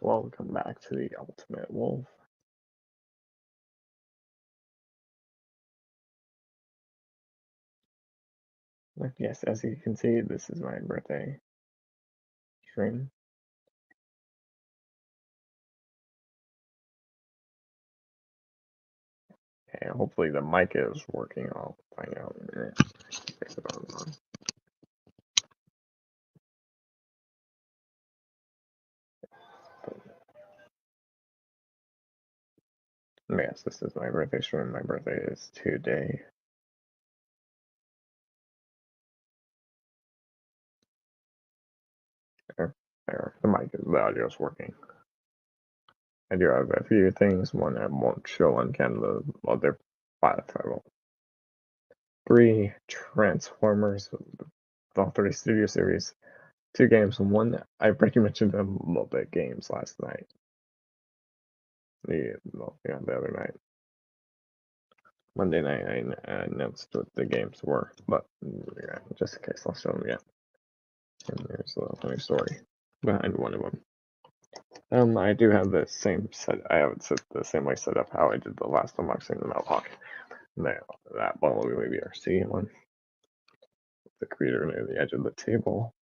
Welcome back to the Ultimate Wolf. Yes, as you can see, this is my birthday stream. Okay, hopefully the mic is working. I'll find out in a minute. Fix it on. Yes, this is my birthday stream. My birthday is today. There, the mic is, the audio is working. I do have a few things. One I won't show on camera. The other 5 I will. 3 Transformers, the 3 Studio Series. 2 games. One, I pretty mentioned them a little bit games last night. The other night. Monday night, I announced what the games were, but yeah, just in case, I'll show them again. And there's a funny story behind one of them. I do have the same set. I have it set the same way set up how I did the last unboxing, the Melthawk. That bundle BRC one. The creator near the edge of the table.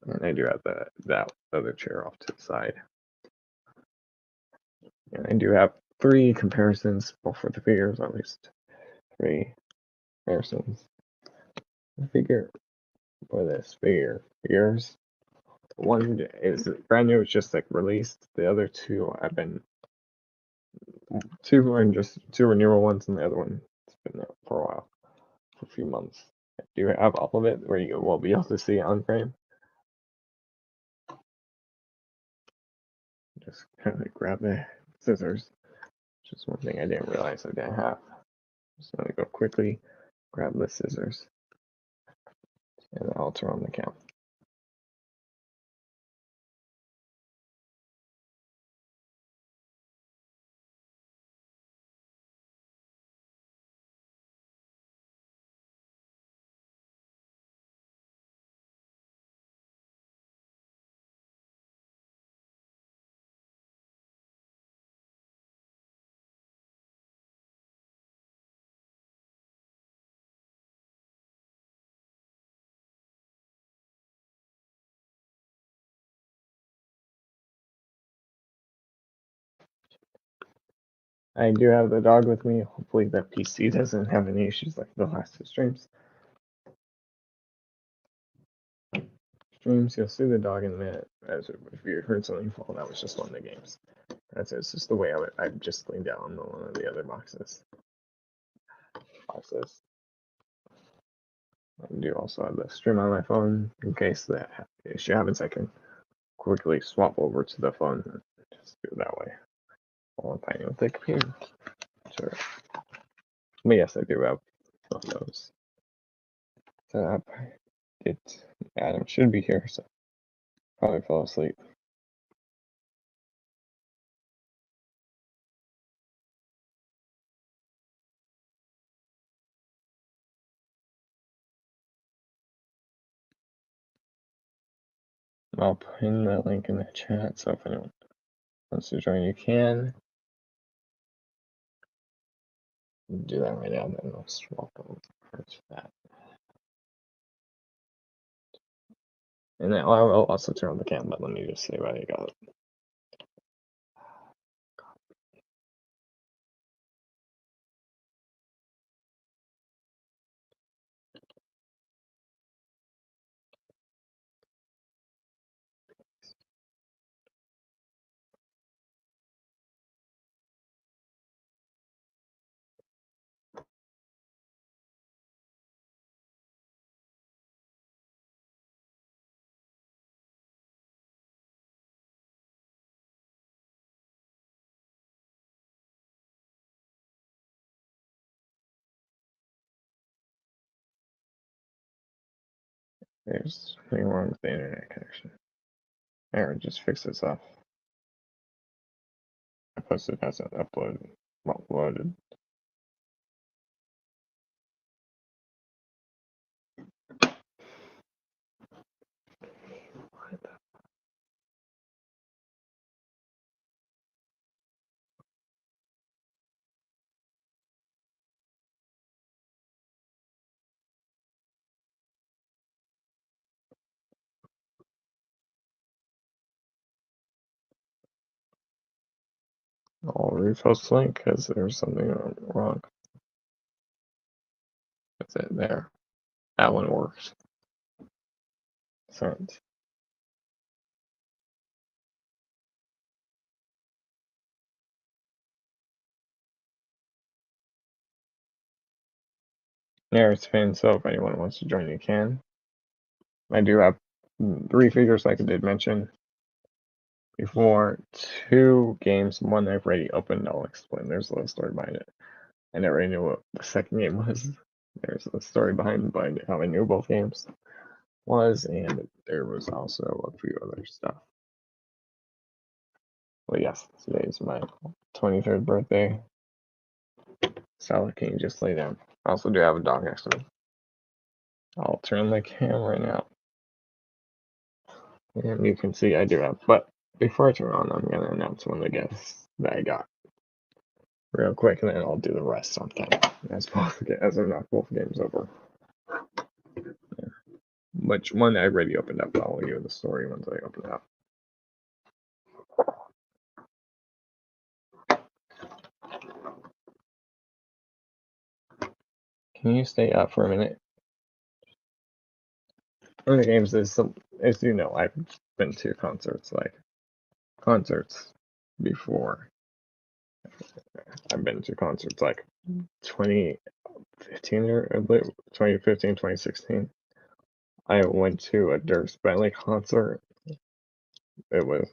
And I do have that other chair off to the side. And I do have 3 comparisons, both for the figures, at least 3 comparisons. The figure for this figures. One is brand new, it's just like released. The other 2 have been 2 are newer ones, and the other one has been out for a while, for a few months. I do have all of it where you will be able to see it on frame. Just kind of grab the scissors, which is one thing I didn't realize I didn't have. Just gonna go quickly, grab the scissors, and I'll turn on the cam. I do have the dog with me. Hopefully the PC doesn't have any issues like the last 2 streams. You'll see the dog in a minute. As if you heard something fall, that was just one of the games. That's it. It's just the way I just cleaned down one of the other boxes. I do also have the stream on my phone in case that issue happens. I can quickly swap over to the phone and just do it that way. While I'm playing with the computer. Sure. But yes, I do have one of those set up. Adam should be here, so probably fell asleep. I'll pin the link in the chat, so if anyone wants to join, you can. Do that right now, then I'll swap over to that. And then I'll also turn on the cam, but let me just say what I got. There's something wrong with the internet connection. There, just fix this off. I posted hasn't uploaded. Well, loaded. I'll repost link because there's something wrong. That's it there. That one works. Sent. Yeah, it's been, so if anyone wants to join, you can. I do have 3 features, like I did mention before. 2 games, one I've already opened. I'll explain. There's a little story behind it. I never knew what the second game was. There's a story behind how I knew both games was, and there was also a few other stuff. Well, yes, today is my 23rd birthday. Sally, can you just lay down? I also do have a dog next to me. I'll turn the camera now. And you can see I do have, but before I turn on, I'm going to announce one of the guests that I got real quick, and then I'll do the rest on camera as I knock both games over. Which one I already opened up, I'll give you the story once I open it up. Can you stay up for a minute? One of the games is, as you know, I've been to concerts before. I've been to concerts like 2015 or 2015, 2016. I went to a Dirk Bentley concert. It was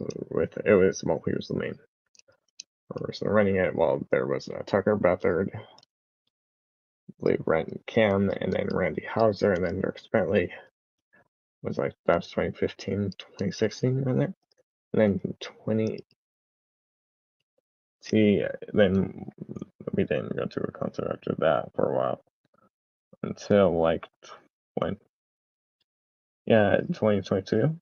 he was the main person running it. While there was Tucker Bethard, I believe Cam, and then Randy Hauser, and then Dirk Bentley was like that's 2015, 2016 in there. And then then we didn't go to a concert after that for a while until like 2022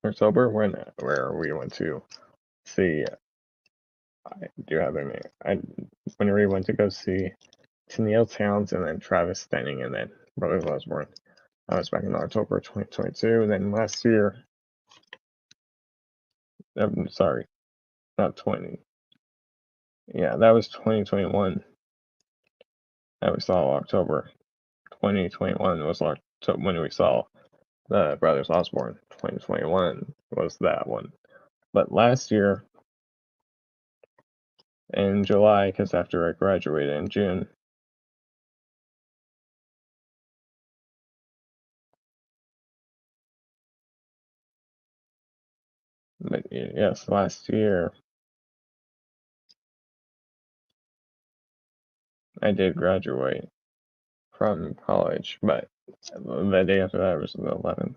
October where we went to see. I do have any. When we went to go see Tennille Towns and then Travis Stenning and then Brothers Osborne. That was back in October 2022. And then last year, I'm sorry, not 20. Yeah, that was 2021. That we saw October 2021 was when we saw the Brothers Osborne. 2021 was that one. But last year, in July, because after I graduated in June, but yes, last year I did graduate from college, but the day after that was the 11th.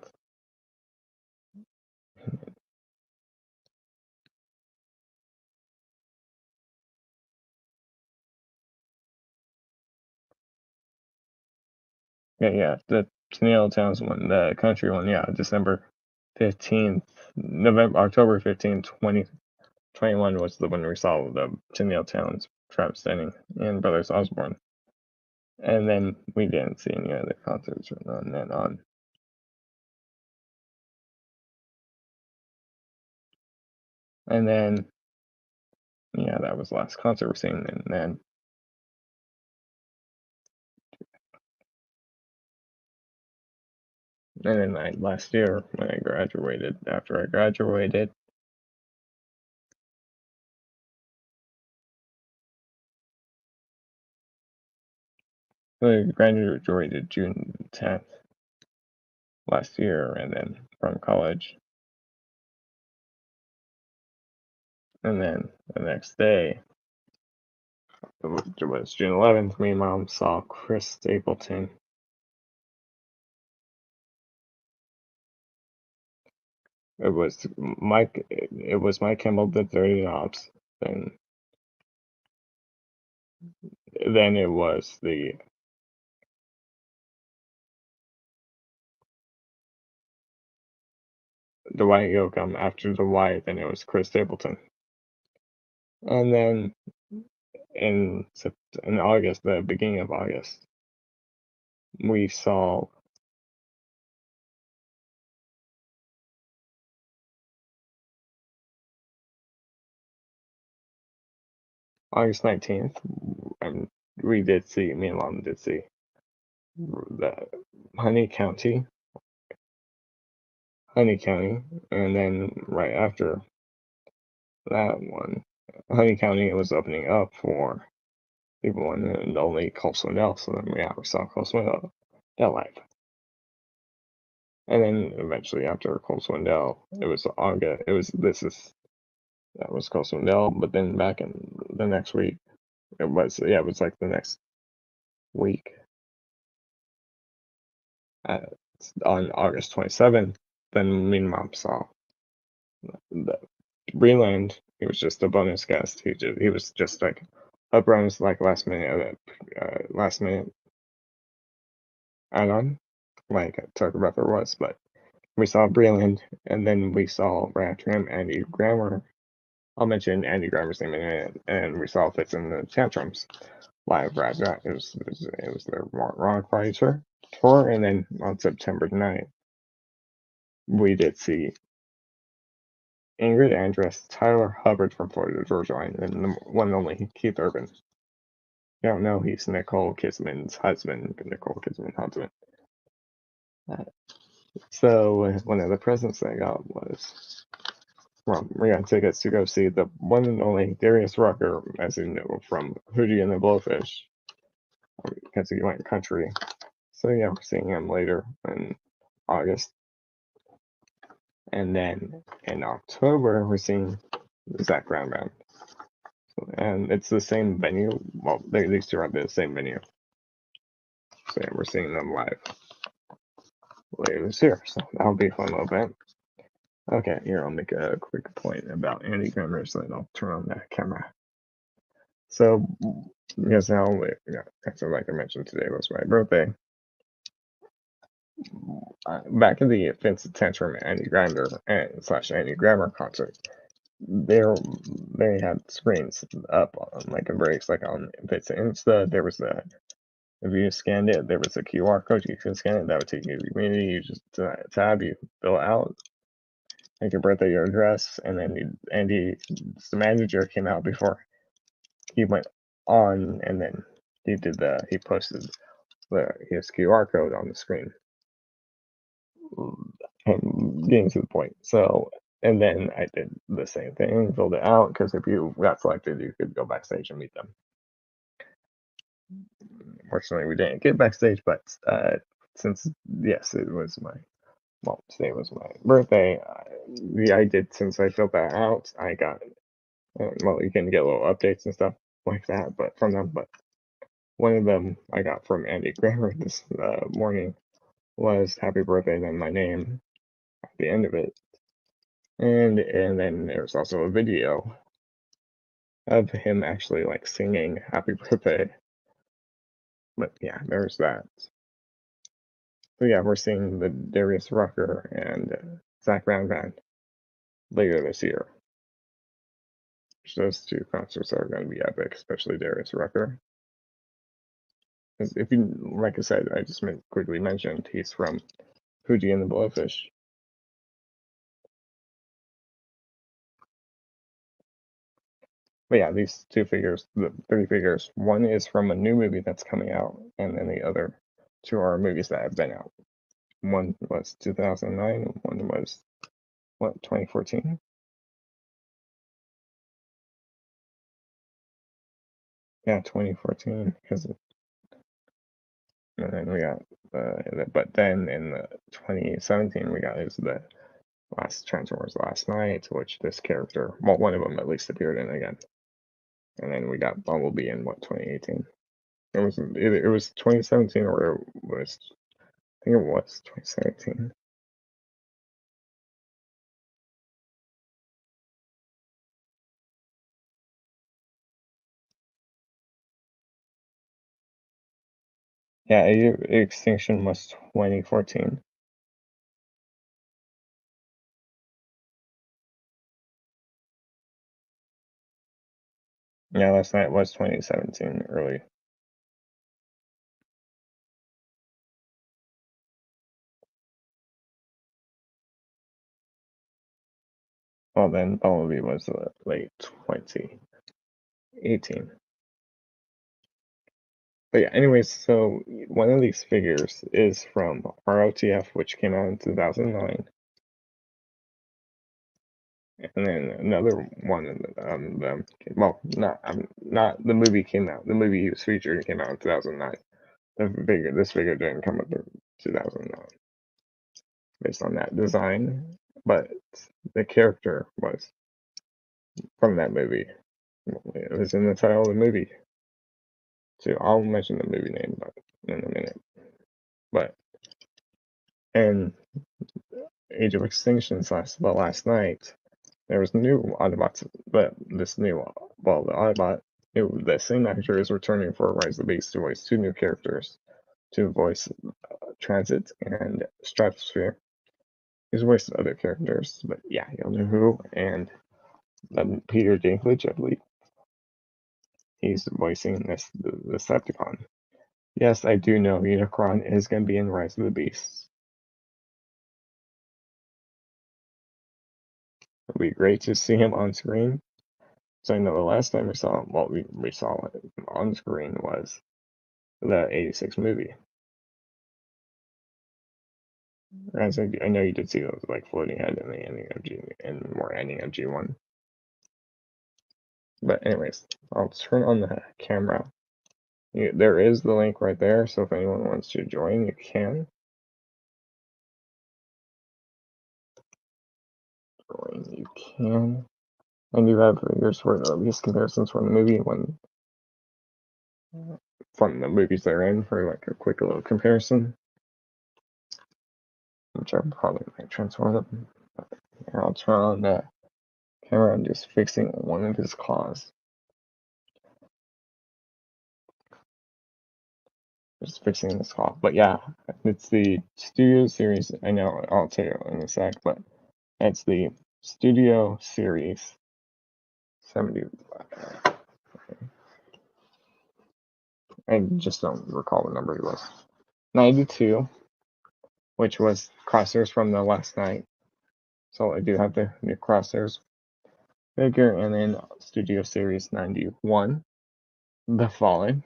Yeah, the Tennille Towns one, the country one, yeah, December 15th, October 15th, 2021 was the one we saw the Tennille Towns, Travis Stenning, and Brothers Osborne. And then we didn't see any other concerts from then on. And then, yeah, that was the last concert we're seeing, and then last year when I graduated, after I graduated, I graduated June 10th last year, and then from college. And then the next day, it was June 11th, me and Mom saw Chris Stapleton. It was Mike Kimmel did Dirty Knobs. Then it was the Dwight Yoakam. After Dwight, then it was Chris Stapleton. And then in August, the beginning of August, we saw August 19th, and we did see, me and Mom did see the Honey County, Honey County, and then right after that one, Honey County was opening up for people and only Cole Swindell, so then we saw Cole Swindell live. And then eventually after Cole Swindell, it was August. That was Cole Swindell, but then back in the next week, it was like the next week uh, on August 27th. Then me and Mom saw the Breland. He was just a bonus guest. He was just like a bonus like last minute add on, like Tucker Brother was. But we saw Breland, and then we saw right after him Andy Grammer. I'll mention Andy Grammer's name in a minute, and we saw Fits in the Tantrums live right after that. It was their Rock Party tour, and then on September 9th, we did see Ingrid Andress, Tyler Hubbard from Florida Georgia Line, and the one and only Keith Urban. You don't know he's Nicole Kidman's husband. Nicole Kidman's husband. So one of the presents I got was we got tickets to go see the one and only Darius Rucker, as you know, from Hootie and the Blowfish, because he went country. So yeah, we're seeing him later in August. And then in October, we're seeing Zach Brown Band. And it's the same venue. Well, these two are the same venue. So yeah, we're seeing them live later this year. So that'll be a fun little event. Okay, here I'll make a quick point about Andy Grammer, so then I'll turn on the camera. So, because now, so like I mentioned, today was my birthday. Back in the Vincent Tantrum Andy Grinder and slash Andy Grammer concert, they had screens up on like a breaks, like on Vincent Insta. There was if you scanned it, there was a QR code. You can scan it. That would take you to your community. You just tab, you fill it out, like your birthday, your address, and then Andy, the manager, came out before he went on, and then he posted his QR code on the screen. Getting to the point. So, and then I did the same thing, filled it out, because if you got selected, you could go backstage and meet them. Fortunately, we didn't get backstage, but since yes, it was today was my birthday. I did, since I filled that out, I got you can get little updates and stuff like that, but from them. But one of them I got from Andy Grammer this morning was "Happy Birthday," then my name at the end of it, and then there's also a video of him actually like singing "Happy Birthday." But yeah, there's that. So yeah, we're seeing the Darius Rucker and Zach Brown Band later this year. Those two concerts are going to be epic, especially Darius Rucker. If you, like I said, I just quickly mentioned he's from Hootie and the Blowfish. But yeah, these two figures, the three figures, one is from a new movie that's coming out, and then the other two are movies that have been out. One was 2009, one was, 2014? Yeah, 2014, because and then we got but then in the 2017 we got the last Transformers Last Night, which this character, well, one of them at least appeared in again. And then we got Bumblebee in 2018. It was 2017 or it was, I think it was 2017. Yeah, Extinction was 2014. Yeah, Last Night was 2017 early. Well, then Bumblebee was late 20. 18. But yeah, anyways, so one of these figures is from ROTF, which came out in 2009. And then another one of them, well, not the movie came out. The movie he was featured came out in 2009. This figure didn't come out in 2009 based on that design, but the character was from that movie. It was in the title of the movie. So I'll mention the movie name in a minute. But and Age of Extinction last night, there was new Autobots, but the Autobot, the same actor is returning for Rise of the Beast to voice two new characters, to voice Transit and Stratosphere. He's voiced other characters, but yeah, you'll know who. And Peter Dinklage, I believe, he's voicing the Decepticon. Yes, I do know Unicron is going to be in Rise of the Beasts. It'll be great to see him on screen. So I know the last time we saw him, well, we saw him on screen was the 86 movie. As I know you did see those like floating head in the ending of G and more ending of G1. But anyways, I'll turn on the camera. There is the link right there, so if anyone wants to join, you can. You can. And you have figures for these comparisons from the movie from the movies they're in for like a quick little comparison. Which I probably might transform them. Here, I'll turn on the camera. I'm just fixing one of his claws. Just fixing this claw. But yeah, it's the Studio Series. I know, I'll tell you in a sec, but it's the Studio Series 70. I just don't recall the number it was. 92, which was Crosshairs from the last night. So I do have the new Crosshairs figure, and then Studio Series 91, The Fallen,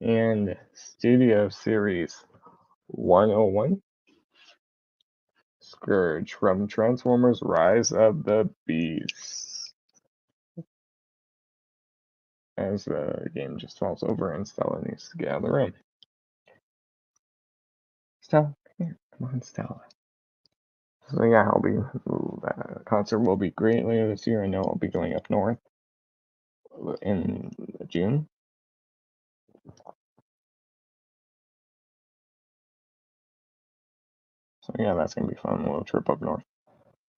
and Studio Series 101, Scourge from Transformers Rise of the Beasts. As the game just falls over and Stella needs to get out of the room. Stella, come here. Come on, Stella. So yeah, that concert will be great later this year. I know I'll be going up north in June. So yeah, that's gonna be fun. A little trip up north.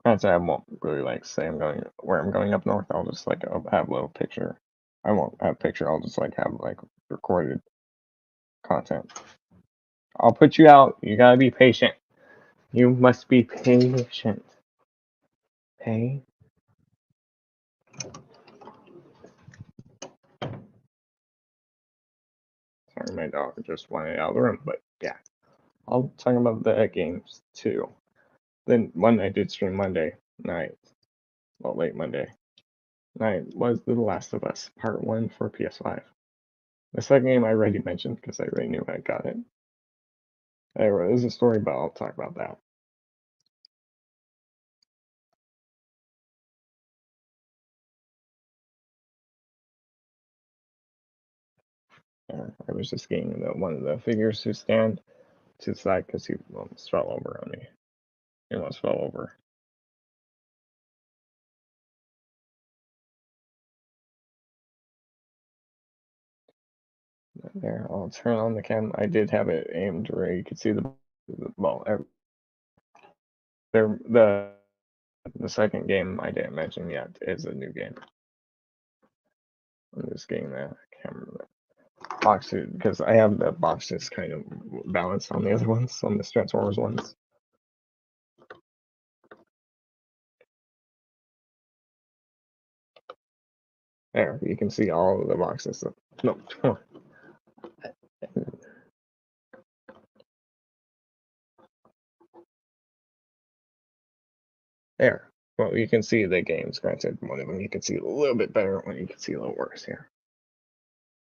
I'd say I won't really like say where I'm going up north. I'll just like have a little picture. I won't have a picture. I'll just like have like recorded content. I'll put you out. You gotta be patient. You must be patient. Hey. Sorry, my dog just wanted out of the room, but yeah. I'll talk about the games too. Then one I did stream Monday night, well, late Monday night, was The Last of Us Part 1 for PS5. The second game I already mentioned because I already knew I got it. There's a story, but I'll talk about that. I was just getting one of the figures to stand to the side because he almost fell over on me. He almost fell over. There, I'll turn on the cam. I did have it aimed where you could see well, the second game I didn't mention yet is a new game. I'm just getting the camera box because I have the boxes kind of balanced on the other ones, on the Transformers ones. There, you can see all of the boxes. No, there. Well, you can see the games. Granted, one of them you can see a little bit better, one you can see a little worse here.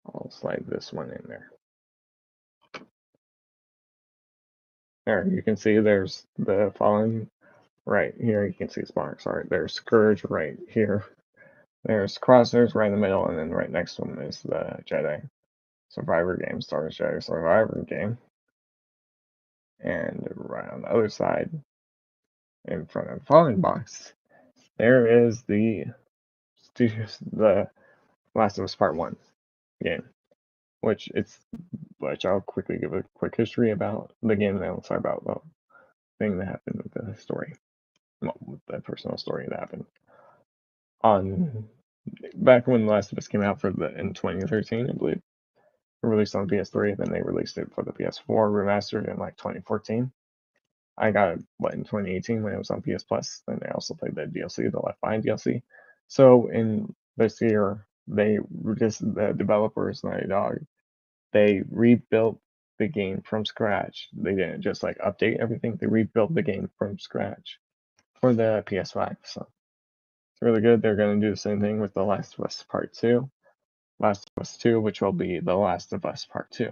I'll slide this one in there. There, you can see there's the Fallen right here. You can see Spark. Sorry, there's Scourge right here. There's Crosshairs right in the middle, and then right next to them is the Jedi Survivor game, Star Wars Jedi Survivor game. And right on the other side, in front of the Fallen box, there is the Last of Us Part 1 game, which I'll quickly give a quick history about the game, and then I'll talk about the thing that happened with the story, well, with the personal story that happened. Back when The Last of Us came out in 2013, I believe, it released on PS3, then they released it for the PS4 remastered in like 2014. I got it in 2018 when it was on PS Plus. Then I also played the DLC, the Left Behind DLC. So in this year, the developers, Naughty Dog, they rebuilt the game from scratch. They didn't just like update everything; they rebuilt the game from scratch for the PS5. So it's really good. They're going to do the same thing with The Last of Us Part 2, Last of Us 2, which will be The Last of Us Part 2.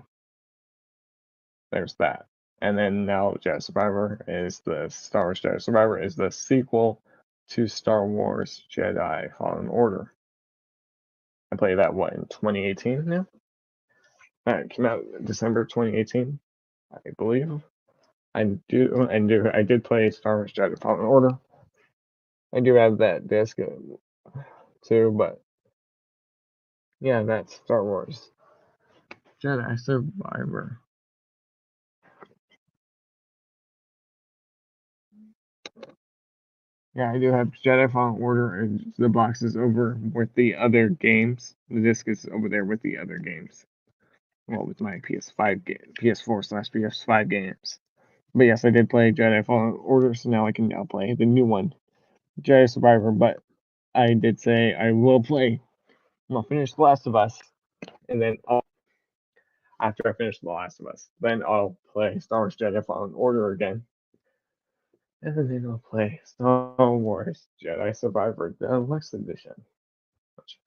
There's that. And then now Jedi Survivor is the Star Wars Jedi Survivor is the sequel to Star Wars Jedi Fallen Order. I played that in 2018 now? It came out in December 2018, I believe. I did play Star Wars Jedi Fallen Order. I do have that disc too, but yeah, that's Star Wars Jedi Survivor. Yeah, I do have Jedi Fallen Order, and the box is over with the other games. The disc is over there with the other games. Well, with my PS5 game, PS4/PS5 games. But yes, I did play Jedi Fallen Order, so now I can now play the new one, Jedi Survivor. But I did say I will play. I'll finish The Last of Us, and then after I finish The Last of Us, then I'll play Star Wars Jedi Fallen Order again. And then I'll play Star Wars Jedi Survivor Deluxe Edition.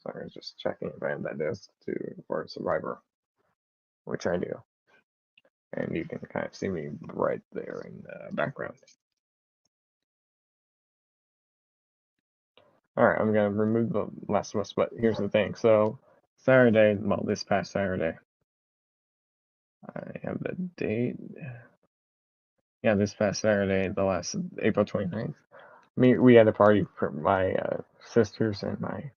Sorry, I was just checking if I have that disc for Survivor, which I do. And you can kind of see me right there in the background. Alright, I'm going to remove The Last of Us, but here's the thing. So, Saturday, well, this past Saturday, I have the date. Yeah, this past Saturday, April 29th. We had a party for my sisters and my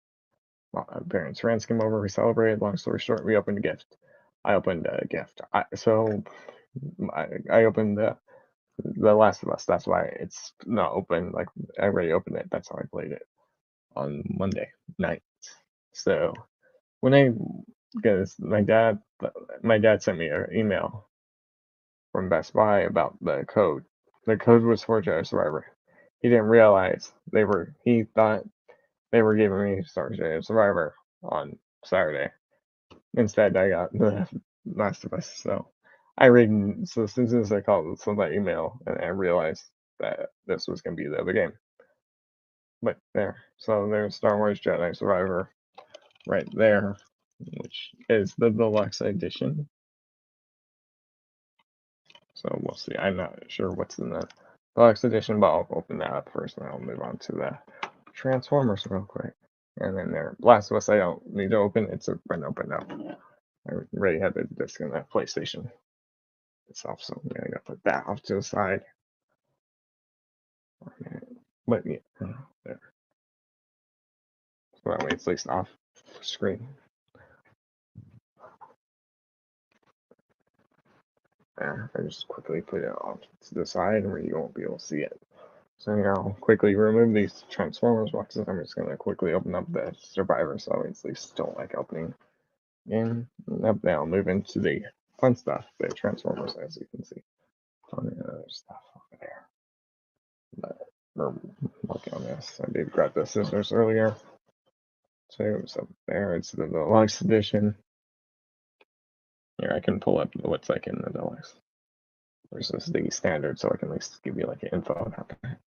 parents' friends came over. We celebrated. Long story short, we opened a gift. I opened a gift. I opened the Last of Us. That's why it's not open. Like I already opened it. That's how I played it on Monday night. So because my dad sent me an email from Best Buy about the code. The code was for Jedi Survivor. He didn't realize he thought they were giving me Star Wars Jedi Survivor on Saturday. Instead, I got the Last of Us. So as soon as I sent that email, and I realized that this was going to be the other game. But so there's Star Wars Jedi Survivor right there, which is the deluxe edition. So we'll see. I'm not sure what's in the deluxe edition, but I'll open that up first, and I'll move on to the Transformers real quick. And then there, Last of Us, I don't need to open. It's been opened up. I already had the disc in that PlayStation itself, so I'm gonna put that off to the side. But yeah, there. So that way it's at least off screen. There, I just quickly put it off to the side where you won't be able to see it. So here I'll quickly remove these Transformers boxes. I'm just gonna quickly open up the Survivor, so I at least don't like opening in. Now I'll move into the fun stuff, the Transformers, as you can see. Fun and other stuff over there. But we're working on this. I did grab the scissors earlier. So there, it's the deluxe edition. Here, I can pull up what's like in the deluxe versus the standard, so I can at least give you like info about that.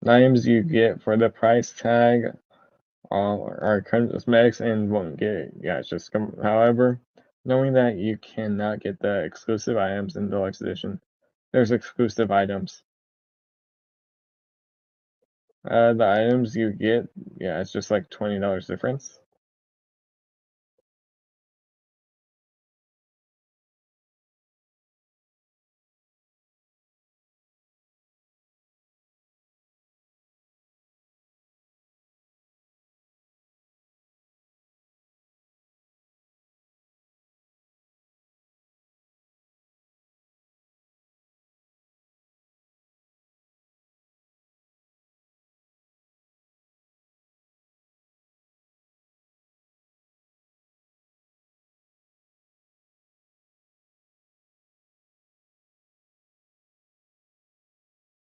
The items you get for the price tag are cosmetics and won't get, yeah, it's just, however, knowing that you cannot get the exclusive items in Deluxe Edition, there's exclusive items. The items you get, yeah, it's just like $20 difference.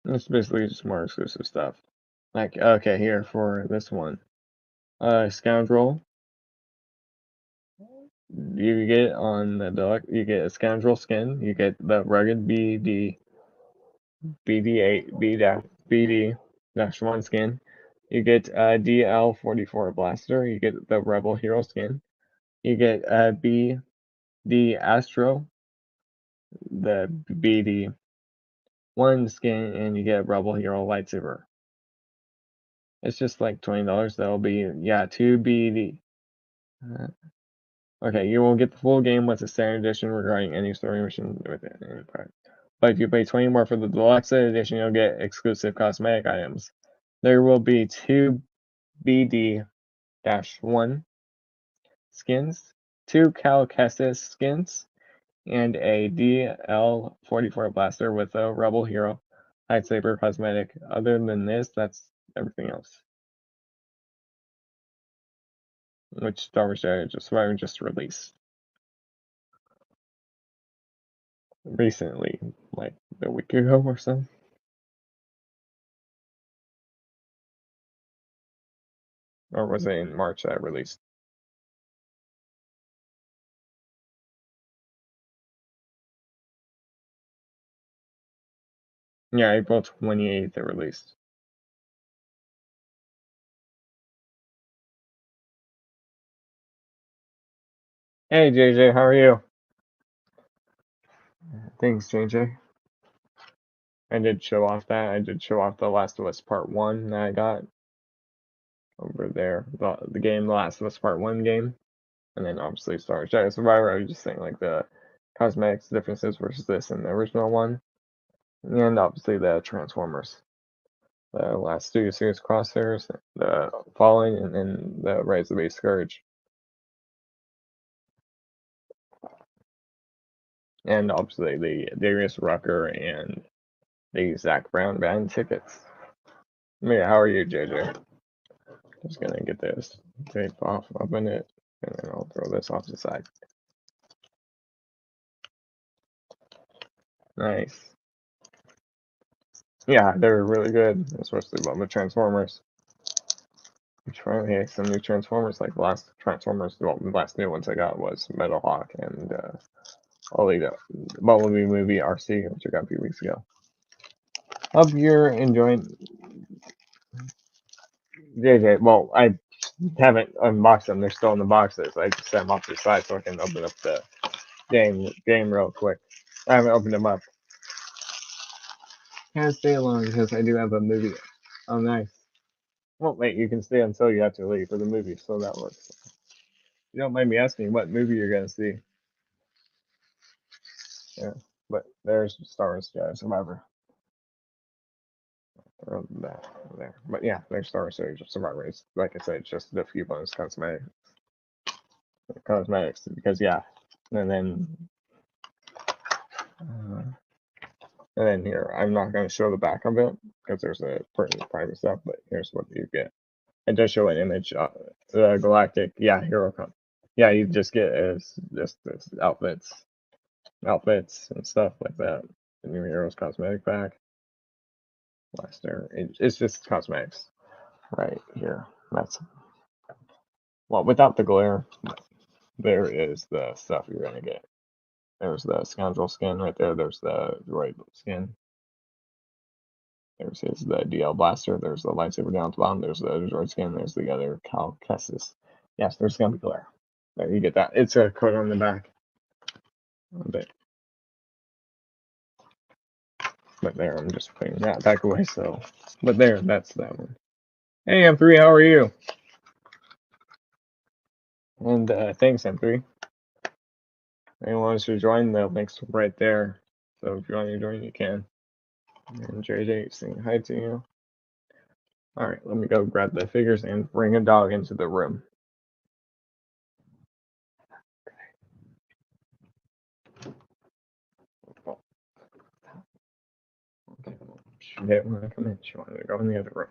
It's basically just more exclusive stuff. Like, okay, here for this one. Scoundrel. You get on the deluxe, you get a Scoundrel skin, you get the rugged BD8, BD-1 skin, you get a DL44 blaster, you get the Rebel Hero skin, you get a BD Astro, the BD1 skin, and you get Rebel Hero lightsaber. It's just like $20. That'll be, yeah, 2 BD. Okay, you will get the full game with the standard edition regarding any story mission with any part. But if you pay 20 more for the deluxe edition, you'll get exclusive cosmetic items. There will be 2 BD-1 skins, 2 Cal Kestis skins, and a DL44 blaster with a Rebel Hero lightsaber cosmetic. Other than this, that's everything else. Which Star Wars Jedi Survivor just released recently, like a week ago or so. Or was it in March that released? Yeah, April 28th it released. Hey JJ, how are you? Thanks, JJ. I did show off that. I did show off The Last of Us Part 1 that I got over there. The game, The Last of Us Part 1 game. And then obviously Star Wars Jedi Survivor. I was just saying like the cosmetics differences versus this and the original one. And obviously the Transformers. The last Studio Series crosshairs, the Fallen, and then the Rise of the Scourge. And obviously the Darius Rucker and the Zach Brown band tickets. Yeah, how are you, JJ? Just gonna get this tape off, open it, and then I'll throw this off the side. Nice. Yeah, they're really good, especially about the Transformers. Which finally had some new Transformers, like the last Transformers, well, the last new ones I got was Metal Hawk and only the Bumblebee movie RC, which I got a few weeks ago. Hope you're enjoying JJ. Well, I haven't unboxed them; they're still in the boxes. I just set them off to the side so I can open up the game real quick. I haven't opened them up. Can't stay alone because I do have a movie. Oh, nice. Well, wait, you can stay until you have to leave for the movie, so that works. You don't mind me asking what movie you're gonna see? Yeah, but there's Star Wars Jedi Survivor. Or that there, but yeah, there's Star Wars Jedi Survivor. It's, like I said, it's just a few bonus cosmetics because yeah, and then uh, and then here I'm not gonna show the back of it because there's a pertinent private stuff, but here's what you get. It does show an image of the galactic, yeah, hero con. Yeah, you just get is just this outfits and stuff like that. The new heroes cosmetic pack, blaster. It's just cosmetics right here. That's well, without the glare, there is the stuff you're gonna get. There's the scoundrel skin right there. There's the droid skin. There's the DL Blaster. There's the lightsaber down at the bottom. There's the droid skin. There's the other Cal Kestis. Yes, there's gonna be glare. There, you get that. It's a code on the back. But there, I'm just putting that back away. So, but there, that's that one. Hey, M3, how are you? And thanks, M3. Anyone wants to join, the link's right there. So if you want to join, you can. And JJ saying hi to you. All right, let me go grab the figures and bring a dog into the room. Okay, she didn't want to come in. She wanted to go in the other room.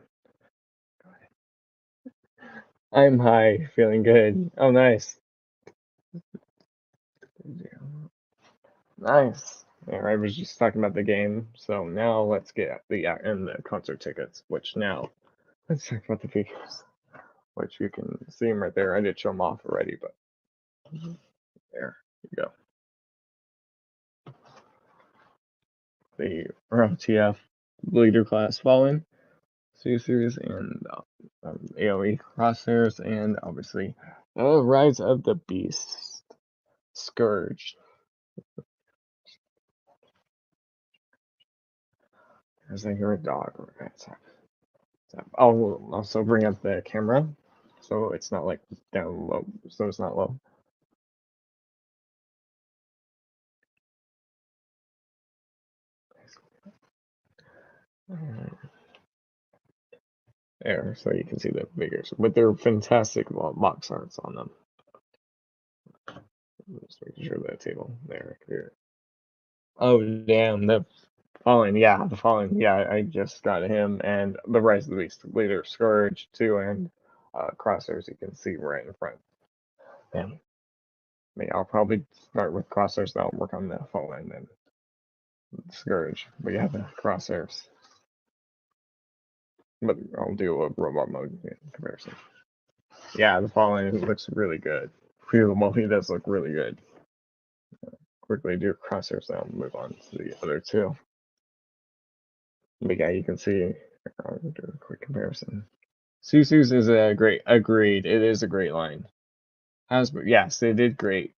Go ahead. I'm high, feeling good. Oh, nice. Nice. Yeah, I was just talking about the game, so now let's get the concert tickets. Which now, let's talk about the figures, which you can see them right there. I did show them off already, but there you go. The RLTF Leader Class Fallen series and AOE Crosshairs, and obviously Rise of the Beast Scourge. As I hear a dog. I'll also bring up the camera so it's not like down low, so it's not low. There, so you can see the figures, but they're fantastic box arts on them. Just making sure that table there. Oh damn, the Fallen, yeah, the Fallen, yeah, I just got him, and the Rise of the Beast Leader Scourge too, and Crosshairs you can see right in front. Damn. I mean, I'll probably start with Crosshairs, then I'll work on the Fallen, and Scourge, but yeah, the Crosshairs. But I'll do a robot mode comparison. Yeah, the Fallen looks really good. He does look really good. Quickly do Crosshairs, then I'll move on to the other two. But yeah, you can see, I'll do a quick comparison. Susu's is a great, agreed. It is a great line. Hasbro, yes, they did great.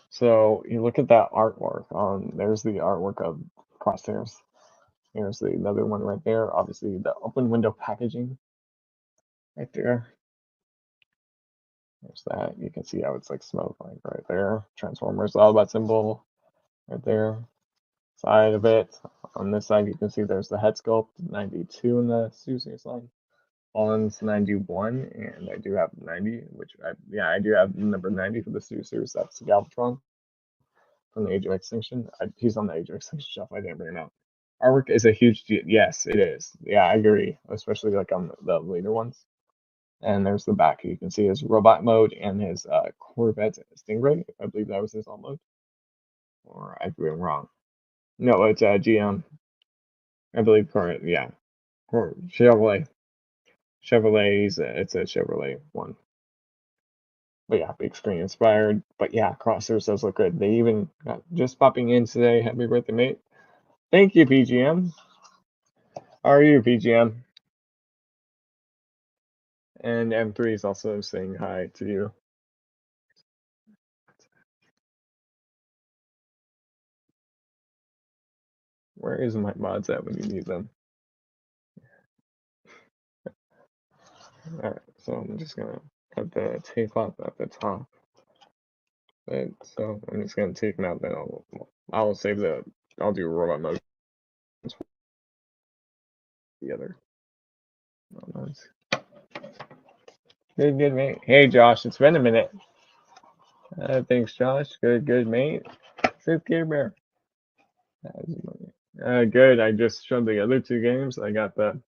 So you look at that artwork. There's the artwork of Crosshairs. Here's another one right there. Obviously, the open window packaging right there. There's that. You can see how it's like smoke, like right there. Transformers Autobot symbol right there. Side of it. On this side, you can see there's the head sculpt, 92 in the Suzu's line. Fallen's 91, and I do have 90, I do have number 90 for the Suzu's. That's Galvatron from the Age of Extinction. He's on the Age of Extinction shelf. I didn't bring him out. Artwork is a huge deal. Yes, it is. Yeah, I agree. Especially like on the later ones. And there's the back. You can see his robot mode and his Corvette Stingray. I believe that was his alt mode. Or I could be wrong. No, it's GM. I believe correct. Yeah, or Chevrolet. Chevrolet's it's a Chevrolet one. But yeah, big screen inspired. But yeah, Crosshairs does look good. They even got just popping in today. Happy birthday, mate. Thank you, PGM. How are you, PGM? And M3 is also saying hi to you. Where is my mods at when you need them? Alright, so I'm just gonna cut the tape off at the top. So I'm just gonna take them out. Then I'll save I'll do robot mode. The other modes. Good, mate. Hey, Josh, it's been a minute. Thanks, Josh. Good, mate. Sit Care Bear. Good. I just showed the other two games. I got the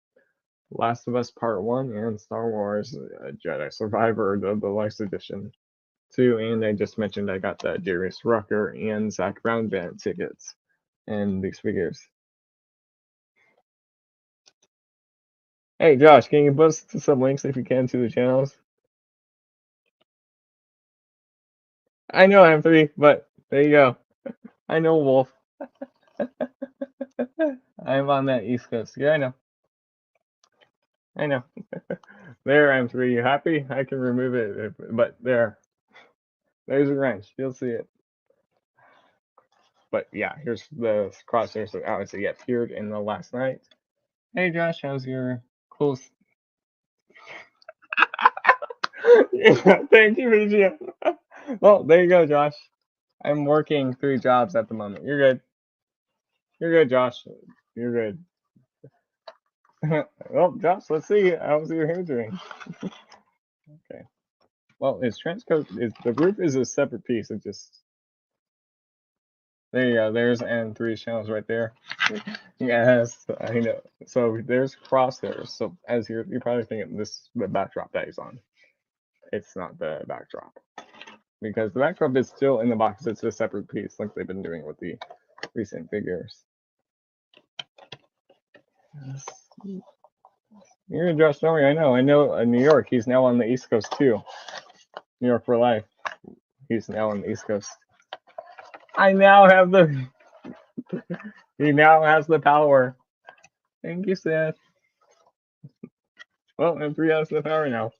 Last of Us Part 1 and Star Wars Jedi Survivor, the Deluxe Edition 2. And I just mentioned I got the Darius Rucker and Zach Brown band tickets and these figures. Hey, Josh, can you post some links if you can to the channels? I know M3, but there you go. I know Wolf. I'm on that East Coast. Yeah, I know. I know. There, M3. You happy? I can remove it, but there's a wrench. You'll see it. But yeah, here's the crosshairs that obviously appeared in the last night. Hey Josh, how's your cool? Yeah, thank you, BGM. Well, there you go, Josh. I'm working 3 jobs at the moment. You're good. You're good, Josh. You're good. Well, Josh, let's see. How's your hair doing? Okay. Well, his trench coat is the roof is a separate piece. It just there you go. There's N3 channels right there. Yes, I know. So there's crosshairs. So as you're probably thinking, this is the backdrop that he's on. It's not the backdrop because the backdrop is still in the box. It's a separate piece, like they've been doing with the recent figures. You're Josh Story. I know. New York. He's now on the East Coast too. New York for life. He's now on the East Coast. I now have the. He now has the power. Thank you, Seth. Well, M3 has the power now.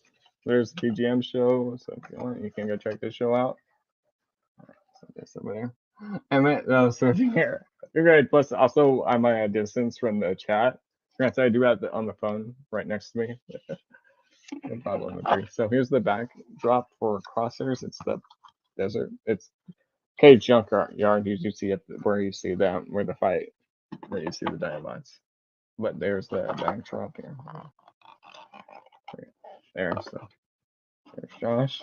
There's the BGM show, so if you want, you can go check this show out. So this over there. And then, so here, you're good. Plus, also, I'm at a distance from the chat. Granted, I do have on the phone right next to me. So here's the backdrop for Crosshairs. It's the desert. It's Cage Junkyard. You see it where you see them, where the fight, where you see the Dinobots. But there's the backdrop here. There, so there's Josh.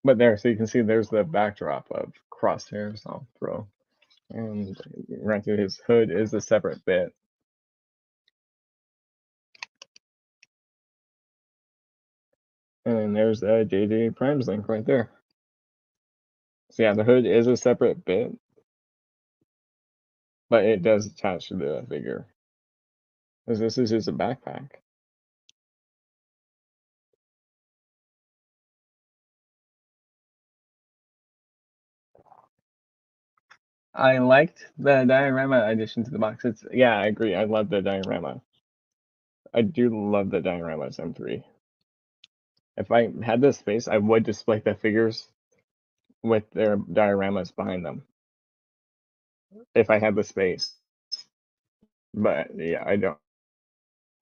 But there, so you can see there's the backdrop of Crosshairs. I'll throw. And right through his hood is a separate bit. And then there's a JJ Primes link right there. So yeah, the hood is a separate bit, but it does attach to the figure. Because this is just a backpack. I liked the diorama addition to the box. Yeah, I agree. I love the diorama. I do love the dioramas M3. If I had the space, I would display the figures with their dioramas behind them. If I had the space. But yeah, I don't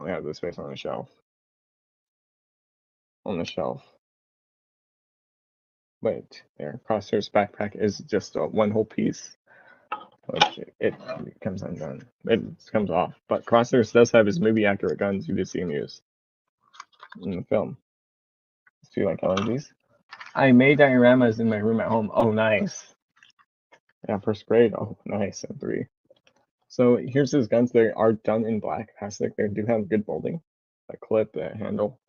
have the space on the shelf. But there, Crosshair's backpack is just one whole piece. Which it comes undone. It comes off. But Crosshairs does have his movie accurate guns. You did see him use in the film. Do you like LMGs? I made dioramas in my room at home. Oh, nice. Yeah, first grade. Oh, nice. And 3. So here's his guns. They are done in black plastic. They do have good molding. The clip, the handle.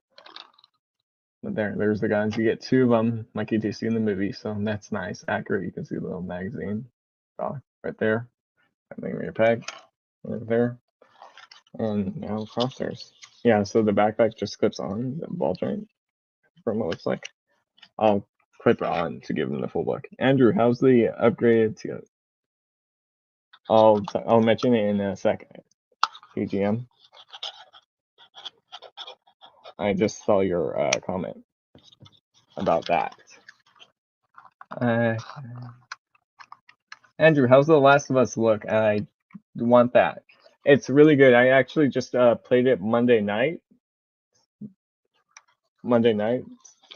But there's the guns. You get 2 of them, like you do see in the movie. So that's nice, accurate. You can see the little magazine right there. I think your peg right there. And now Crosshairs. Yeah, so the backpack just clips on the ball joint from what it looks like. I'll clip it on to give him the full look. Andrew, how's the upgraded to? I'll mention it in a second. PGM. I just saw your comment about that. Andrew, how's The Last of Us look? I want that. It's really good. I actually just played it Monday night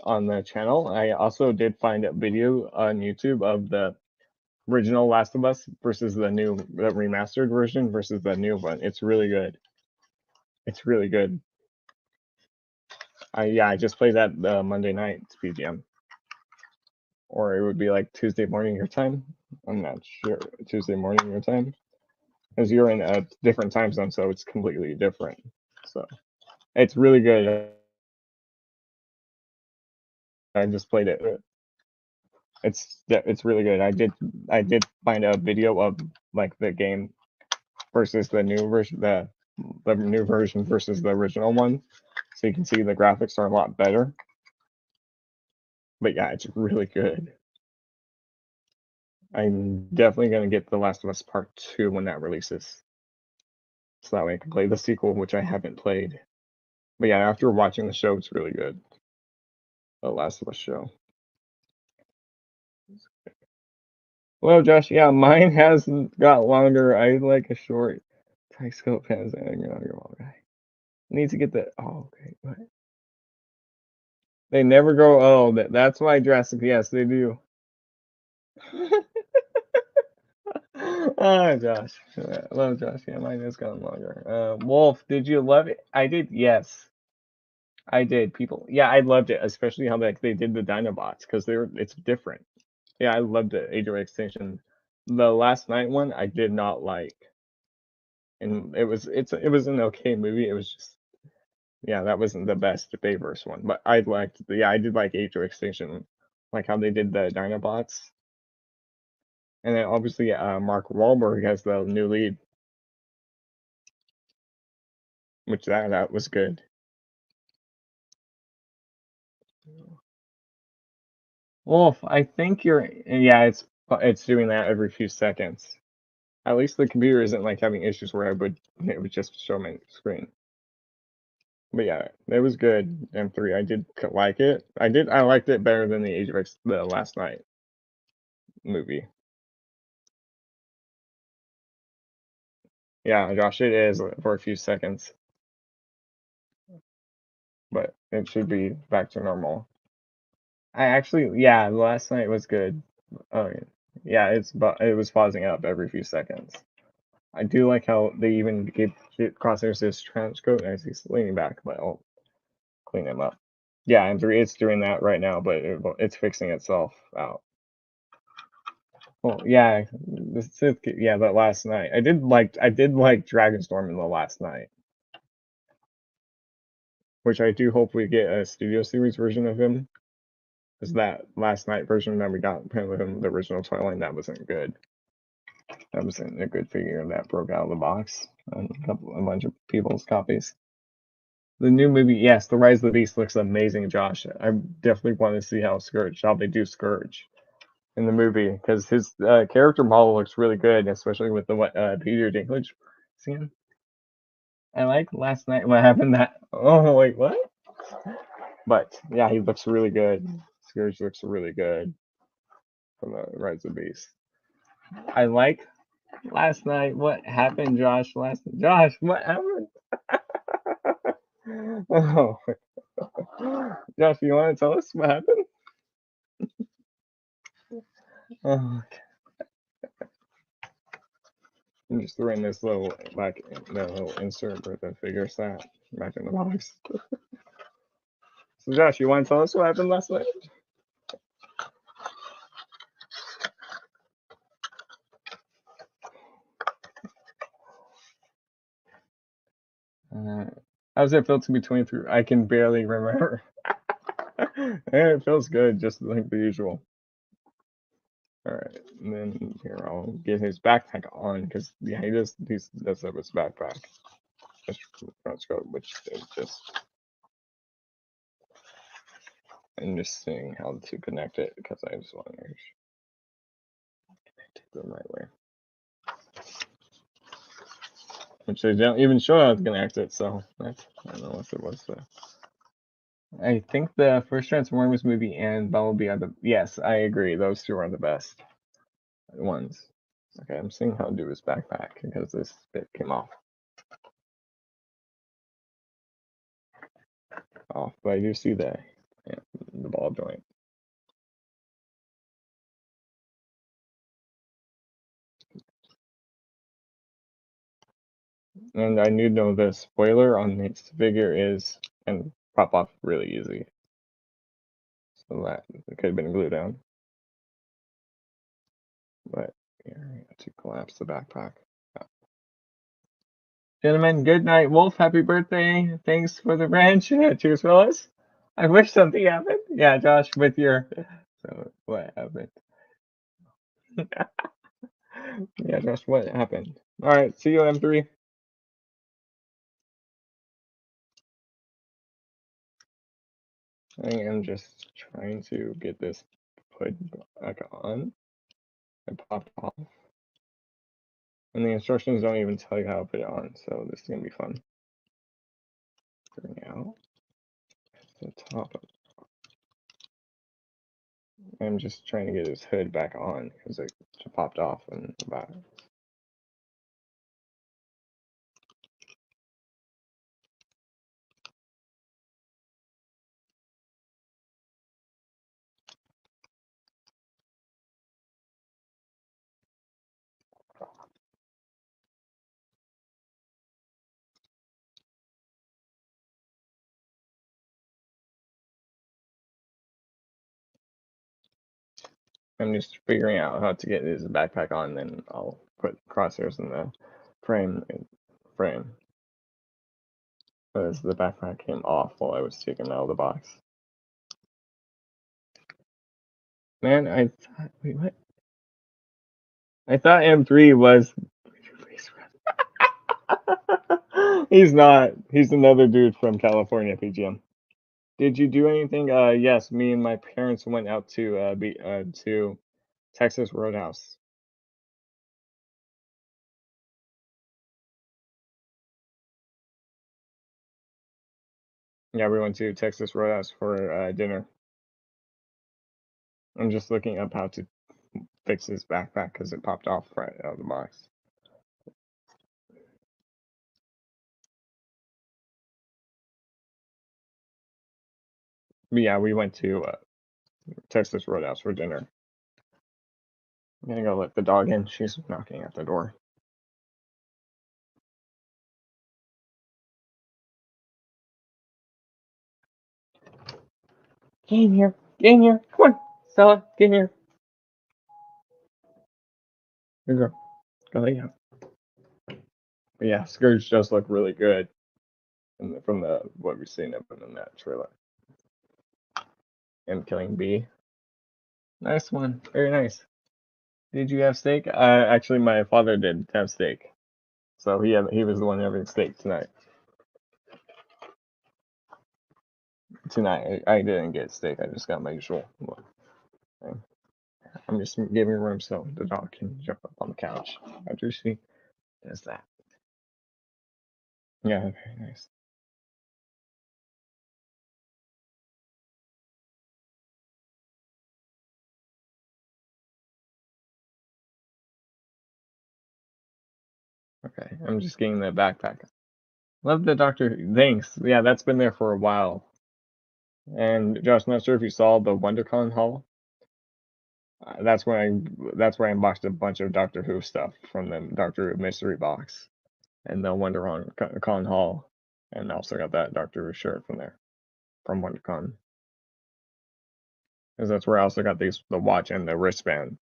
on the channel. I also did find a video on YouTube of the original Last of Us versus the remastered version versus the new one. It's really good. It's really good. I just played that Monday night PGM. Or it would be like Tuesday morning your time. I'm not sure. Tuesday morning your time. Because you're in a different time zone, so it's completely different. So it's really good. I just played it. It's really good. I did find a video of like the game versus the new version, the new version versus the original one, so you can see the graphics are a lot better. But yeah, it's really good. I'm definitely gonna get The Last of Us Part 2 when that releases. so that way I can play the sequel, which I haven't played. But yeah, after watching the show, it's really good. The Last of Us show. Well, Josh, yeah, mine has got longer. I like a short. Telescope has a younger guy. Need to get the. Oh, okay. What? They never grow old. That's why Jurassic. Yes, they do. Ah, Josh. Love Josh. Yeah, mine has gotten longer. Wolf, did you love it? I did. Yes, I did. People. Yeah, I loved it, especially how they did the Dinobots because it's different. Yeah, I loved it. Age of Extinction. The last night one I did not like, and it was an okay movie. It was just yeah, that wasn't the best Bayverse one, but I did like Age of Extinction, like how they did the Dinobots, and then obviously Mark Wahlberg has the new lead, which that was good. Wolf, I think yeah, it's doing that every few seconds. At least the computer isn't like having issues where it would just show my screen. But yeah, it was good. M3, I did like it. I liked it better than the Age of the Last Night movie. Yeah, Josh, it is for a few seconds, but it should be back to normal. Yeah, the Last Night was good. Oh yeah, it was pausing up every few seconds. I do like how they even gave Crosshairs this trench coat as he's leaning back, but I'll clean him up. Yeah, M3, it's doing that right now, but it's fixing itself out. Well, yeah, yeah, that Last Night. I did like Dragonstorm in the Last Night, which I do hope we get a Studio Series version of him. Because that Last Night version that we got with him, the original Twilight, that wasn't good. That wasn't a good figure that broke out of the box. A bunch of people's copies. The new movie, yes, The Rise of the Beast looks amazing, Josh. I definitely want to see how they do Scourge in the movie because his character model looks really good, especially with the Peter Dinklage scene. I like Last Night what happened that. Oh wait, what? But yeah, he looks really good. Scourge looks really good from the Rise of the Beast. I like Last Night. What happened, Josh? Josh, what happened? Oh, Josh, you want to tell us what happened? Oh, I'm just throwing this little insert for the figure set back in the box. So, Josh, you want to tell us what happened last night? How does it feel to be 23? I can barely remember. It feels good, just like the usual. All right, and then here I'll get his backpack on because yeah, he does have his backpack. Let's go, which is just I'm just seeing how to connect it because I just want to connect it the right way. Which they don't even show how to connect it, so that's I don't know what it was. I think the first Transformers movie and Bumblebee are yes, I agree. Those two are the best ones. Okay, I'm seeing how to do his backpack because this bit came off. But I do see the ball joint. And I do know the spoiler on this figure is and pop off really easy. So that it could have been glued down. But yeah, I have to collapse the backpack. Gentlemen, good night. Wolf, happy birthday. Thanks for the ranch. Cheers, fellas. I wish something happened. Yeah, Josh, with your. So, what happened? Yeah, Josh, what happened? Alright, see you, M3. I am just trying to get this put back on. It popped off. And the instructions don't even tell you how to put it on, so this is gonna be fun. Bring out the top. I'm just trying to get his hood back on because it popped off and about it. I'm just figuring out how to get his backpack on, then I'll put crosshairs in the frame. Frame, as the backpack came off while I was taking it out of the box. Man, I thought, wait, what? I thought M3 was. He's not. He's another dude from California, PGM. Did you do anything? Yes, me and my parents went out to Texas Roadhouse. Yeah, we went to Texas Roadhouse for dinner. I'm just looking up how to fix his backpack because it popped off right out of the box. But yeah, we went to Texas Roadhouse for dinner. I'm gonna go let the dog in. She's knocking at the door. Get in here. Get in here. Come on. Stella, get in here. Good girl. Go lay down. But yeah, Scourge does look really good from the what we've seen of him in that trailer. And killing B. Nice one. Very nice. Did you have steak? Actually, my father did have steak. So he was the one having steak tonight. Tonight, I didn't get steak. I just got my usual. I'm just giving room so the dog can jump up on the couch after she does that. Yeah, very nice. Okay, I'm just getting the backpack. Love the Doctor. Thanks. Yeah, that's been there for a while. And Josh, I'm not sure if you saw the WonderCon haul. That's where I unboxed a bunch of Doctor Who stuff from the Doctor Who mystery box and the WonderCon haul, and I also got that Doctor Who shirt from there from WonderCon. Because that's where I also got the watch and the wristband.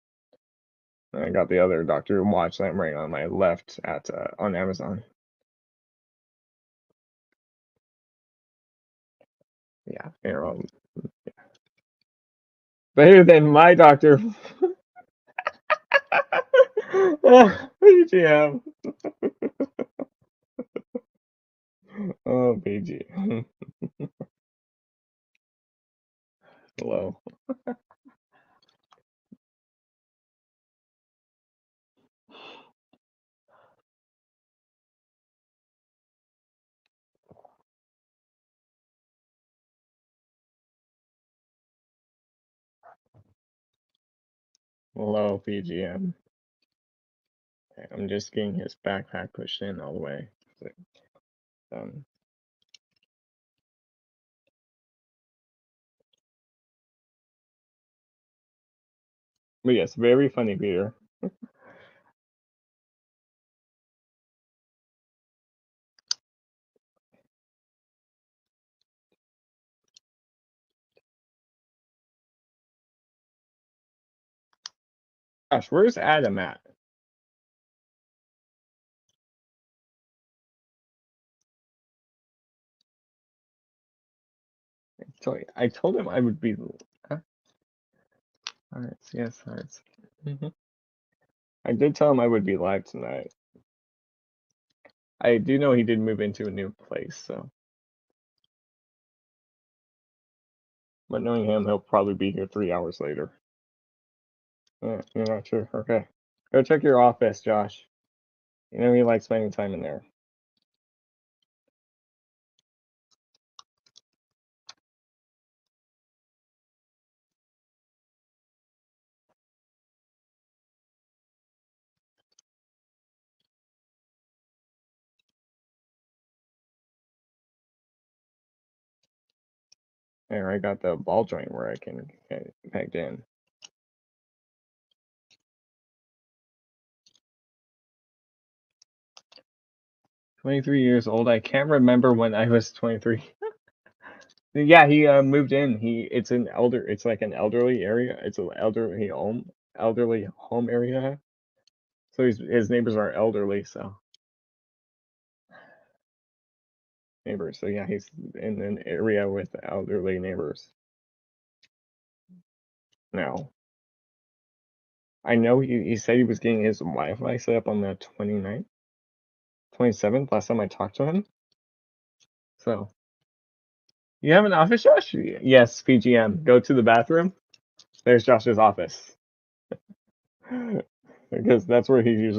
And I got the other Doctor Who watch that I'm wearing on my left at on Amazon. Yeah, better than my Doctor. BGM. Oh, BG. Hello. Hello, BGM. Okay, I'm just getting his backpack pushed in all the way. Done. But yes, very funny, Peter. Gosh, where's Adam at? I told him I would be. Huh? Hearts, yes, hearts. I did tell him I would be live tonight. I do know he did move into a new place, so. But knowing him, he'll probably be here 3 hours later. Yeah, you're not sure. Okay. Go check your office, Josh. You know, he likes spending time in there. There, I got the ball joint where I can get it pegged in. 23 years old. I can't remember when I was 23. Yeah, he moved in. It's like an elderly area. It's an elderly home area. So his neighbors are elderly, so neighbors. So yeah, he's in an area with elderly neighbors. No. I know he said he was getting his Wi-Fi set up on the 29th, 27th, last time I talked to him. So, you have an office, Josh? Yes, PGM. Go to the bathroom. There's Josh's office. Because that's where he used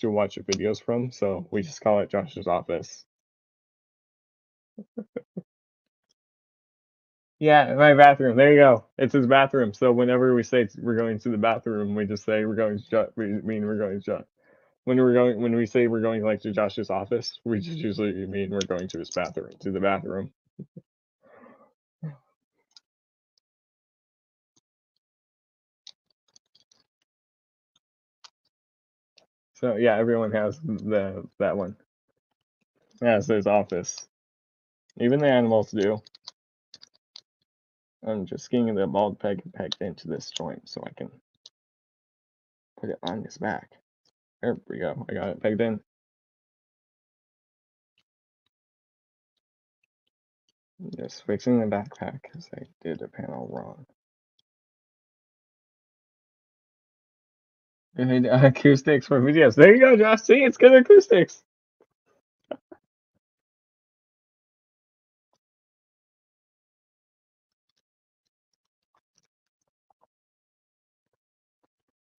to watch videos from, so we just call it Josh's office. Yeah, my bathroom. There you go. It's his bathroom. So whenever we say we're going to the bathroom, we just say we're going to we mean we're going to when we say we're going like to Josh's office, we just usually mean we're going to his bathroom, to the bathroom. So yeah, everyone has that one. Yeah, it's his office. Even the animals do. I'm just getting the ball pegged into this joint so I can put it on his back. There we go. I got it pegged in. Just fixing the backpack because I did a panel wrong. Good acoustics for videos. There you go, Josh. See, it's good acoustics.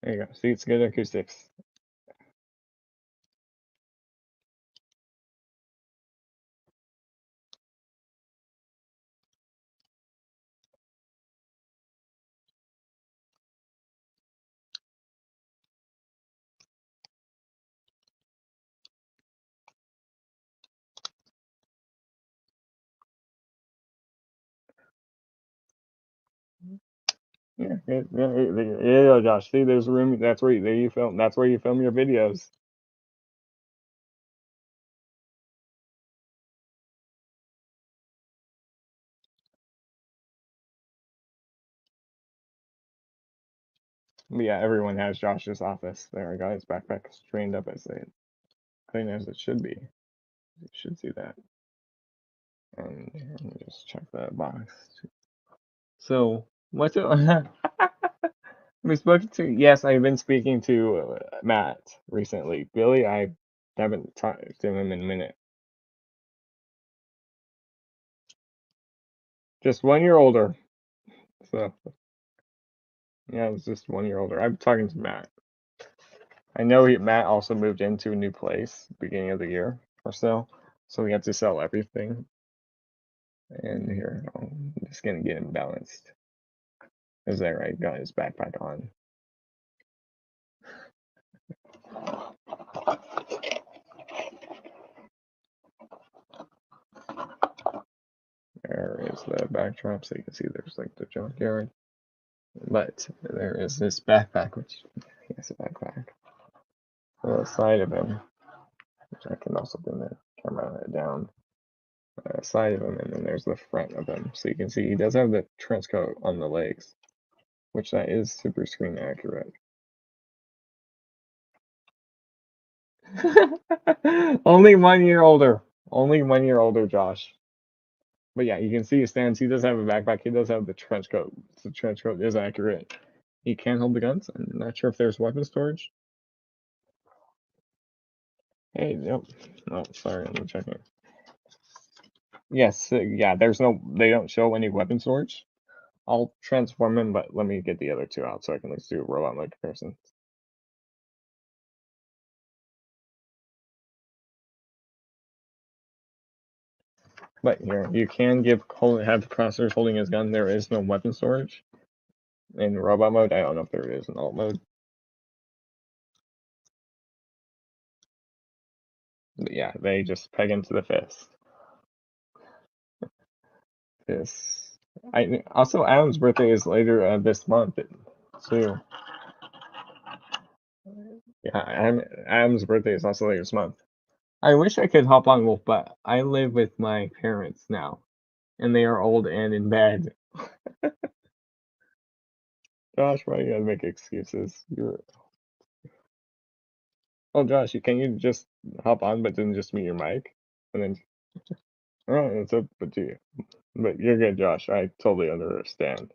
There you go. See, it's good acoustics. Yeah, yeah, Josh. See, there's a room. There you film. That's where you film your videos. But yeah, everyone has Josh's office. There, I got his backpack trained up as clean as it should be. You should see that. And let me just check that box. So, what's it? We spoken to. Yes, I've been speaking to Matt recently. Billy, I haven't talked to him in a minute. Just 1 year older. So yeah, it's just 1 year older. I'm talking to Matt. I know Matt also moved into a new place beginning of the year or so, so we had to sell everything. And here, I'm just gonna get him balanced. Is that right? Got his backpack on. There is the backdrop, so you can see there's like the junkyard. But there is this backpack, which he has a backpack. On the side of him, which I can also bring the camera down. Side of him, and then there's the front of him. So you can see he does have the trench coat on the legs, which that is super screen accurate. Only 1 year older. Only 1 year older, Josh. But yeah, you can see he stands. He does have a backpack. He does have the trench coat. The trench coat is accurate. He can hold the guns. I'm not sure if there's weapon storage. Hey, nope. Oh, sorry, I'm checking. Yes, yeah, there's no, they don't show any weapon storage. I'll transform him, but let me get the other two out so I can at least do a robot mode comparison. But here, you can have Crosshairs holding his gun. There is no weapon storage in robot mode. I don't know if there is in alt mode. But yeah, they just peg into the fist. This. Also Adam's birthday is later this month too. Yeah, Adam's birthday is also later this month. I wish I could hop on Wolf, but I live with my parents now, and they are old and in bed. Josh, why you gotta make excuses? Oh, Josh, can you just hop on, but then just mute your mic, and then oh, it's up to you. But you're good, Josh. I totally understand.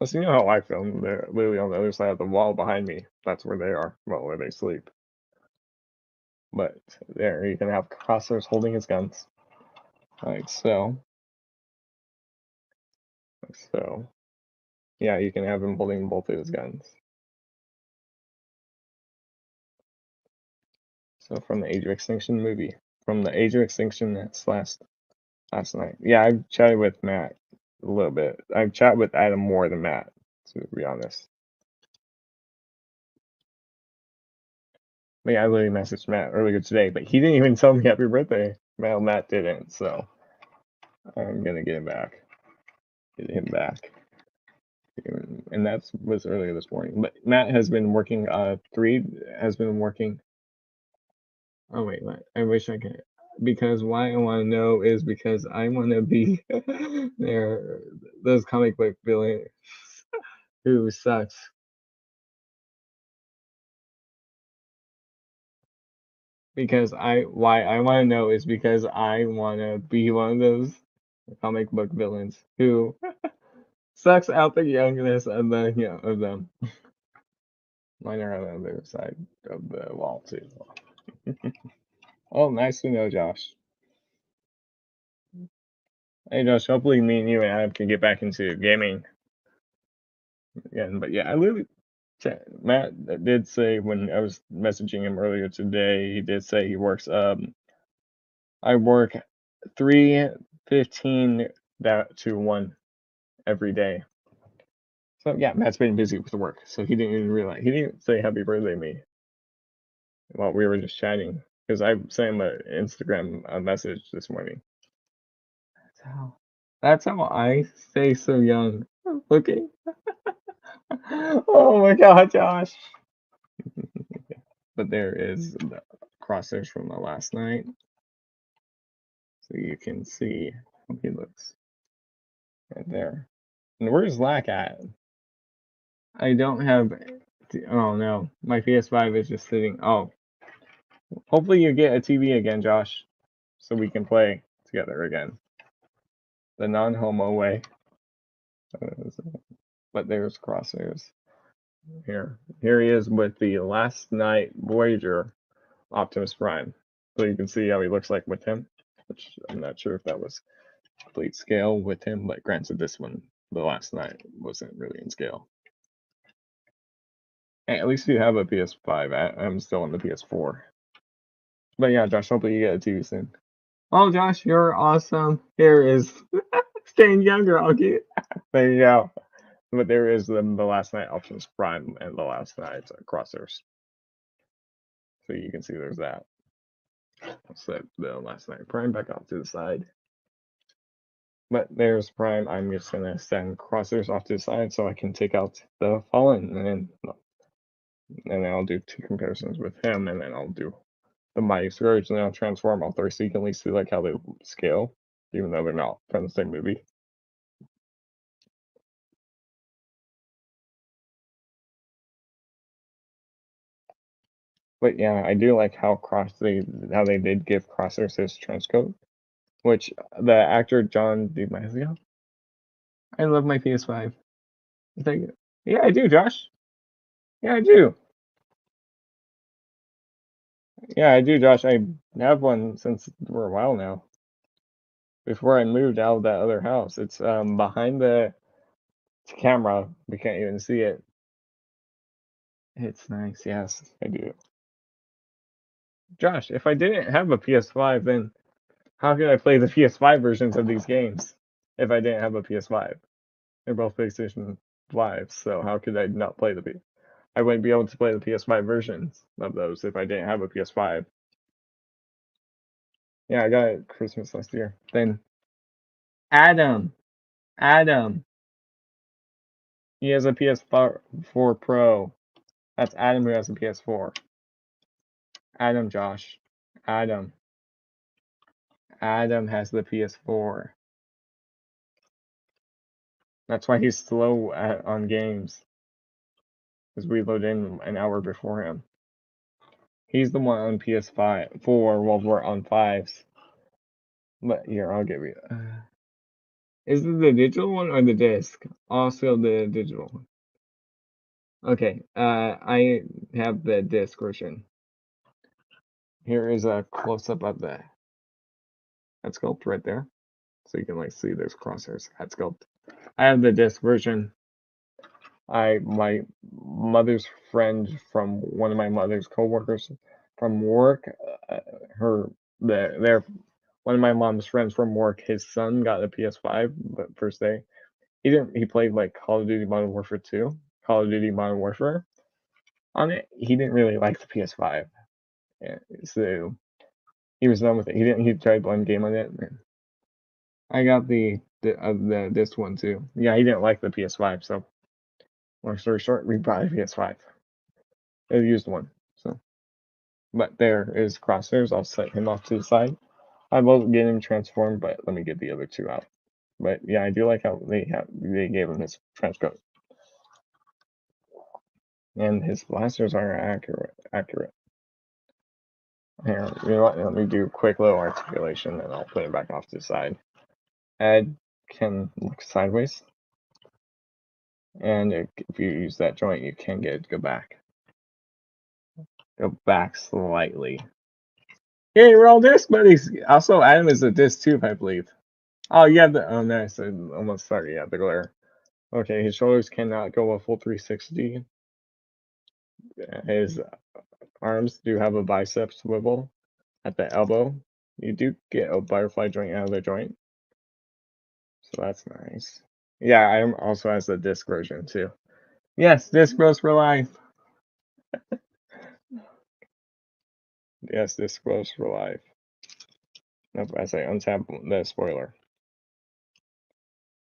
Listen, you know how I feel. They're literally on the other side of the wall behind me. That's where they are. Well, where they sleep. But there, you can have Crosshairs holding his guns. Like so. Like so. Yeah, you can have him holding both of his guns. So from the Age of Extinction movie. From the Age of Extinction that's last night. Yeah, I've chatted with Matt a little bit. I've chatted with Adam more than Matt, to be honest. But yeah, I literally messaged Matt earlier today, but he didn't even tell me happy birthday. Well, Matt didn't, so I'm gonna get him back. Get him back. And that was earlier this morning. But Matt has been working. 3 has been working. Oh wait, I wish I could. Because why I want to know is because I want to be there. Those comic book villains who sucks. Because why I want to know is because I want to be one of those comic book villains who sucks out the youngness of of them. Mine are on the other side of the wall too. Oh, nice to know, Josh. Hey, Josh. Hopefully, me and you and Adam can get back into gaming again. But yeah, I literally Matt did say when I was messaging him earlier today, he did say he works. I work 3:15 to 1 every day. So yeah, Matt's been busy with work, so he didn't even realize. He didn't say happy birthday to me while we were just chatting because I sent him an Instagram message this morning. That's how I stay so young. Looking. Oh my God, Josh. But there is the Crosshairs from the last night, so you can see how he looks right there. And where's Lack at? I don't have. Oh no, my PS5 is just sitting. Oh, hopefully you get a TV again, Josh, so we can play together again. The non-homo way. But there's Crosshairs. Here he is with the Last Night Voyager Optimus Prime. So you can see how he looks like with him, which I'm not sure if that was complete scale with him, but granted this one, the Last Night, wasn't really in scale. Hey, at least you have a PS5. I'm still on the PS4. But yeah, Josh, hopefully you get a TV soon. Oh, Josh, you're awesome. Here is staying younger, Augie. There you go. But there is the Last Night Optimus Prime and the Last Night Crosshairs. So you can see there's that. I'll set the Last Night Prime back off to the side. But there's Prime. I'm just gonna send Crosshairs off to the side so I can take out the Fallen, and then I'll do 2 comparisons with him, and then I'll do the Mighty Scourge, and then I'll transform all 3 so you can at least see like how they scale, even though they're not from the same movie. But yeah, I do like how they did give Crosshairs his trench coat, which the actor John DiMaggio. I love my PS5. Thank you. Yeah, I do, Josh. Yeah, I do. Yeah, I do, Josh. I have one since for a while now. Before I moved out of that other house, it's behind the camera. We can't even see it. It's nice. Yes, I do. Josh, if I didn't have a PS5, then How could I play the PS5 versions of these games if I didn't have a PS5? They're both PlayStation 5s, so how could I not play the P? I wouldn't be able to play the PS5 versions of those if I didn't have a PS5. Yeah, I got it Christmas last year. Then Adam, Adam, he has a PS4 Pro. That's Adam who has a PS4. Adam, Josh, Adam, Adam has the PS4. That's why he's slow on games, because we load in an hour before him. He's the one on PS5 4 while we're on 5s. But here, I'll give you. Is it the digital one or the disc? Also the digital one. Okay, I have the disc version. Here is a close-up of the head sculpt right there. So you can like see those crosshairs head sculpt. I have the disc version. My mother's friend from one of my mother's coworkers from work, their one of my mom's friends from work, his son got a PS5 the first day. He played like Call of Duty Modern Warfare 2, Call of Duty Modern Warfare on it. He didn't really like the PS5. Yeah, so he was done with it. He tried one game on it. I got the this one too. Yeah, he didn't like the PS5, so long story short, we bought a PS5. A used one. So but there is crosshairs. I'll set him off to the side. I will get him transformed, but let me get the other two out. But yeah, I do like how they gave him his trench coat. And his blasters are accurate. Here, you know what? Let me do a quick little articulation and I'll put it back off to the side. Head can look sideways. And if you use that joint, you can get it to go back. Go back slightly. Hey, we're all disc buddies. Also, Adam is a disc too, I believe. Oh, yeah, oh, nice. I'm almost sorry. Yeah, the glare. Okay, his shoulders cannot go a full 360. His arms do have a bicep swivel at the elbow. You do get a butterfly joint out of the joint. So that's nice. Yeah, I also has the disc version too. Yes, disc bros for life. Yes, disc bros for life. Nope, I say untap the spoiler.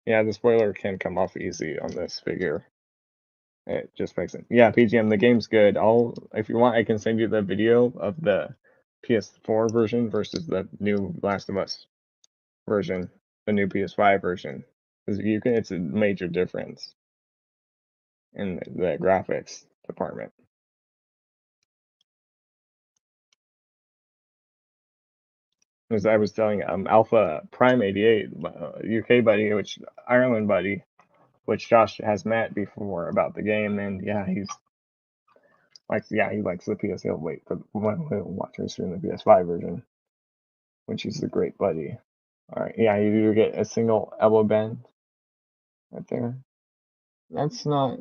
Yeah, the spoiler can come off easy on this figure. It just makes it. Yeah, PGM, the game's good. If you want, I can send you the video of the PS4 version versus the new Last of Us version, the new PS5 version. Because it's a major difference in the graphics department. As I was telling Alpha Prime 88, UK buddy, Ireland buddy, which Josh has met before about the game, and yeah, he likes the PS. He'll wait for one he'll watch her soon the PS5 version, which is a great buddy. All right, yeah, you do get a single elbow bend right there. That's not.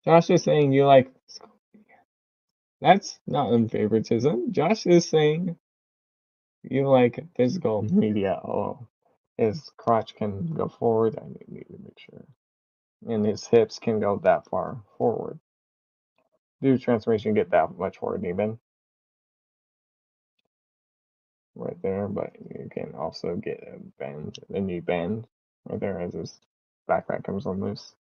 Josh is saying you like. That's not unfavoritism. Josh is saying you like physical media. Oh, his crotch can go forward. I need to make sure. And his hips can go that far forward. Do transformation get that much forward even? Right there, but you can also get a knee bend right there as his backpack comes on loose.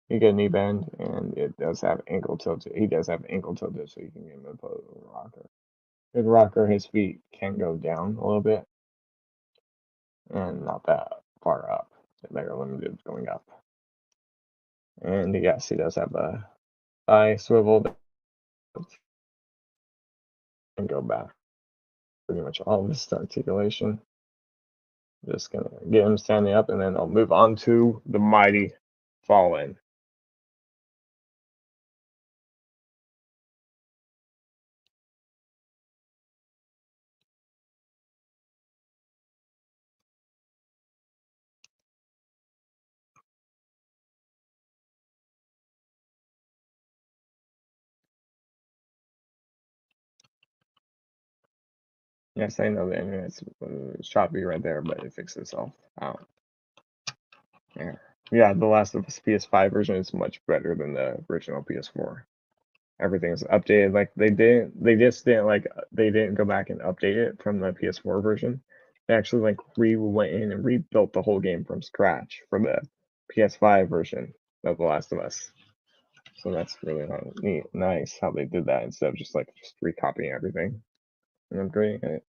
You get a knee bend, and it does have ankle tilted. He does have ankle tilted, so you can get him a rocker. His rocker, his feet can go down a little bit, and not that far up. They're limited going up. And yes, he does have a thigh swivel that can go back. Pretty much all of this articulation. Just gonna get him standing up, and then I'll move on to the mighty Fallen. Yes, I know the internet's choppy right there, but it fixed itself. Oh, yeah. Yeah, the Last of Us PS5 version is much better than the original PS4. Everything's updated. Like they didn't go back and update it from the PS4 version. They actually like went in and rebuilt the whole game from scratch for the PS5 version of The Last of Us. So that's really neat, nice how they did that instead of just recopying everything and upgrading it.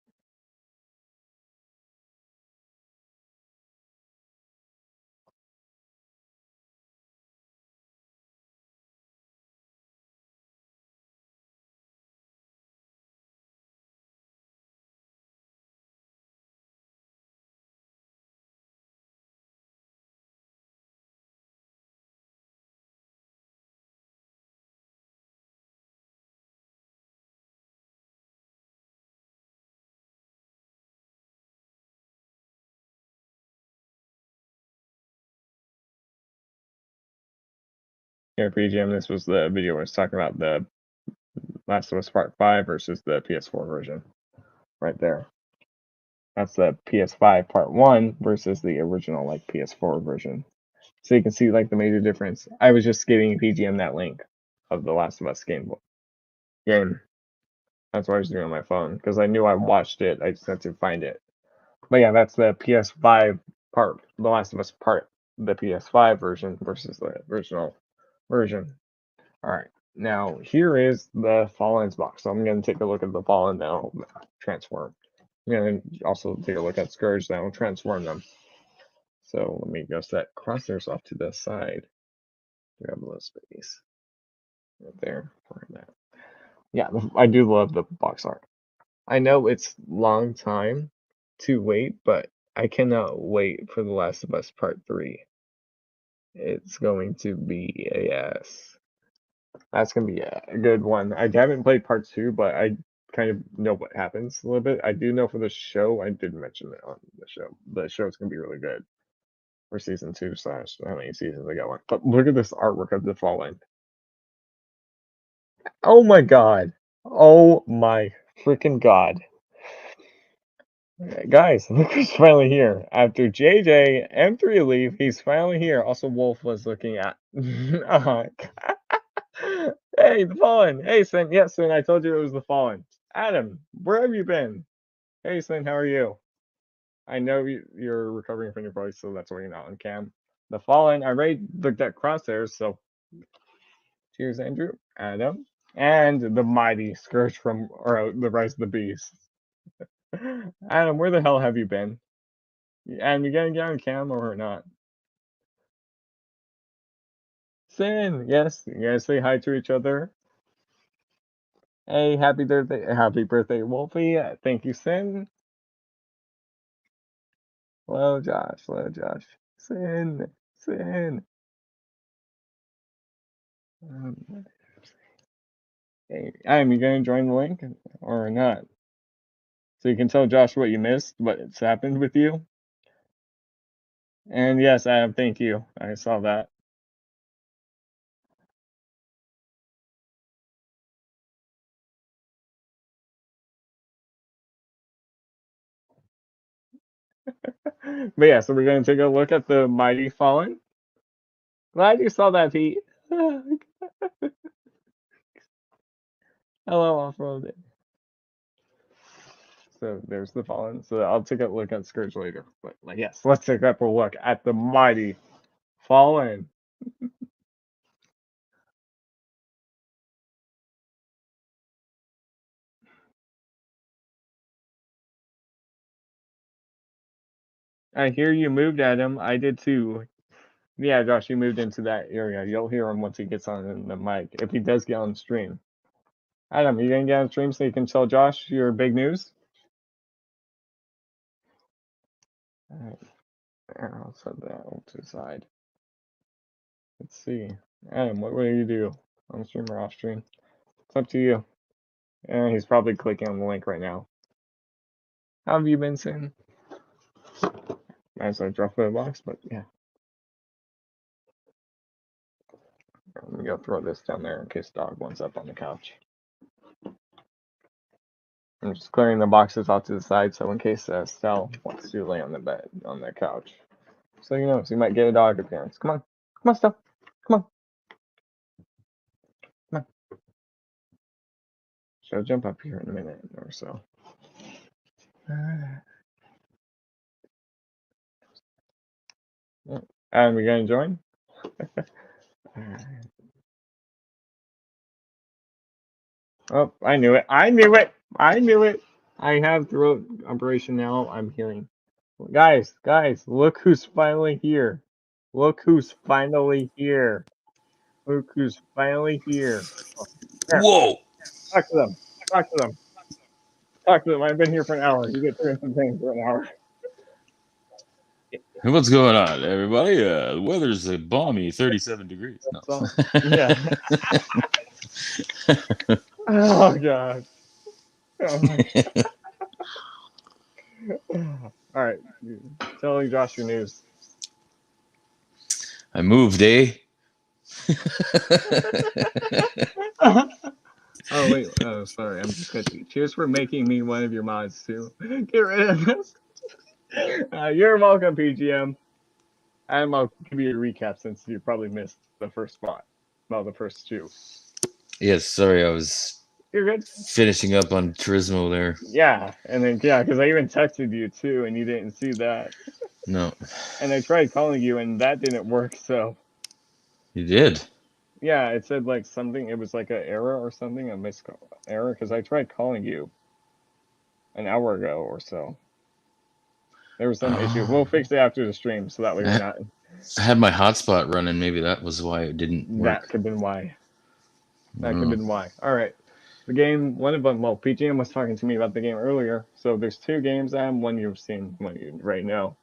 Here, PGM, this was the video where I was talking about the Last of Us Part 5 versus the PS4 version. Right there. That's the PS5 Part 1 versus the original PS4 version. So you can see the major difference. I was just giving PGM that link of the Last of Us game. That's what I was doing on my phone because I knew I watched it. I just had to find it. But yeah, that's the PS5 part, The Last of Us part, the PS5 version versus the original version. All right, now here is the Fallen's box. So I'm going to take a look at the Fallen now, transform. I'm going to also take a look at Scourge now, transform them. So let me go set crosshairs off to the side. Grab a little space right there for that. Yeah, I do love the box art. I know it's long time to wait, but I cannot wait for The Last of Us Part 3. It's going to be a yes. That's gonna be a good one. I haven't played Part 2, but I kind of know what happens a little bit. I do know for the show, I did mention it on the show. The show's gonna be really good for season 2 slash how many seasons they got one. But look at this artwork of the Fallen. Oh my god. Oh my freaking god. Guys, look who's finally here. After JJ and 3 leave, he's finally here. Also, Wolf was looking at. Hey, the Fallen. Hey, Sin. Yes, Sin, I told you it was the Fallen. Adam, where have you been? Hey, Sin, how are you? I know you're recovering from your voice, so that's why you're not on cam. The Fallen, I already looked at crosshairs, so cheers, Andrew, Adam, and the mighty Scourge from, or the Rise of the Beast. Adam, where the hell have you been? And you gonna get on cam or not? Sin, yes, you guys say hi to each other. Hey, happy birthday, Wolfie. Thank you, Sin. Hello, Josh. Hello, Josh. Sin, Sin. Hey, Adam, you gonna join the link or not? So you can tell Josh what you missed, what's happened with you. And yes, Adam, thank you. I saw that. But yeah, so we're gonna take a look at the Mighty Fallen. Glad you saw that, Pete. Hello, off-road. So there's the Fallen. So I'll take a look at Scourge later. But yes, let's take a look at the Mighty Fallen. I hear you moved, Adam. I did too. Yeah, Josh, you moved into that area. You'll hear him once he gets on the mic, if he does get on stream. Adam, you gonna get on stream so you can tell Josh your big news? Alright, I'll set that to the side. Let's see. Adam, what will you do? On stream or off stream? It's up to you. And he's probably clicking on the link right now. How have you been, Sin? As I drop the box, but yeah. Let me go throw this down there in case dog wants up on the couch. I'm just clearing the boxes off to the side so in case Stell wants to lay on the bed on the couch. So so you might get a dog appearance. Come on, Stell, come on. She'll jump up here in a minute or so. And we're gonna join. Oh, I knew it. I knew it. I knew it. I have throat operation now. I'm healing. Guys, look who's finally here. Look who's finally here. Look who's finally here. Oh, here, Whoa! talk to them. Talk to them. Talk to them. I've been here for an hour. You get doing some things for an hour. What's going on, everybody? The weather's a balmy 37 degrees. No. So, yeah. Oh god. Oh my god. All right. Tell Josh your news. I moved, eh? Oh wait, oh sorry, I'm just catching. Cheers for making me one of your mods too. Get rid of this. You're welcome, PGM. And I'll give you a recap since you probably missed the first spot. Well, the first two. Yes, sorry, I was You're good. finishing up on Turismo there. Yeah, and then because I even texted you too, and you didn't see that. No. And I tried calling you, and that didn't work. So You did? yeah, it said like something. It was like an error or something, a missed error. Because I tried calling you an hour ago or so. There was some issue. We'll fix it after the stream, so that way we're not. I had my hotspot running. Maybe that was why it didn't work. That could have been why. That could have been why. All right. The game, one of them, well, PGM was talking to me about the game earlier. So there's two games, one you've seen, one you right now.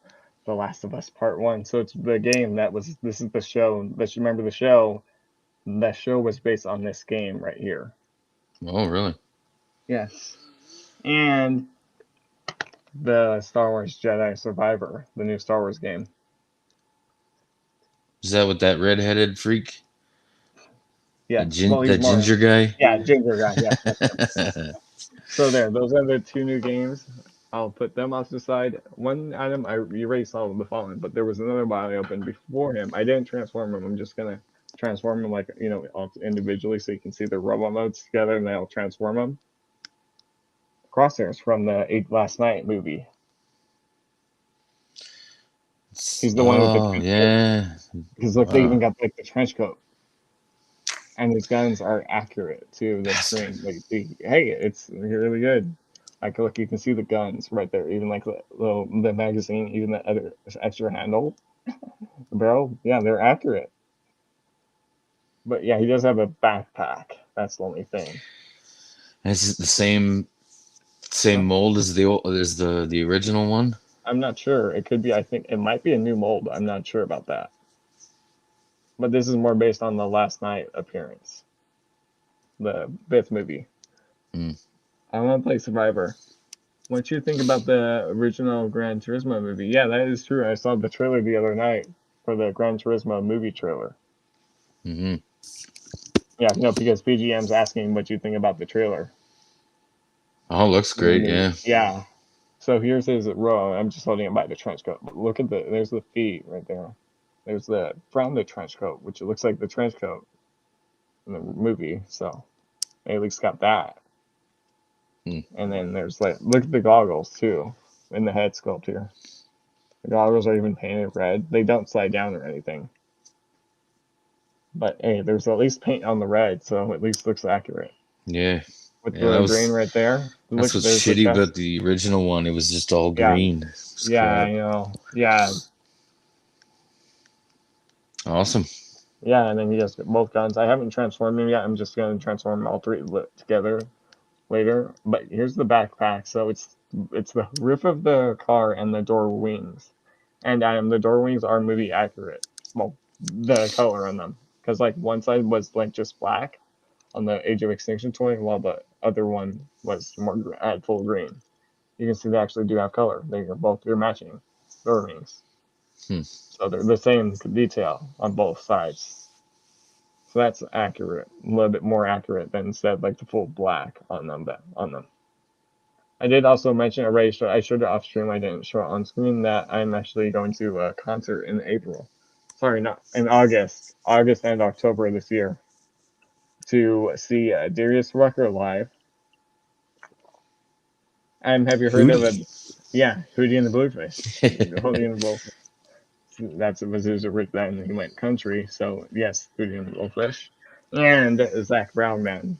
The Last of Us Part 1. So it's the game this is the show. Let's remember the show. The show was based on this game right here. Oh, really? Yes. And the Star Wars Jedi Survivor, the new Star Wars game. Is that what that redheaded freak? Yeah. That ginger guy? Yeah, ginger guy. Yeah. So those are the two new games. I'll put them off to the side. One item I erased all of the following, but there was another one I opened before him. I didn't transform him. I'm just gonna transform him like all individually, so you can see the robot modes together, and then I'll transform them. Crosshairs from the Last Night movie. He's the one with the trench coat. Because look, they even got like the trench coat. And his guns are accurate to the screen. Like, hey, it's really good. Like, look, you can see the guns right there. Even like the magazine, even the other extra handle, the barrel. Yeah, they're accurate. But yeah, he does have a backpack. That's the only thing. And it's the same mold as the original one. I'm not sure. It could be. I think it might be a new mold. I'm not sure about that. But this is more based on the Last Night appearance, the 5th movie. I want to play Survivor. What you think about the original Gran Turismo movie? Yeah, that is true. I saw the trailer the other night for the Gran Turismo movie trailer. Mm-hmm. Yeah, no, because PGM's asking what you think about the trailer. Oh, looks great. Yeah. Yeah. So here's his row. I'm just holding it by the trench coat. But look at there's the feet right there. There's from the trench coat, which it looks like the trench coat in the movie. So they at least got that. And then there's look at the goggles too in the head sculpt here. The goggles are even painted red. They don't slide down or anything. But hey, there's at least paint on the red, so at least looks accurate. Yeah. With the green right there. That's what's shitty about the original one. It was just all green. Yeah, I know. Yeah. Awesome. Yeah, and then he has both guns. I haven't transformed him yet. I'm just going to transform all three together later. But here's the backpack. So it's the roof of the car and the door wings. And the door wings are movie accurate. Well, the color on them. Because like one side was like just black on the Age of Extinction toy, while the other one was more full green. You can see they actually do have color. They're matching door wings. So they're the same detail on both sides. So that's accurate, a little bit more accurate than instead like the full black on them. I did also mention already. I showed it off stream. I didn't show it on screen that I'm actually going to a concert in April. Sorry, not in August. August and October this year to see Darius Rucker live. And have you heard of it? Hootie. Yeah, Hootie and the Bluefish. Hootie and the Blowfish. Was his original. Then he went country. So yes, Hootie and the Blowfish, and Zach Brown Band.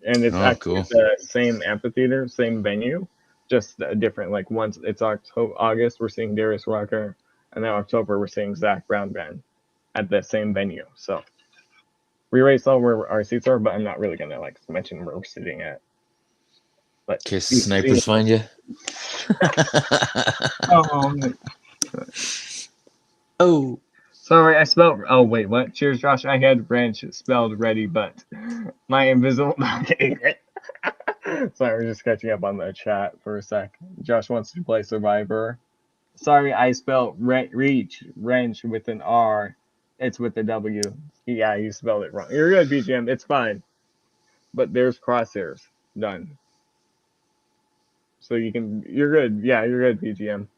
And it's Oh, actually cool. at the same amphitheater, same venue, just different. Like once it's October, August, we're seeing Darius Rucker, and then October we're seeing Zach Brown Band at the same venue. So we already saw where our seats are, but I'm not really gonna like mention where we're sitting at. But In case the you can see. snipers find you. Oh, Oh. sorry, I spelled. Oh wait, what? Cheers, Josh. I had ranch spelled ready, but my invisible dog ate it. Sorry, we're just catching up on the chat for a sec. Josh wants to play Survivor. Sorry, I spelled reach wrench with an R. It's with a W. Yeah, you spelled it wrong. You're good, BGM. It's fine. But there's crosshairs. Done. So you can. You're good. Yeah, you're good, BGM.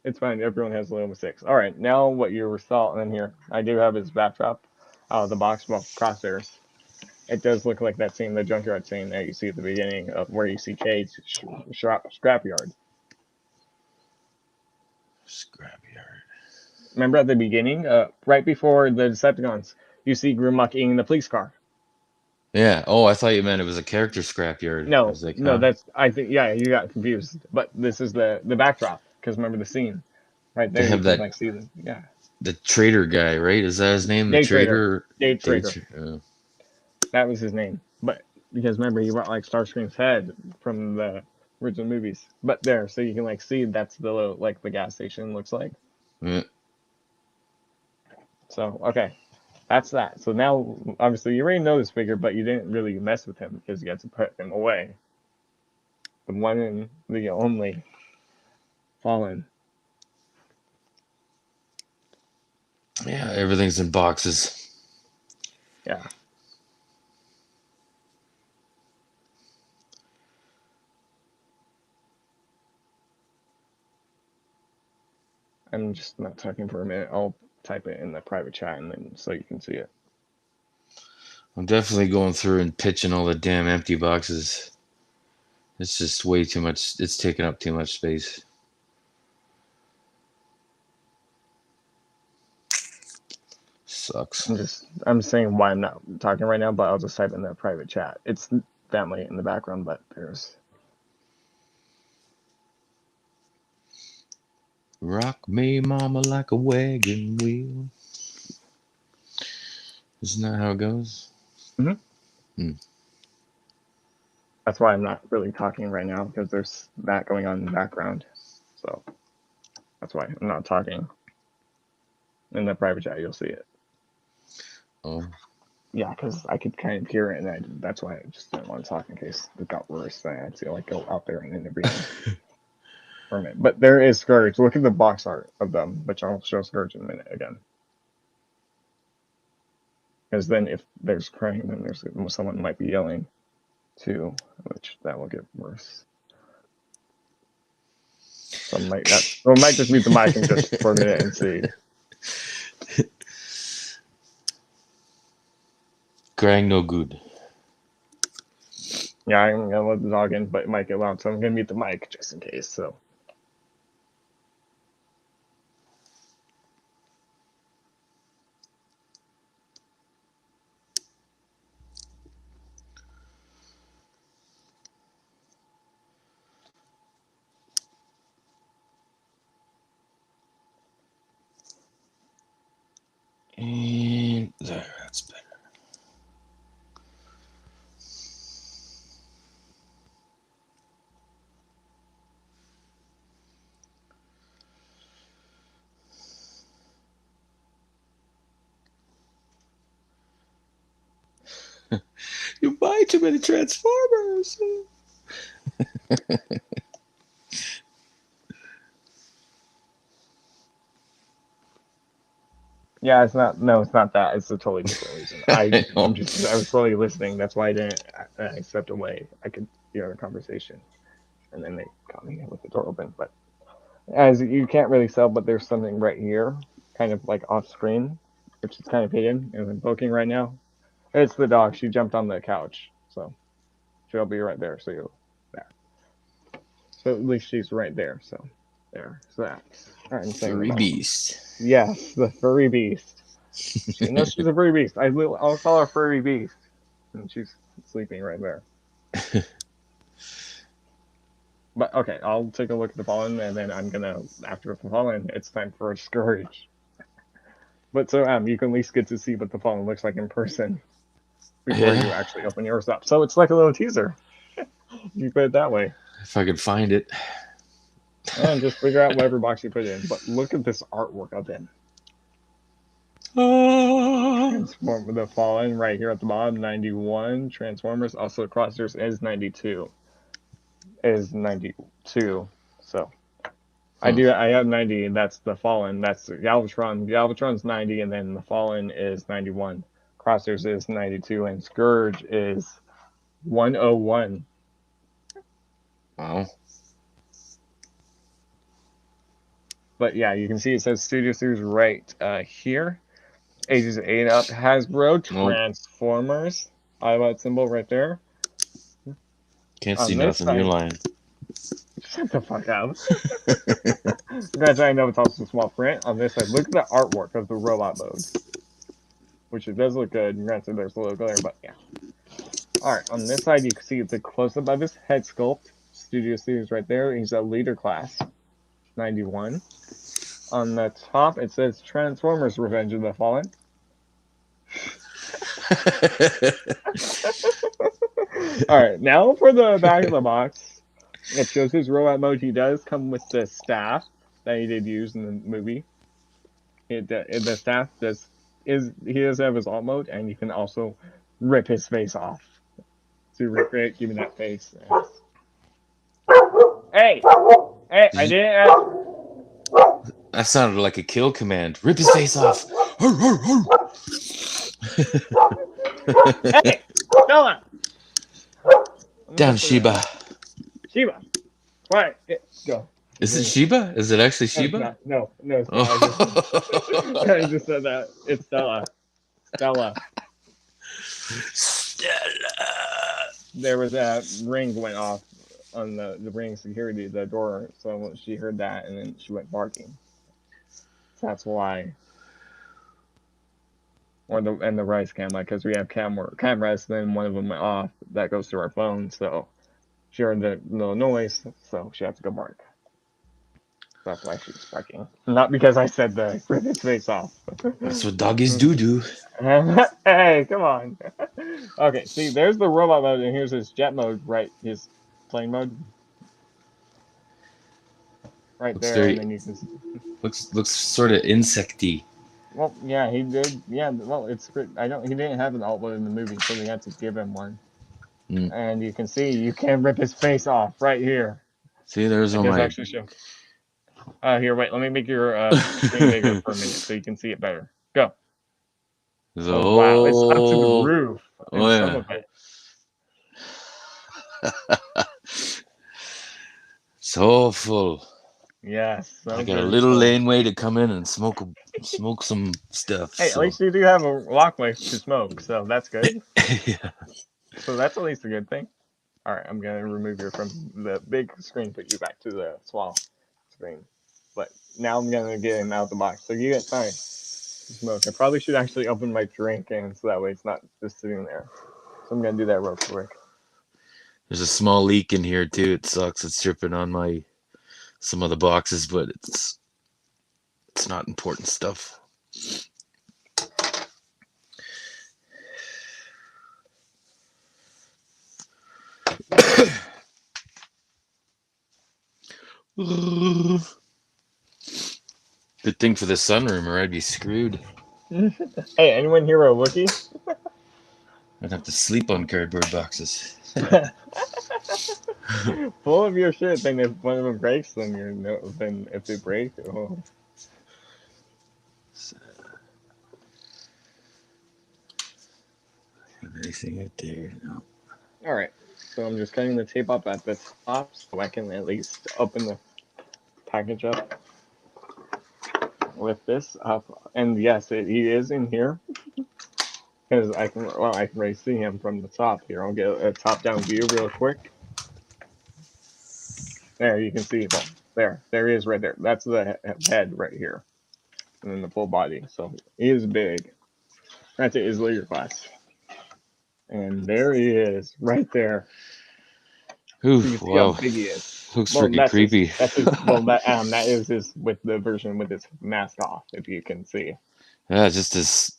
It's fine. Everyone has little mistakes. All right, now what you saw in here, I do have his backdrop out of the box. Well, crosshairs. It does look like that scene, the junkyard scene that you see at the beginning of where you see Cade's scrapyard. Scrapyard. Remember at the beginning, right before the Decepticons, you see Grimlock eating the police car. Yeah. Oh, I thought you meant it was a character scrapyard. I No, was like, no, huh? that's I think yeah, you got confused. But this is the backdrop because remember the scene right They there. You have can that like see the trader guy, right? Is that his name? The day trader, trader? day Day trader. uh, That was his name. But because remember he brought like Starscream's head from the original movies. But there, so you can like see that's the like the gas station looks like. yeah. So okay, that's that. So now obviously you already know this figure, but you didn't really mess with him because you had to put him away. The one and the only Fallen. Yeah, everything's in boxes. Yeah. I'm just not talking for a minute. I'll type it in the private chat and then so you can see it. I'm definitely going through and pitching all the damn empty boxes. It's just way too much. It's taking up too much space. Sucks. I'm saying why I'm not talking right now, but I'll just type in the private chat. It's family in the background, but there's Rock me, mama, like a wagon wheel. Isn't that how it goes? Mhm. Hmm. That's why I'm not really talking right now because there's that going on in the background. So that's why I'm not talking. In the private chat, you'll see it. Oh. Yeah, because I could kind of hear it, and that's why I just didn't want to talk in case it got worse. Then I had to like go out there and intervene for a minute. But there is Scourge. Look at the box art of them, which I'll show Scourge in a minute again. Because then if there's crying, then there's someone might be yelling too, which that will get worse. So I might just mute the mic and just for a minute and see. Crying no good. Yeah, I'm gonna let the dog in, but it might get loud, so I'm gonna mute the mic just in case. So. And there, that's better. You buy too many Transformers. Yeah, it's not. No, it's not that. It's a totally different reason. I was slowly listening. That's why I didn't. I stepped away. I could hear the conversation. and then they caught me with the door open. But as you can't really tell, but there's something right here, kind of like off screen, which is kind of hidden and I'm poking right now. It's the dog. She jumped on the couch, so she'll be right there. So you there. So at least she's right there. So there. So that's all right. I'm saying the Furry mouse. beast. Yes, the furry beast. She knows she's a furry beast. I'll call her furry beast, and she's sleeping right there. But okay, I'll take a look at the pollen, and then I'm gonna after the pollen, it's time for a scourge. But so you can at least get to see what the pollen looks like in person before you Yeah, actually open yours up. So it's like a little teaser. You put it that way, if I could find it. and just figure out whatever box you put it in. But look at this artwork of him. Oh. Transform the fallen right here at the bottom, 91. Transformers also crosshairs is 92. Is 92. So Hmm. I have 90, and that's the fallen. That's Galvatron. Galvatron's 90, and then the fallen is 91. Crosshairs is 92, and Scourge is 101. Wow. But yeah, you can see it says Studio Series right here. Ages 8 up. Hasbro Nope. Transformers. iBot symbol right there. Can't see On this nothing. You're side, lying. shut the fuck up. Granted, I know it's also small print. On this side, look at the artwork of the robot mode, which it does look good. Granted, there's a logo there, but yeah. Alright, on this side, you can see the close up of his head sculpt. Studio Series right there. He's a leader class, 91. On the top, it says Transformers Revenge of the Fallen. Alright, now for the back of the box. It shows his robot mode. He does come with the staff that he did use in the movie. The staff he does have his alt mode, and you can also rip his face off to recreate, give me that face. Hey, hey, I didn't ask. That sounded like a kill command. Rip his face off. Hey, Stella. Down, Sheba. Sheba. Quiet. Go. Is it Sheba? Is it actually No, it's Sheba? not. No, it's not. Oh. I just said that. It's Stella. Stella. Stella. There was a ring went off on the ring security, the door. So she heard that, and then she went barking. So that's why. Or the rice camera, because we have cameras. Then one of them went off. That goes to our phone. So she heard the little noise, so she had to go bark. That's why she was barking. Not because I said the rip his face off. That's what doggies do. Hey, come on. Okay, see, there's the robot mode, and here's his jet mode, right? His plane mode, right Looks there, and very then you can. looks sort of insecty. Well, yeah, he did. Yeah, well, it's good. I don't. He didn't have an alt mode in the movie, so they had to give him one. Mm. And you can see you can rip his face off right here. See, there's It all does my. actually show. Here, wait. Let me make your screen bigger for a minute so you can see it better. Go. There's a Oh wow, it's up to the whole. roof Oh in some yeah. of it. So full. Yes, I so got a very little full. laneway to come in and smoke some stuff. Hey, at So least you do have a walkway to smoke, so that's good. yeah. So that's at least a good thing. All right, I'm gonna remove you from the big screen, put you back to the small screen. But now I'm gonna get him out of the box. So you get time to smoke. I probably should actually open my drink, and so that way it's not just sitting there. So I'm gonna do that real quick. There's a small leak in here too. It sucks. It's dripping on some of the boxes, but it's not important stuff. Good thing for the sunroom, or I'd be screwed. Hey, anyone here a Wookiee? I'd have to sleep on cardboard boxes. Full of your shit. Then if one of them breaks, then you're no. Then if they break, oh. Anything out there? No. All right. So I'm just cutting the tape up at the top so I can at least open the package up with this up. And yes, he is in here because I can already see him from the top here. I'll get a top down view real quick. There, you can see him. There he is right there. That's the head right here, and then the full body. So he is big. That's his leader class. And there he is, right there. So you Oof, can see how wow. big he is. Looks Well, freaking creepy. that is his with the version with his mask off, if you can see. Yeah, just his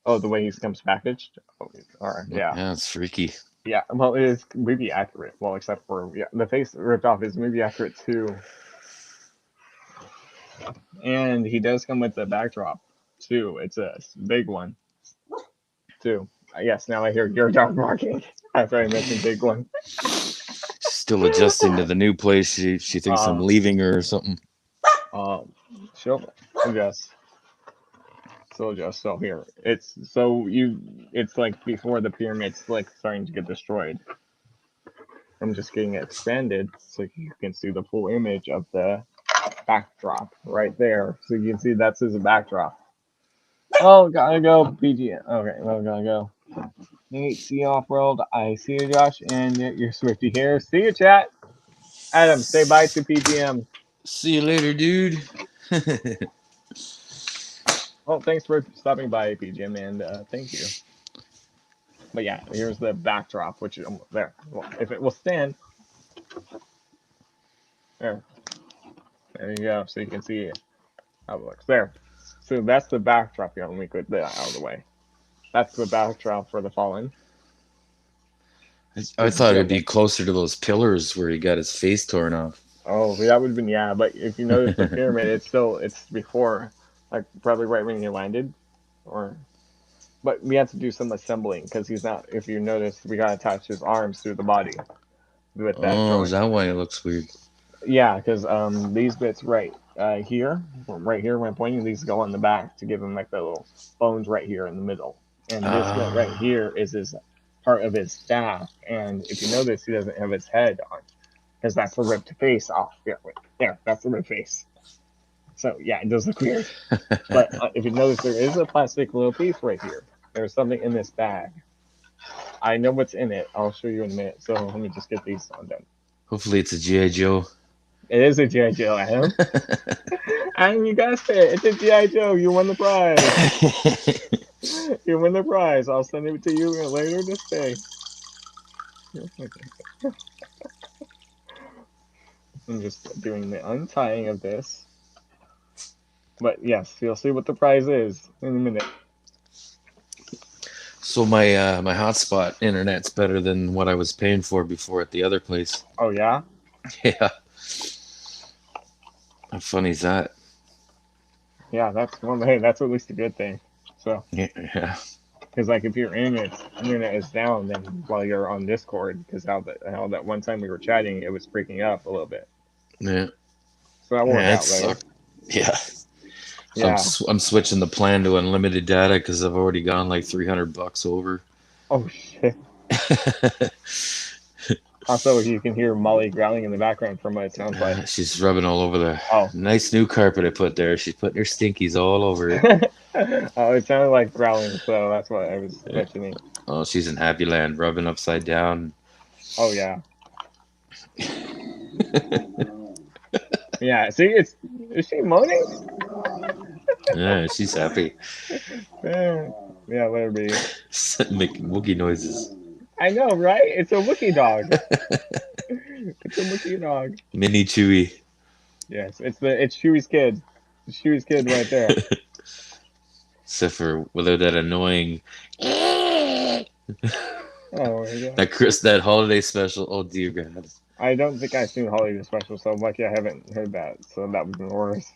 Oh, the way he comes packaged. Oh, all right, yeah, yeah, it's freaky. yeah. Well, it is movie accurate. Well, except for yeah, the face ripped off is movie accurate too, and he does come with the backdrop too. It's a big one too. Yes, now I hear your dog barking after I mentioned big one. Still adjusting to the new place. She thinks I'm Uh, leaving her or something. um, she'll adjust. So just so here, it's like before the pyramid's like starting to get destroyed. I'm just getting it expanded so you can see the full image of the backdrop right there. So you can see that's his backdrop. Oh, gotta go, PG. Okay, well, gotta go. Nate, see you off world. I see you, Josh, and you're Swifty here. See you, chat. Adam, say bye to PGM. See you later, dude. Well, thanks for stopping by, PGM, and thank you. But yeah, here's the backdrop, which is there. Well, if it will stand, there. There you go. So you can see how it looks there. So that's the backdrop here. Let me get that out of the way. That's the backdrop for the Fallen. I You can thought see how it'd the be closer to those pillars where he got his face torn off. oh that would have been yeah. But if you notice the pyramid, it's before like probably right when he landed, or but we had to do some assembling because he's not. If you notice, we got to attach his arms through the body with that Oh, is joint. that why it looks weird? Yeah, because these bits here, right here when I'm pointing, these go on the back to give him like the little bones right here in the middle, and this bit right Ah, here is his part of his staff. And if you notice, he doesn't have his head on because that's the ripped face off. There, wait, there, that's the ripped face. So yeah, it does look weird. But if you notice, there is a plastic little piece right here. There's something in this bag. I know what's in it. I'll show you in a minute. So let me just get these on done. hopefully it's a GI Joe. It is a G.I. Joe, Adam. And you guessed it. It's a G.I. Joe. You won the prize. You win the prize. I'll send it to you later this day. I'm just doing the untying of this. But yes, you'll see what the prize is in a minute. So my hotspot internet's better than what I was paying for before at the other place. Oh yeah? Yeah, how funny is that? Yeah, hey, that's at least a good thing. So, Yeah, because like if your internet is down, then while you're on Discord, because how that one time we were chatting, it was freaking up a little bit. yeah, So that will work yeah. It out later. sucked. Yeah. So Yeah. I'm switching the plan to unlimited data because I've already gone like $300 over. Oh shit. Also, you can hear Molly growling in the background from what it sounds like. She's rubbing all over the Oh. nice new carpet I put there. She's putting her stinkies all over it. Oh, it sounded like growling, so that's what I was Yeah. mentioning. Oh, she's in Happy Land, rubbing upside down. Oh yeah. Yeah. See, is she moaning? Yeah, she's happy. Yeah, yeah, let her be. Making woogie noises. I know, right? It's a Wookiee dog. It's a Wookiee dog. Mini Chewy. Yes, it's Chewy's kid. It's Chewy's kid right there. Except for without that annoying Oh my god. that holiday special. Oh dear God. I don't think I've seen Holiday Special, so lucky I haven't heard that. So that would be worse.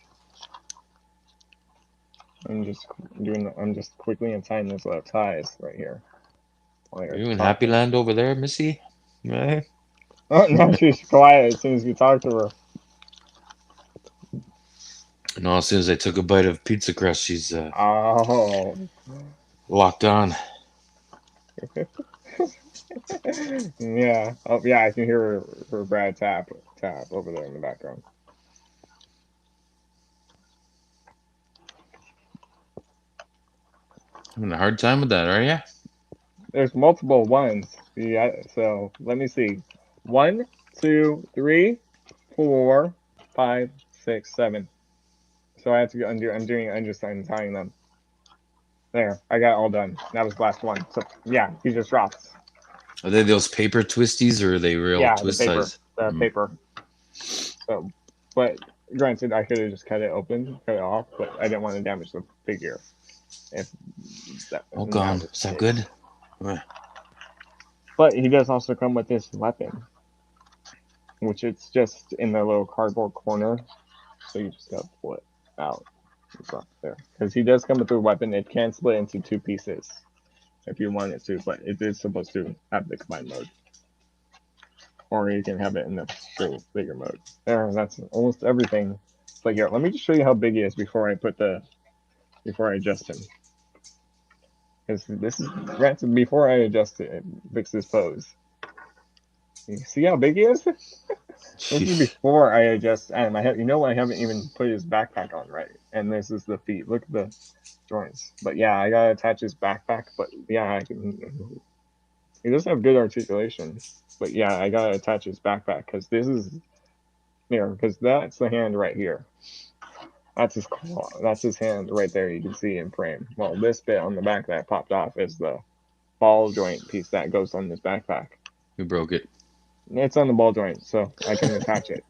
I'm just quickly untying those little ties right here. Are you in Happy Land over there, Missy? Right? Oh no, she's quiet as soon as you talk to her. No, as soon as I took a bite of pizza crust, she's Oh. locked on. Yeah. Oh, yeah. I can hear her Brad tap over there in the background. Having a hard time with that, are you? There's multiple ones. Yeah. So let me see. 1, 2, 3, 4, 5, 6, 7. So I have to undo. I'm just untying them. There. I got it all done. That was the last one. So yeah, he just drops. Are they those paper twisties or are they real Yeah, the twist paper. size? The Mm. paper. So, but granted, I could have just cut it open, cut it off, but I didn't want to damage the figure. If Oh, that gone. was Is the that case. good? Yeah. But he does also come with this weapon, which it's just in the little cardboard corner. So you just gotta pull it out. It's not there. Because he does come with a weapon. It can split into 2 pieces if you want it to, but it is supposed to have the combined mode. Or you can have it in the straight bigger mode. There, that's almost everything. But here, let me just show you how big he is before I adjust him. Because this is granted before I adjust it, fix his pose. You see how big he is? This is Sheesh. before I adjust Adam. I haven't even put his backpack on right. And this is the feet. Look at the joints. But yeah, I gotta attach his backpack. But yeah, he does have good articulation. But yeah, I gotta attach his backpack because this is here. Because that's the hand right here. That's his claw. That's his hand right there. You can see in frame. Well, this bit on the back that popped off is the ball joint piece that goes on this backpack. You broke it. It's on the ball joint, so I can attach it.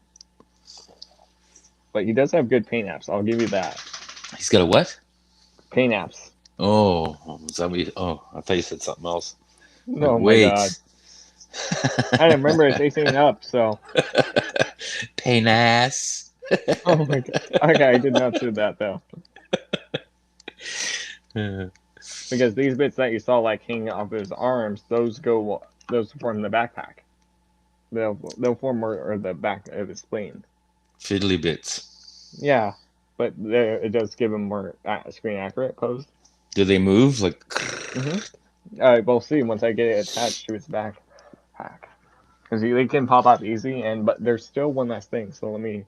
But he does have good paint apps. I'll give you that. He's got a what? Paint apps. Oh, is that what you, oh, I thought you said something else. Like, Oh my god. wait. I remember it's 18 up, so. Pain ass. Oh my god. Okay, I did not say that though. Yeah. Because these bits that you saw like hanging off his arms, those form the backpack. They'll form more or the back of his spleen. Fiddly bits. Yeah, but it does give him more screen accurate pose. Do they move? Like, Mm-hmm. We'll see once I get it attached to his backpack. Because they can pop off easy, but there's still one last thing. So let me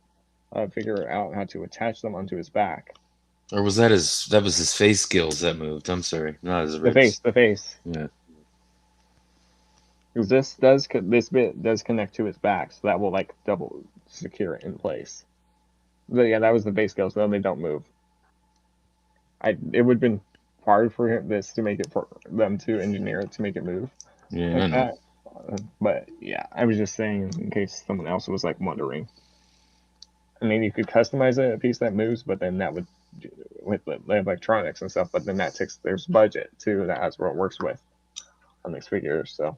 figure out how to attach them onto his back. or was that his face skills that moved? I'm sorry, not his ribs. The face. Yeah. Because this bit does connect to his back, so that will like double secure it in place. But yeah, that was the base skills. So they don't move. It would have been hard for this to make it for them to engineer it to make it move Yeah, I like know. that. But yeah, I was just saying in case someone else was like wondering. I mean, you could customize a piece that moves, but then that would with the electronics and stuff. But then there's budget too that Hasbro works with on these figures, so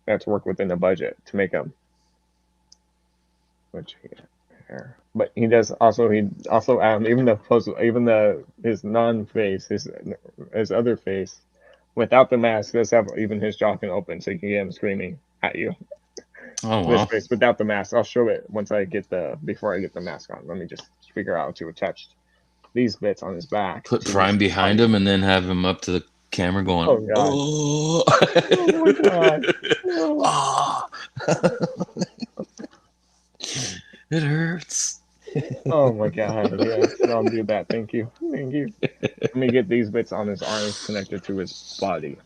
they have to work within the budget to make them. Which here, but he also even his non face his other face without the mask does have even his jaw can open, so you can get him screaming at you. Oh This well. face without the mask. I'll show it before I get the mask on. Let me just figure out how to attach these bits on his back Put to his Prime behind body. him and then have him up to the camera going, Oh god. oh, Oh my god. No. ah, it hurts. Oh my god. Yes, I'll do that. Thank you. Thank you. Let me get these bits on his arms connected to his body.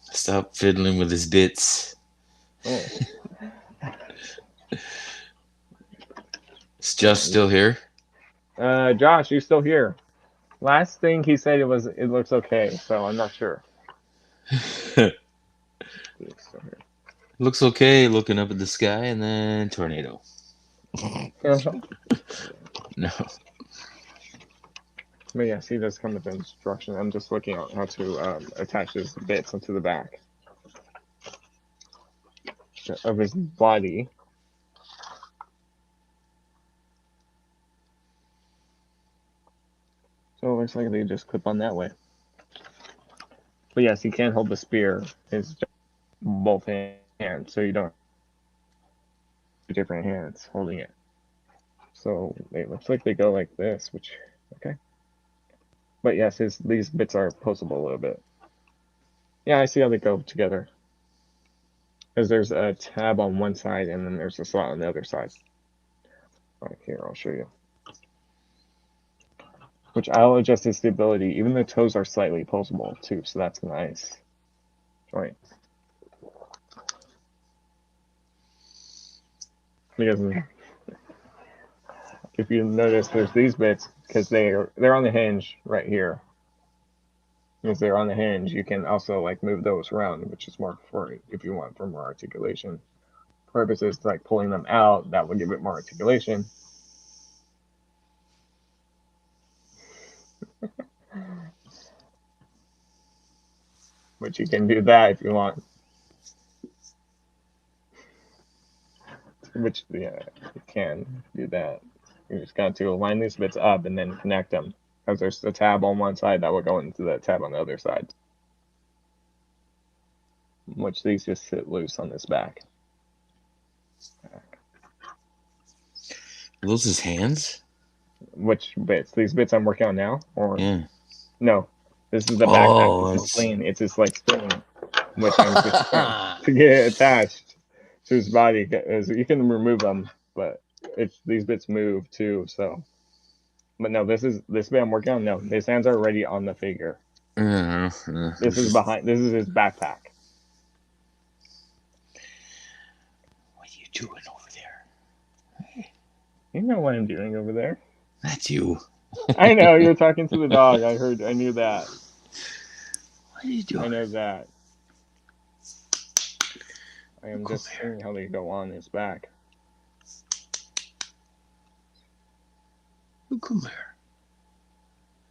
Stop fiddling with his bits. Oh. Is Josh still here? Josh, you still here? Last thing he said it looks okay, so I'm not sure. He's still Looks okay looking up at the sky and then tornado. here. No. But yes, he does come with instruction. I'm just looking at how to attach his bits onto the back of his body. So it looks like they just clip on that way. But yes, he can hold the spear. His both hands, so you don't have different hands holding it. So it looks like they go like this, which okay. But yes, these bits are postable a little bit. Yeah, I see how they go together. because there's a tab on one side and then there's a slot on the other side. Right here, I'll show you. Which I'll adjust the stability. Even the toes are slightly pulsable too, so that's nice. Right. Because if you notice, there's these bits because they're on the hinge right here. Because they're on the hinge, you can also like move those around, which is more for if you want for more articulation purposes, like pulling them out. That would give it more articulation. But you can do that if you want. Which yeah, you can do that. You just got to line these bits up and then connect them. Because there's the tab on one side that will go into the tab on the other side. Which these just sit loose on this back. Are those his hands? Which bits? These bits I'm working on now? Or Yeah. no. This is the Oh, backpack. It's his spleen. It's his like spleen. Which I'm just trying to get attached to his body. You can remove them, but it's these bits move too, so but no, this bit I'm working on. No, his hands are already on the figure. This is behind. This is his backpack. What are you doing over there? You know what I'm doing over there. That's you. I know you're talking to the dog. I heard. I knew that. What are you doing? I know that. I am just seeing how they go on his back. Come here.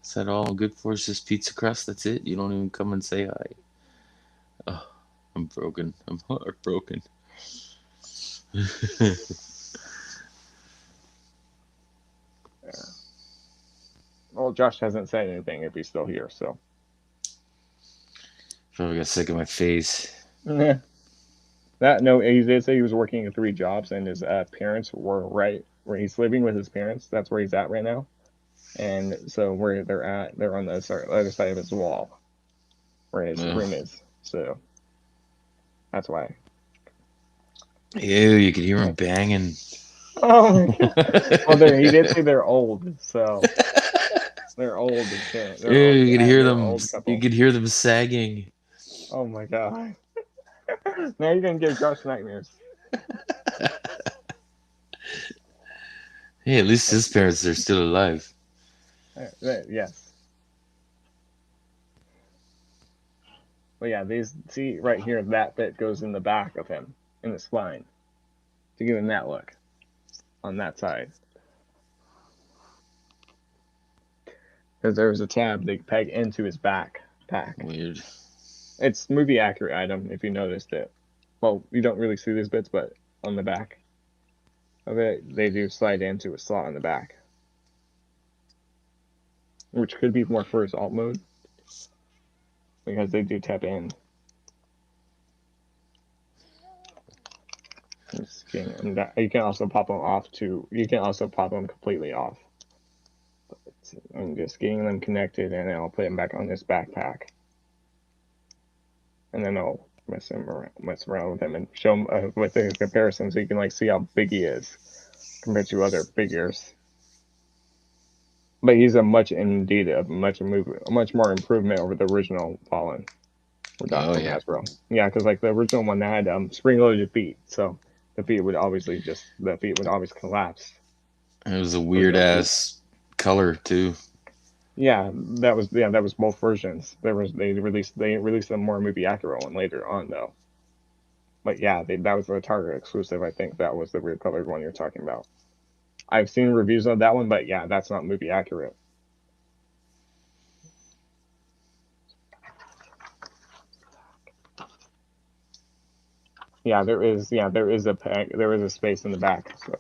Is that all good for us? Just pizza crust? That's it? You don't even come and say hi. Oh, I'm broken. I'm heartbroken. Yeah. Well, Josh hasn't said anything if he's still here, so. Probably got sick of my face. No, he did say he was working 3 jobs, and his parents were right where he's living with his parents. That's where he's at right now, and so where they're at, they're on the other side of his wall, where his room is. So that's why. Ew, you could hear him banging. Oh my god! Well, he did say they're old, so they're old. They're Ew, old. you could Yeah, hear they're an them. old couple. You could hear them sagging. Oh my god! Now you're gonna give Josh nightmares. Hey, at least his parents are still alive. Yes. Well, yeah, these see right here, that bit goes in the back of him, in the spine, to give him that look on that side. Because there was a tab they peg into his backpack. Weird. It's movie accurate item if you noticed it. Well, you don't really see these bits, but on the back of it, they do slide into a slot in the back, which could be more for his alt mode because they do tap in. You can also pop them off too. You can also pop them completely off. I'm just getting them connected, and then I'll put them back on this backpack, and then I'll mess around with him and show him with the comparison, so you can like see how big he is compared to other figures. But he's a much more improvement over the original Fallen. Oh, yeah. Hasbro. Yeah, because like the original one that had spring-loaded feet, so the feet would always collapse. It was a weird ass color too. Yeah, that was both versions. They released the more movie accurate one later on though. But yeah, that was the Target exclusive. I think that was the weird colored one you're talking about. I've seen reviews of that one, but yeah, that's not movie accurate. Yeah, there is a space in the back, so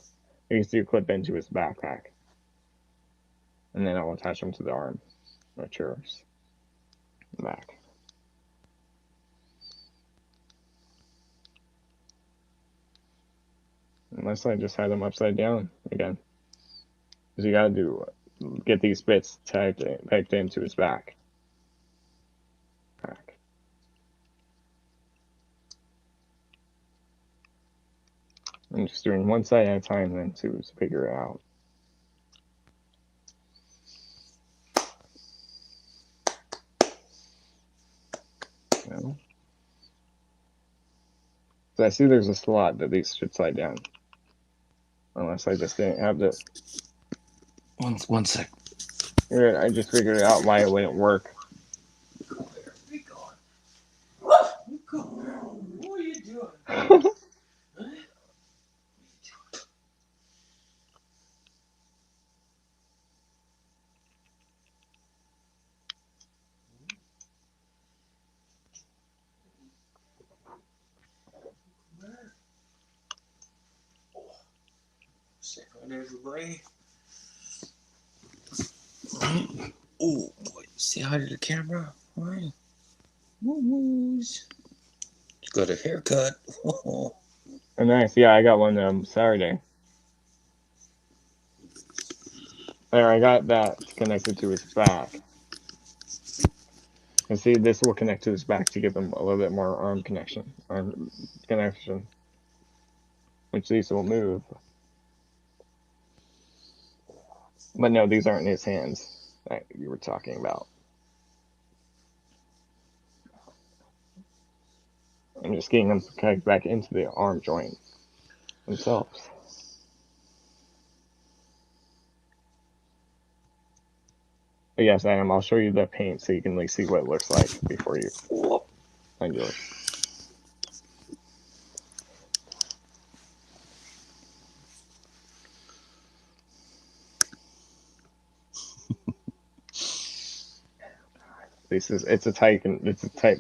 you can see a clip into his backpack, and then I'll attach them to the arm, which yours back. Unless I just had them upside down again, because you gotta get these bits pegged into his back. I'm just doing one side at a time then to figure it out. No. So I see there's a slot that these should slide down. Unless I just didn't have the. One sec. I just figured out why it wouldn't work. What are you doing? Say hi to everybody. Oh boy, say hi to the camera. Hi. Woo-woos. Just got a haircut. Oh, nice. Yeah, I got one Saturday. There, I got that connected to his back. And see, this will connect to his back to give him a little bit more arm connection, which these will move. But no, these aren't his hands that you were talking about. I'm just getting them connected back into the arm joint themselves. But yes, Adam, I'll show you the paint so you can see what it looks like before you find yours. It's a tight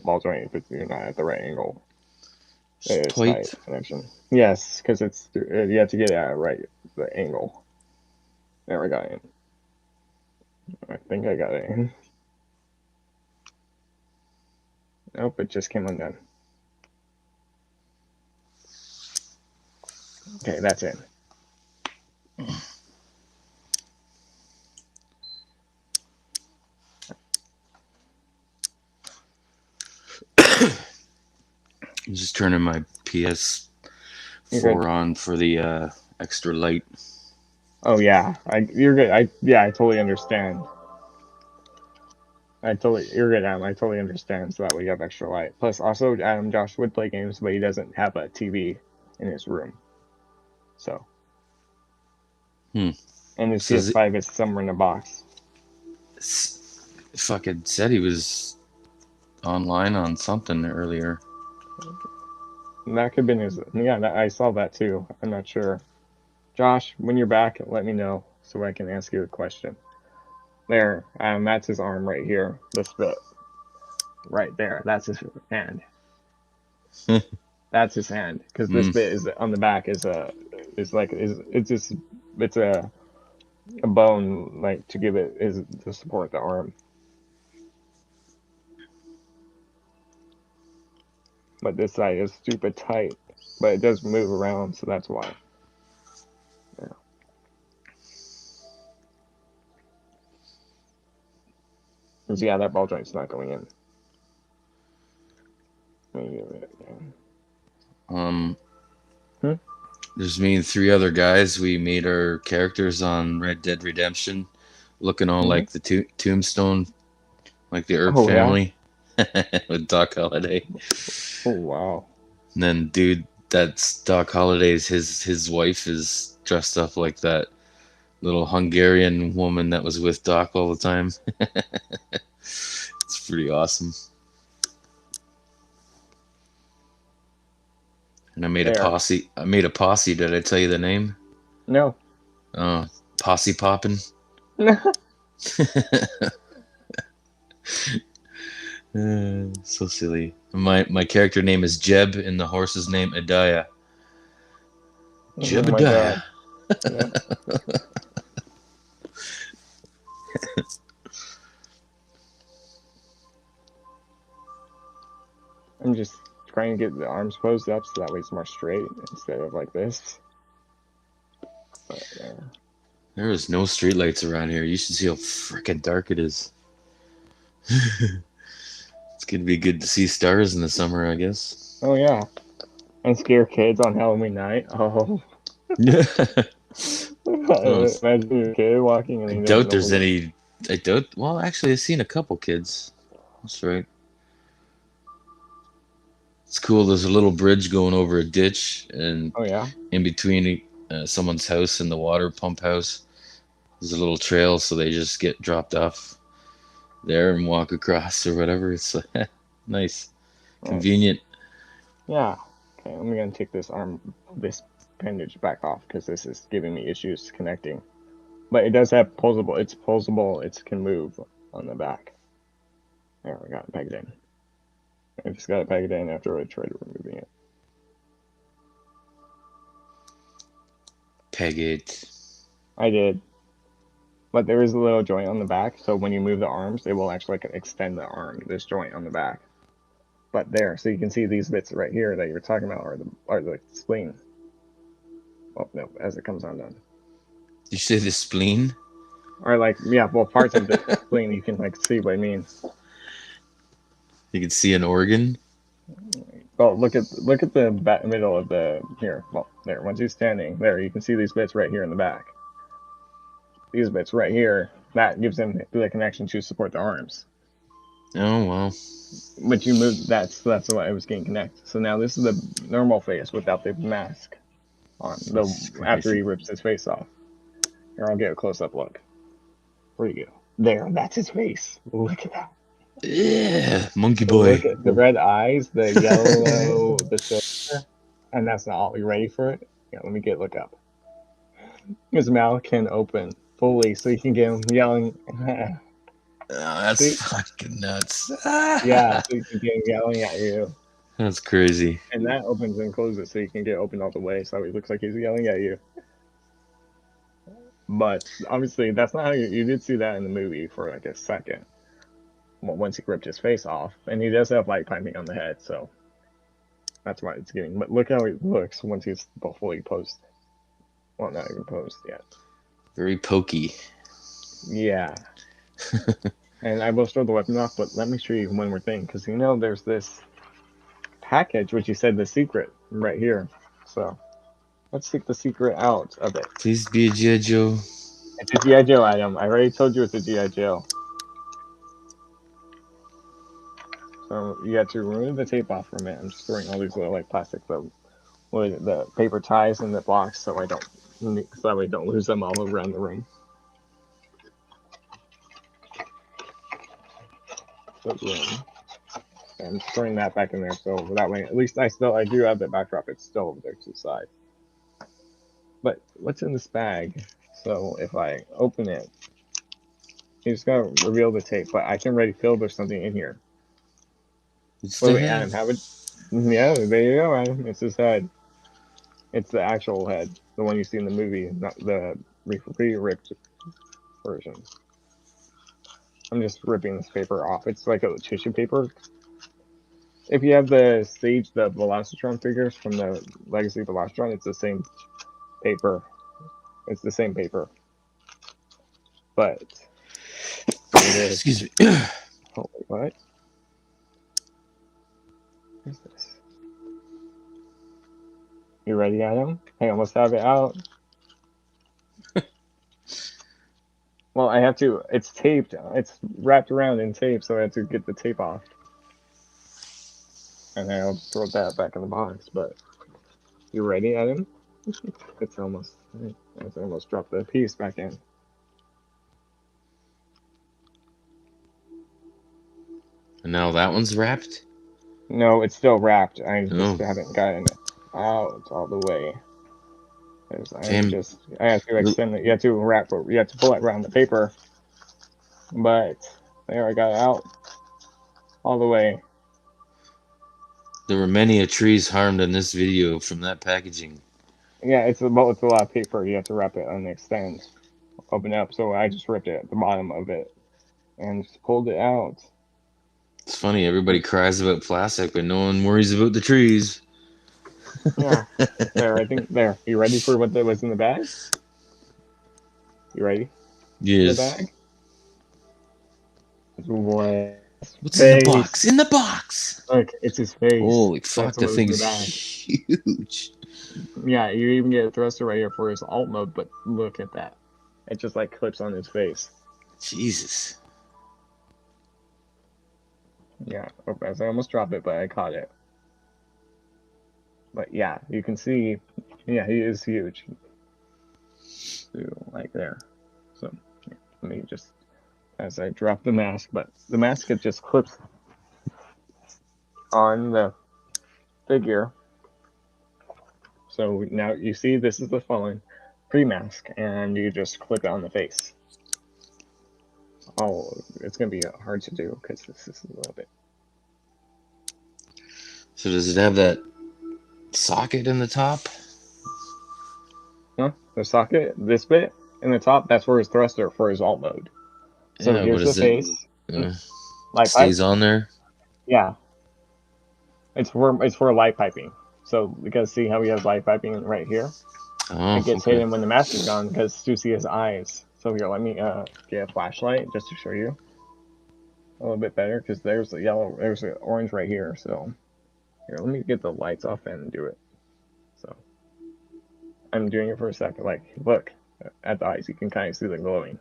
ball joint if you're not at the right angle. It's tight connection. Yes, because you have to get it at the angle. There, we got it in. I think I got it in. Nope, it just came undone. Okay, that's in. I'm just turning my PS4 on for the extra light. Oh yeah, you're good. I totally understand. You're good, Adam. I totally understand. So that way you have extra light. Plus, also, Adam, Josh would play games, but he doesn't have a TV in his room. So. And his PS5 is somewhere in the box. Fucking said he was online on something earlier. That could have been his. Yeah, I saw that too. I'm not sure. Josh, when you're back, let me know so I can ask you a question. There, that's his arm right here. This bit, right there. That's his hand. That's his hand because this bit is on the back it's a bone like to give it is to support the arm. But this side is stupid tight, but it does move around, so that's why. Yeah, that ball joint's not going in. There's me and 3 other guys. We made our characters on Red Dead Redemption, looking all like the Tombstone, like the Earp family, with Doc Holliday. Oh wow! And then, dude, that's Doc Holliday's. His wife is dressed up like that little Hungarian woman that was with Doc all the time. It's pretty awesome. And I made a posse. Did I tell you the name? No. Posse Poppin'. So silly. My character name is Jeb, and the horse's name Adiah. Jebediah. Yeah. I'm just trying to get the arms posed up so that way it's more straight instead of like this. But, there is no streetlights around here. You should see how freaking dark it is. It's gonna be good to see stars in the summer, I guess. Oh yeah, and scare kids on Halloween night. Oh. Well, Imagine your kid walking and I he doesn't doubt know there's who. any. I doubt. Well, actually, I've seen a couple kids. That's right. It's cool. There's a little bridge going over a ditch, and Oh yeah. in between someone's house and the water pump house, there's a little trail, so they just get dropped off there and walk across or whatever. It's nice, Nice. convenient. Yeah. Okay, I'm gonna take this appendage back off because this is giving me issues connecting. But it does have posable. It's posable. It can move on the back. There, we got it pegged in. I just got it pegged in after I tried removing it. Peg it. I did. But there is a little joint on the back, so when you move the arms, it will actually extend the arm, this joint on the back. But there, so you can see these bits right here that you're talking about are the spleen. Oh no, as it comes undone. Did you say the spleen? Or like, yeah, well, parts of the spleen, you can like see what I mean. You can see an organ. Oh, look at the middle of the here. Well, there. Once he's standing there, you can see these bits right here in the back. These bits right here. That gives him the connection to support the arms. Oh well. But you move. That's what I was getting connected. So now this is the normal face without the mask on. After he rips his face off. Here, I'll get a close up look. Where you go? There. That's his face. Look at that. Yeah, monkey boy. Look at the red eyes, the yellow, the silver, and that's not all. You ready for it? Yeah, let me look up. His mouth can open fully, so you can get him yelling. Oh, that's See? fucking nuts. Yeah, so you can get him yelling at you. That's crazy. And that opens and closes, so you can get open all the way, so it looks like he's yelling at you. But obviously, that's not how you did see that in the movie for like a second. Well, once he ripped his face off, and he does have light piping on the head, so that's why it's getting. But look how he looks once he's fully posed. Well, not even posed yet. Very pokey. Yeah. And I will throw the weapon off, but let me show you one more thing, because there's this package, which you said the secret right here. So let's take the secret out of it. Please be a G.I. Joe. It's a G.I. Joe item. I already told you it's a G.I. Joe. So you got to remove the tape off from it. I'm just throwing all these little like plastic the paper ties in the box so that way I don't lose them all around the room. And throwing that back in there, so that way at least I do have the backdrop. It's still over there to the side. But what's in this bag? So if I open it, you just gotta reveal the tape. But I can already feel there's something in here. Wait, Adam, have it? Yeah, there you go, Adam. It's his head. It's the actual head, the one you see in the movie, not the re-ripped version. I'm just ripping this paper off. It's like a tissue paper. If you have the Velocitron figures from the Legacy Velocitron, it's the same paper. It's the same paper. But here it is. Excuse me. Holy what? What is this? You ready, Adam? I almost have it out. Well, I have to. It's taped. It's wrapped around in tape, so I have to get the tape off. And then I'll throw that back in the box. But you ready, Adam? It's almost dropped the piece back in. And now that one's wrapped? No, it's still wrapped. I just haven't gotten it out all the way. I have to extend it. You have to pull it around the paper. But there, I got it out all the way. There were many trees harmed in this video from that packaging. Yeah, it's a lot of paper. You have to wrap it and extend, open it up. So I just ripped it at the bottom of it and just pulled it out. It's funny, everybody cries about plastic, but no one worries about the trees. Yeah, there. I think there. You ready for what was in the bag? You ready? Yes. The bag. What What's in the box? face. In the box! Look, it's his face. Holy fuck, That's that what was in the thing's back. huge. Yeah, you even get a thruster right here for his alt mode, but look at that. It just like clips on his face. Jesus. Yeah, I almost dropped it, but I caught it. But yeah, you can see, yeah, he is huge. Like there. So let me just, as I drop the mask, but the mask, it just clips on the figure. So now you see this is the fallen pre-mask, and you just clip it on the face. Oh, it's gonna be hard to do because this is a little bit. So does it have that socket in the top? Huh? The socket, this bit in the top, that's where his thruster for his alt mode. So Yeah, here's but the is it face. Light pipe. stays on there? Yeah, it's for light piping. So because see how he has light piping right here, Oh, it gets okay. hidden when the mask is gone because you see his eyes. So here, let me get a flashlight just to show you a little bit better because there's the yellow, there's the orange right here. So here, let me get the lights off and do it. So I'm doing it for a second. Like, look at the eyes, you can kind of see the glowing,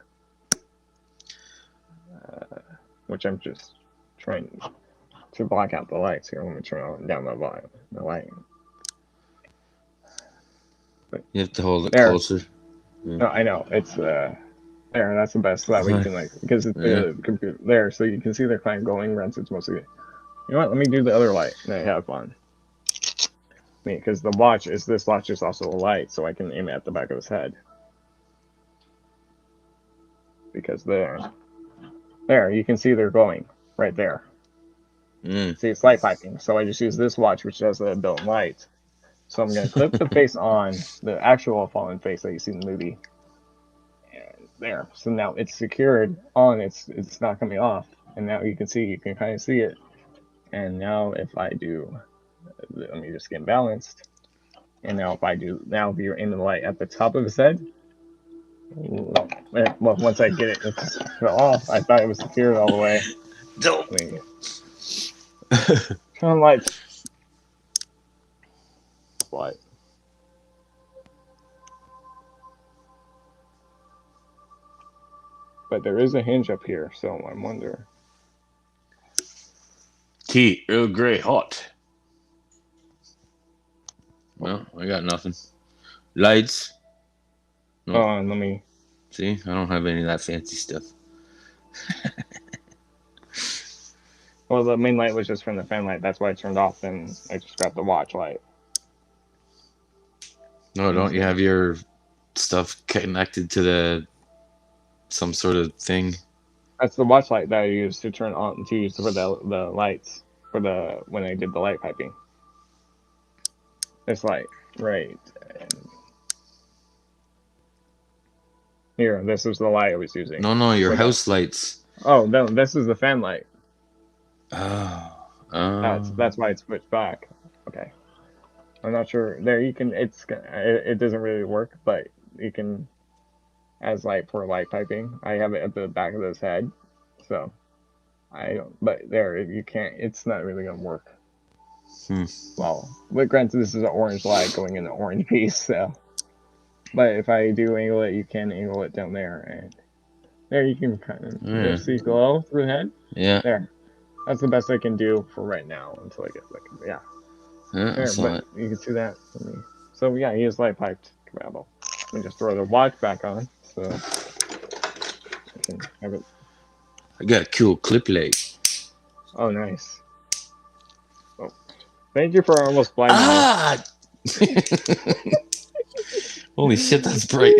which I'm just trying to block out the lights here. Let me turn on down the volume, the light. But You have to hold it there, closer. no, I know it's there. That's the best. That way you can like because it's Yeah. the computer there, so you can see they're kind of glowing reds. It's mostly. You know what? Let me do the other light that I have on. Because the watch is this watch is also a light, so I can aim it at the back of his head. Because there you can see they're glowing right there. See, it's light piping, so I just use this watch, which has a built-in light. So I'm gonna clip the face on the actual fallen face that you see in the movie, and there. So now it's secured on. It's not coming off, and now you can kind of see it. And now if I do, let me just get balanced. And now if you're aiming the light at the top of his head. Well, once I get it, it's off. I thought it was secured all the way. Don't. Turn on lights. What? But there is a hinge up here, so I wonder. Tea, Earl Grey, hot. Well, I got nothing. Lights. Nope. Oh, and let me. See, I don't have any of that fancy stuff. Well, the main light was just from the fan light. That's why I turned off, and I just grabbed the watch light. No, don't you have your stuff connected to some sort of thing? That's the watch light that I used to turn on to use for the lights for when I did the light piping. This light, right? And here, this was the light I was using. No, your house lights. Oh no, this is the fan light. Oh. That's why it's switched back. Okay. I'm not sure. There you can. It doesn't really work, but you can as light for light piping. I have it at the back of his head, so I don't. But there you can't. It's not really gonna work. Well, but granted, this is an orange light going in the orange piece, so. But if I do angle it, you can angle it down there, and there you can kind of see glow through the head. Yeah. There. That's the best I can do for right now until I get yeah. There, but you can see that. So yeah, he is light piped. Let me just throw the watch back on, so I can have it. I got a cool clip light. Oh, nice. Oh, thank you for almost blinding me. Holy shit, that's bright.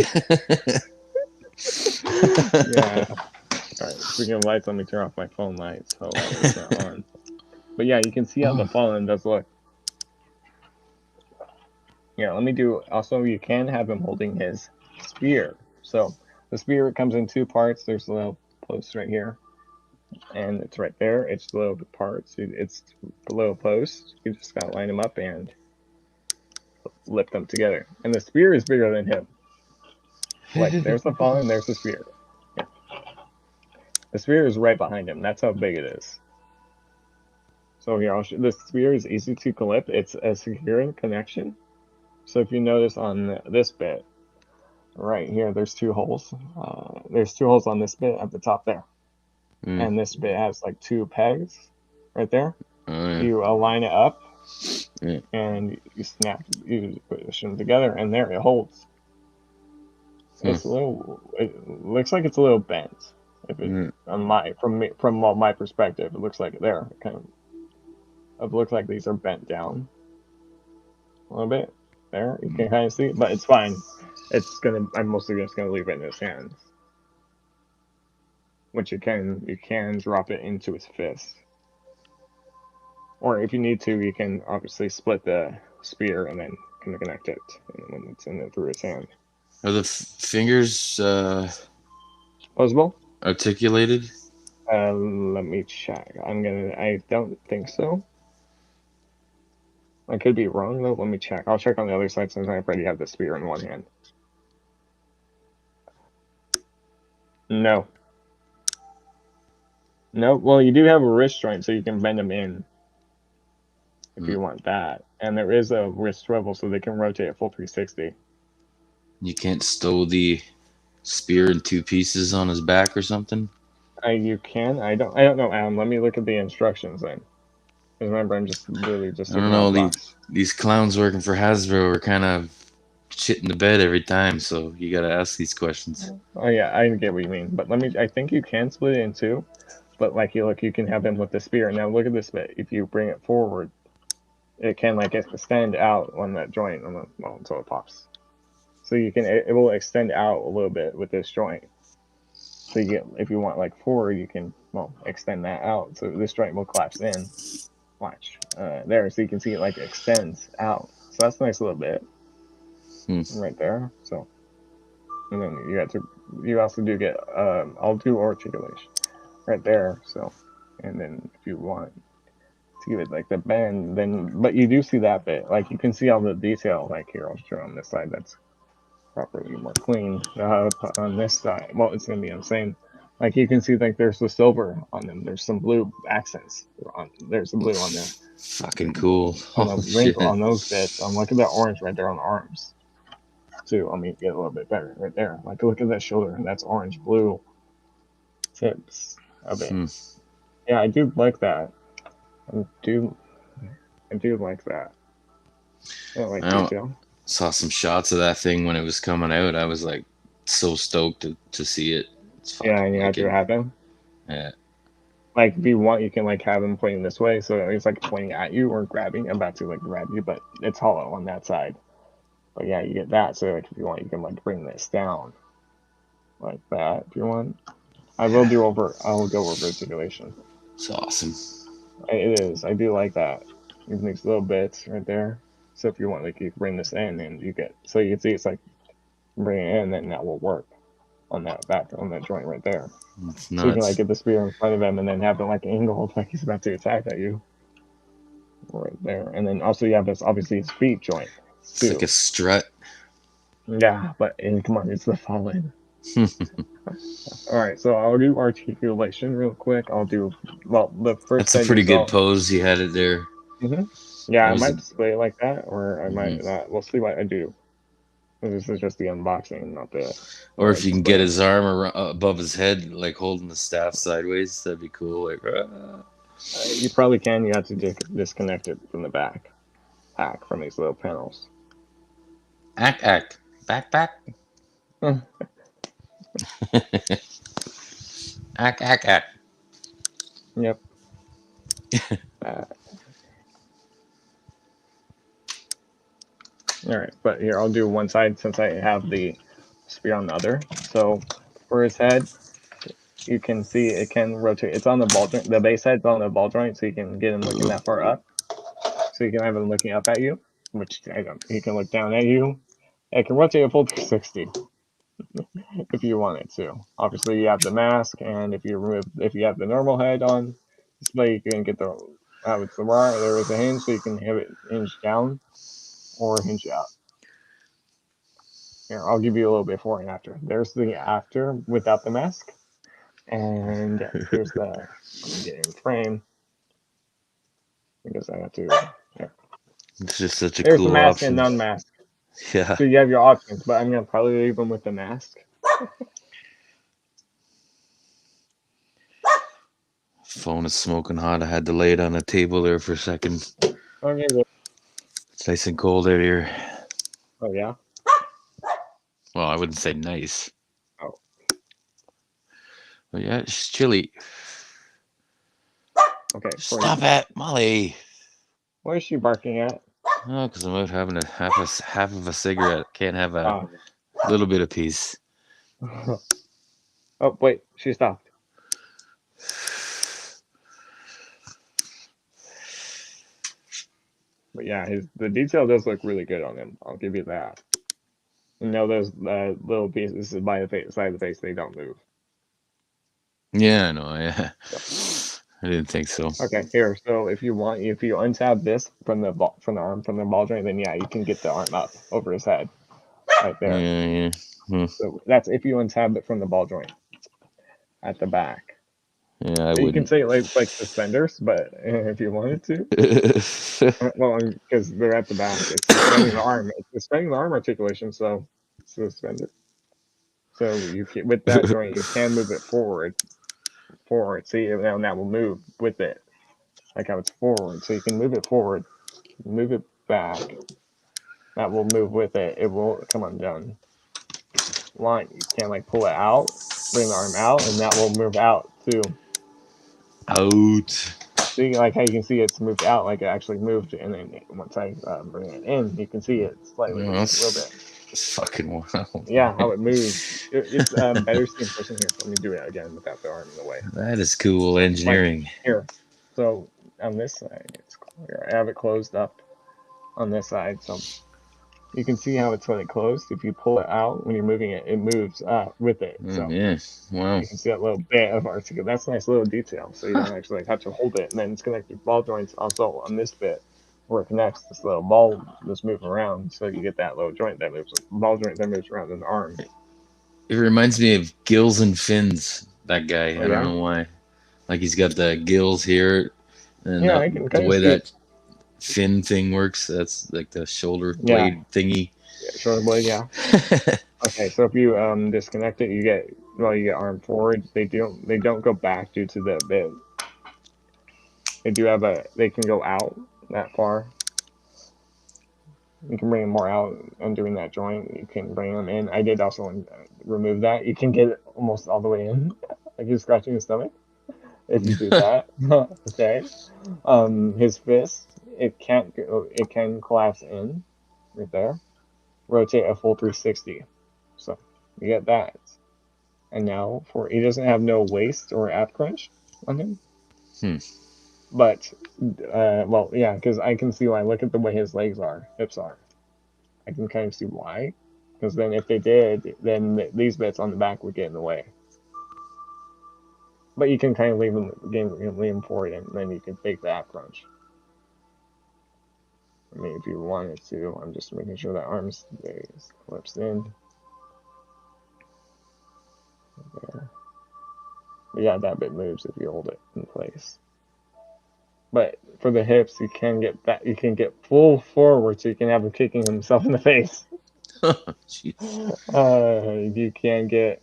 Yeah. All right. Speaking of lights, let me turn off my phone lights so it's not on. But yeah, you can see how the fallen does look. Yeah, let me do. Also, you can have him holding his spear. So the spear comes in two parts. There's a little post right here, and it's right there. It's the little parts. It's the little posts. You just gotta line them up and lift them together. And the spear is bigger than him. Like there's the fallen, there's the spear. Yeah. The spear is right behind him. That's how big it is. So here, the spear is easy to clip. It's a secure connection. So if you notice on this bit, right here, there's two holes. There's two holes on this bit at the top there. Mm. And this bit has like two pegs right there. Oh, yeah. You align it up Yeah. and you push them together, and there it holds. It's a little. It looks like it's a little bent. If it Mm. on my from my perspective, it looks like there. It looks like these are bent down a little bit. There, you can kind of see, but it's fine. It's gonna. I'm mostly just gonna leave it in his hands. Which you can drop it into his fist, or if you need to, you can obviously split the spear and then connect it, and when it's in it through his hand. Are the fingers Possible? articulated? Let me check. I don't think so. I could be wrong though. Let me check. I'll check on the other side since I already have the spear in one hand. No. No. Well, you do have a wrist joint, so you can bend them in if you want that. And there is a wrist swivel, so they can rotate a full 360. You can't stow the spear in two pieces on his back or something? You can. I don't know, Adam. Let me look at the instructions then. Because remember, I'm just really just I don't looking out know. the box. These clowns working for Hasbro are kind of shit in the bed every time, so you got to ask these questions. Oh yeah, I get what you mean. But let me. I think you can split it in two. But like you can have him with the spear. Now look at this bit. If you bring it forward, it can like extend out on that joint on the well until it pops. So it will extend out a little bit with this joint. So you get if you want like forward, you can extend that out. So this joint will collapse in. Watch there, so you can see it like extends out. So that's a nice little bit right there. So and then you also do get I'll do articulation right there. So and then if you want to give it like the bend, then but you do see that bit. Like you can see all the detail. Like here, I'll show on this side. That's properly more clean. On this side, well, it's gonna be the same. Like you can see, like there's the silver on them. There's some blue accents on. There's the blue on there. Fucking cool. On the Oh wrinkle shit. on those bits. Look at that orange right there on the arms too. I mean, get a little bit better right there. Like look at that shoulder. That's orange blue tips of it. Yeah, I do like that. I do. I do like that. I like detail. Saw some shots of that thing when it was coming out. I was like so stoked to see it. It's Yeah, fucking and you have to wicked. have him. Yeah. Like if you want, you can like have him pointing this way, so he's like pointing at you or grabbing, about to like grab you, but it's hollow on that side. But yeah, you get that. So like if you want, you can like bring this down like that if you want. I'll go over articulation. It's awesome. It is. I do like that. These nice little bits right there. So if you want, like you can bring this in and you get so you can see it's like bring it in, then that will work on that joint right there. It's So you can nuts. like get the spear in front of him and then have it like angled like he's about to attack at you. Right there. And then also you have this obviously his feet joint It's too. like a strut. Yeah, but come on, it's the fallen. Alright, so I'll do articulation real quick. I'll do the first That's a I do pretty good so pose you had it there. yeah, That I was might a display it like that, or I might not. We'll see what I do. This is just the unboxing, not the or if you can get display. his arm above his head, like holding the staff sideways, that'd be cool. Like, You probably can. You have to disconnect it from the pack from these little panels. ack, back. Ack. Yep. Uh, all right, but here I'll do one side since I have the spear on the other. So for his head, you can see it can rotate. It's on the ball joint. The base head's on the ball joint, so you can get him looking that far up. So you can have him looking up at you, which I don't. He can look down at you. It can rotate a full 360 if you want it to. Obviously, you have the mask, and if you have the normal head on display, you can get the it's the bar. There is a hinge, so you can have it hinge down or hinge out. Here, I'll give you a little before and after. There's the after without the mask, and here's the. Let me get in frame. Because I have to. Yeah. It's just such a There's the cool mask and option. non-mask. Yeah. So you have your options, but I'm gonna probably leave them with the mask. Phone is smoking hot. I had to lay it on a table there for a second. Okay. Good. It's nice and cold out here. Oh yeah. Well, I wouldn't say nice, Oh. but yeah, it's chilly. Okay. Stop it, Molly. What is she barking at? Oh, because I'm out having a half of a cigarette. Can't have a Oh. little bit of peace. Oh wait, she stopped. But yeah, the detail does look really good on him. I'll give you that. You know those little pieces by the face, side of the face, they don't move. Yeah, I know. Yeah, Yep. I didn't think so. Okay, here. So if you untab this from the arm from the ball joint, then yeah, you can get the arm up over his head, right there. Yeah. So that's if you untab it from the ball joint at the back. Yeah, I You can wouldn't. say like suspenders, but if you wanted to, well, because they're at the back, it's suspending the arm. It's suspending the arm articulation, so suspended. So you can, with that joint, you can move it forward. See, now that will move with it, like how it's forward. So you can move it forward, move it back. That will move with it. It will come undone. Line, you can like pull it out, bring the arm out, and that will move out too. Out. See, like how you can see it's moved out, like it actually moved, and then once I bring it in, you can see it slightly No, a little bit. it's fucking wild. Yeah, how it moves. It's better to see in person here. So let me do it again without the arm in the way. That is cool So like engineering. here, so on this side, it's clear. I have it closed up on this side, so you can see how it's when it closed. If you pull it out when you're moving it, it moves with it. So Yeah. Wow. you can see that little bit of articulation. That's a nice little detail. So you don't actually have to hold it, and then it's connected ball joints also on this bit where it connects this little ball that's moving around. So you get that little joint that moves, ball joint that moves around in the arm. It reminds me of Gills and Fins. That guy. Oh I don't yeah, know why. Like he's got the gills here, and yeah, I can the kind of way see that it. fin thing works. That's like the shoulder Yeah, blade thingy. yeah, shoulder blade. Yeah. Okay, so if you disconnect it, you get arm forward. They don't go back due to the bit. They can go out that far. You can bring them more out undoing that joint. You can bring them in. I did also remove that. You can get it almost all the way in, like you're scratching his stomach. If you do that, okay. His fist, it can't go. It can collapse in, right there. Rotate a full 360. So you get that. And now he doesn't have no waist or ab crunch on him. Hmm. But well, yeah, because I can see why. Look at the way his hips are. I can kind of see why. Because then if they did, then these bits on the back would get in the way. But you can kind of leave them forward, and then you can fake the ab crunch. I mean, if you wanted to, I'm just making sure that arm stays clips in. There. But yeah, that bit moves if you hold it in place. But for the hips, you can get back. You can get full forward, so you can have him kicking himself in the face. You can get.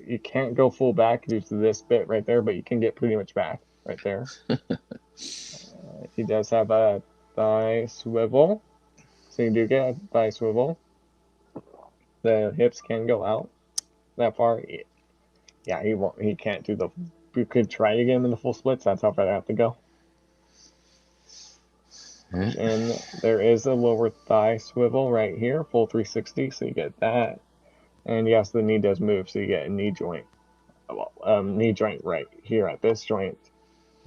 You can't go full back due to this bit right there, but you can get pretty much back right there. He does have a thigh swivel, so you do get a thigh swivel. The hips can go out that far. Yeah, he won't. He can't do the. We could try to get him in the full splits. That's how far I have to go. And there is a lower thigh swivel right here, full 360, so you get that. And yes, the knee does move, so you get a knee joint. Knee joint right here at this joint.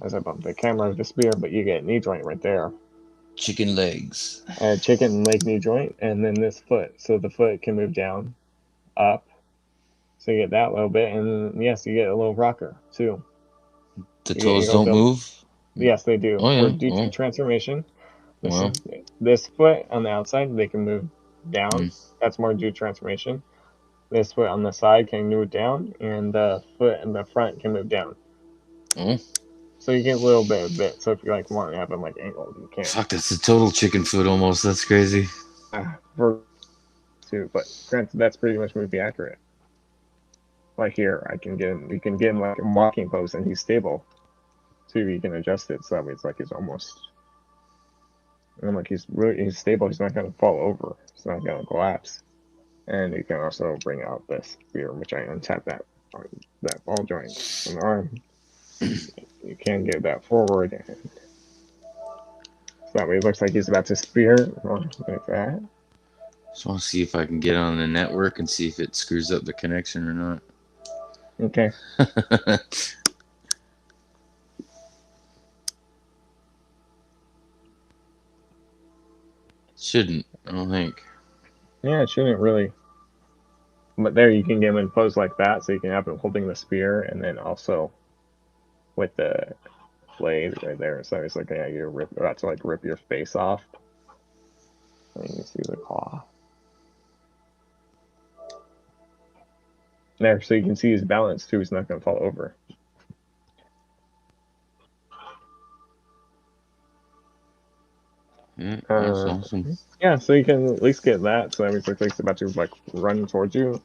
As I bump the camera to spear, but you get a knee joint right there. Chicken legs. Chicken leg knee joint, and then this foot, so the foot can move down, up. So you get that little bit, and yes, you get a little rocker too. The toes don't move? Yes, they do. Oh, For yeah. due to Oh, transformation, wow. this foot on the outside, they can move down. Mm. That's more due to transformation. This foot on the side can move down, and the foot in the front can move down. Oh. So you get a little bit of bit. So if you like want to have them like angled, you can. Fuck, that's a total chicken foot almost. That's crazy. For too, but granted, that's pretty much movie accurate. Like here, I can get him. You can get him like a walking pose, and he's stable. So you can adjust it so that way it's like he's almost. And like he's stable. He's not gonna fall over. He's not gonna collapse. And you can also bring out this spear, which I untap that ball joint on the arm. You can get that forward, and so that way it looks like he's about to spear or like that. Just want to see if I can get on the network and see if it screws up the connection or not. Okay. Shouldn't, I don't think. Yeah, it shouldn't really. But there you can get him in pose like that, so you can have him holding the spear, and then also with the blade right there. So it's like, yeah, you're about to like rip your face off. And you can see the claw. There, so you can see his balance too. He's not going to fall over. Yeah, that's awesome. Yeah, so you can at least get that. So that means it's about to like run towards you.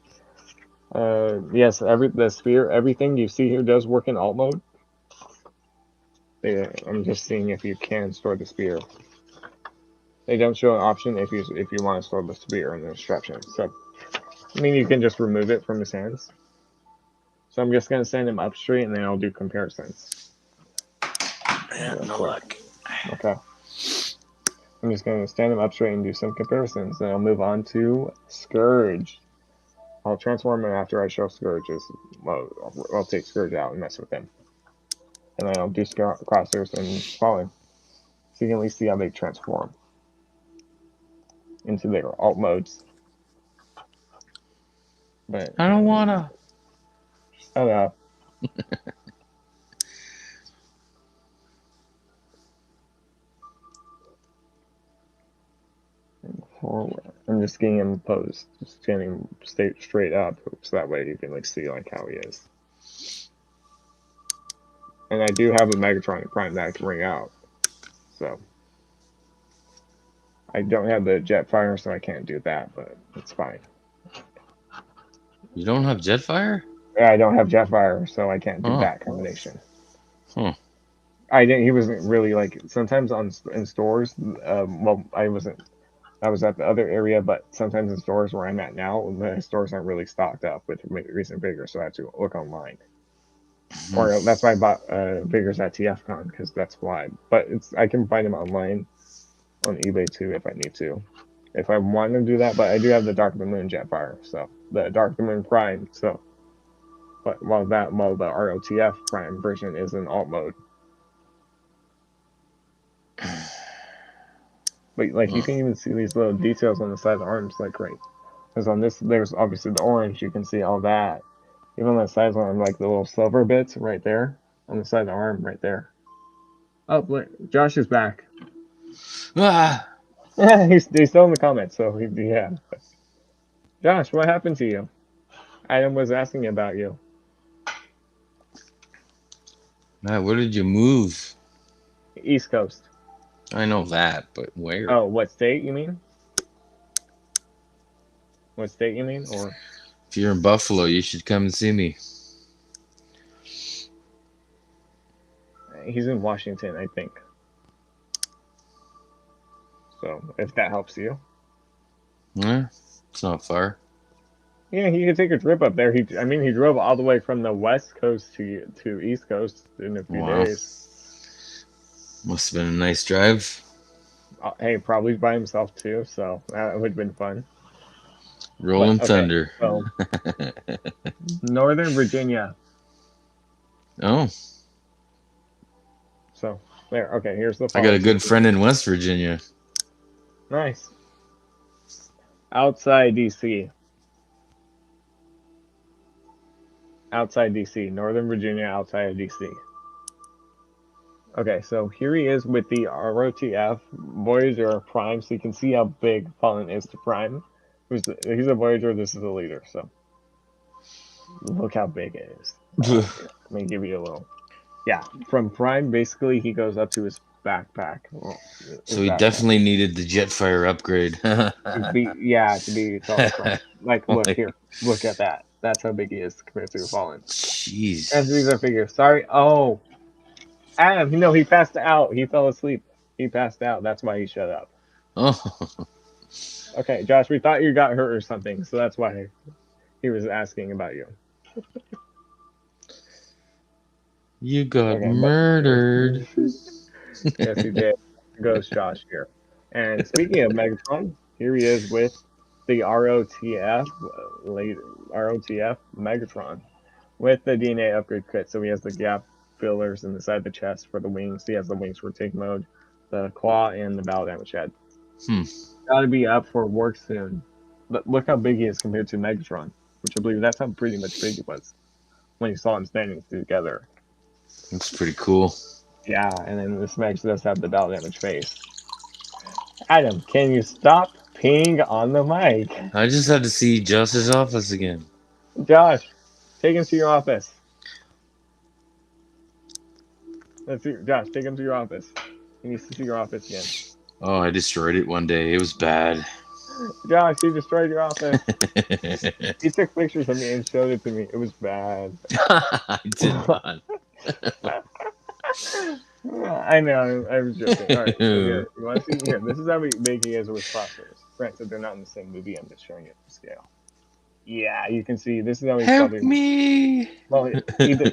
Yes, the sphere, everything you see here does work in alt mode. I'm just seeing if you can store the spear. They don't show an option if you want to store the spear in the instructions. So, I mean, you can just remove it from his hands. So I'm just gonna send him up straight, and then I'll do comparisons. Yeah, no luck. Okay. I'm just gonna stand him up straight and do some comparisons. Then I'll move on to Scourge. I'll transform him after I show Scourge's. Well, I'll take Scourge out and mess with him. And then I'll do crossers and Fallen. So you can at least see how they transform into their alt modes. But I don't wanna. I don't know. I'm just getting him posed, just standing straight up, so that way you can like see like how he is. And I do have a Megatron Prime that I can bring out, so I don't have the Jetfire, so I can't do that, but it's fine. You don't have Jetfire? Yeah, I don't have Jetfire, so I can't do that combination. Huh. I didn't. He wasn't really like sometimes in stores. Well, I wasn't. I was at the other area, but sometimes in stores where I'm at now, the stores aren't really stocked up with recent figures, so I have to look online. Or that's why I bought figures at TFCon, because that's why. But I can find them online on eBay too if I need to, if I want to do that. But I do have the Dark of the Moon Jetfire, so the Dark of the Moon Prime. So, but while the ROTF Prime version is in alt mode. But like you can even see these little details on the side of the arms, like right. Because on this, there's obviously the orange. You can see all that. Even on the side of the arm, like the little silver bits right there on the side of the arm, right there. Oh, look, Josh is back. Ah! he's still in the comments, so yeah. Josh, what happened to you? I was asking about you. Matt, where did you move? East Coast. I know that, but where? Oh, what state you mean? What state you mean? Or if you're in Buffalo, you should come and see me. he's in Washington, I think. So if that helps you. Yeah, it's not far. Yeah, he could take a trip up there. He drove all the way from the West Coast to East Coast in a few days. Must have been a nice drive. Hey, probably by himself too, so that would have been fun. Rolling Thunder. So, Northern Virginia. Oh. So there. Okay, here's the. I got a good friend in West Virginia. Nice. Outside DC. Outside DC. Northern Virginia, outside of DC. Okay, so here he is with the ROTF Voyager Prime, so you can see how big Fallen is to Prime. He's a Voyager, this is a leader, so look how big it is. Let me give you a little. Yeah, from Prime, basically, he goes up to his backpack. Well, So his he backpack. definitely needed the Jetfire upgrade. To be taller Prime. Like, look here. Look at that. That's how big he is compared to Fallen. Jeez. And these are figures. Sorry. Oh, Adam, he passed out. He fell asleep. He passed out. That's why he shut up. Oh, Okay, Josh, we thought you got hurt or something, so that's why he was asking about you. you got Okay, but murdered. yes, he did. Goes Josh here. And speaking of Megatron, here he is with the ROTF Megatron with the DNA upgrade kit. So he has the gap fillers inside the chest for the wings. He has the wings for take mode, the claw, and the battle damage head. Hmm. Got to be up for work soon. But look how big he is compared to Megatron, which I believe that's how pretty much big he was when you saw him standing together. That's pretty cool. Yeah, and then this Mex does have the battle damage face. Adam, can you stop peeing on the mic? I just had to see Josh's office again. Josh, take him to your office. Josh, take him to your office. He needs to see your office again. Oh, I destroyed it one day. It was bad. Josh, he destroyed your office. He took pictures of me and showed it to me. It was bad. I did not. I know, I was joking. All right, so here, you want to see? Here, this is how big he is with crossovers. Granted, they're not in the same movie. I'm just showing it to scale. Yeah, you can see this is how he's Help probably. me! Well, either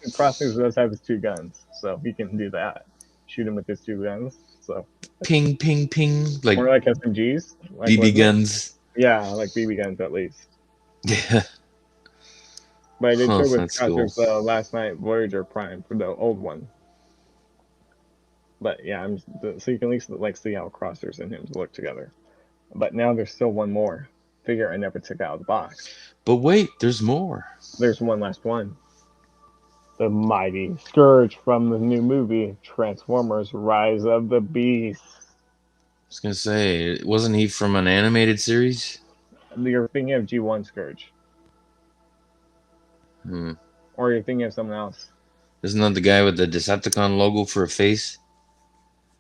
crossovers does have his two guns, so he can do that. Shoot him with his two guns. So Ping, ping, ping. Like more like SMGs, like BB wasn't it? guns. Yeah, like BB guns at least. Yeah. But I did Huh, show with that's cool. crossovers last night Voyager Prime for the old one. But yeah, so you can at least like see how crossers and him look together. But now there's still one more figure I never took out of the box. But wait, there's more. There's one last one. The mighty Scourge from the new movie Transformers: Rise of the Beast. I was gonna say, wasn't he from an animated series? You're thinking of G1 Scourge, Hmm. or you're thinking of someone else. Isn't that the guy with the Decepticon logo for a face?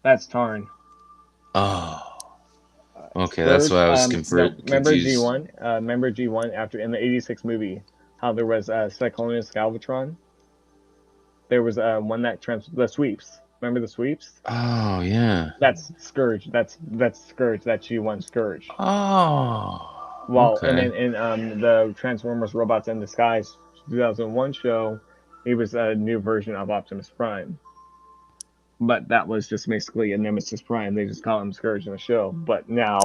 That's Tarn. Oh, okay, that's Scourge. why I was No, remember confused. G1? Remember G1 after in the '86 movie how there was Cyclonus Galvatron. There was one that the sweeps. Remember the sweeps? Oh, yeah. That's Scourge. That's Scourge. That's G1 Scourge. Oh, Well, and okay. then in the Transformers Robots in Disguise 2001 show, he was a new version of Optimus Prime. But that was just basically a Nemesis Prime. They just call him Scourge in the show. But now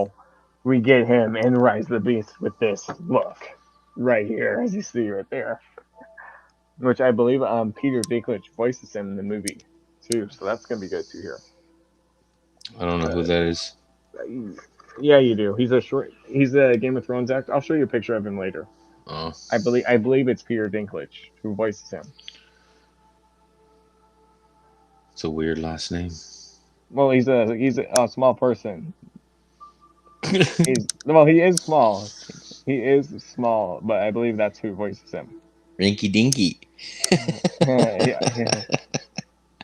we get him in Rise of the Beast with this look right here, as you see right there, which I believe Peter Dinklage voices him in the movie too. So that's gonna be good to hear. I don't know who that is. Yeah, you do. He's a Game of Thrones actor. I'll show you a picture of him later. Oh, I believe it's Peter Dinklage who voices him. it's a weird last name. Well, he's a small person. He is small. He is small, but I believe that's who voices him. Rinky Dinky. Yeah,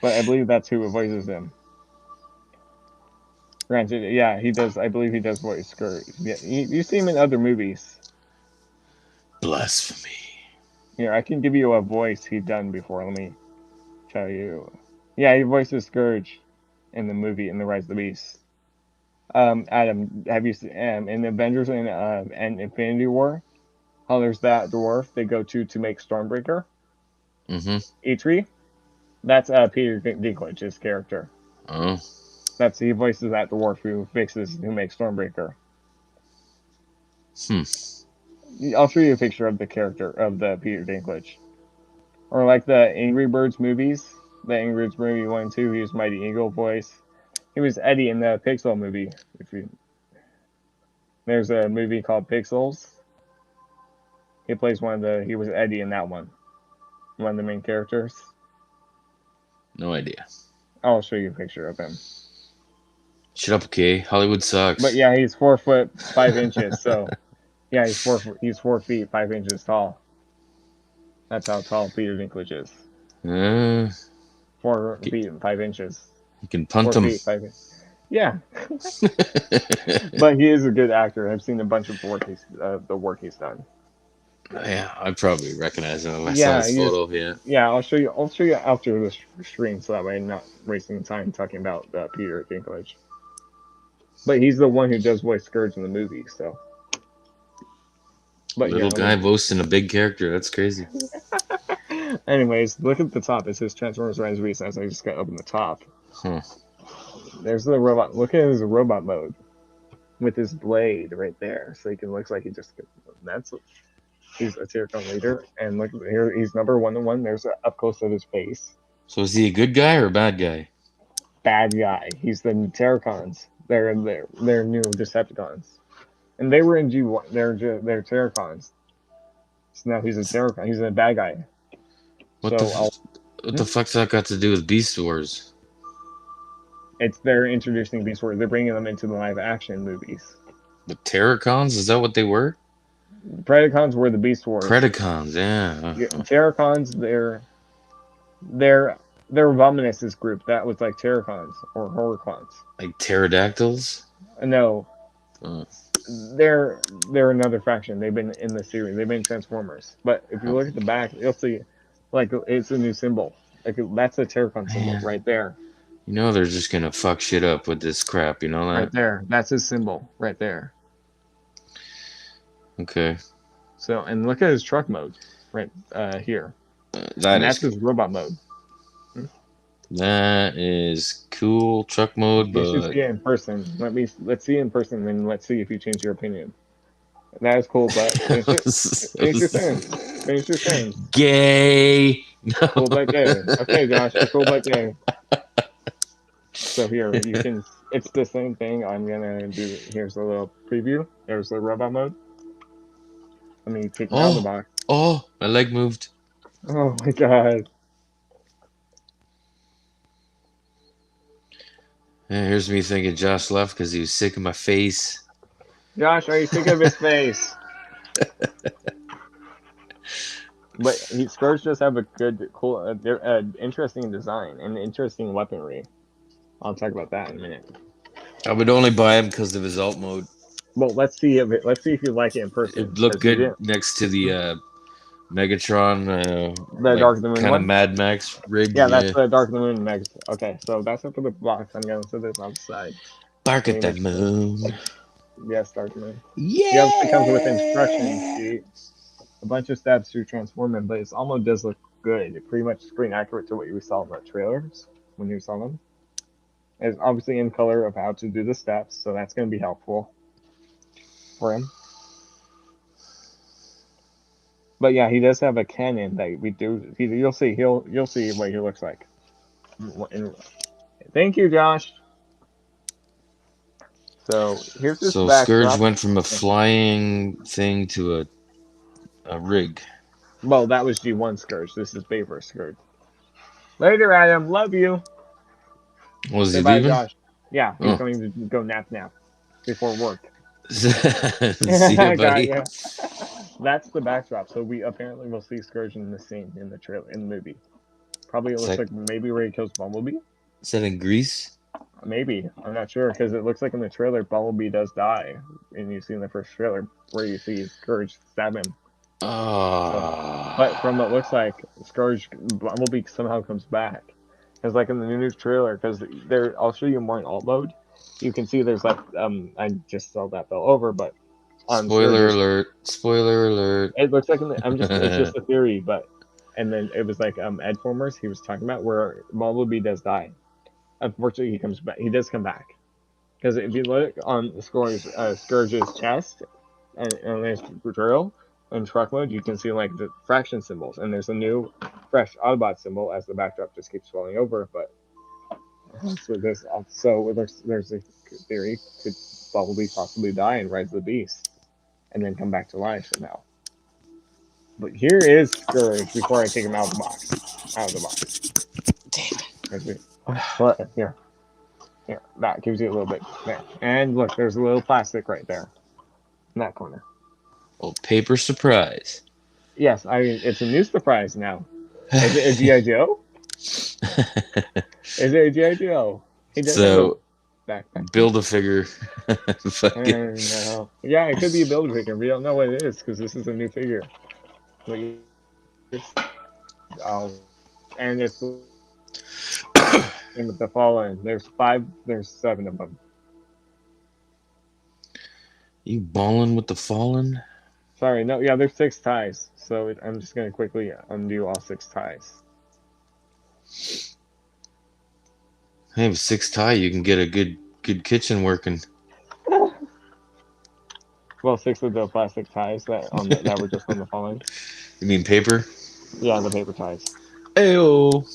but I believe that's who voices him. Granted, yeah, he does. I believe he does voice Scourge. Yeah, you see him in other movies. Blasphemy. Here, I can give you a voice he done before. Let me tell you. Yeah, he voices Scourge in the movie in the Rise of the Beast. Adam, have you seen in Avengers and Infinity War? How there's that dwarf they go to make Stormbreaker, Mm-hmm. Eitri. That's Peter Dinklage's character. Oh. He voices that dwarf who makes Stormbreaker. Hmm. I'll show you a picture of the character of the Peter Dinklage, or like the Angry Birds movies. The Angry Birds movie 1 and 2. He was Mighty Eagle voice. He was Eddie in the Pixel movie. There's a movie called Pixels. He plays he was Eddie in that one of the main characters. No idea. I'll show you a picture of him. Shut up, okay? Hollywood But sucks. yeah, he's 4 foot 5 inches. So yeah, he's 4 feet 5 inches tall. That's how tall Peter Dinklage is. Uh, 4 feet and 5 inches. You can 4 punt him. feet, 5 inches. Yeah. But he is a good actor. I've seen a bunch of the work he's done. Yeah, I probably recognize him if I saw Yeah, his he is. photo. Yeah. Yeah, I'll show you. I'll show you after the stream, so that way I'm not wasting time talking about Peter Dinklage. But he's the one who does voice Scourge in the movie. So, but here, Little guy boasting a big character. That's crazy. anyways, look at the top. It says Transformers Rise Recess. I just got to open the top. Huh. There's the robot. Look at his robot mode with his blade right there. So he can looks like he just. That's he's a Tyrcon leader, and look here. He's number 1-1. There's a up close of his face. So is he a good guy or a bad guy? Bad guy. He's the Terracons. They're new Decepticons, and they were in G1. They're Terracons. So now he's a Terracon. He's a bad guy. What the fuck's that got to do with Beast Wars? They're introducing Beast Wars. They're bringing them into the live action movies. The Terracons? Is that what they were? The Predacons were the Beast Wars. Predacons, yeah. Terracons, they're Vominus's group. That was like Terracons or Horrorcons. Like pterodactyls? No. They're another faction. They've been in the series. They've been Transformers. But if you look at the back, you'll see like it's a new symbol. Like that's a Terracon symbol right there. You know they're just gonna fuck shit up with this crap, you know that? Right there. That's his symbol right there. Okay. So and look at his truck mode right here. That's his robot mode. That is cool truck mode, but you should see it in person. Let's see it in person, and let's see if you change your opinion. That is cool, but finish your sentence. Finish your sentence. Gay. No. Cool but gay. Okay, Josh. Cool but gay. So here you can. It's the same thing. I'm gonna do. Here's a little preview. There's the robot mode. Let me take it out of the box. Oh, my leg moved. Oh my god. Yeah, here's me thinking Josh left because he was sick of my face. Josh, are you sick of his face? But Scourge does have a good, cool, interesting design and interesting weaponry. I'll talk about that in a minute. I would only buy him because of his alt mode. Well, let's see if you like it in person. It looked good next to the Megatron, the Dark of the Moon kind of Mad Max rig. Yeah, that's the Dark of the Moon Megs. Okay, so that's it for the box. I'm gonna set this on the side. Bark at the moon. Yes, Dark of the Moon. Yeah. It obviously comes with instruction sheet, a bunch of steps to transform him, but it almost does look good. It pretty much screen accurate to what you saw in the trailers when you saw them. It's obviously in color of how to do the steps, so that's going to be helpful for him. But yeah, he does have a cannon that we do. You'll see. You'll see what he looks like. Thank you, Josh. So here's this. So Scourge went from a flying thing to a rig. Well, that was G1 Scourge. This is Bayverse Scourge. Later, Adam. Love you. Was he leaving? Josh. Yeah, he's going to go nap before work. See you, buddy. That's the backdrop. So we apparently will see Scourge in the scene in the trailer in the movie. Probably it looks like maybe where he kills Bumblebee. Is that in Greece? Maybe. I'm not sure because it looks like in the trailer Bumblebee does die, and you see in the first trailer where you see Scourge stab him. But from what it looks like, Bumblebee somehow comes back. Because like in the new trailer, because I'll show you more in alt mode. You can see there's like I just saw that fell over, but spoiler alert! Spoiler alert! It looks like it's just a theory, and then it was like Ed Formers he was talking about where Bumblebee does die. Unfortunately, he comes back. He does come back because if you look on Scourge's chest and his drill in truck mode, you can see like the fraction symbols, and there's a new fresh Autobot symbol as the backdrop just keeps falling over. But there's a theory could Bumblebee possibly die and rise the beast, and then come back to life somehow. But here is Scourge before I take him out of the box. Damn it! But here, that gives you a little bit there, and look, there's a little plastic right there in that corner. Oh, paper surprise! Yes, it's a new surprise now. Is it a G.I. Joe? Is it a G.I. Joe? He does have a So backpack. build a figure. Fucking. No. Yeah, it could be a build figure. We don't know what it is because this is a new figure. But and it's in with the fallen. There's 7 of them. You balling with the fallen? Sorry, no, yeah, there's 6 ties. So I'm just gonna quickly undo all 6 ties. Hey, with 6 tie, you can get a good kitchen working. Well, 6 of the plastic ties that were just on the fallen. You mean paper? Yeah, the paper ties. Ayo.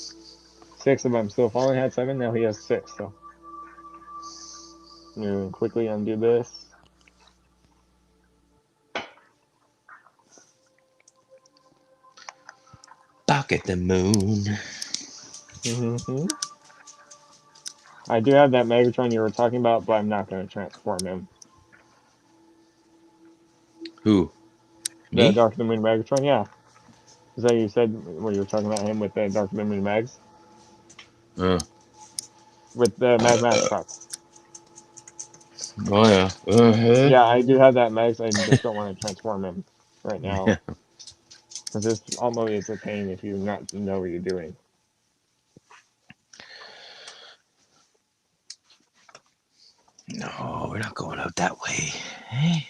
6 of them. So fallen had 7. Now he has 6. So I'm gonna quickly undo this. Pocket the moon. Mm-hmm. I do have that Megatron you were talking about, but I'm not gonna transform him. Who? The Me? Dark of the Moon Megatron, yeah. Is that you said when you were talking about him with the Dark of the Moon Megs? Uh, With the Mag Mask truck. oh yeah. Uh-huh. Yeah, I do have that Megs. I just don't want to transform him right now. Because this almost is a pain if you not know what you're doing. No, we're not going out that way. Hey.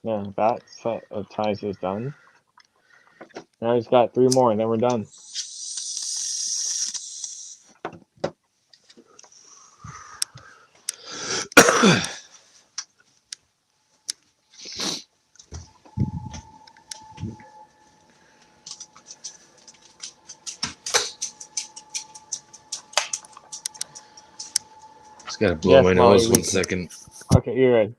Yeah, that set of ties is done. Now he's got 3 more and then we're done. Just gotta blow my Yes, Molly, nose we 1 second. okay, you're good.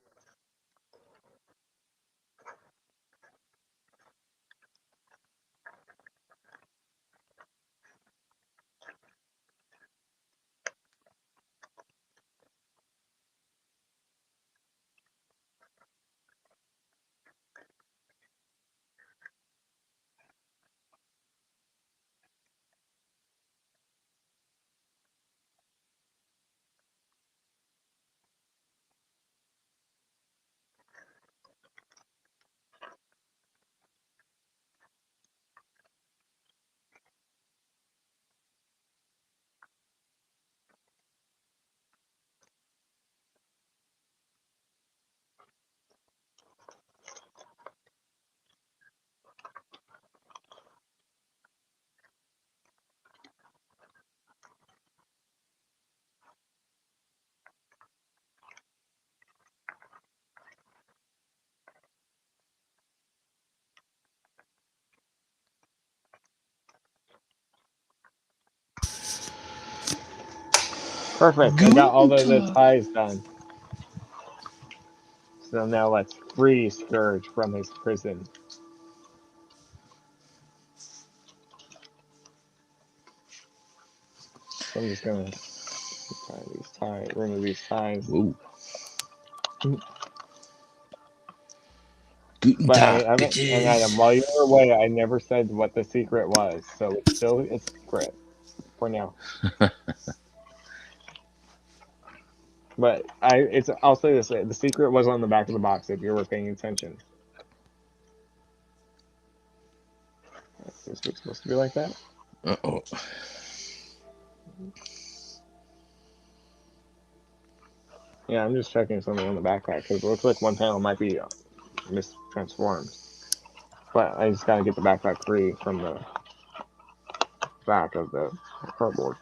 Perfect. I got all of the ties done. So now let's free Scourge from his prison. So I'm just gonna tie these ties, remove these ties. Whoa. Guten But I Tag, haven't, and Adam, bitches. while you were away, I never said what the secret was, so it's still a secret for now. But I'll say this: the secret was on the back of the box if you were paying attention. Is it supposed to be like that? Uh-oh. Yeah, I'm just checking something on the backpack because it looks like one panel might be mistransformed. But I just gotta get the backpack free from the back of the cardboard.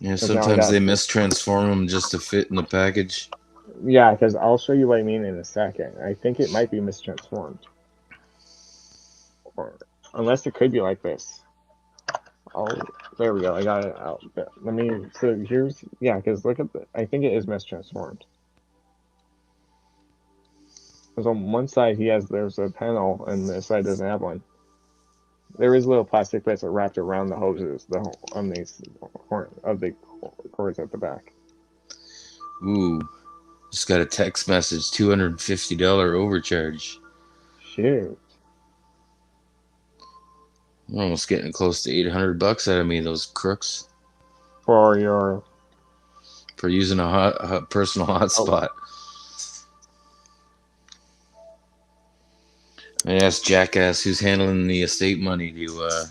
Yeah, Because now I sometimes got they mistransform them just to fit in the package. Yeah, because I'll show you what I mean in a second. I think it might be mistransformed. Or unless it could be like this. Oh, there we go. I got it out. Let me. So here's yeah, because look at the. I think it is mistransformed. Because on one side there's a panel, and the side doesn't have one. There is little plastic bits that wrapped around the hoses, on these of the cords at the back. Ooh, just got a text message, $250 overcharge. Shoot. They're almost getting close to $800 out of me, those crooks, For using a personal oh, hotspot. I asked Jackass, who's handling the estate money, to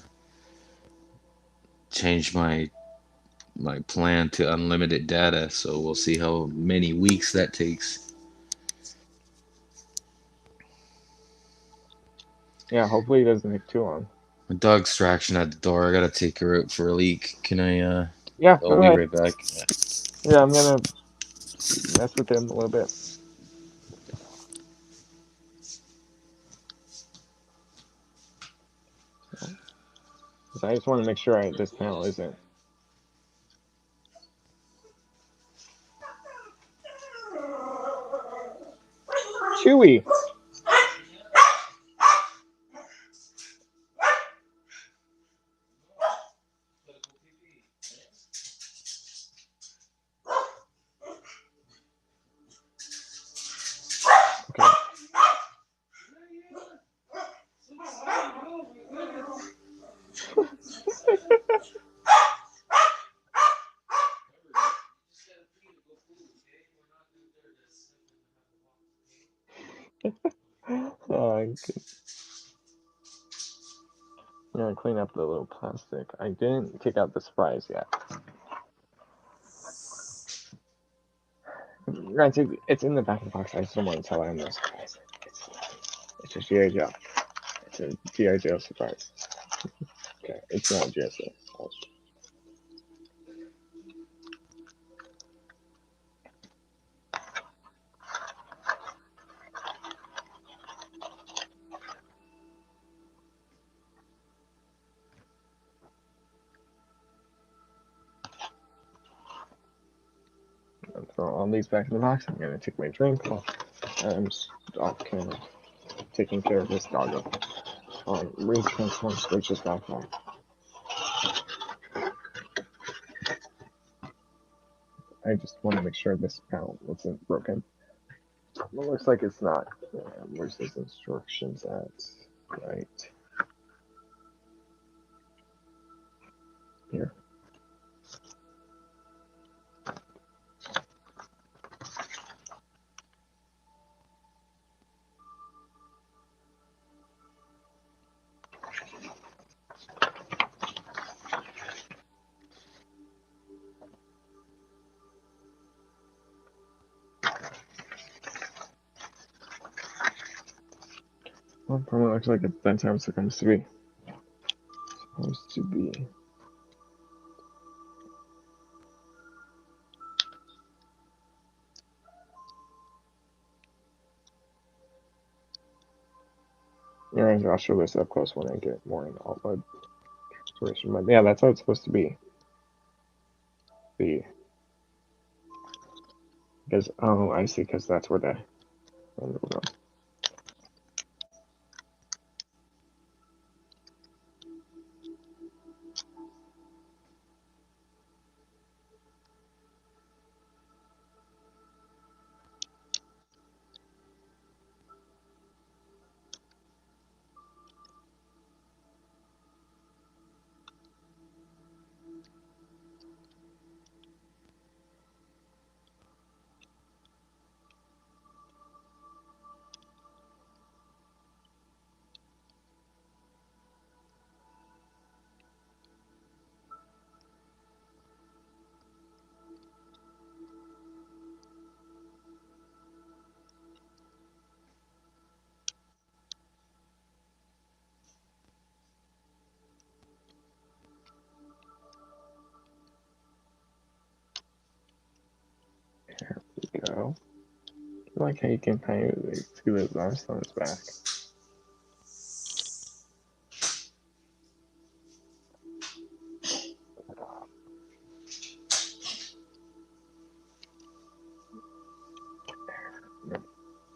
change my plan to unlimited data. So we'll see how many weeks that takes. yeah. Hopefully it doesn't take too long. My dog's traction at the door. I gotta take her out for a leak. Can I? Yeah, I'll go be ahead. right back. Yeah, I'm gonna mess with him a little bit. So I just want to make sure this panel isn't. Chewy. Okay. Oh, I'm gonna clean up the little plastic. I didn't take out the surprise yet. Granted, it's in the back of the box. I just don't want to tell him the surprise. It's just G.I. Joe. It's a G.I. Joe surprise. Okay, it's not G.I. Joe. I'll throw all these back in the box. I'm gonna take my drink. I'm off camera taking care of this doggo. Transform switches back on. I just want to make sure this panel wasn't broken. It looks like it's not. Where's those instructions at? Right here. Well, probably looks like it's 10 times supposed to be. Supposed to be. Yeah, I'll show this up close when I get more in all the situation. But yeah, that's how it's supposed to be. Because oh, I see. Because that's where the will go. I like how you can kind of see those arms on his back.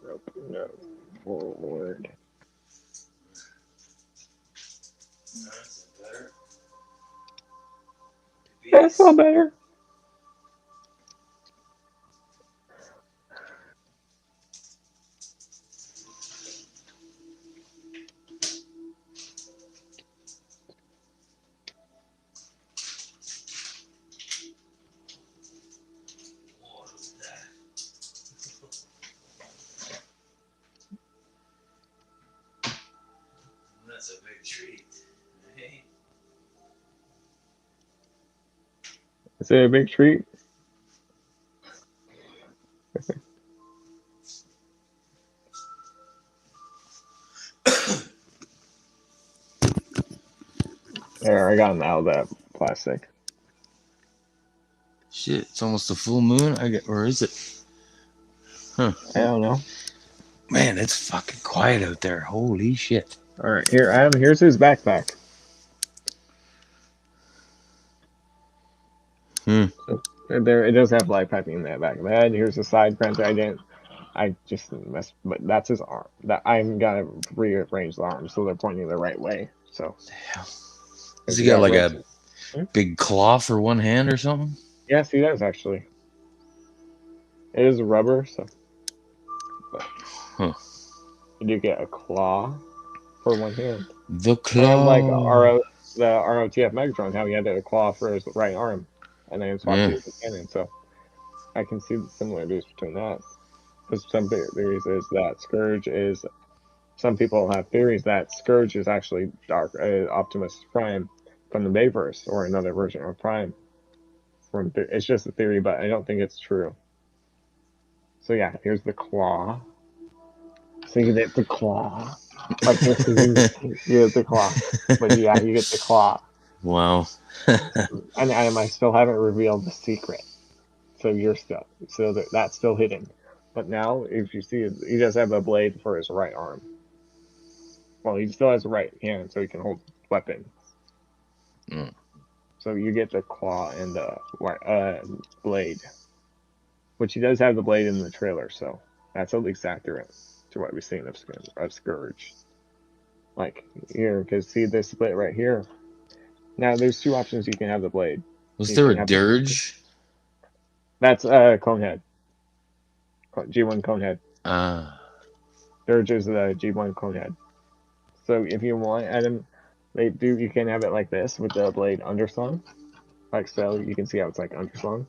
Nope, no. Forward. That's all better. That's a big treat. Hey. Is it a big treat? There, I got him out of that plastic. Shit, it's almost a full moon. Where is it? Huh. I don't know. Man, it's fucking quiet out there. Holy shit. All right, here, Adam. Here's his backpack. Hmm. So there, it does have light piping in that back of the head. Here's the side printer. I just messed, but that's his arm. That I'm gotta rearrange the arms so they're pointing the right way. So, Does if he you got got like rotate, a big claw for one hand or something? yes, he does actually. It is rubber, so but Huh. you do get a claw for one hand. The Kind of like claw. The ROTF Megatron, how he had a claw for his right arm, and then swapped Yeah. it with the cannon. So I can see the similarities between that. Because some theories is that Scourge is. Some people have theories that Scourge is actually Dark Optimus Prime from the Mayverse or another version of Prime. It's just a theory, but I don't think it's true. So yeah, here's the claw. So you get the claw. Like this is you get the claw. But yeah, you get the claw. Wow. And I still haven't revealed the secret. So that's still hidden. But now if you see he does have a blade for his right arm. Well, he still has a right hand so he can hold weapon. Mm. So you get the claw and the blade. Which he does have the blade in the trailer, so that's at least accurate to what we've seen of Scourge. Like here, because see this split right here. Now there's two options you can have the blade. Was You there a can have the dirge? that's Conehead, G1 Conehead. Dirge is the G1 Conehead. So if you want, Adam, you can have it like this with the blade underslung, like so. You can see how it's like underslung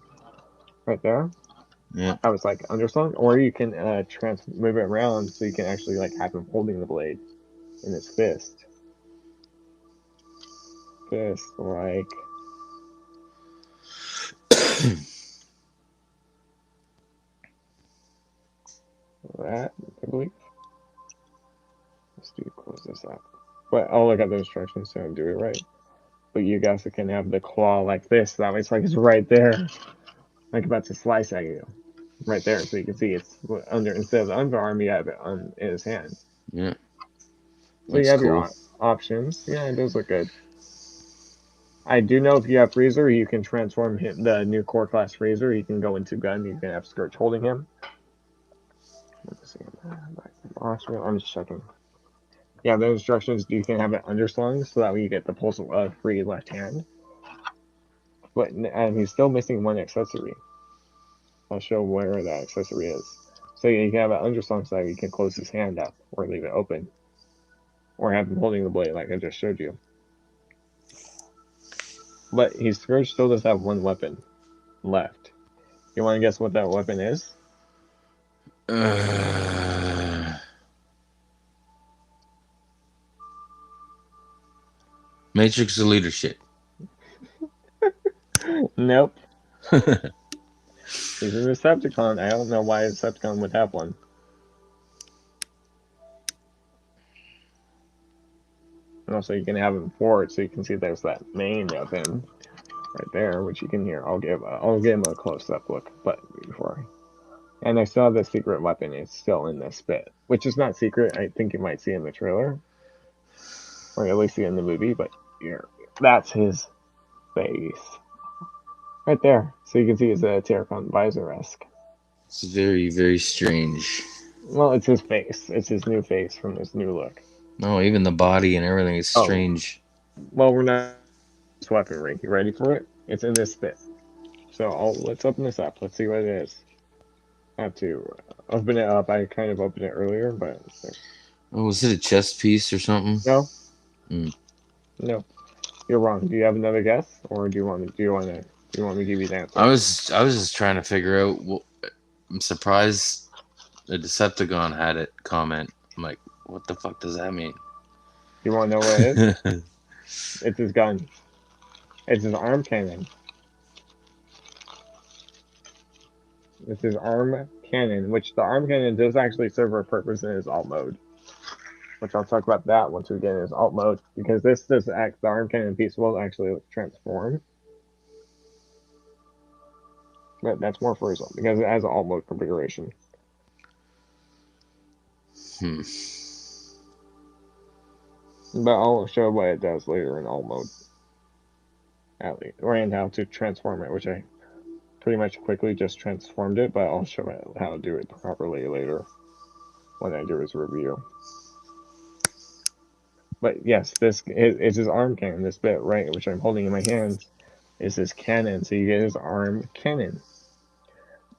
right there. Yeah. How it's like underslung, or you can move it around so you can actually like have him holding the blade in his fist. Fist like that, I believe. Let's close this up. But I'll look at the instructions so I do it right. But you guys can have the claw like this. That way it's like it's right there. Like about to slice at you. Right there. So you can see it's under, instead of the underarm, you have it in his hand. Yeah. So you Looks have cool. your options. Yeah, it does look good. I do know if you have Freezer, you can transform him, the new core class Freezer. He can go into gun. You can have Scourge holding him. Let's see. I'm just checking. Yeah, the instructions, you can have it underslung so that way you get the pulse free left hand. But and he's still missing one accessory. I'll show where that accessory is. So you can have it underslung so that you can close his hand up or leave it open. Or have him holding the blade like I just showed you. But his Scourge still does have one weapon left. You want to guess what that weapon is? Matrix of Leadership. Nope. He's a Decepticon. I don't know why a Decepticon would have one. And also, you can have him forward, so you can see there's that mane of him right there, which you can hear. I'll give him a close-up look, but before And I saw the secret weapon is still in this bit, which is not secret. I think you might see in the trailer, or at least see in the movie. But here, that's his face right there. So you can see it's a Terracon visor-esque. It's very, very strange. Well, it's his face. It's his new face from his new look. No, even the body and everything is Oh, strange. well, we're not weaponry. You ready for it? It's in this bit. So let's open this up. Let's see what it is. I have to open it up. I kind of opened it earlier, but Oh, was it a chest piece or something? no, Mm. no, you're wrong. Do you have another guess, or do you want me to give you the I answer? was just trying to figure out. Well, I'm surprised the Decepticon had it comment. I'm like, what the fuck does that mean? You want to know what it is? It's his gun. It's his arm cannon. It's his arm cannon, which the arm cannon does actually serve a purpose in his alt mode. Which I'll talk about that once we get in his alt mode, because this does act. The arm cannon piece will actually transform. But that's more for his because it has an alt mode configuration. Hmm. But I'll show what it does later in alt mode, at least, and how to transform it, which I pretty much quickly just transformed it. But I'll show it how to do it properly later when I do his review. But yes, this is his arm cannon. This bit right, which I'm holding in my hands, is his cannon. So you get his arm cannon.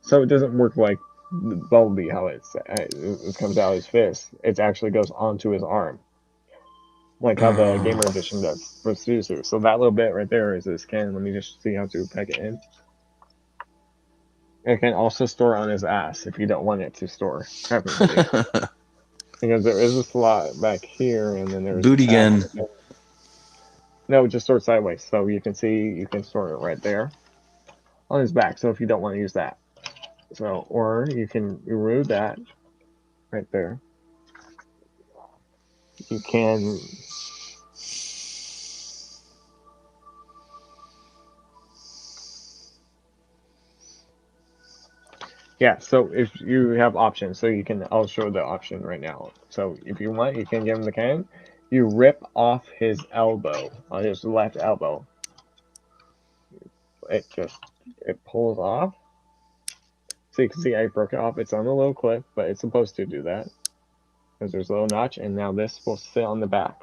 So it doesn't work like Bumblebee, how it comes out of his fist. It actually goes onto his arm, like how the Gamer Edition does for Suzu. So that little bit right there is his cannon. Let me just see how to peg it in. It can also store on his ass if you don't want it to store permanently. Because there is a slot back here, and then there's Booty gun. no, just store sideways. So you can see you can store it right there on his back. So if you don't want to use that, so or you can remove that right there. You can yeah. So if you have options, so you can I'll show the option right now. So if you want, you can give him the cannon. You rip off his elbow on his left elbow. It pulls off. So you can see I broke it off. It's on a little clip, but it's supposed to do that because there's a little notch, and now this will sit on the back.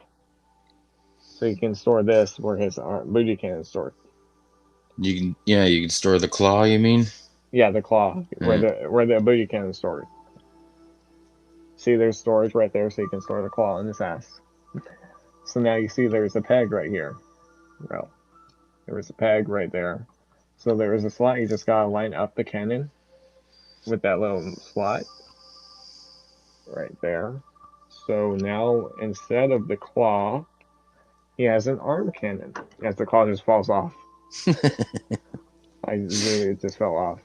So you can store this where his booty cannon is stored. You can store the claw. You mean? Yeah, the claw where the booty cannon is stored. See, there's storage right there, so you can store the claw in his ass. So now you see there's a peg right here. Well, there was a peg right there. So there is a slot. You just gotta line up the cannon with that little slot right there. So now instead of the claw, he has an arm cannon. As the claw just falls off. It just fell off.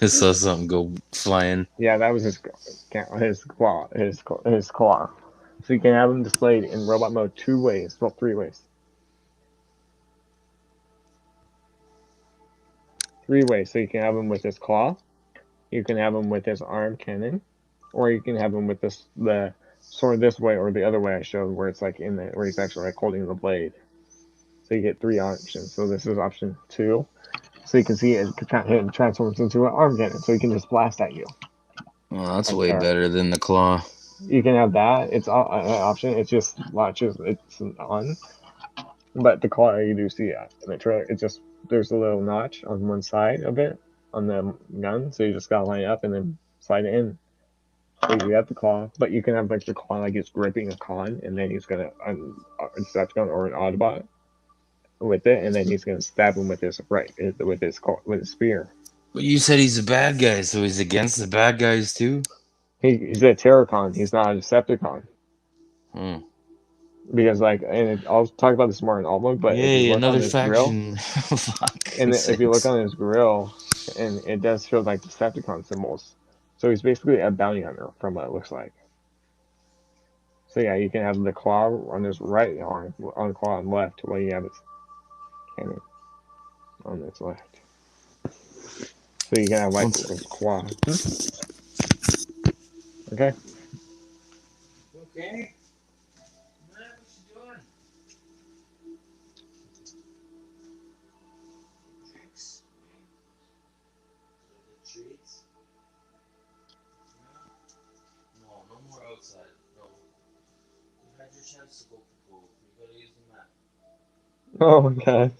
Saw something go flying. Yeah, that was his claw. His claw. So you can have him displayed in robot mode 2 ways, well 3 ways. 3 ways. So you can have him with his claw, you can have him with his arm cannon, or you can have him with the sword this way or the other way I showed, where it's like where he's actually like holding the blade. So you get 3 options. So this is option 2. So you can see it transforms into an arm cannon, so he can just blast at you. Well, that's Right way there. better than the claw. You can have that. It's an option. It just launches. It's on. But the claw you do see in the trailer, it just there's a little notch on one side of it on the gun, so you just gotta line it up and then slide it in. So you have the claw, but you can have like the claw like it's gripping a con, and then he's gonna Decepticon or an Autobot with it, and then he's gonna stab him with his with his spear. But you said he's a bad guy, so he's against the bad guys too. He's a Terracon. He's not a Decepticon. Hmm. Because I'll talk about this more in alt mode, but if you Yay, look on another his grill, faction. Fuck and if you look sakes. on his grill, and it does show like Decepticon symbols, so he's basically a bounty hunter from what it looks like. So yeah, you can have the claw on his right arm, on the claw on the left, while you have his cannon on his left. So you can have like One second. a claw. Okay. Okay. What you doing? Tricks. Treats. No, no more outside. No. You had your chance to go pool. You gotta use the mat. Oh my god.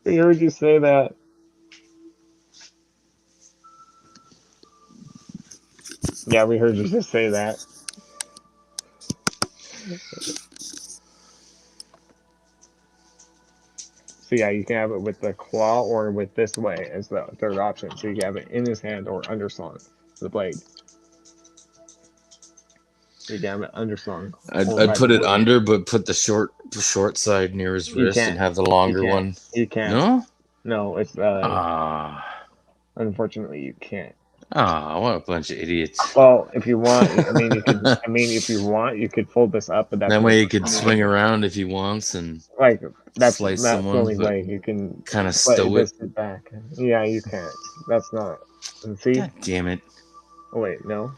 I heard you say that. Yeah, we heard you just say that. So yeah, you can have it with the claw or with this way as the third option. So you can have it in his hand or underslung the blade. You can have it underslung or I'd by the put it blade. under, but put the short side near his You wrist and can't. have the You longer can't. one. You can't. No? No, it's Ah. unfortunately you can't. Ah, what a bunch of idiots. Well, if you want, I mean, you could. I mean, if you want, you could fold this up, but that's That gonna. way he could swing around if he wants and Like slice that's the someone, only but way you can. kind of But it stow it. does sit back. Yeah, you can't. That's not. And see. God damn it. Oh wait, no.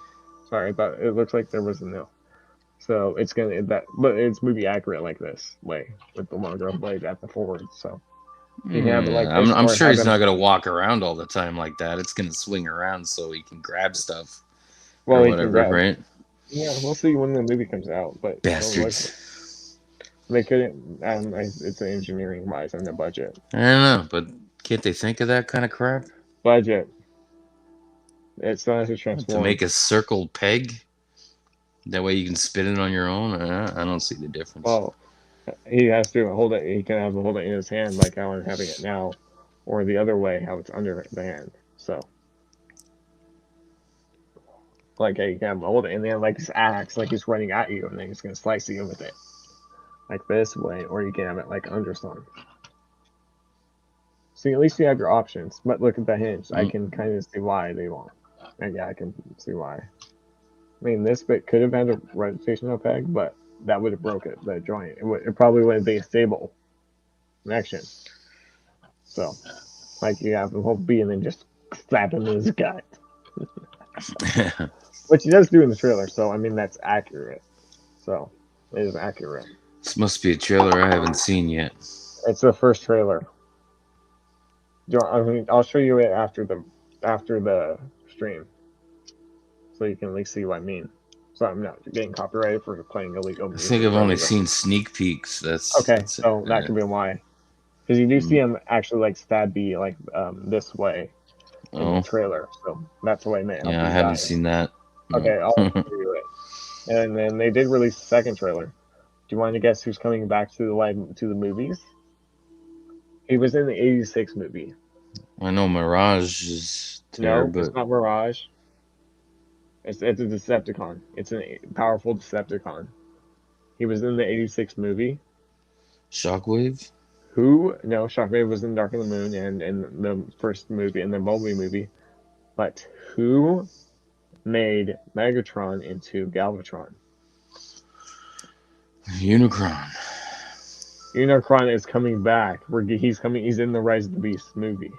Sorry, but it looks like there was a no. So it's gonna that, but it's movie accurate like this way with the longer blade at the forward. So you can have it like this, I'm or sure have he's him. not going to walk around all the time like that. It's going to swing around so he can grab stuff Well, or he can whatever, grab. right? Yeah, we'll see when the movie comes out. But so like Bastards. they couldn't. It's an engineering wise on the budget. I don't know, but can't they think of that kind of crap? Budget. It's not to To transform. make a circle peg? That way you can spin it on your own? I don't see the difference. Well, he has to hold it. He can have to hold it in his hand like how I'm having it now, or the other way how it's under the hand. So like hey, you can have him hold it and then like his axe, like he's running at you, and then he's gonna slice you with it. Like this way, or you can have it like underslung. See, at least you have your options. But look at the hinge. I Mm. can kind of see why they want. And yeah, I can see why. I mean, this bit could have had a rotational peg, but that would have broke it, the joint. It probably wouldn't be a stable connection. So, like, you have the whole B and then just slap him in his gut. Which he does do in the trailer, so, I mean, that's accurate. So, it is accurate. This must be a trailer I haven't seen yet. It's the first trailer. I mean, I'll show you it after the stream, so you can at least see what I mean. So I'm not getting copyrighted for playing illegal I think music I've or only anything. seen sneak peeks. That's Okay, that's it. so that could be why. Because you do see him actually like stab B like this way in the trailer, so that's the way I meant. Yeah, I haven't seen that. No. Okay, I'll show you it. And then they did release a second trailer. Do you want to guess who's coming back to the movies? He was in the '86 movie. I know Mirage is there, No, but it's not Mirage. It's a Decepticon. It's a powerful Decepticon. He was in the '86 movie. Shockwave? Who? No, Shockwave was in Dark of the Moon and in the first movie, in the Bumblebee movie. But who made Megatron into Galvatron? Unicron. Unicron is coming back. He's coming. He's in the Rise of the Beast movie.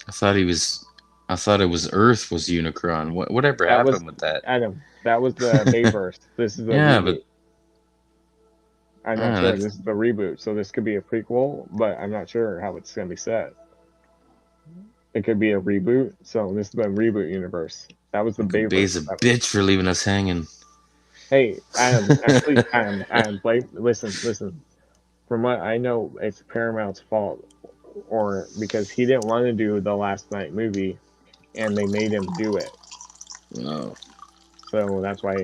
I thought it was Earth was Unicron. Whatever That was happened with that? Adam. That was the Bayverse. This is a Yeah, reboot. but I'm not sure. that's This is the reboot, so this could be a prequel, but I'm not sure how it's gonna be set. It could be a reboot. So this is the reboot universe. That was the Bay's a Bayverse. bitch for leaving us hanging. Hey, Adam. Actually, Adam. Blake, listen. From what I know, it's Paramount's fault, or because he didn't want to do the Last Night movie, and they made him do it. Oh. So that's why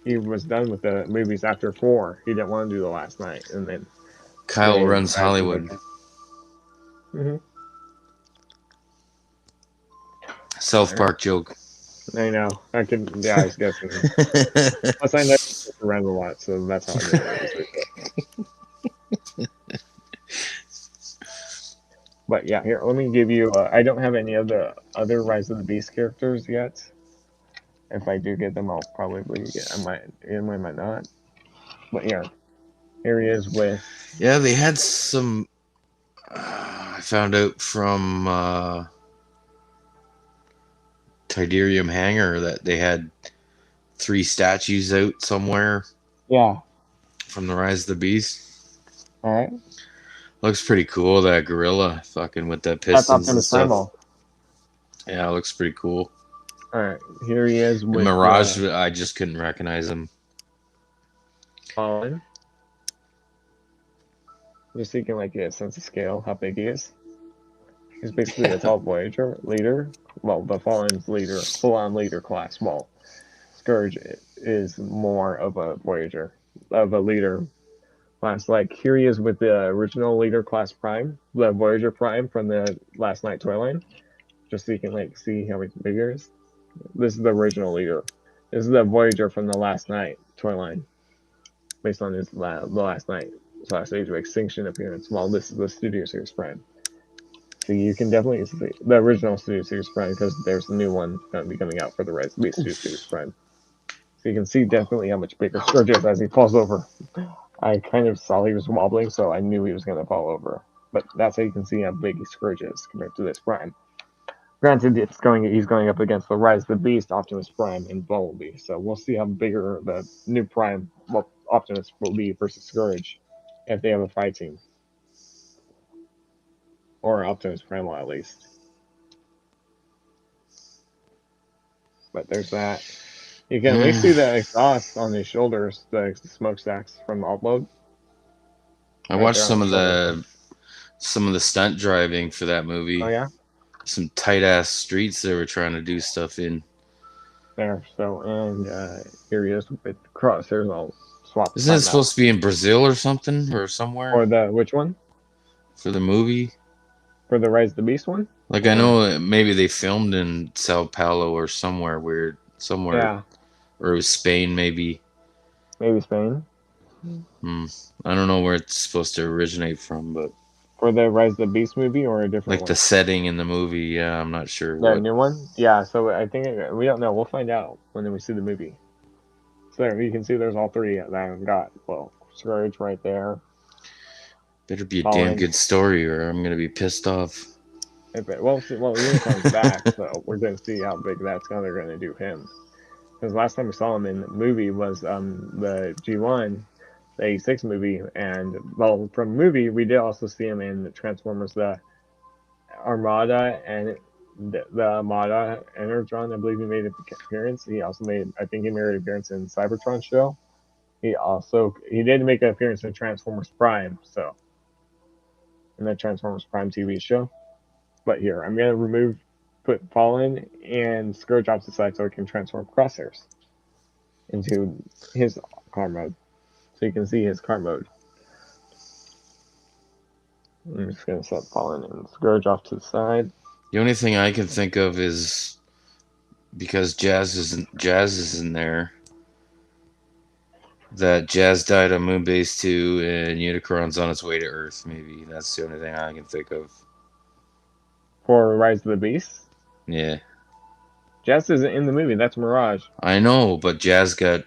he was done with the movies after 4. He didn't want to do the Last Night, and then Kyle runs Hollywood. Mm-hmm. South Park joke. I know. I was guessing. Plus, I know around a lot, so that's how I know it. But yeah, here, let me give you. I don't have any other Rise of the Beast characters yet. If I do get them, I'll probably get. I might not. But yeah, here he is with. Yeah, they had some. I found out from Tidarium hangar that they had 3 statues out somewhere. Yeah. From the Rise of the Beast. All right. Looks pretty cool. That gorilla, fucking with the That's pistons and Optimus stuff. Primal. Yeah, it looks pretty cool. All right. Here he is And with Mirage, I just couldn't recognize him. Fallen. Just so you can like get a sense of scale, how big he is. He's basically a tall Voyager leader. Well, the Fallen's leader, full-on leader class. Well, Scourge is more of a Voyager, of a leader class. Like here he is with the original leader class Prime, the Voyager Prime from the Last Night toy line. Just so you can like see how big he is. This is the original leader. This is the Voyager from the Last Night toy line, based on his the Last Night / Age of Extinction appearance. Well, this is the Studio Series Prime. So you can definitely see the original Studio Series Prime because there's a new one going to be coming out for the Rise of the Studio Series Prime. So you can see definitely how much bigger Scourge is as he falls over. I kind of saw he was wobbling, so I knew he was going to fall over. But that's how you can see how big Scourge is compared to this Prime. Granted, he's going up against the Rise of the Beast, Optimus Prime, and Bumblebee. So we'll see how bigger the new Prime, well, Optimus will be versus Scourge if they have a fight team. Or Optimus Primal, at least. But there's that. You can at least see the exhaust on his shoulders, the smokestacks from the upload. I Right watched there on some the of shoulder. the stunt driving for that movie. Oh, yeah? Some tight ass streets they were trying to do stuff in. There. So, and here he is with crosshairs. I'll swap Isn't it time out. supposed to be in Brazil or something or somewhere Or the, which one? for the movie? For the Rise of the Beast one? Like I Or, know maybe they filmed in Sao Paulo or somewhere weird, somewhere, yeah, or it was Spain maybe. maybe Spain. I don't know where it's supposed to originate from, but For the Rise of the Beast movie or a different like the one? setting in the movie, yeah, I'm not sure The what. new one? Yeah, so I think, we don't know. We'll find out when we see the movie. So there, you can see there's all three that I've got. Well, Scourge right there. Better be a damn Fallen. good story, or I'm gonna be pissed off. Well, Unicorn's back, so we're going to see how big that's how they're going to do him. Because last time we saw him in the movie was the G1, the 86 movie, and well, from the movie we did also see him in the Transformers, the Armada and the Armada Energon. I believe he made an appearance. He also made, I think he made an appearance in Cybertron show. He did make an appearance in Transformers Prime, so in the Transformers Prime TV show. But here, I'm going to put Fallen and Scourge off the side so it can transform Crosshairs into his car mode. So you can see his car mode. I'm just going to set Fallen and Scourge off to the side. The only thing I can think of is because Jazz is in there. That Jazz died on Moonbase 2 and Unicron's on its way to Earth, maybe. That's the only thing I can think of. For Rise of the Beast? Yeah. Jazz isn't in the movie, that's Mirage. I know, but Jazz got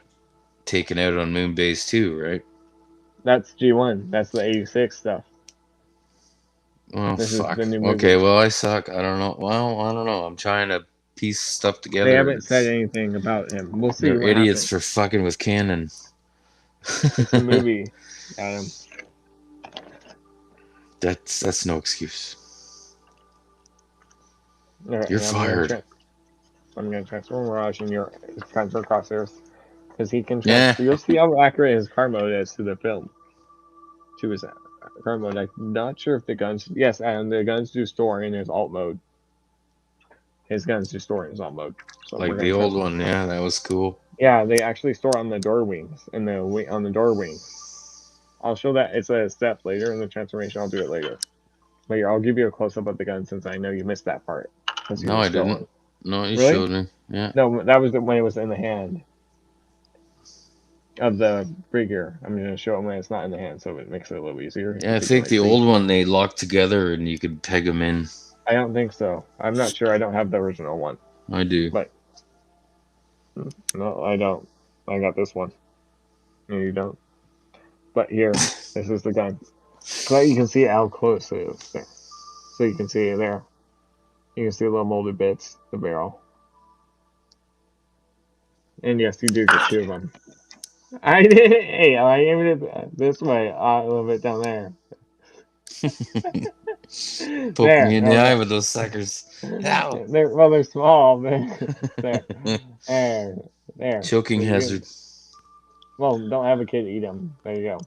taken out on Moonbase 2, right? That's G1. That's the 86 stuff. Oh, This is fuck. the new Okay, movie. well, I suck. I don't know. Well, I don't know. I'm trying to piece stuff They together. haven't said anything about him. We'll see They're what idiots happens. for fucking with canon. It's a movie, Adam. That's no excuse. Right, You're fired. I'm going to transform Mirage and your transfer Crosshairs. Because he can Yeah. transfer. You'll see how accurate his car mode is to the film. To his car mode. I'm not sure if the guns. Yes, and the guns do store in his alt mode. His guns do store in his alt mode. So Like the old one, yeah, that was cool. Yeah, they actually store on the door wings. On the door wings. I'll show that. It's a step later in the transformation. I'll do it later. But here, I'll give you a close up of the gun since I know you missed that part. No, I didn't. No, you Really? showed me. Yeah. No, that was when it was in the hand of the figure. I'm going to show it when it's not in the hand, so it makes it a little easier. Yeah, I think the old one they locked together and you could peg them in. I don't think so. I'm not sure. I don't have the original one. I do. But no, I don't. I got this one. No, you don't. But here, this is the gun. So you can see how close it is there. So you can see it there. You can see the little molded bits, the barrel. And yes, you do get 2 of them. I did. Hey, I aimed it this way, a little bit down there. Poke me There. in the eye Okay. with those suckers. Ow! They're small. But there. There. There. Choking So you hazard. can. Well, don't advocate to eat them. There you go.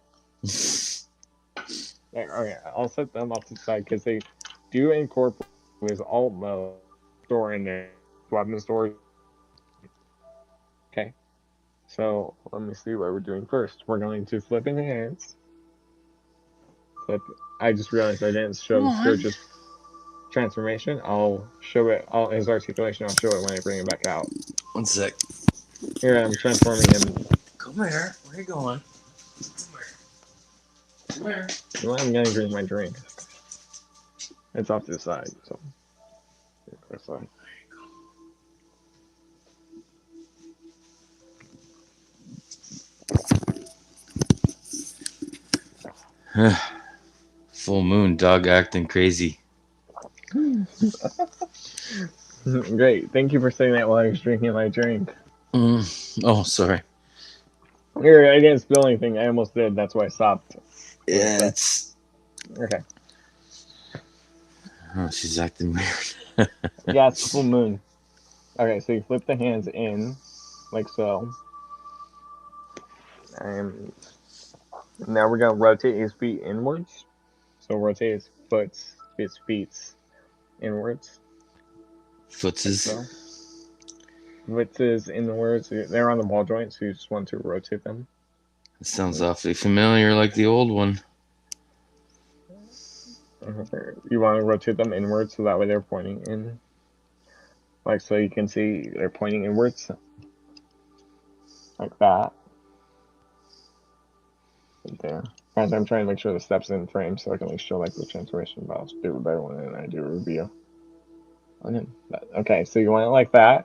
There. Okay. I'll set them off to the side because they do incorporate this alt mode store in there. Weapon stores. Okay. So let me see what we're doing first. We're going to flip in hands. Flip. I just realized I didn't show One. Scourge's transformation. I'll show it. His articulation. I'll show it when I bring it back out. One sec. Here I'm transforming him. Come here. Where are you going? Come here. You know what? I'm gonna drink my drink. It's off to the side. So. Side. Full moon, dog acting crazy. Great. Thank you for saying that while I was drinking my drink. Oh, sorry. Here, I didn't spill anything. I almost did. That's why I stopped. Yeah, it's. Okay. Oh, she's acting weird. Yeah, it's full moon. Okay, so you flip the hands in, like so. And now we're gonna rotate his feet inwards. So rotate his feet inwards. Footses. Like so. With his inwards, they're on the ball joint, so you just want to rotate them. It sounds awfully familiar, like the old one. You want to rotate them inwards so that way they're pointing in. Like so you can see they're pointing inwards. Like that. Right there. Guys, I'm trying to make sure the steps in frame so I can at least show like the transformation, but I'll do a better one than I do a review. Okay, so you want it like that.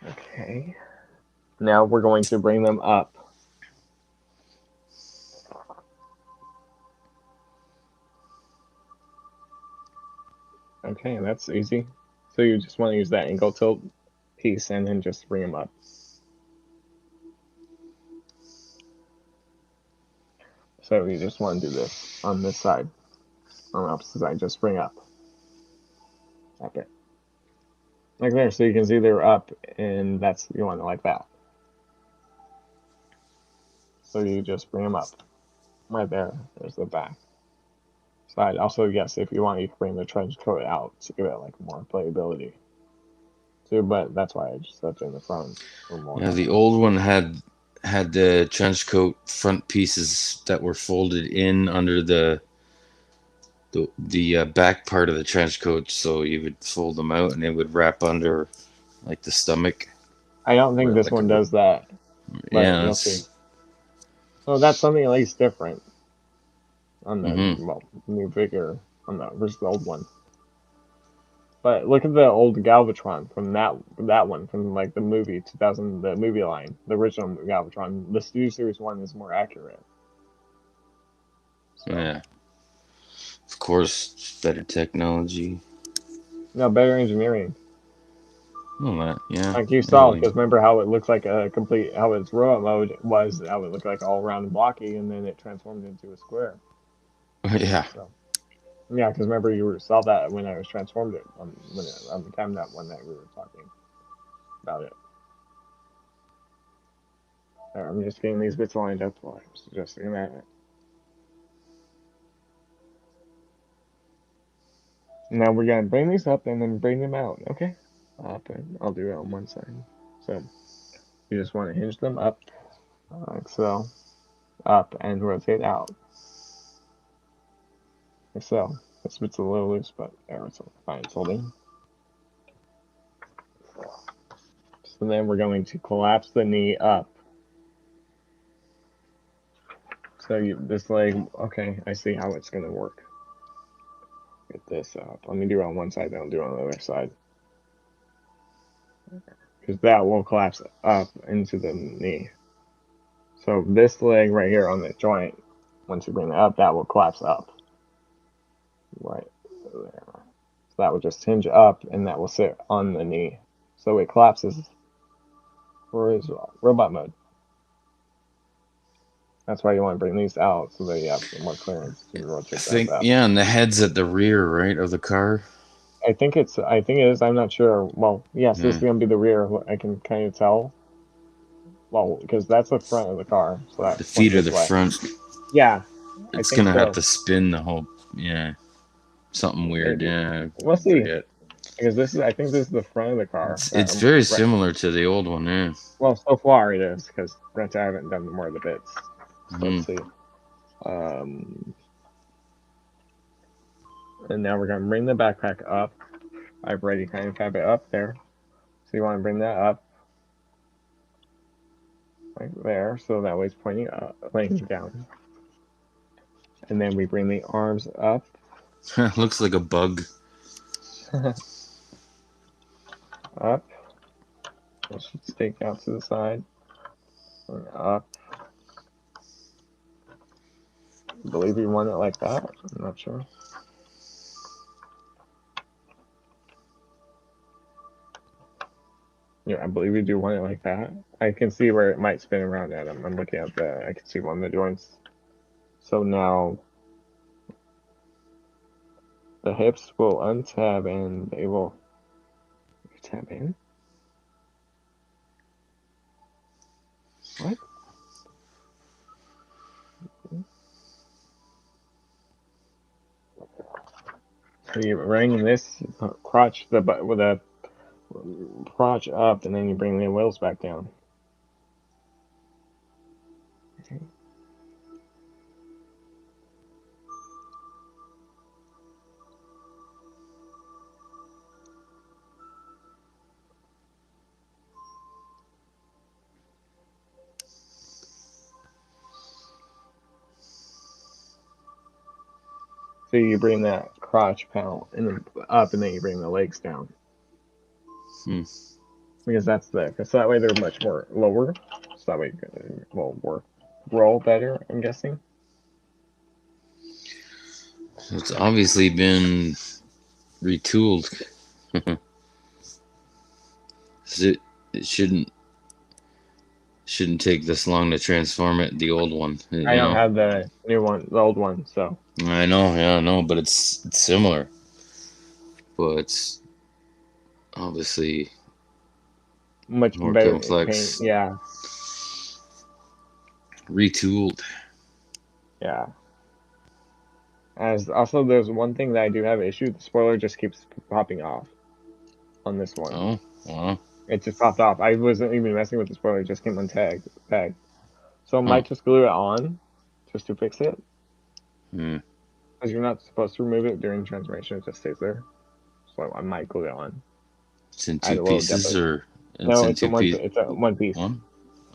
Okay. Now we're going to bring them up. Okay, that's easy. So you just want to use that angle tilt piece and then just bring them up. So you just want to do this on this side. On the opposite side, just bring up. Up it. Like there, so you can see they're up, and that's, you want it like that. So you just bring them up. Right there, there's the back side. Also, yes, if you want, you can bring the trench coat out to give it like more playability. Too, but that's why I just left it in the front for more. Yeah, the old one had the trench coat front pieces that were folded in under the back part of the trench coat, so you would fold them out and it would wrap under like the stomach. I don't think this one does that, but yeah, you'll see. So that's something at least different on the new figure on the versus the old one. But look at the old Galvatron from that one from like the movie 2000, the movie line, the original Galvatron. The Studio Series one is more accurate. So. Yeah, of course, better technology. No, better engineering. Oh, that yeah. Like you saw, because remember how it looked like a complete, how its robot mode was, how it looked like all round and blocky, and then it transformed into a square. Yeah. So, yeah, because remember you saw that when I was transformed it on the CamNet one that we were talking about it. Right, I'm just getting these bits lined up while I'm suggesting that. Now we're gonna bring these up and then bring them out. Okay, up and I'll do it on one side. So you just want to hinge them up, like so, up and rotate out. Like so. This bit's a little loose, but there it's fine. It's holding. So then we're going to collapse the knee up. So this leg, okay, I see how it's gonna work. Get this up. Let me do it on one side, then I'll do it on the other side. Because that will collapse up into the knee. So this leg right here on the joint, once you bring it up, that will collapse up. Right there. So that will just hinge up and that will sit on the knee. so it collapses for his robot mode. That's why you want to bring these out so that you have more clearance to I rotate that think, up. yeah, and the head's at the rear, right, of the car. I think it is. I'm not sure. Well, yes, this Yeah. is gonna be the rear. I can kind of tell. Well, because that's the front of the car, so that The points feet are this the way. front. Yeah, I It's think gonna have so. to spin the whole. Yeah, something weird. Maybe Yeah, we'll I see. forget. Because this is, I think this is the front of the car. It's very Right. similar to the old one. Yeah. Well, so far it is because granted I haven't done more of the bits. So Hmm. let's see. Um, and now we're gonna bring the backpack up. I've already kind of have it up there. So you want to bring that up like there, so that way it's pointing up, laying down. And then we bring the arms up. Looks like a bug. Up. It should stick out to the side. And up. I believe you want it like that. I'm not sure. Yeah, I believe you do want it like that. I can see where it might spin around at. I'm looking at I can see one of the joints. So now the hips will untab and they will tab in. What? So you're bringing this crotch with a crotch up, and then you bring the wheels back down. So you bring that crotch panel and then up, and then you bring the legs down. Hmm. Because that's so that way they're much more lower. So that way will work roll better. I'm guessing. So it's obviously been retooled. It shouldn't take this long to transform it. The old one, I you don't know. have the new one, the old one, so I know, yeah, I know, but it's similar, but it's obviously much more better paint. complex. Yeah, Retooled. yeah. As also, there's one thing that I do have an issue. The spoiler just keeps popping off on this one. Oh, wow. It just popped off. I wasn't even messing with the spoiler. It just came untagged. Tagged. So I Huh. might just glue it on just to fix it. Hmm. Because you're not supposed to remove it during transformation. It just stays there. So I might glue it on. It's in Add two a little pieces, deposit. or it's No, in two pieces. it's a one piece. One.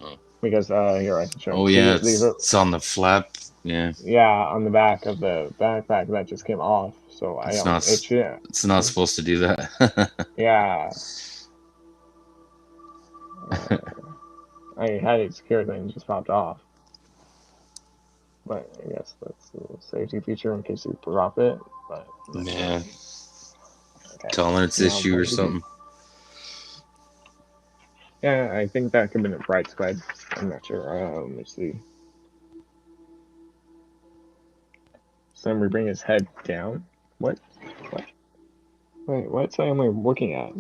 Oh. Because here I can show Oh you. yeah, See these are it's on the flap. Yeah. yeah on the back of the backpack that just came off. So I It's don't not. it should It's not supposed to do that. yeah. I had it secured and it just popped off. But I guess that's a safety feature in case you drop it. But I'm not sure. Yeah. Okay. Tolerance Now issue or what we do? something. Yeah, I think that could have been a bright side. I'm not sure. Let's see. So then we bring his head down. What? What? Wait, what side am I looking at?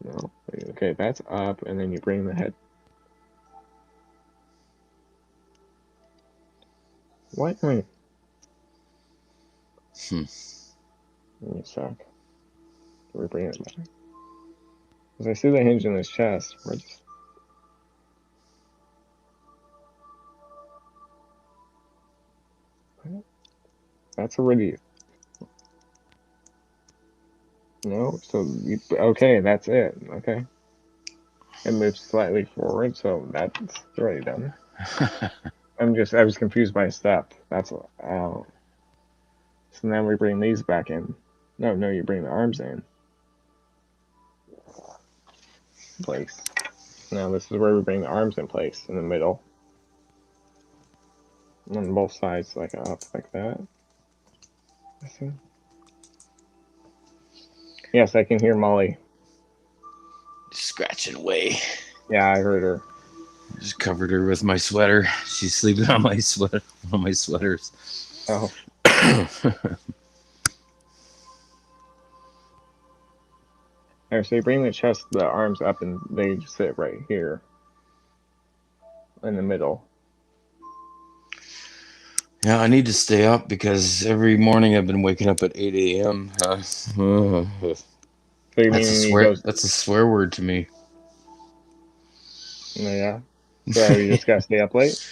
No. Okay, that's up, and then you bring the head. What? Wait. Hmm. Give me a sec. We bring it back. Because I see the hinge in his chest. We're just. That's already. No, so you, okay, that's it. Okay. It moves slightly forward, so that's already done. I was confused by a step. That's oh. So now we bring these back in. No, you bring the arms in place. Now this is where we bring the arms in place in the middle. On both sides, like up like that. I see. Yes, I can hear Molly. Scratching away. Yeah, I heard her. Just covered her with my sweater. She's sleeping on my sweater, on my sweaters. Oh. Alright, so you bring the arms up, and they just sit right here in the middle. Yeah, I need to stay up because every morning I've been waking up at 8 a.m. So you mean That's a swear word to me. Yeah. So you just gotta stay up late?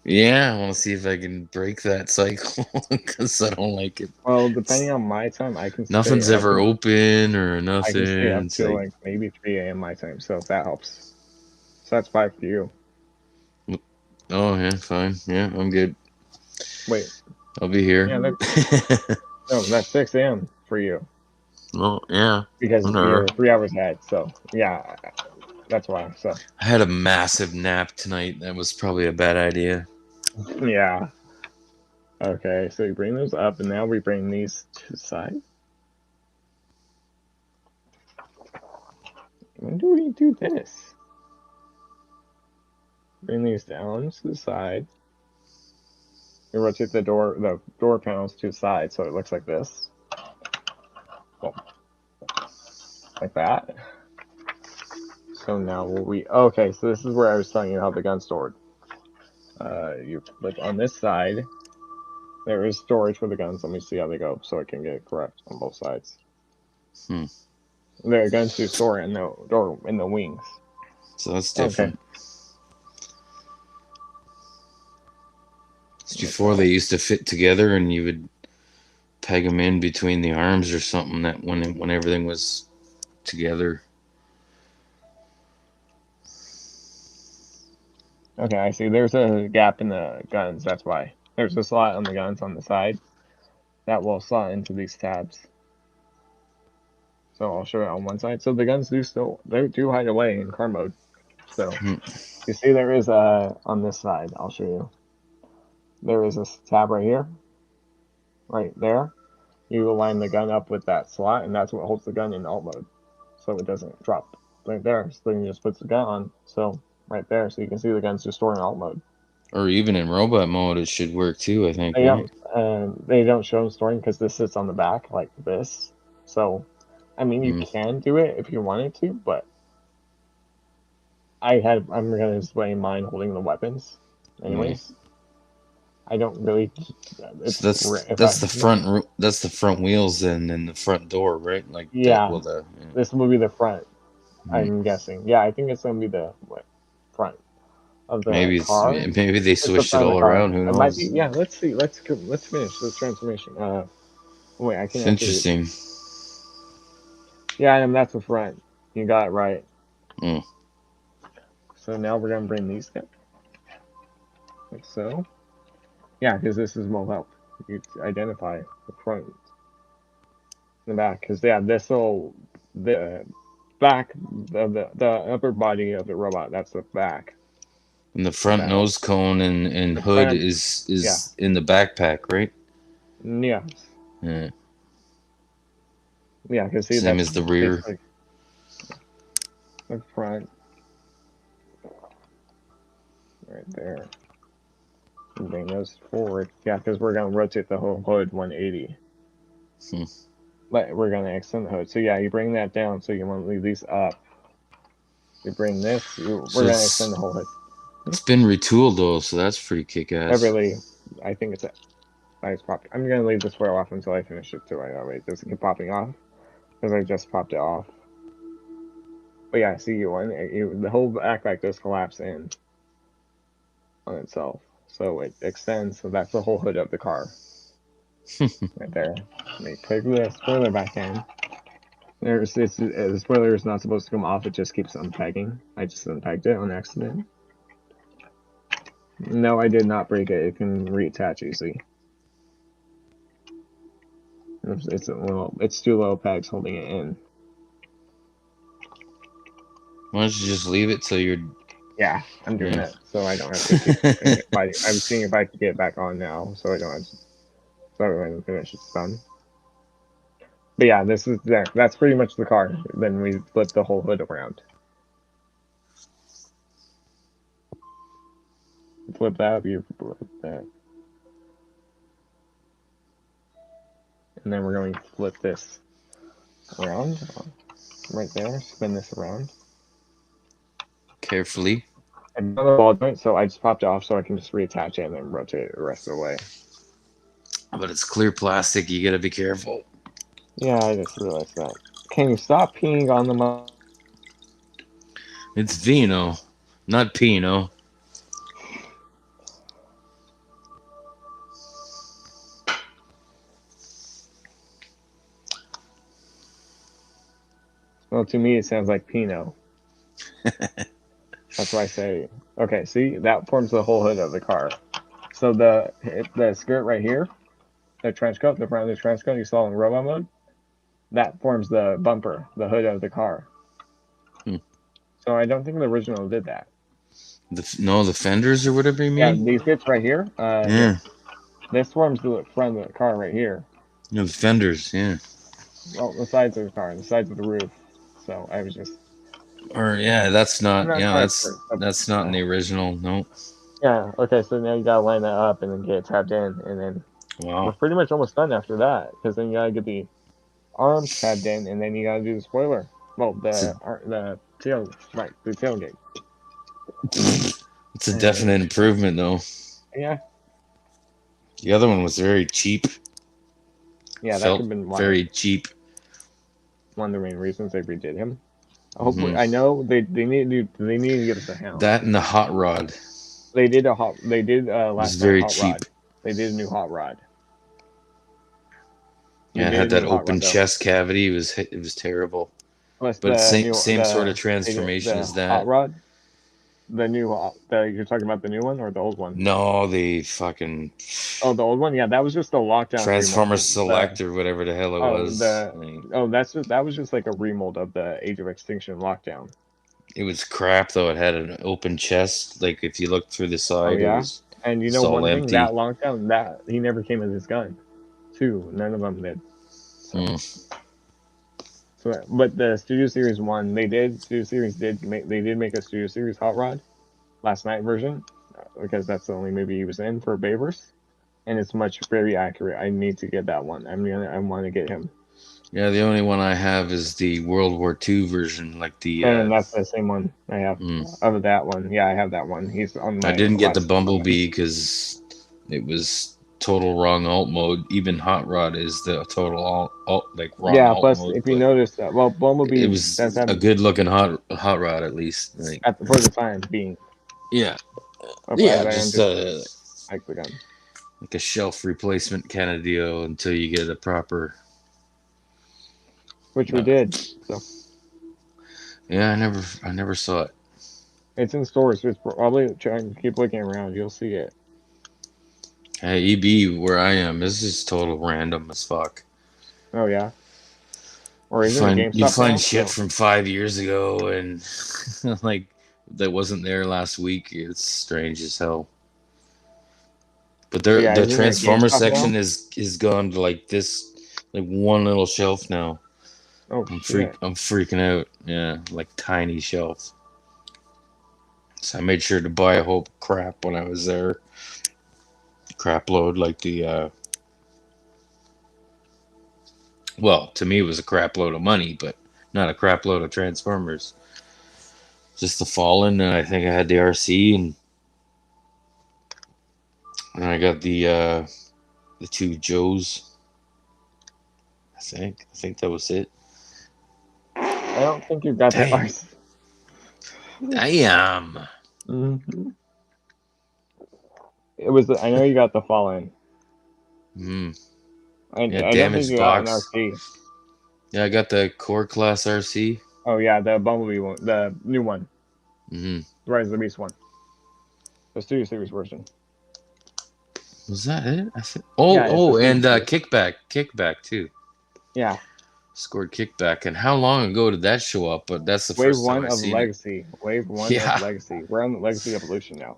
Yeah, I want to see if I can break that cycle because I don't like it. Well, depending on my time, Nothing's ever open or I can stay nothing. up It's till like, like maybe 3 a.m. my time, so if that helps. So that's 5 for you. oh yeah, fine. Yeah, I'm good. Wait, I'll be here. yeah, that's 6 a.m. for you Well, yeah, because whatever. you're 3 hours ahead. So yeah, that's why. So I had a massive nap tonight. That was probably a bad idea. yeah. Okay, so you bring those up, and now we bring these to the side. When do we do this? Bring these down to the side. You rotate the door panels to the side so it looks like this. Boom. Like that. So now okay, so this is where I was telling you how the gun's stored. You look on this side, there is storage for the guns. Let me see how they go so I can get it correct on both sides. The guns do store in the wings. So that's different. Okay. Before they used to fit together and you would peg them in between the arms or something that when everything was together. Okay, I see. There's a gap in the guns. That's why. There's a slot on the guns on the side that will slot into these tabs. So I'll show it on one side. So the guns they do hide away in car mode. So you see there is on this side, I'll show you. There is this tab right here. Right there. You align the gun up with that slot, and that's what holds the gun in alt mode. So it doesn't drop right there. So then you just put the gun on. So right there, so you can see the gun's just stored in alt mode. Or even in robot mode, it should work too, I think, right? They don't show them storing because this sits on the back like this. So, I mean, you can do it if you wanted to, but I'm gonna display mine holding the weapons, anyways. I don't really. So that's the front wheels and the front door, right? Like yeah, this will be the front. I'm guessing. Yeah, I think it's gonna be the front of the car. Maybe they switched it all around. Who knows? It might be. Yeah, let's see. Let's finish the transformation. Wait, I can it's interesting. Yeah, and that's the front. You got it right. So now we're gonna bring these down, like so. Yeah, because this will help you identify the front and the back. Because yeah, the back of the upper body of the robot. That's the back. And the front nose cone and hood front, is in the backpack, right? Yes. Yeah. Yeah, because see same as the rear. The front. Right there. And bring those forward. Yeah, because we're gonna rotate the whole hood 180. But we're gonna extend the hood. So yeah, you bring that down. So you want to leave these up. You bring this. We're gonna extend the whole hood. It's been retooled though, so that's pretty kick-ass. I think it's nice pop. I'm gonna leave this foil off until I finish it too. That way it doesn't keep popping off because I just popped it off. But yeah, see the whole backpack does collapse in on itself, so it extends. So that's the whole hood of the car. Right there. Let me put the spoiler back in. The spoiler is not supposed to come off. It just keeps unpegging. I just unpegged it on accident. No, I did not break it. It can reattach easily. It's two little pegs holding it in. Why don't you just leave it till you're... Yeah, I'm doing it, so I don't have to keep fighting. I'm seeing if I can get it back on now, so I don't have to... So when I finish, it's done. But yeah, this is there. That's pretty much the car. Then we flip the whole hood around. Flip that, you flip that. And then we're going to flip this around right there. Spin this around. Carefully. Another ball joint, so I just popped it off so I can just reattach it and then rotate it the rest of the way. But it's clear plastic. You gotta be careful. Yeah, I just realized that. Can you stop peeing on the It's vino, not Pinot. Well, to me, it sounds like Pinot. That's why I say, okay, see, that forms the whole hood of the car. So the skirt right here, the trench coat, the front of the trench coat you saw in robot mode, that forms the bumper, the hood of the car. So I don't think the original did that. The fenders or whatever you mean? Yeah, these bits right here, Yeah. this forms the front of the car right here. The fenders, yeah. Well, the sides of the car, the sides of the roof. So I was just. Or yeah, that's not. Yeah, Sure, that's not in the original. No. Yeah. Okay. So now you gotta line that up and then get it tapped in, and then we're pretty much almost done after that. Because then you gotta get the arms tabbed in, and then you gotta do the spoiler. Well, the tail, right? The tailgate. It's a definite improvement, though. Yeah. The other one was very cheap. Yeah, that could have been very cheap. One of the main reasons they redid him. Hopefully, I know they need to get us a hound. That and the hot rod. They did last was very hot cheap. Rod. They did a new hot rod. Yeah, it had that open chest cavity. It was terrible. Plus but same sort of transformation as that. Hot rod. The new, you're talking about the new one or the old one? No, the fucking. Oh, the old one. Yeah, that was just a lockdown. Transformer Select or whatever the hell it was. that was just like a remold of the Age of Extinction lockdown. It was crap though. It had an open chest. Like if you looked through the side, it was. And you know one thing, that lockdown, that he never came with his gun. Two, none of them did. So, but the Studio Series 1, Studio Series did make a Studio Series Hot Rod last night version, because that's the only movie he was in for Bayverse, and it's very accurate. I need to get that one. I want to get him. Yeah, the only one I have is the World War II version, like the. And that's the same one I have. Of that one, yeah, I have that one. He's on my. I didn't get the Bumblebee because it was total wrong alt mode. Even Hot Rod is the total alt like wrong. Yeah, plus mode, if you notice that, well, Bumblebee, it was a good looking hot rod at least. Like, for the time being. Yeah. Just like the gun. Like a shelf replacement kind of deal until you get a proper. Which we did. So. Yeah, I never saw it. It's in stores. It's probably trying to keep looking around. You'll see it. Hey, EB, where I am, this is total random as fuck. Oh yeah. Or you find shit from 5 years ago and like that wasn't there last week. It's strange as hell. But the Transformer section is gone to like this, like one little shelf now. Oh, I'm freaking out. Yeah, like tiny shelf. So I made sure to buy a whole crap when I was there. Crap load, like the. Well, to me, it was a crap load of money, but not a crap load of Transformers. Just the Fallen, and I think I had the RC, and I got the two Joes. I think that was it. I don't think you got that RC. Damn. Mm-hmm. It was. I know you got the Fallen. I don't think you got an RC. Yeah, I got the Core Class RC. Oh yeah, the Bumblebee one, the new one. The Rise of the Beast one. The Studio Series version. Was that it? And kickback too. Yeah. Scored kickback. And how long ago did that show up? But that's the first time I've seen Legacy. Wave 1 of Legacy. We're on the Legacy Evolution now.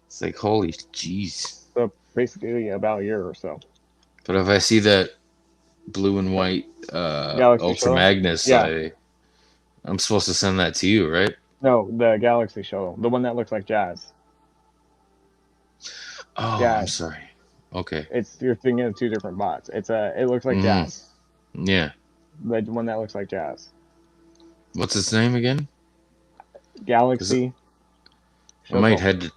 It's like, holy jeez. So basically about a year or so. But if I see that blue and white Galaxy Ultra Shuttle. Magnus. Yeah. I'm supposed to send that to you, right? No, the Galaxy Shuttle, the one that looks like Jazz. Oh, I'm Jazz. sorry. Okay. You're thinking of two different bots. It looks like Jazz. Yeah. The one that looks like Jazz. What's his name again? Because Galaxy I might Shuttle. head to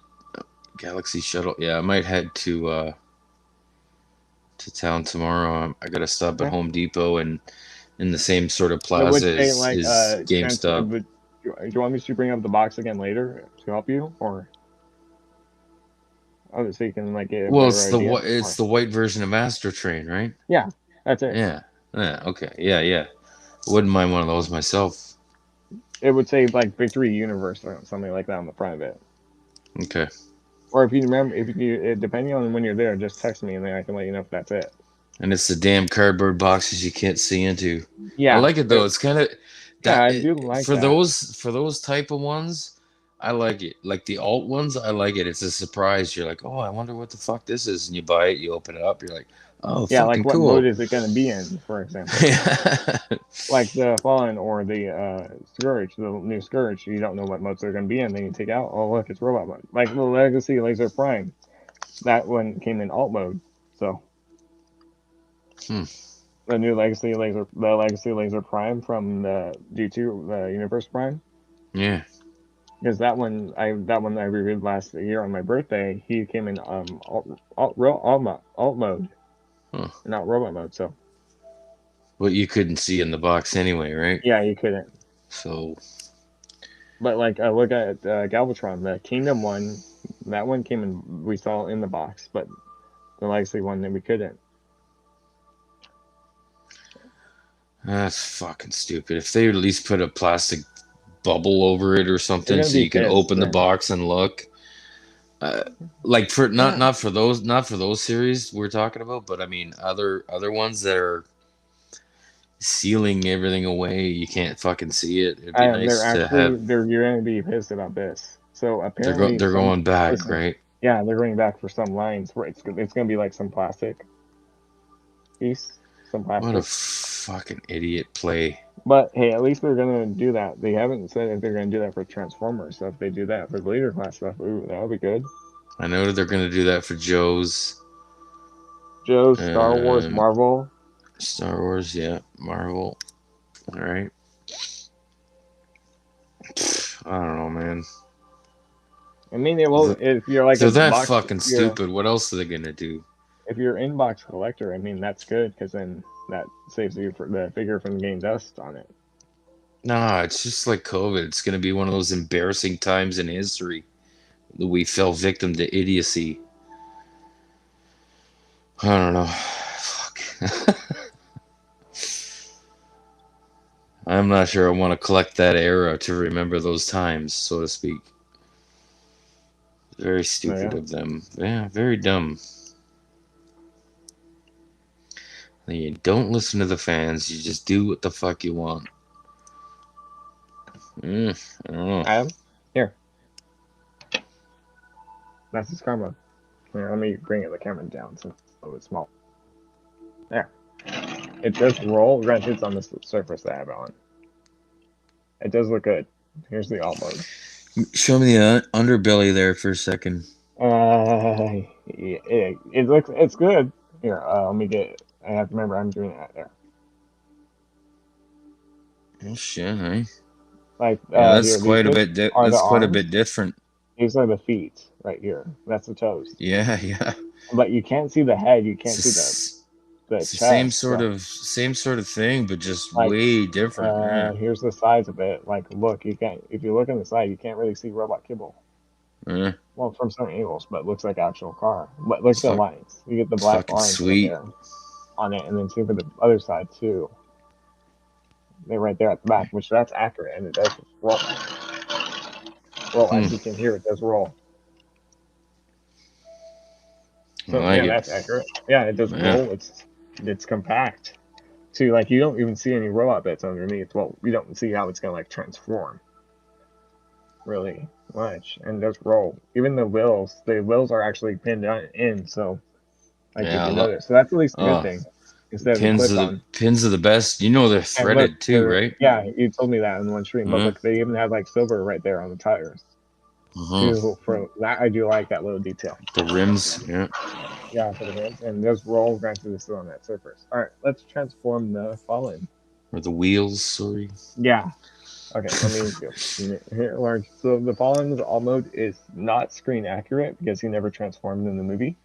Galaxy Shuttle. Yeah, I might head to town tomorrow. I gotta stop at Okay. Home Depot and in the same sort of It would plaza say as like GameStop. do you want me to bring up the box again later to help you, or so you can like get a Well, better idea? it's Or the white version of Astro Train, right? yeah, that's it. Yeah. Yeah. Okay. Yeah. Wouldn't mind one of those myself. It would say like Victory Universe or something like that on the front of it. Okay. Or if you remember, depending on when you're there, just text me and then I can let you know if that's it. And it's the damn cardboard boxes you can't see into. I Yeah, like it though. It's kind of yeah, that I do like for that. those type of ones. I like it. Like the alt ones, I like it. It's a surprise. You're like, oh, I wonder what the fuck this is, and you buy it. You open it up. You're like, oh, Yeah, like fucking what mode cool. is it going to be in, for example? Yeah. Like the Fallen or the Scourge, the new Scourge, you don't know what modes they're going to be in. Then you take out, oh look, it's robot mode. Like the Legacy Laser Prime, that one came in alt mode. So the new Legacy Laser Prime from the G2, the Universe Prime. Yeah. Because that one I reviewed last year on my birthday. He came in alt mode, Huh. not robot mode. So What you couldn't see in the box anyway, right? yeah, you couldn't. So. But like look at Galvatron, the Kingdom one. That one came in. We saw in the box, but the Legacy one that we couldn't. That's fucking stupid. If they at least put a plastic bubble over it or They're something gonna so be you can pissed open the then. box and look. Like for Yeah, not for those series we're talking about, but I mean other ones that are sealing everything away, you can't fucking see it. It'd be nice to have. you're gonna be pissed about this. So apparently They're going back, listen, right? yeah, they're going back for some lines where it's gonna be like some plastic piece, some What a plastic. fucking idiot play. But hey, at least they're gonna do that. They haven't said if they're gonna do that for Transformers. So if they do that for the leader class stuff, ooh, that would be good. I know that they're gonna do that for Joe's. Joe's Star Wars Um, Marvel. Star Wars, yeah, Marvel. All right. I don't know, man. I mean, it will if you're like They're a that box. fucking stupid. What else are they gonna do? If you're inbox collector, I mean that's good because then that saves you for the figure from getting dust on it. Nah, it's just like COVID. It's gonna be one of those embarrassing times in history that we fell victim to idiocy. I don't know. Fuck. I'm not sure I want to collect that era to remember those times, so to speak. Very stupid of them. Yeah, very dumb. You don't listen to the fans. You just do what the fuck you want. I don't know. Adam, here. That's his karma. Here, let me bring the camera down so it's small. There. It does roll. Granted, it's on this surface that I have it on. It does look good. Here's the alt mode. Show me the underbelly there for a second. It's good. Here, let me get. I have to remember I'm doing that there. Oh shit, hey. Like Yeah, that's here, quite a bit. That's quite a bit different. These are the feet right here. That's the toes. Yeah. But you can't see the head. You can't see the it's the chest. same sort of thing, but just like, way different. Yeah. Here's the size of it. Like, look, you can't. If you look on the side, you can't really see robot kibble. Well, from certain angles, but it looks like actual car. But look at the lines. You get the black lines right there on it, and then see for the other side too. They're right there at the back, which that's accurate, and it does roll. Well, as you can hear, it does roll. So yeah, that's accurate. Yeah, it does roll. It's compact. So like you don't even see any robot bits underneath. Well, you don't see how it's gonna like transform. Really much, and it does roll. Even the wheels are actually pinned in. So like you can notice. So that's at least a good thing. instead of the clip-on. Pins are the best. You know they're threaded too, right? Yeah, you told me that in one stream. But look, they even have like silver right there on the tires. Too, for that, I do like that little detail. The rims, yeah. Yeah, for the rims, and those roll grinders are still on that surface. All right, let's transform the Fallen. Or the wheels, sorry. Yeah. Okay, let me go. Here, large. So the Fallen's alt mode is not screen accurate because he never transformed in the movie,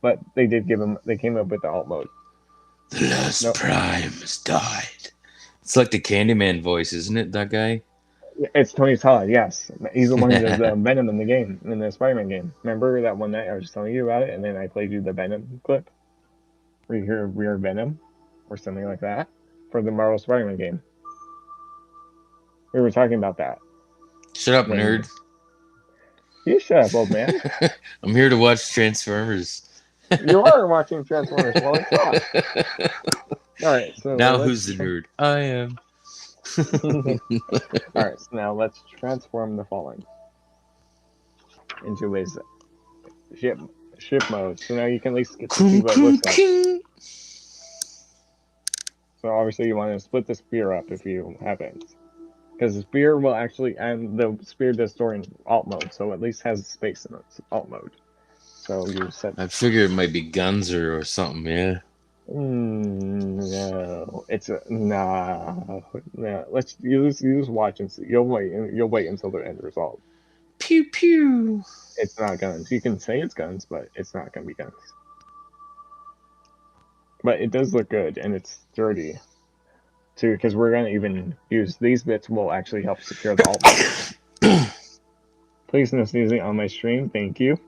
but they did give him. They came up with the alt mode. The last Prime has died. It's like the Candyman voice, isn't it? That guy. It's Tony Todd. Yes, he's the one who does the Venom in the game, in the Spider-Man game. Remember that one night I was just telling you about it, and then I played you the Venom clip, where you hear "We're Venom" or something like that for the Marvel Spider-Man game. We were talking about that. Shut up, nerd. You shut up, old man. I'm here to watch Transformers. You are watching Transformers. Well, it's not. All right. So now who's the nerd? I am. All right. So now let's transform the Fallen into his ship mode. So now you can at least get to see what it looks like. So obviously you want to split the spear up if you have it. Because the spear will actually, and the spear does store in alt mode, so at least has space in its alt mode. So you set. I figure it might be guns or something, yeah. No, it's nah. Let's use watch and see. You'll wait until the end result. Pew pew. It's not guns. You can say it's guns, but it's not gonna be guns. But it does look good, and it's sturdy. Too, because we're gonna even use these bits will actually help secure the alt. Please no sneezing on my stream, thank you.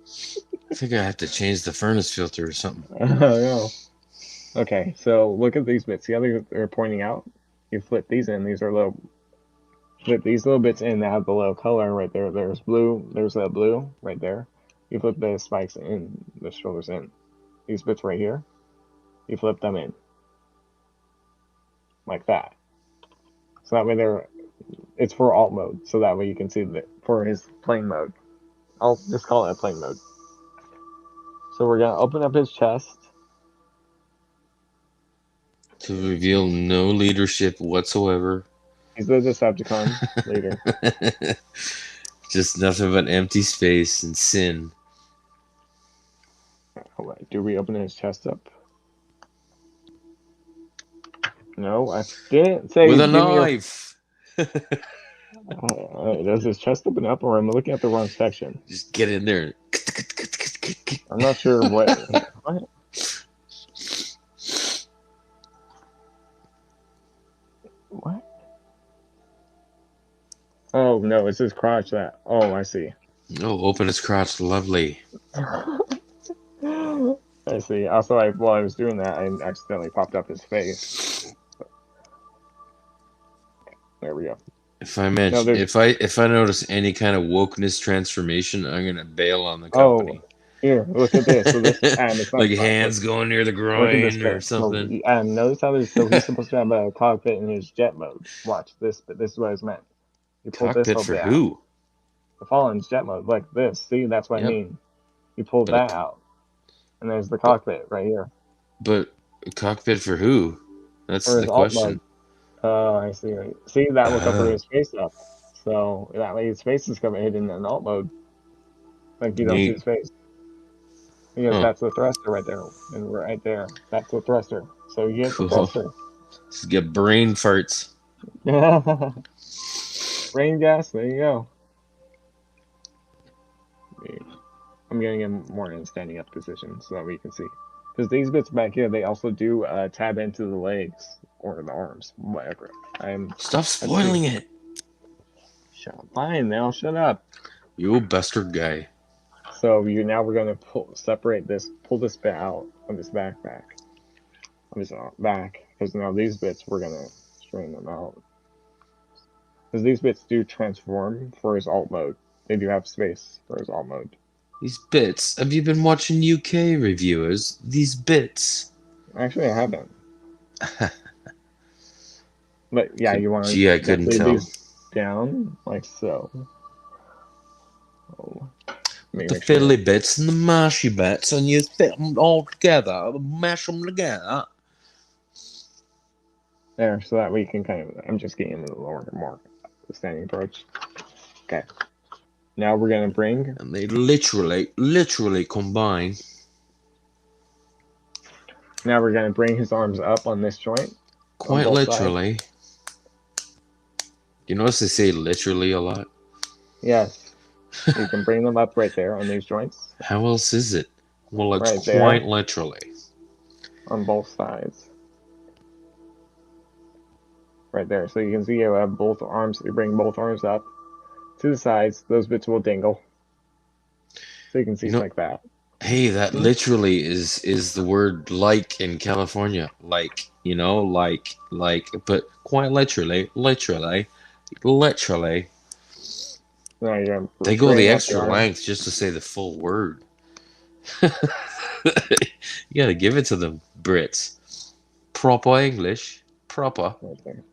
I think I have to change the furnace filter or something. Oh no. Okay, so look at these bits. See how they're pointing out? You flip these in. These are little. Flip these little bits in that have the little color right there. There's blue. There's that blue right there. You flip the spikes in, the shoulders in. These bits right here. You flip them in. Like that. So that way it's for alt mode. So that way you can see that for his plane mode. I'll just call it a plane mode. So we're gonna open up his chest. To reveal no leadership whatsoever. He's the Decepticon leader. Just nothing but empty space and sin. Alright, do we open his chest up? No, I didn't say. With a knife. Does his chest open up, or am I looking at the wrong section? Just get in there. I'm not sure what. What? Oh no, it's his crotch. That. Oh, I see. Oh, open his crotch, lovely. I see. Also, while I was doing that, I accidentally popped up his face. There we go. If I mention, if I notice any kind of wokeness transformation, I'm gonna bail on the company. Oh, here, look at this. So this like hands going near the groin or something. Notice how he's supposed to have a cockpit in his jet mode. Watch this, but this is what it's meant. You pull cockpit this for who? Out. The Fallen's jet mode, like this. See, that's what I mean. You pull that out, and there's the cockpit right here. But a cockpit for who? That's the question. Oh, I see. See, that will cover his face up. So that way his face is covered hidden in alt mode. Like you don't see his face. Because that's the thruster right there. And right there. That's the thruster. So you get the thruster. Just get brain farts. Brain gas, there you go. I'm getting him more in a standing up position so that we can see. Because these bits back here, they also do tab into the legs or the arms, whatever. Stop spoiling it. Fine, now shut up. You bastard guy. So now we're gonna pull this bit out of his backpack, of his back, because now these bits we're gonna straighten them out. Because these bits do transform for his alt mode. They do have space for his alt mode. These bits. Have you been watching UK reviewers? These bits. Actually, I haven't. But yeah, you want to. Gee, I couldn't tell. These down like so. Oh. The fiddly bits and the mashy bits, and you fit them all together, mash them together. There, so that way you can kind of. I'm just getting the lower more the standing approach. Okay. Now we're gonna bring. And they literally combine. Now we're gonna bring his arms up on this joint. On Quite both sides. literally. You notice they say literally a lot? Yes. You can bring them up right there on these joints. How else is it? Well, it's Right quite there. literally. On both sides. Right there. So you can see you have both arms. You bring both arms up to the sides. Those bits will dingle. So you can see like that. Hey, that literally is the word like in California. Like, but quite literally. Now you're They go the straighten up extra your arm. length just to say the full word. You gotta give it to them, Brits. Proper English. Proper. Right there.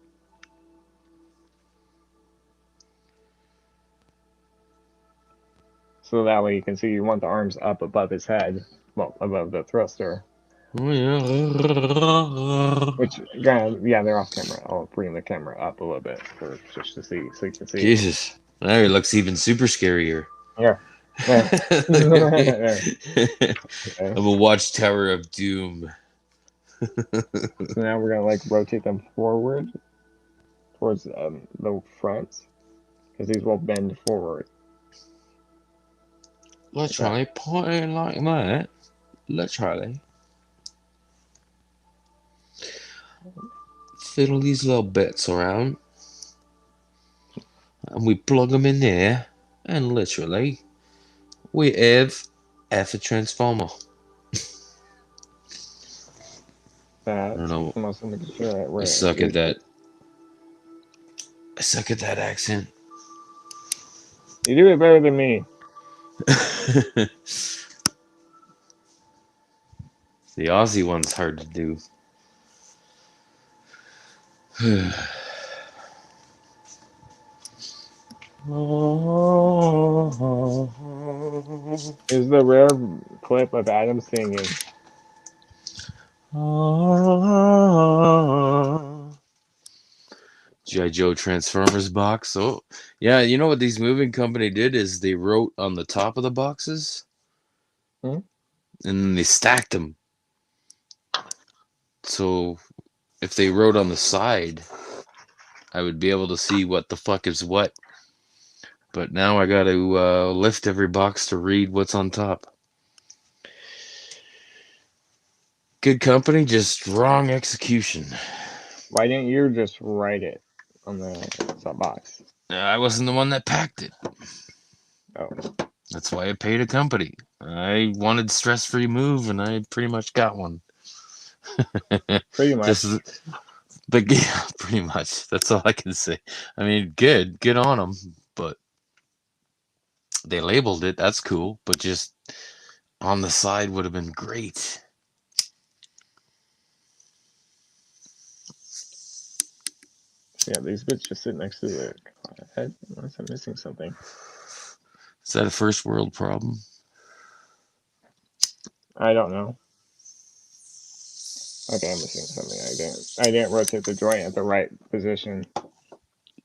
So that way you can see you want the arms up above his head. Well, above the thruster. Which, yeah, they're off camera. I'll bring the camera up a little bit for just to see, so you can see. Jesus. Now he looks even super scarier. Yeah. Yeah. I'm gonna watch Tower of Doom. So now we're gonna rotate them forward towards the front because these will bend forward. Literally pointing like that. Literally. Fiddle these little bits around. And we plug them in there. And literally, we have a transformer. I don't know. Sure I suck at that. I suck at that accent. You do it better than me. The Aussie one's hard to do. Is the rare clip of Adam singing. G.I. Joe Transformers box. Oh, yeah. You know what these moving company did is they wrote on the top of the boxes, and then they stacked them. So if they wrote on the side, I would be able to see what the fuck is what. But now I got to lift every box to read what's on top. Good company, just wrong execution. Why didn't you just write it on the sub box? I wasn't the one that packed it. Oh. That's why I paid a company. I wanted stress-free move, and I pretty much got one. Pretty much. But yeah, pretty much. That's all I can say. I mean, good on them, but they labeled it. That's cool, but just on the side would have been great. Yeah, these bits just sit next to the head. Unless I'm missing something. Is that a first world problem? I don't know. Okay, I'm missing something. I didn't rotate the joint at the right position.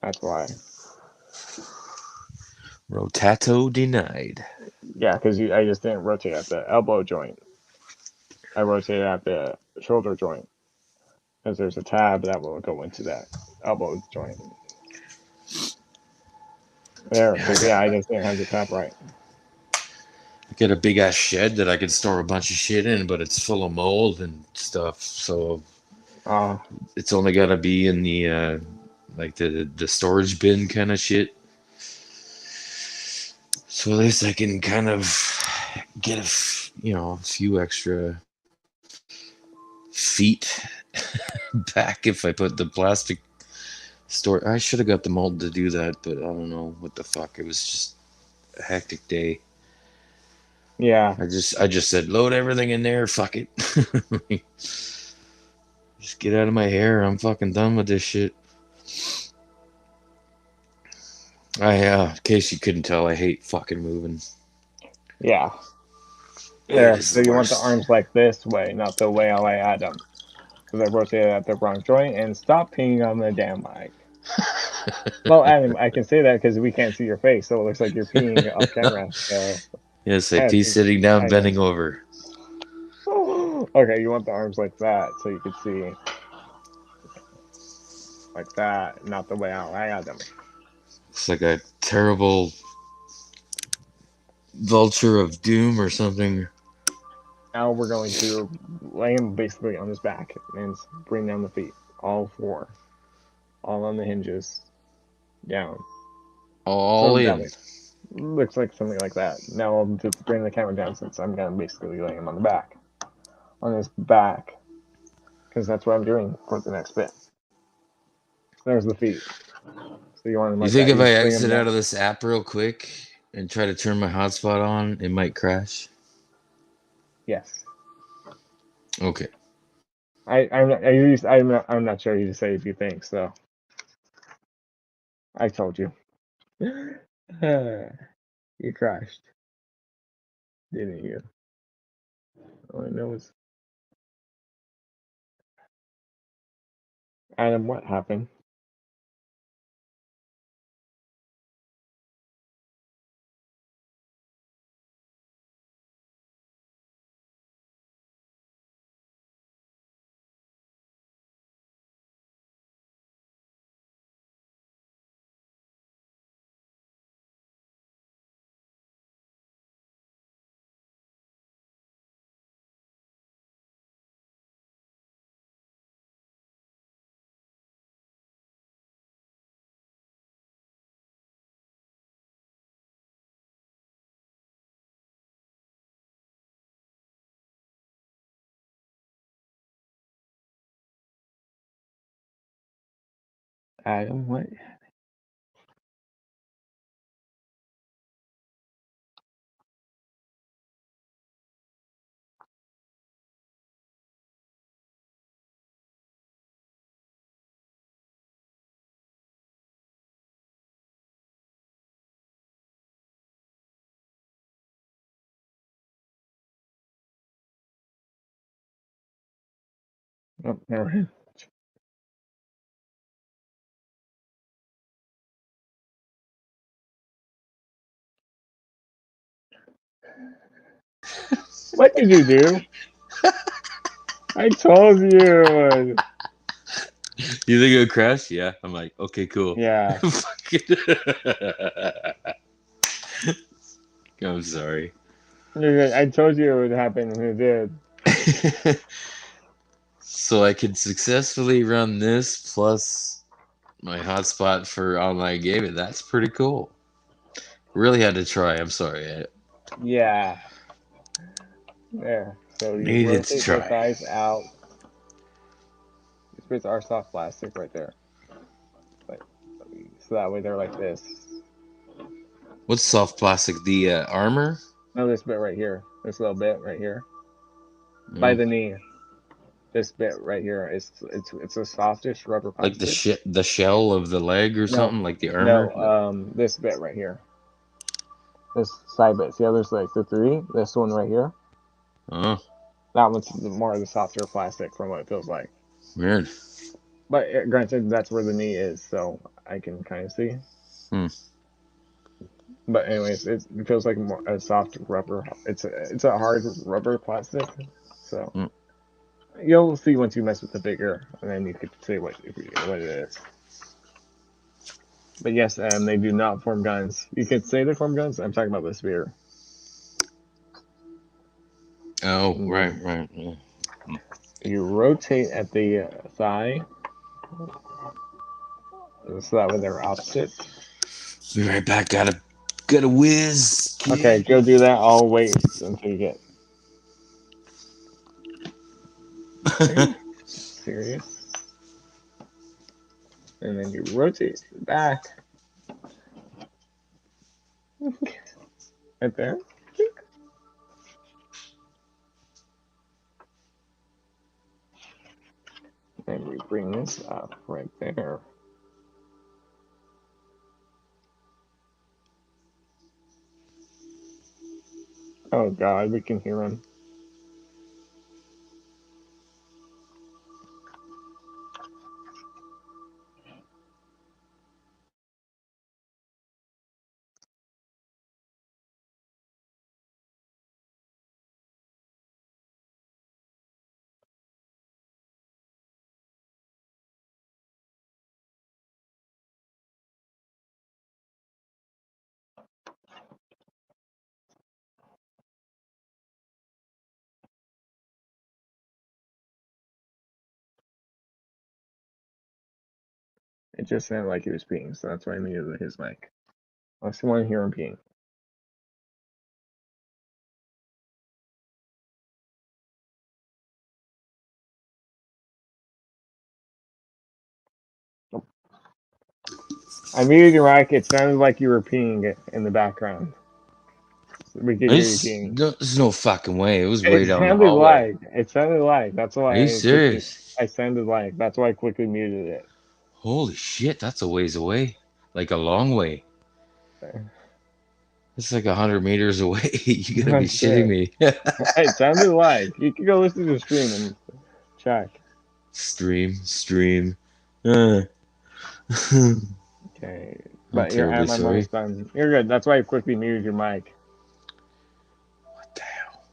That's why. Rotato denied. Yeah, because I just didn't rotate at the elbow joint. I rotated at the shoulder joint. Because there's a tab that will go into that elbow joint. There, because I just didn't have the tab right. I got a big ass shed that I could store a bunch of shit in, but it's full of mold and stuff, so it's only gotta be in the the storage bin kind of shit. So at least I can kind of get a few extra feet back if I put the plastic store. I should have got the mold to do that, but I don't know what the fuck. It was just a hectic day. Yeah. I just said load everything in there. Fuck it. Just get out of my hair. I'm fucking done with this shit. In case you couldn't tell, I hate fucking moving. Yeah. There. So you want the arms like this way, not the way I had them. So they rotate it at the wrong joint and stop peeing on the damn mic. Well, Adam, I can say that because we can't see your face, so it looks like you're peeing off camera. So Yes, I pee sitting down, bending over. Okay, you want the arms like that so you can see like that, not the way I got them. It's like a terrible vulture of doom or something. Now we're going to lay him basically on his back and bring down the feet, all four, all on the hinges, down. All So that in. way, looks like something like that. Now I'll just bring the camera down since I'm gonna basically lay him on the back, on his back, because that's what I'm doing for the next bit. There's the feet. So you want him You like think that? if You I just bring him exit out down. of this app real quick and try to turn my hotspot on, it might crash? Yes. Okay. I'm not sure you to say if you think so. I told you. You crashed, didn't you? All I know is Adam. What happened? Adam, what? Oh, never mind. What did you do? I told you. You think it would crash? Yeah. I'm like, okay, cool. Yeah. I'm sorry. I told you it would happen, and it did. So I could successfully run this plus my hotspot for online gaming. That's pretty cool. Really had to try. I'm sorry. Yeah. There. So I you needed to rotate the try. thighs out. These bits are soft plastic right there. Like, so that way they're like this. What's soft plastic? The armor? No, this bit right here. This little bit right here. By Mm. the knee. This bit right here. It's a softish rubber Like plastic. the shell of the leg or No. something? Like the armor? No, No. this bit right here. This side bit. See how there's like the three? This one right here. Oh, That one's more of the softer plastic from what it feels like. weird. But granted, that's where the knee is, so I can kind of see. Hmm. But anyways, it feels like more a soft rubber. It's a hard rubber plastic, so Hmm. you'll see once you mess with the bigger, and then you could say what it is. But yes, they do not form guns. You could say they form guns. I'm talking about the spear. Oh, And right, then right. Yeah. you rotate at the thigh, so that way they're opposite. Be right back. Gotta whiz, Okay, kid. go do that. I'll wait until you get. Are you serious? And then you rotate back. Right there. And we bring this up right there. Oh God, we can hear him. It just sounded like he was peeing, so that's why I muted his mic. Unless you want to hear him peeing. I muted your mic. It sounded like you were peeing in the background. We could hear you peeing. There's no fucking way. It was It way down the sounded hallway. like. It sounded like. That's Are you why serious? I sounded like. That's why I quickly muted it. Holy shit, that's a ways away. Like a long way. It's like 100 meters away. You gotta be shitting me. It sounded like. You can go listen to the stream and check. Stream. Okay. I'm But you're terribly at my sorry. almost done. You're good. That's why I quickly muted your mic. What the hell?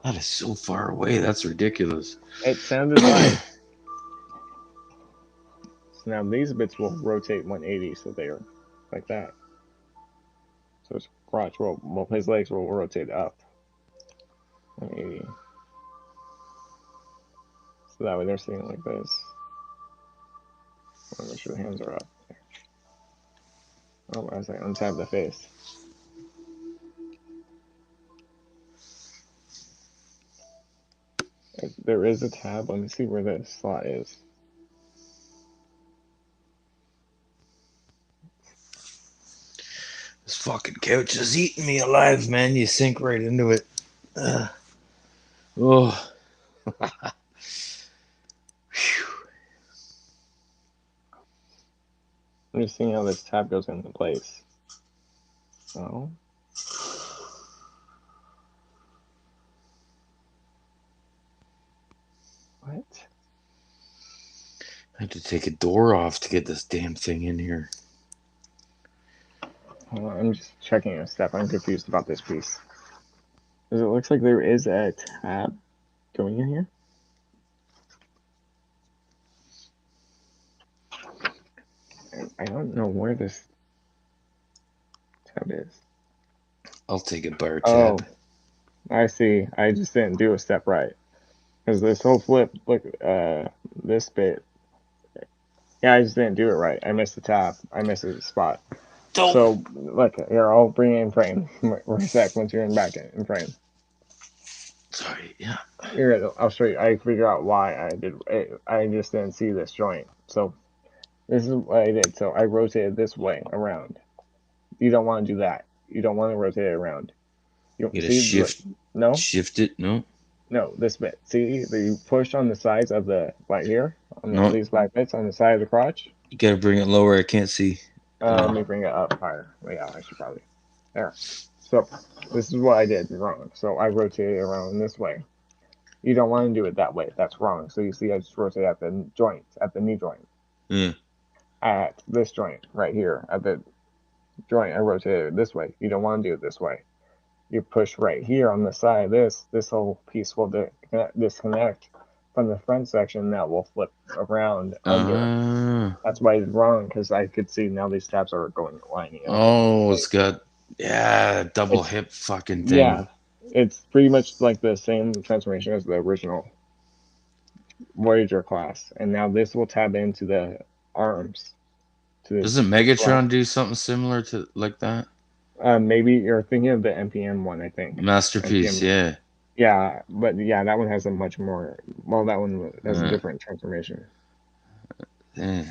That is so far away. That's ridiculous. It sounded like. So now these bits will rotate 180, so they're like that. So his crotch will, well, his legs will rotate up 180. So that way they're sitting like this. I want to make sure the hands are up. Oh, as I untap the face. There is a tab. Let me see where the slot is. This fucking couch is eating me alive, man. You sink right into it. Oh. I'm just seeing how this tab goes into place. So. What? I had to take a door off to get this damn thing in here. Hold on, I'm just checking a step. I'm confused about this piece. Because it looks like there is a tab going in here. And I don't know where this tab is. I'll take a bar Oh, tab. I see. I just didn't do a step right. Because this whole flip, look, this bit. Yeah, I just didn't do it right. I missed the tab. I missed the spot. Don't. So, look, here, I'll bring it in frame. For a sec, once you're in back in frame. Sorry, yeah. Here, I'll show you. I figure out why I did. I just didn't see this joint. So, this is what I did. So, I rotated this way around. You don't want to do that. You don't want to rotate it around. You You gotta see? No? shift it. No, No, this bit. See, you push on the sides of the, right here, on no. these black bits on the side of the crotch. You gotta bring it lower. I can't see. Let me bring it up higher. Yeah, I should probably. There. So, this is what I did wrong. So, I rotated around this way. You don't want to do it that way. That's wrong. So, you see, I just rotate at the joint, at the knee joint. Yeah. At this joint right here, at the joint, I rotated it this way. You don't want to do it this way. You push right here on the side of this whole piece will disconnect from the front section that will flip around under. That's why it's wrong, because I could see now these tabs are lining up. Oh, it's got double hip fucking thing. Yeah, it's pretty much like the same transformation as the original Voyager class, and now this will tab into the arms. Doesn't Megatron do something similar to like that? Maybe you're thinking of the NPM one, I think. Masterpiece, NPM. Yeah, but yeah, that one has a much more. Well, that one has a different transformation. Yeah.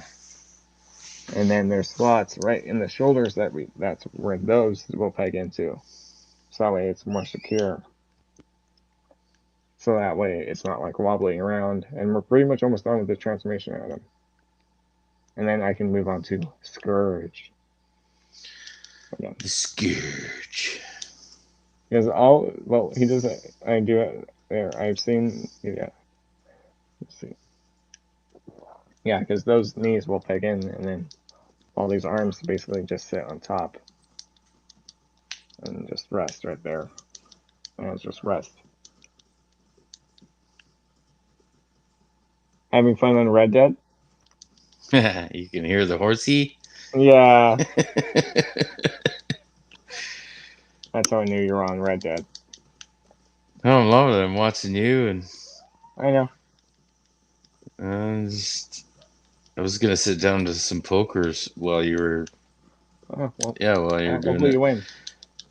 And then there's slots right in the shoulders that's where those will peg into. So that way it's more secure. So that way it's not like wobbling around. And we're pretty much almost done with the transformation of them. And then I can move on to Scourge. Yeah. The Scourge. Because he doesn't, I do it there. I've seen, yeah. Let's see. Yeah, because those knees will peg in, and then all these arms basically just sit on top and just rest right there. And it's just rest. Having fun on Red Dead? You can hear the horsey? Yeah. That's how I knew you were on Red Dead. I don't love it. I'm watching you, and I know. just I was gonna sit down to some pokers while you were. Oh, well, Yeah, while you were doing hopefully it. you win.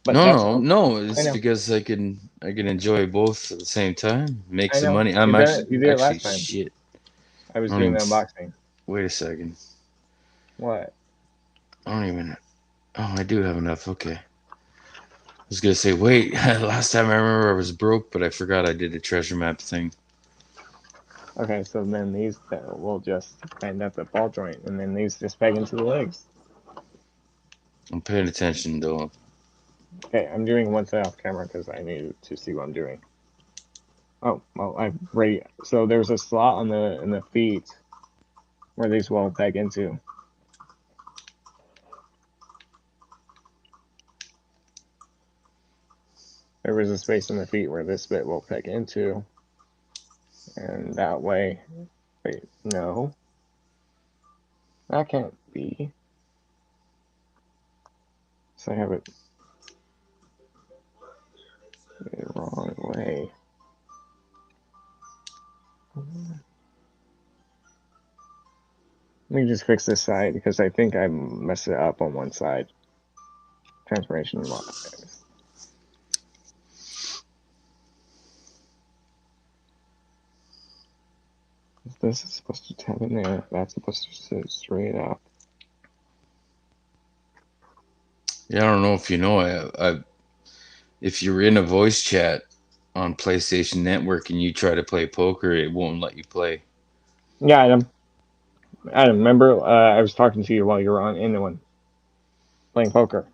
But No, that's no, no. I It's know, because I can enjoy both at the same time. Make I some know. money. I'm actually You did it actually last time. shit. I I was don't doing even. the unboxing. Wait a second. What? I don't even. Oh, I do have enough. Okay. I was gonna say, wait. Last time I remember I was broke, but I forgot I did a treasure map thing. Okay, so then these will just bend at the ball joint, and then these just peg into the legs. I'm paying attention though. Okay, I'm doing one side off camera because I need to see what I'm doing. Oh, well, I've ready. So there's a slot on in the feet where these will peg into. There was a space in the feet where this bit will peg into, and that way. Wait, no, that can't be. So I have it the wrong way. Let me just fix this side because I think I messed it up on one side. Transformation wise. This is supposed to tab in there. That's supposed to sit straight up. Yeah, I don't know if you know. If you're in a voice chat on PlayStation Network and you try to play poker, it won't let you play. Yeah, Adam. Adam, remember I was talking to you while you were on in the one playing poker.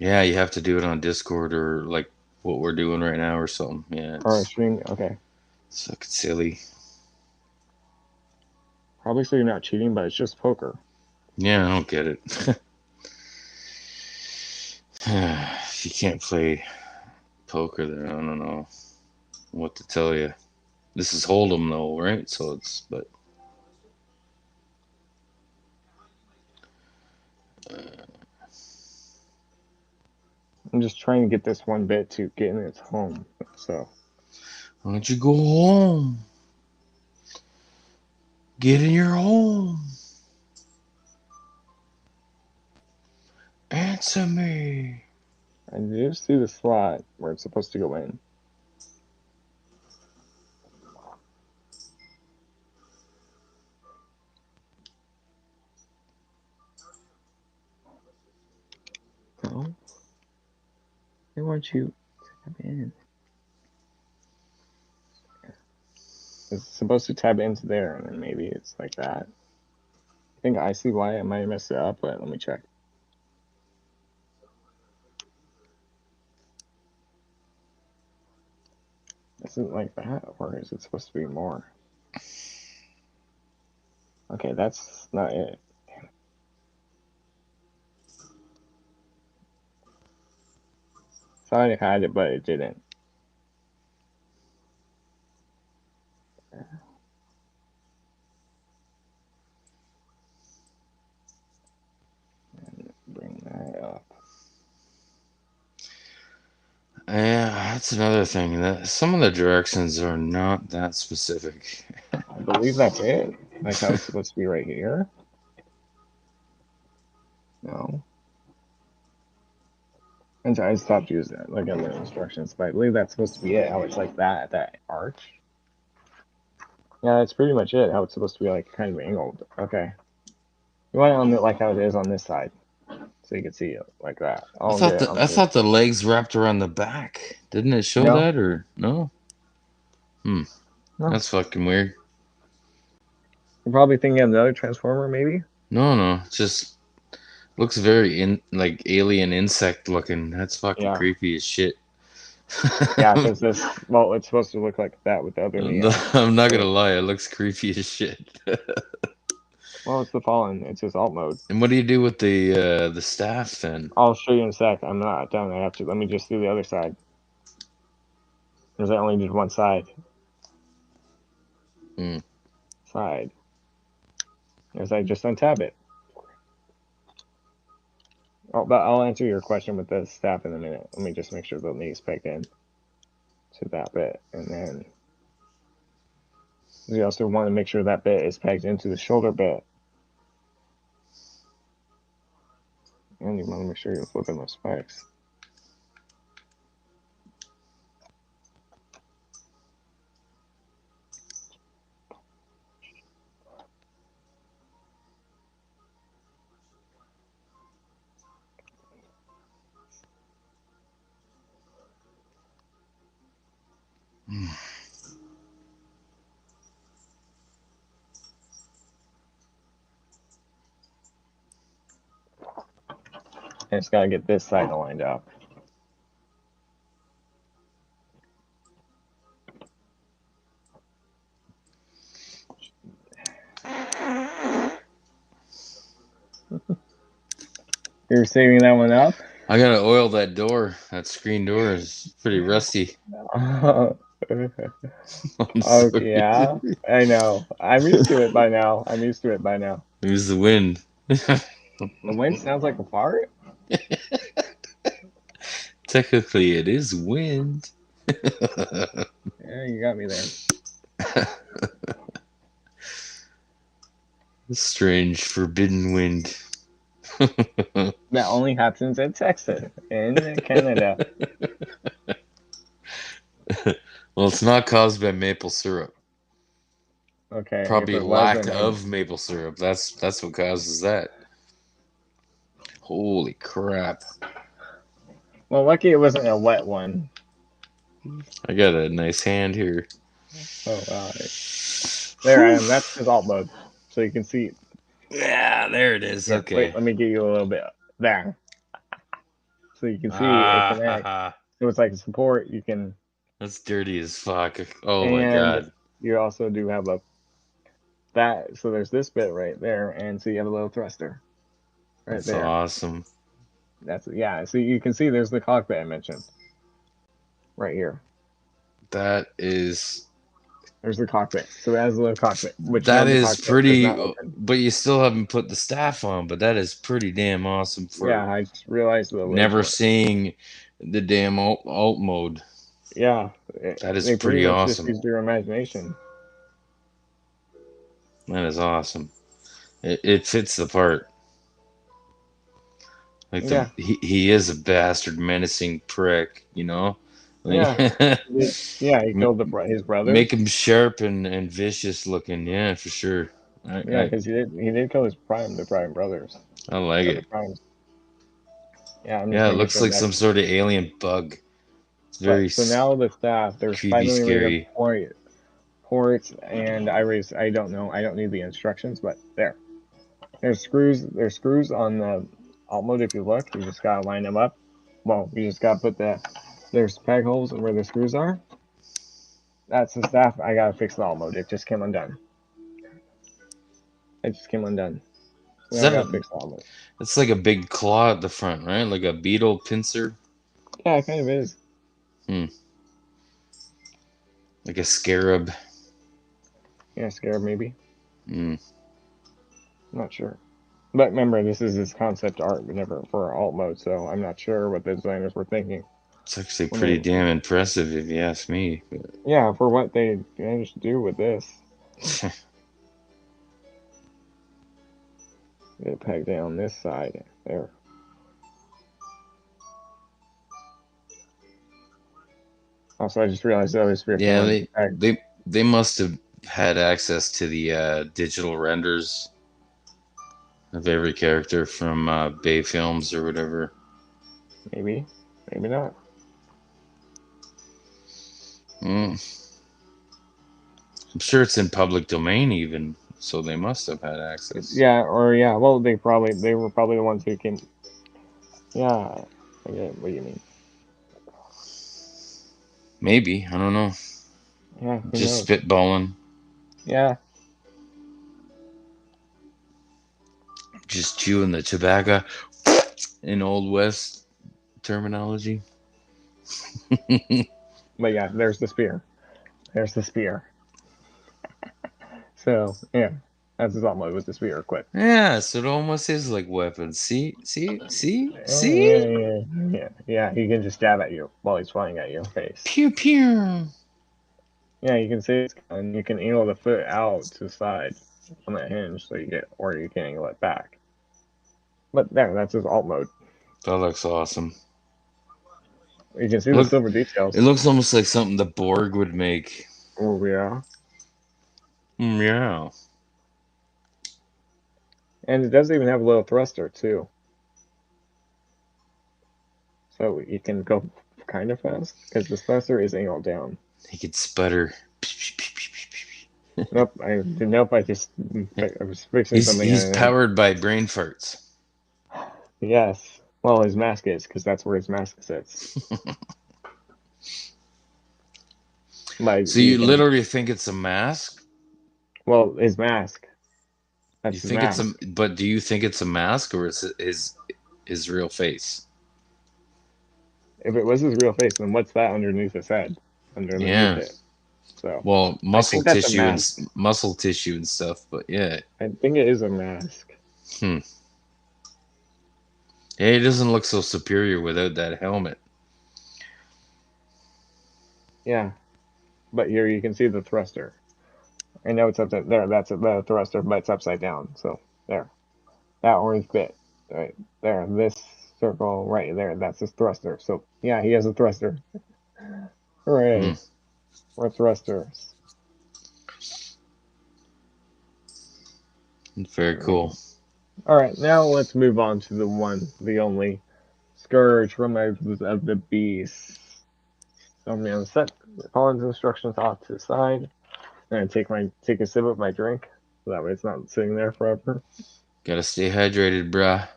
Yeah, you have to do it on Discord or like what we're doing right now or something. Yeah, Or stream. Okay. it's fucking silly. Probably so you're not cheating, but it's just poker. Yeah, I don't get it. If you can't play poker, then I don't know what to tell you. This is Hold'em though, right? So it's but I'm just trying to get this one bit to get in its home. So why don't you go home? Get in your home. Answer me. I do see the slot where it's supposed to go in. No, I want you to tab in. It's supposed to tab into there, and then maybe it's like that. I think I see why I might have messed it up, but let me check. Is it like that, or is it supposed to be more? Okay, that's not it. Thought it had it, but it didn't. And bring that up. Yeah, that's another thing. That some of the directions are not that specific. I believe that's it. Like how it's supposed to be right here. No. And I stopped using it, like in the instructions, but I believe that's supposed to be it. How it's like that arch. Yeah, that's pretty much it. How it's supposed to be like kind of angled. Okay. You want it on it like how it is on this side, so you can see it like that. I I'll get thought it the on I this. thought the legs wrapped around the back. Didn't it show No, that or no? Hmm. no. That's fucking weird. You're probably thinking of another transformer, maybe. No, no. It just looks very in like alien insect looking. That's fucking Yeah, creepy as shit. yeah. Because this, well, it's supposed to look like that with the other knee up. I'm not gonna But, lie, it looks creepy as shit. well, it's the Fallen. It's just alt mode. And what do you do with the staff then? I'll show you in a sec. I'm not done. I have to. Let me just do the other side. Because I only did one side. Hmm. Side. As I just untab it. Oh, but I'll answer your question with the staff in a minute. Let me just make sure the knee's pegged in to that bit, and then we also want to make sure that bit is pegged into the shoulder bit. And you want to make sure you're flipping those spikes. And it's got to get this side lined up. You're saving that one up? I gotta oil that door. That screen door is pretty rusty. Okay, yeah, I know. I'm used to it by now. It was the wind. The wind sounds like a fart? Technically, it is wind. Yeah, you got me there. Strange, forbidden wind. That only happens in Texas, in Canada. Well, it's not caused by maple syrup. Okay, if Probably it was, lack then I. of maple syrup. That's what causes that. Holy crap. Well, lucky it wasn't a wet one. I got a nice hand here. Oh, wow. There I am. That's his alt mode. So you can see. Yeah, there it is. Here, wait, Okay. let me give you a little bit. There. So you can see it connects. Ah, So it's like support. You can. that's dirty as fuck. Oh my And god. you also do have a. That. So there's this bit right there. And so you have a little thruster right That's there. awesome. That's, yeah. So you can see there's the cockpit I mentioned right here. That is There's the cockpit. So it has a little cockpit, which that no, the is cockpit does not pretty, open. but you still haven't put the staff on, but that is pretty damn awesome for Yeah, I just realized the lids never weren't. seeing the damn alt mode. Yeah, That is they pretty pretty much just awesome. used your imagination. That is awesome. It fits the part. Like Yeah, he is a bastard, menacing prick, you know. Like, yeah, yeah. He killed his brother. make him sharp and vicious looking. Yeah, for sure. Yeah, because he did kill the prime brothers, I like or the it. primes. Yeah, I'm just Yeah, it making looks sure like that. some sort of alien bug. It's very But so now the staff, there's creepy, 5 mm scary. ports, and I don't know. I don't need the instructions, but there. There's screws. There's screws on the alt mode. If you look, you just gotta line them up. Well, you just gotta put there's peg holes where the screws are. That's the staff. I gotta fix the alt mode. It just came undone. It just came undone. So Is now I that gotta a? fix the alt mode. It's like a big claw at the front, right? Like a beetle pincer. Yeah, it kind of is. Hmm. Like a scarab. Yeah, scarab maybe. Hmm. I'm not sure. But remember, this is his concept art, but never for alt mode. So I'm not sure what the designers were thinking It's actually when pretty they. damn impressive, if you ask me. Yeah, for what they managed to do with this. Get it pegged down this side there. Also, I just realized that was sphere Yeah, wanted to peg. they must have had access to the digital renders of every character from Bay Films or whatever. Maybe, maybe not. Mm. I'm sure it's in public domain even, so they must have had access. Yeah, or yeah. Well, they were probably the ones who came. Yeah, I get what you mean. Maybe, I don't know. Yeah, who Just knows? spitballing, Yeah, just chewing the tobacco in Old West terminology. but yeah, there's the spear. There's the spear. So yeah, that's his mode with the spear equipped. Yeah, so it almost is like weapons. See, see, see, Yeah, see? yeah, yeah, yeah. He can just jab at you while he's flying at your face. Pew pew. Yeah, you can see it's and you can angle the foot out to the side on that hinge, so you get, or you can angle it back. But there, that's his alt mode. That looks awesome. You can see the silver details. It looks almost like something the Borg would make. Oh yeah. Yeah. And it does even have a little thruster too. So you can go kind of fast because the thruster is angled down. He could sputter. Nope, I just I was fixing something. He's powered by brain farts. Yes. Well, his mask is because that's where his mask sits. So you literally think it's a mask? Well, his mask. That's You his think mask. but do you think it's a mask or is it his real face? If it was his real face, then what's that underneath his head? Underneath it. So. Well, muscle that's a tissue and mask. muscle tissue and stuff, but yeah. I think it is a mask. Yeah, it doesn't look so superior without that helmet. Yeah, but here you can see the thruster. I know it's up there. That's the thruster, but it's upside down. So there, that orange bit right there. This circle right there. That's his thruster. So yeah, he has a thruster. Hooray! We're thrusters. Very cool. All right, now let's move on to the one, the only Scourge from of the Beast. So I'm gonna set Colin's instructions off to the side. I'm gonna take a sip of my drink, so that way it's not sitting there forever. Gotta stay hydrated, bruh.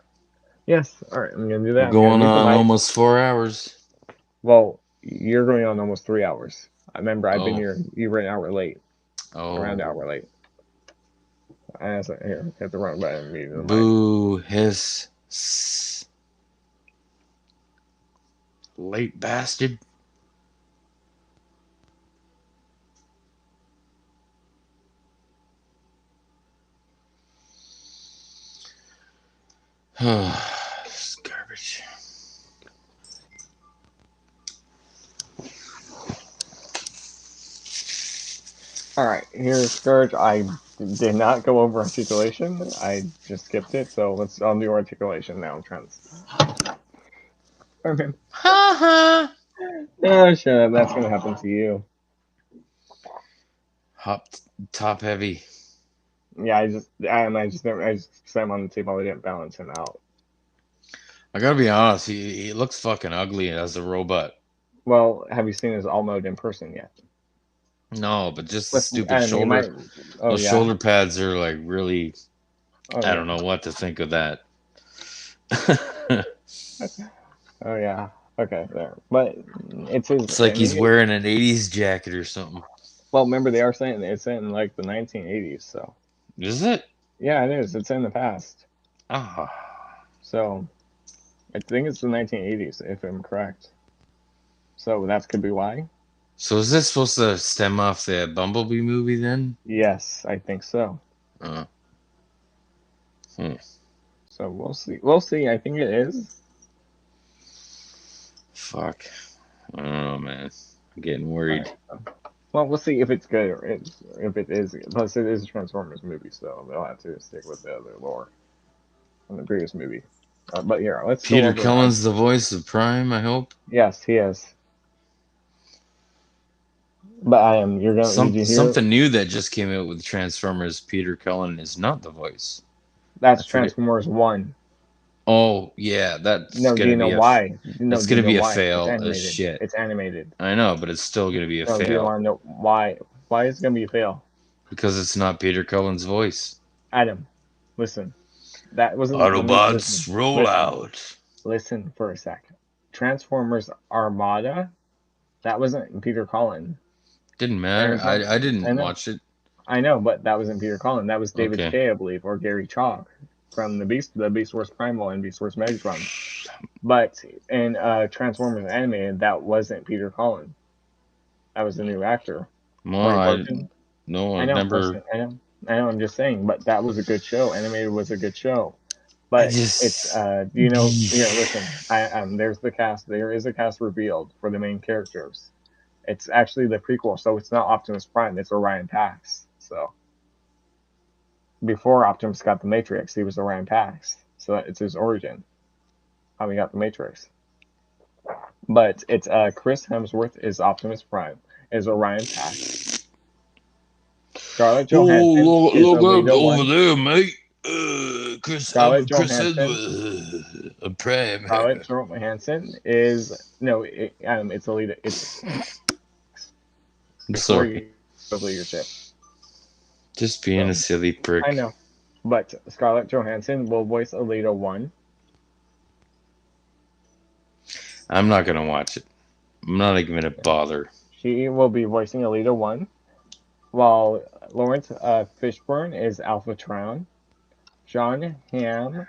Yes, all right, I'm gonna do that. We're going on almost 4 hours. Well, you're going on almost 3 hours. I remember I've been here. You were an hour late. Around an hour late. I hit the wrong button. Boo, hiss, late bastard. This is garbage. All right, here's Scourge. I did not go over articulation. I just skipped it. So let's do articulation now. I'm trying to. Okay. Ha ha. Oh, sure. That's gonna happen to you. Hop top heavy. Yeah, I just set him on the table. I didn't balance him out. I gotta be honest. He looks fucking ugly as a robot. Well, have you seen his all mode in person yet? No, but just the stupid shoulder. Those shoulder pads are like really. I don't know what to think of that. Oh yeah. Okay, there. But it's like he's wearing an 80s jacket or something. Well, remember they are saying it's in like the 1980s, so. Is it? Yeah, it is. It's in the past. Ah. So, I think it's the 1980s, if I'm correct. So that could be why. So is this supposed to stem off the Bumblebee movie then? Yes, I think so. So we'll see. We'll see. I think it is. Fuck. I don't know, man. I'm getting worried. Well, we'll see if it's good or if it is. Plus, it is a Transformers movie, so they'll have to stick with the other lore from the previous movie. But here, let's. Peter Cullen's the voice of Prime, I hope. Yes, he is. But I am. You're gonna. Did you hear something new that just came out with Transformers? Peter Cullen is not the voice. That's Transformers 1. Oh yeah, that's no. Do you know why? No, it's gonna be a fail as shit. It's animated. I know, but it's still gonna be a fail. Do you want to know why? Why is it gonna be a fail? Because it's not Peter Cullen's voice. Adam, listen. That wasn't. Autobots roll out. Listen for a second. Transformers Armada. That wasn't Peter Cullen. Didn't matter. I didn't watch it. I know, but that wasn't Peter Cullen. That was David Kay, I believe, or Gary Chalk from the Beast Wars Primal and Beast Wars Megatron. But in Transformers Animated, that wasn't Peter Cullen. That was a new actor. No, I never. Listen, I know. I'm just saying, but that was a good show. Animated was a good show. But it's you know, here, listen. There's the cast. There is a cast revealed for the main characters. It's actually the prequel, so it's not Optimus Prime. It's Orion Pax. So before Optimus got the Matrix, he was Orion Pax. So it's his origin. How we got the Matrix. But it's Chris Hemsworth is Optimus Prime, is Orion Pax. Scarlett Oh, Johansson is look Alita over 1. there, mate. Scarlett Chris Johansson. Hemsworth, a Prime. Scarlett Johansson is no, it's Alita. It's before Sorry, you have leadership. just being a So silly I prick. know, but Scarlett Johansson will voice Alita 1. I'm not gonna watch it. I'm not even gonna bother. She will be voicing Alita 1, while Lawrence Fishburne is Alpha Tron. John Hamm.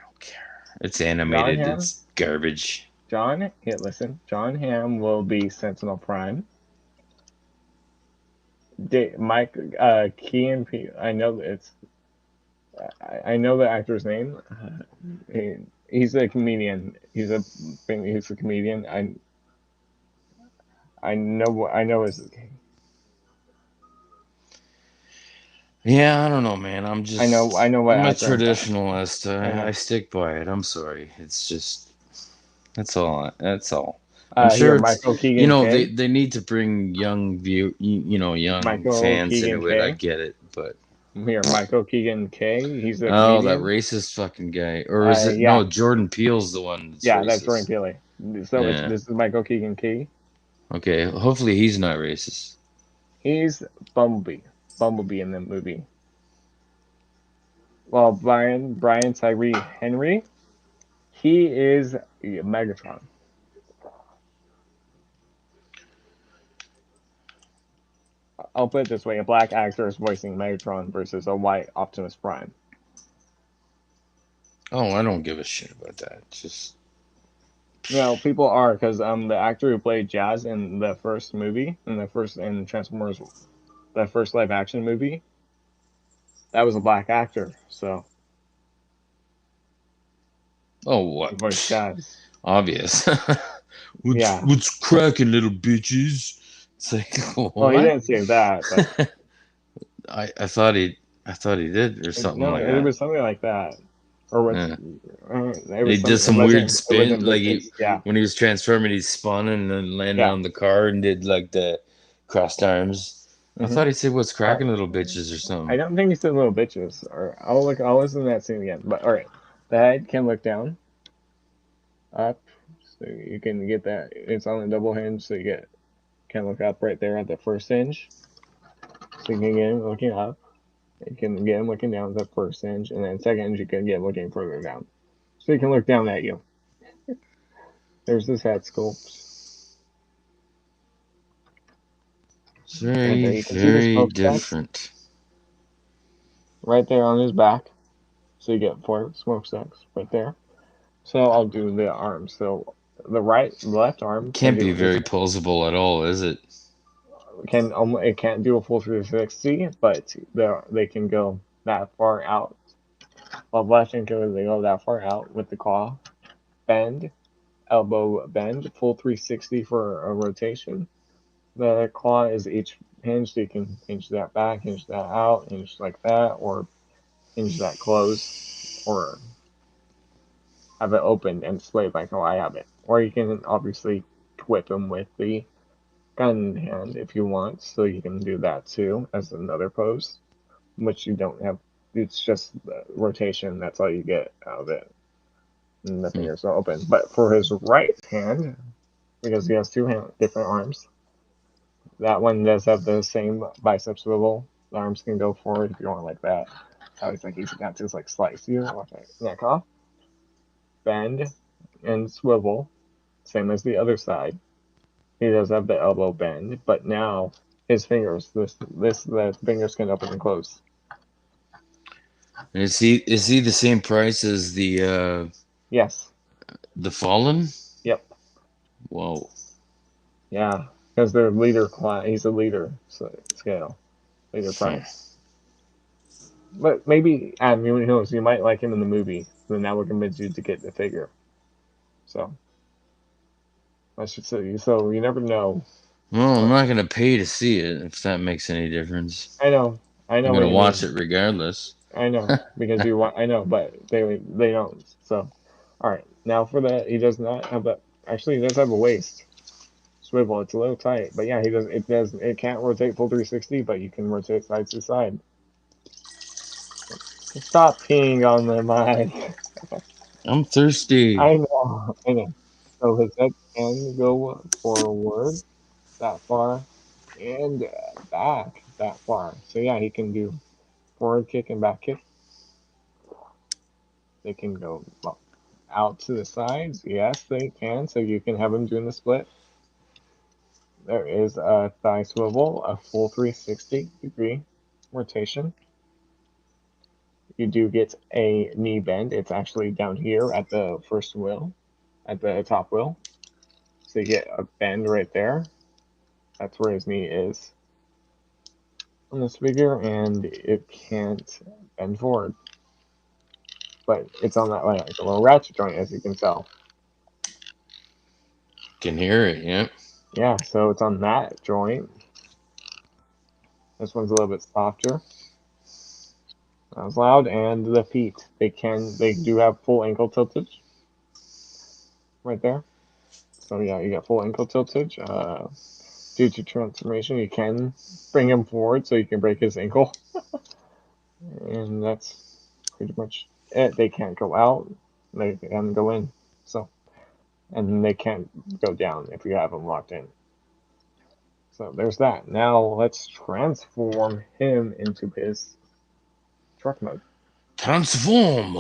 It's John animated. Hamm. It's garbage. Listen. John Hamm will be Sentinel Prime. Mike Kean. I know it's. I know the actor's name. He's a comedian. He's a comedian. I know his. Yeah, I don't know, man. I know what I'm a actor I'm talking. traditionalist. I stick by it. I'm sorry. It's just that's all. That's all. I'm Here, sure it's Michael Keegan K. they need to bring young young Michael fans Keegan into it. I K. get it, but Here, Michael Keegan K. He's a oh, that comedian. racist fucking guy, or is it Yeah, no? Jordan Peele's the one that's yeah, that's Jordan racist. Peele. So Yeah. this is Michael Keegan Key. Okay. Hopefully he's not racist. He's Bumblebee. Bumblebee in the movie. Well, Brian Tyree Henry, he is Megatron. I'll put it this way: a black actor is voicing Megatron versus a white Optimus Prime. Oh, I don't give a shit about that. Just No, people are because the actor who played Jazz in the first movie, in Transformers, that first live action movie, that was a black actor. So oh he voiced what? Jazz. Obvious. Yeah. What's cracking, little bitches? It's like Well, he what? didn't say that, but I thought he did or something no, like it that. was something like that, or what's Yeah. it He was did something. It some weird wasn't. It spin, wasn't like bitches. Yeah, when he was transforming, he spun and then landed yeah. on the car and did like the crossed arms. I Hmm. thought he said, "What's cracking, little bitches" or I something. don't think he said little bitches. Or I'll look. I'll listen to that scene again. But all right, the head can look down, up, so you can get that. It's on a double hinge, so you can look up right there at the first hinge. So you can get him looking up. You can get him looking down at the first hinge, and then second hinge you can get him looking further down. So he can look down at you. There's his head sculpt. It's Right there. very, You can see the very smokestacks different. right there on his back. So you get 4 smokestacks right there. So I'll do the arms. So the left arm can Can't be do very posable at all, is it? it can't do a full 360, but they can go that far out. While left hand can they go that far out with the claw bend, elbow bend, full 360 for a rotation. The claw is each hinge, so you can hinge that back, hinge that out, hinge like that, or hinge that closed, or have it open and displayed like how I have it. Or you can obviously whip them with the gun hand if you want, so you can do that too as another pose, which you don't have. It's just the rotation. That's all you get out of it, and the Hmm. fingers are open. But for his right hand, because he has different arms, that one does have the same bicep swivel. The arms can go forward if you want like that. I always like he's got to just like slice you, watch my neck off, bend, and swivel, same as the other side. He does have the elbow bend, but now his fingers, the fingers can open and close. And is he the same price as Yes. the Fallen? Yep. Whoa. Yeah. Because they're leader class. He's a leader scale, leader Hmm. price. But maybe, Adam, who knows? You might like him in the movie. Then that will convince you to get the figure. So I should say. So you never know. Well, I'm What not gonna pay to see it if that makes any difference. I know. I I'm know what gonna you watch mean. it regardless. I know because you want. I know, but they don't. So, all right. Now for the he does not have a. Actually, he does have a waist swivel. It's a little tight, but yeah, he does. It does. It can't rotate full 360, but you can rotate side to side. Stop peeing on the mic. I'm thirsty. I know. I know. So his head can go forward that far and back that far. So yeah, he can do forward kick and back kick. They can go well, out to the sides. Yes, they can. So you can have him doing the split. There is a thigh swivel, a full 360-degree rotation. You do get a knee bend. It's actually down here at the first wheel, at the top wheel. So you get a bend right there. That's where his knee is on this figure, and it can't bend forward. But it's on that like a little ratchet joint, as you can tell. Can hear it, yeah. Yeah, so it's on that joint. This one's a little bit softer. Not as loud, and the feet they do have full ankle tiltage right there. So yeah, you got full ankle tiltage. Due to transformation, you can bring him forward so you can break his ankle, and that's pretty much it. They can't go out; they can go in. So, and they can't go down if you have them locked in. So there's that. Now let's transform him into his truck mode. Transform.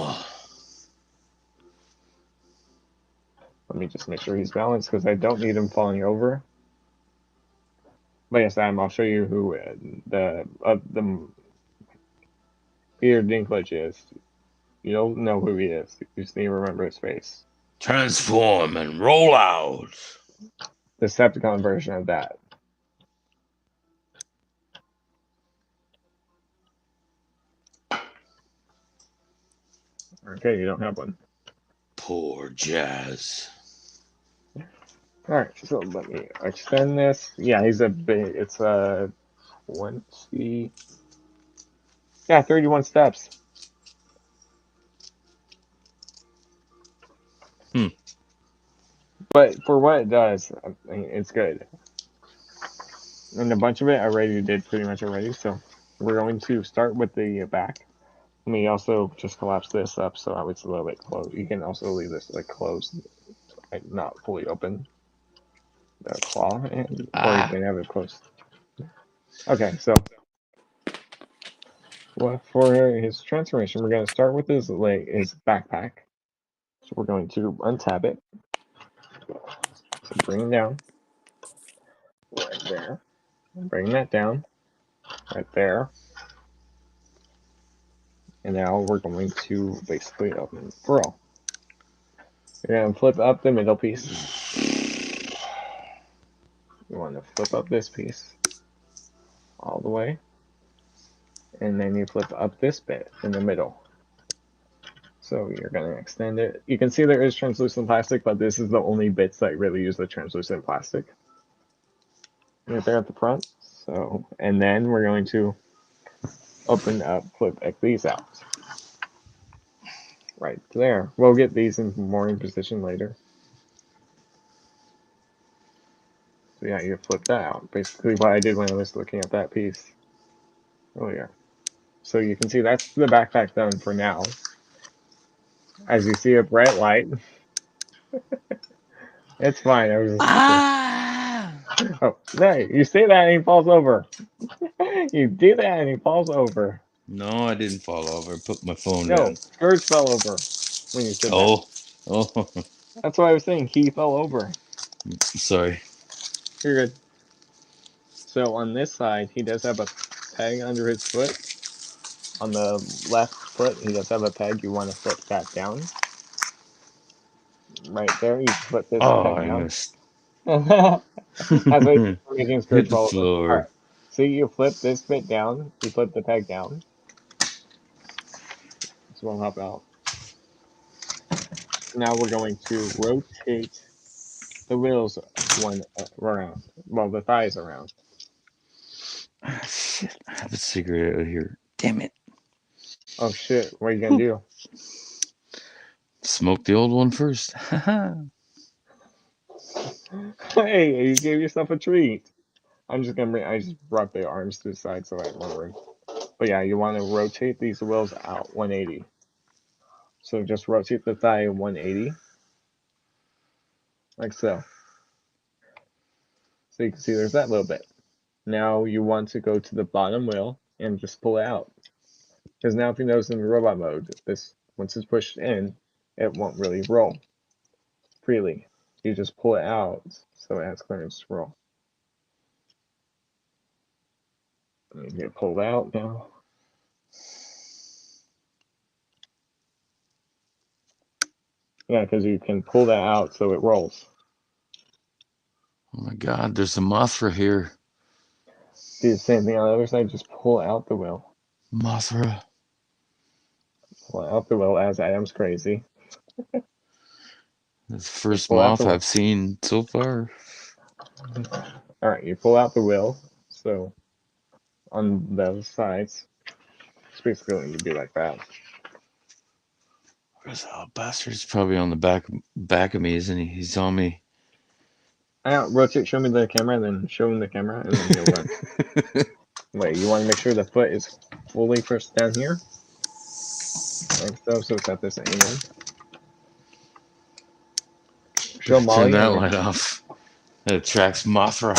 Let me just make sure he's balanced because I don't need him falling over. But yes, Adam, I'll show you who the Peter Dinklage is. You don't know who he is. You just need to remember his face. Transform and roll out. The Decepticon version of that. Okay, you don't have one. Poor Jazz. All right, so let me extend this. Yeah, he's a big. It's a 20. Yeah, 31 steps. Hmm. But for what it does, I mean, it's good. And a bunch of it I already did pretty much already. So we're going to start with the back. Let me also just collapse this up so it's a little bit closed. You can also leave this like closed, like not fully open, the claw, or you can have it closed. Okay, so well, for his transformation, we're going to start with his his backpack. So we're going to untab it. So bring it down right there. Bring that down right there. And now we're going to basically unfurl. You're going to flip up the middle piece. You want to flip up this piece all the way. And then you flip up this bit in the middle. So you're going to extend it. You can see there is translucent plastic, but this is the only bits that really use the translucent plastic. Right there at the front. So, and then we're going to open up, flip these out. Right there. We'll get these in more in position later. So yeah, you flip that out. Basically what I did when I was looking at that piece earlier. So you can see that's the backpack done for now. As you see a bright light. It's fine. I was just oh, hey, you say that and he falls over. You do that and he falls over. No, I didn't fall over. I put my phone No, down. Scourge fell over when you said that. Oh, oh, That's what I was saying. He fell over. sorry. You're good. So on this side, he does have a peg under his foot. On the left foot, he does have a peg. You want to flip that down. Right there, you flip this Oh, peg I down. missed. That's why you're making Scourge Hit the fall over. All right. floor. So you flip this bit down. You flip the peg down. This won't hop out. Now we're going to rotate the wheels one around. Well, the thighs around. Ah, shit, I have a cigarette out here. Damn it. Oh shit! What are you gonna do? Smoke the old one first. Hey, you gave yourself a treat. I just brought the arms to the side so I have more room. But yeah, you want to rotate these wheels out 180. So just rotate the thigh 180, like so. So you can see there's that little bit. Now you want to go to the bottom wheel and just pull it out. Because now if you notice in the robot mode, this once it's pushed in, it won't really roll freely. You just pull it out so it has clearance to roll. And you get pulled out now. Yeah, because you can pull that out so it rolls. Oh my god, there's a Mothra here. Do the same thing on the other side, just pull out the wheel. Mothra. Pull out the wheel as Adam's crazy. That's the Just first pull out moth the I've seen so far. Alright, you pull out the wheel, so on the sides, it's basically what you do like that. Where's that bastard's probably on the back of me, isn't he? He's on me. Rotate, show me the camera, then show him the camera, and then he'll run. Wait, you want to make sure the foot is fully first down here, like so it's at this angle. Show Turn Molly, that and then light off. That attracts Mothra.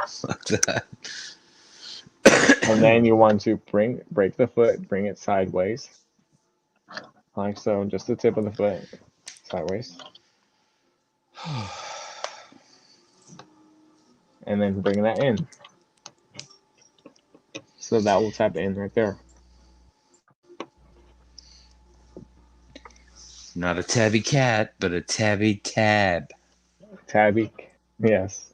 Fuck that. and then you want to break the foot, bring it sideways, like so, just the tip of the foot sideways, and then bring that in. So that will tap in right there. Not a tabby cat, but a tabby tab. Tabby, yes.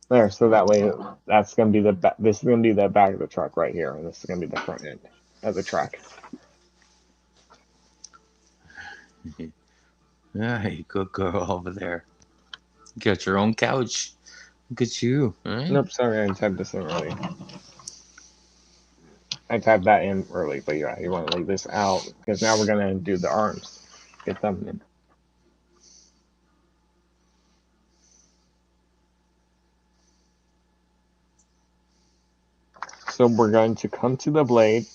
There, so that way that's gonna be the back. This is gonna be the back of the truck right here, and this is gonna be the front end of the truck. Yeah, you good girl over there. You got your own couch. Look at you, right? Nope, sorry, I typed this in early. I typed that in early, but yeah, you want to leave this out because now we're gonna do the arms. Get them in. So we're going to come to the blade,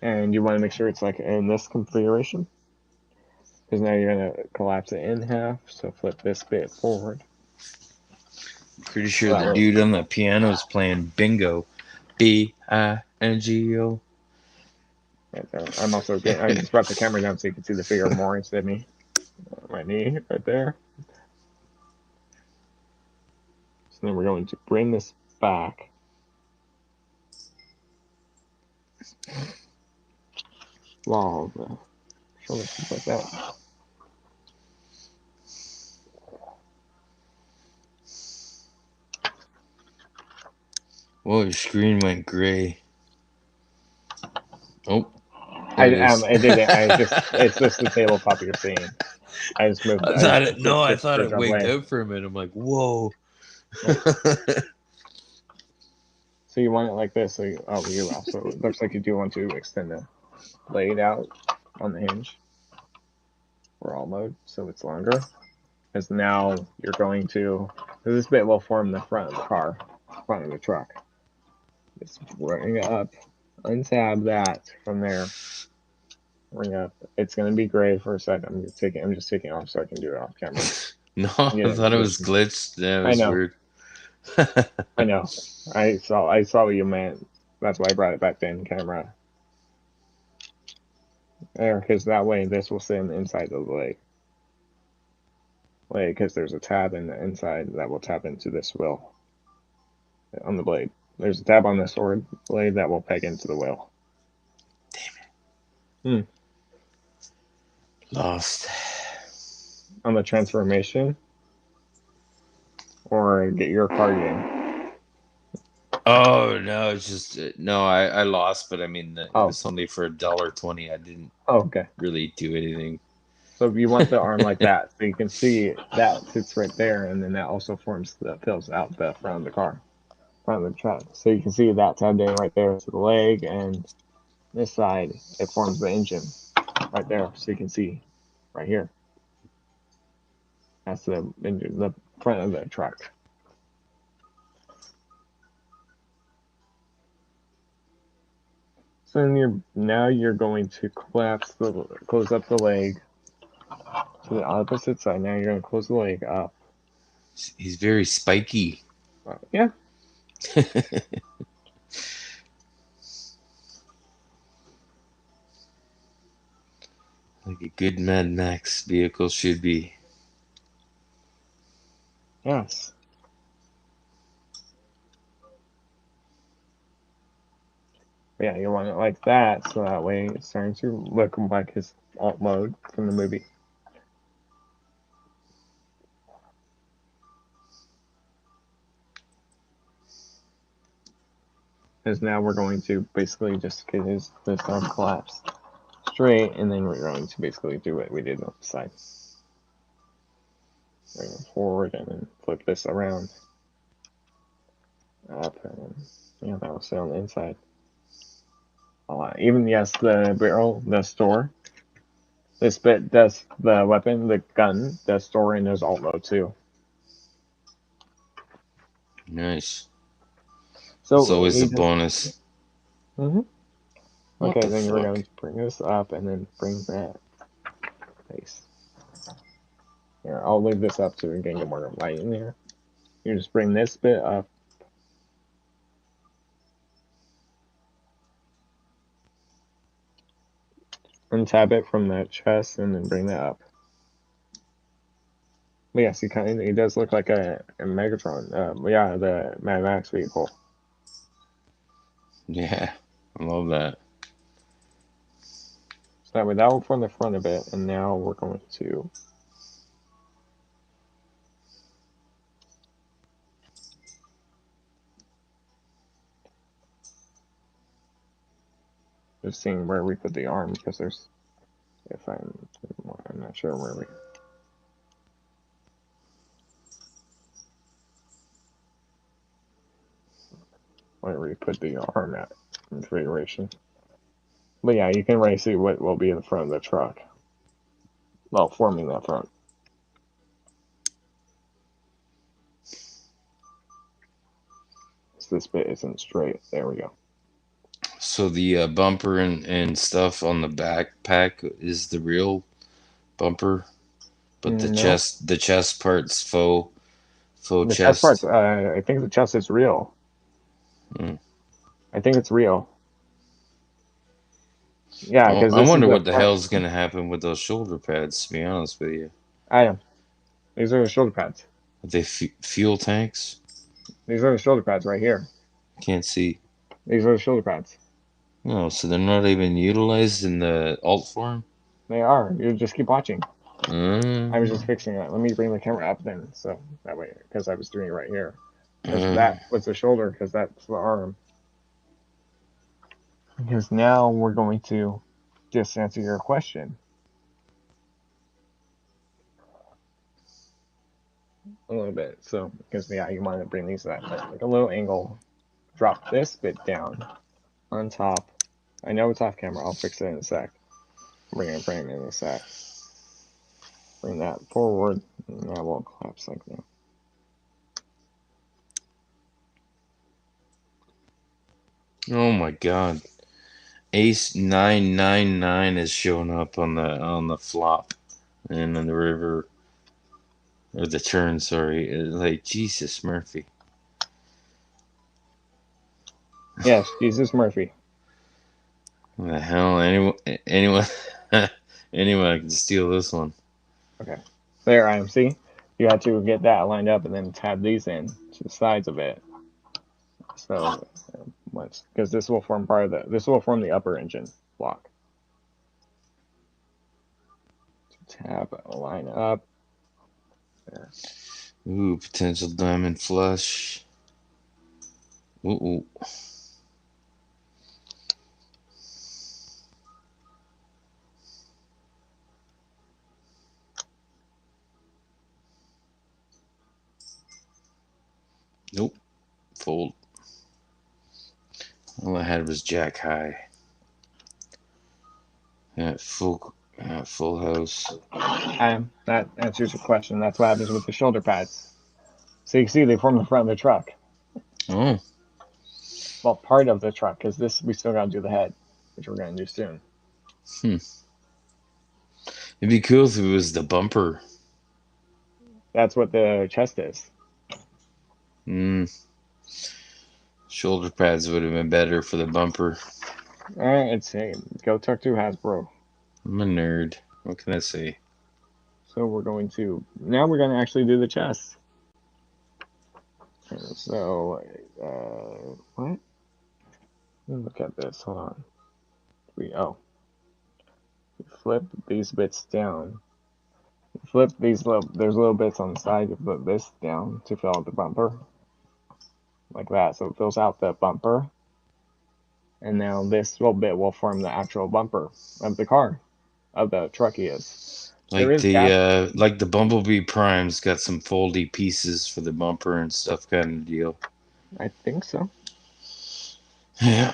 and you want to make sure it's like in this configuration, because now you're gonna collapse it in half. So flip this bit forward. Pretty sure the dude on the piano is playing bingo. Bingo. Right there. I'm also getting. I just brought the camera down so you can see the figure more instead of me. My knee right there. So then we're going to bring this back. Wow, the shoulders just like that. Whoa, your screen went gray. Oh, there it is. It didn't. It's just the tabletop you're seeing. I just moved. I Switched thought the it drum wigged away. out for a minute. I'm like, whoa. So you want it like this. So you also it looks like you do want to extend the blade out on the hinge for all mode, so it's longer. Because now you're going to. This bit will form the front of the car, front of the truck. Just bring it up, untab that from there. Bring up. It's gonna be gray for a second. I'm just taking off so I can do it off camera. No, I thought it was glitched. That was weird. I know. I saw what you meant. That's why I brought it back to in camera. There, because that way this will sit in the inside of the leg. Because there's a tab in the inside that will tap into this wheel on the blade. There's a tab on the sword blade that will peg into the wheel. Damn it. Lost. On the transformation, or get your card in. Oh no, it's just no. I lost, but I mean it was only for $1.20. I didn't really do anything. So if you want the arm like that, so you can see that sits right there, and then that also fills out the front of the car. front of the truck. So you can see that tabbed in right there to the leg, and this side, it forms the engine right there. So you can see right here. That's the engine, the front of the truck. So then now you're going to close up the leg to the opposite side. Now you're going to close the leg up. He's very spiky. Yeah. Like a good Mad Max vehicle should be. Yes. Yeah, you want it like that, so that way it's starting to look like his alt mode from the movie. Because now we're going to basically just get this arm collapsed straight, and then we're going to basically do what we did on the side. Bring it forward and then flip this around. Up, and yeah, that will sit on the inside. Even, yes, the barrel, the store. This bit does, the weapon, the gun, does store in his alt mode too. Nice. So it's always a bonus. Mm-hmm. Okay, then fuck? we're going to bring this up and then bring that face. Here, I'll leave this up so we can get more light in here. You just bring this bit up. Untab it from that chest and then bring that up. But yes, he does look like a Megatron. Yeah, the Mad Max vehicle. Yeah, I love that. So that way that will form the front of it, and now we're going to just seeing where we put the arm, because there's, if I'm not sure where we put the arm at configuration. But yeah, you can already see what will be in the front of the truck. Well, forming that front. So this bit isn't straight. There we go. So the bumper and stuff on the backpack is the real bumper, but No, the chest part's faux the chest parts. chest. I think the chest is real. Mm. I think it's real. Yeah, Well, because I this is wonder the what the front hell's gonna happen with those shoulder pads. To be honest with you, item. These are the shoulder pads. are they fuel tanks? These are the shoulder pads right here. Can't see. These are the shoulder pads. No, so they're not even utilized in the alt form. They are. You just keep watching. I was just Mm. fixing it. Let me bring the camera up then, so that way, because I was doing it right here. Because Mm. that was the shoulder, because that's the arm. Because now we're going to just answer your question a little bit. So, because yeah, you want to bring these at like a little angle. Drop this bit down on top. I know it's off camera. I'll fix it in a sec. Bring it in a sec. Bring that forward, and that won't collapse like that. Oh my god. Ace 999 has shown up on the flop and on the river or the turn, sorry. Like Jesus Murphy. Yes, Jesus Murphy. What the hell? Anyone anyone can steal this one. Okay. There I am. See? You had to get that lined up and then tab these in to the sides of it. So, because this will form this will form the upper engine block. Tab, line up. There. Ooh, potential diamond flush. Ooh. Nope. Fold. All I had was Jack High. Full house. That answers your question. That's what happens with the shoulder pads. So you can see they form the front of the truck. Oh. Well, part of the truck, because this we still got to do the head, which we're going to do soon. It'd be cool if it was the bumper. That's what the chest is. Shoulder pads would have been better for the bumper. All right, it's go talk to Hasbro. I'm a nerd. What can I say? So we're going to actually do the chest. So what? Look at this. Hold on. We flip these bits down. Flip these little. There's little bits on the side. You flip this down to fill out the bumper, like that. So it fills out the bumper. And now this little bit will form the actual bumper of the car, of the truck he is. There Like is gap. the Bumblebee Prime's got some foldy pieces for the bumper and stuff kind of deal. I think so. Yeah,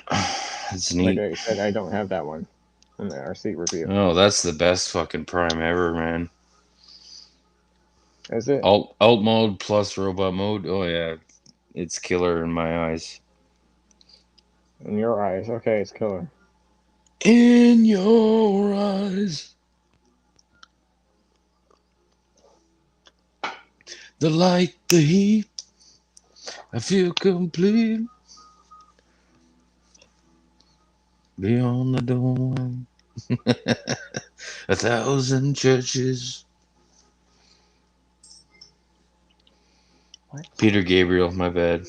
it's neat. Like I said, I don't have that one in the RC review. Oh, that's the best fucking Prime ever, man. Is it? Alt mode plus robot mode. Oh yeah, it's killer in my eyes. In your eyes, okay, it's killer. In your eyes, the light, the heat. I feel complete beyond the dawn. 1,000 churches. What? Peter Gabriel, my bad.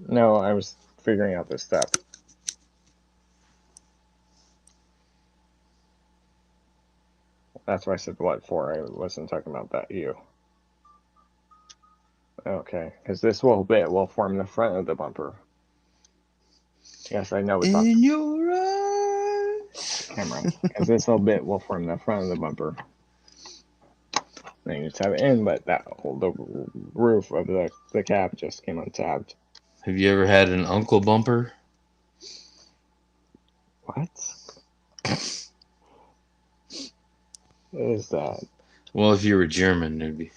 No, I was figuring out this stuff. That's why I said what for. I wasn't talking about that you. Okay, because this little bit will form the front of the bumper. Yes, I know it's on In your eyes. camera. Because this little bit will form the front of the bumper. Then you just have it in, but the roof of the cap just came untabbed. Have you ever had an uncle bumper? What? What is that? Well, if you were German, it'd be.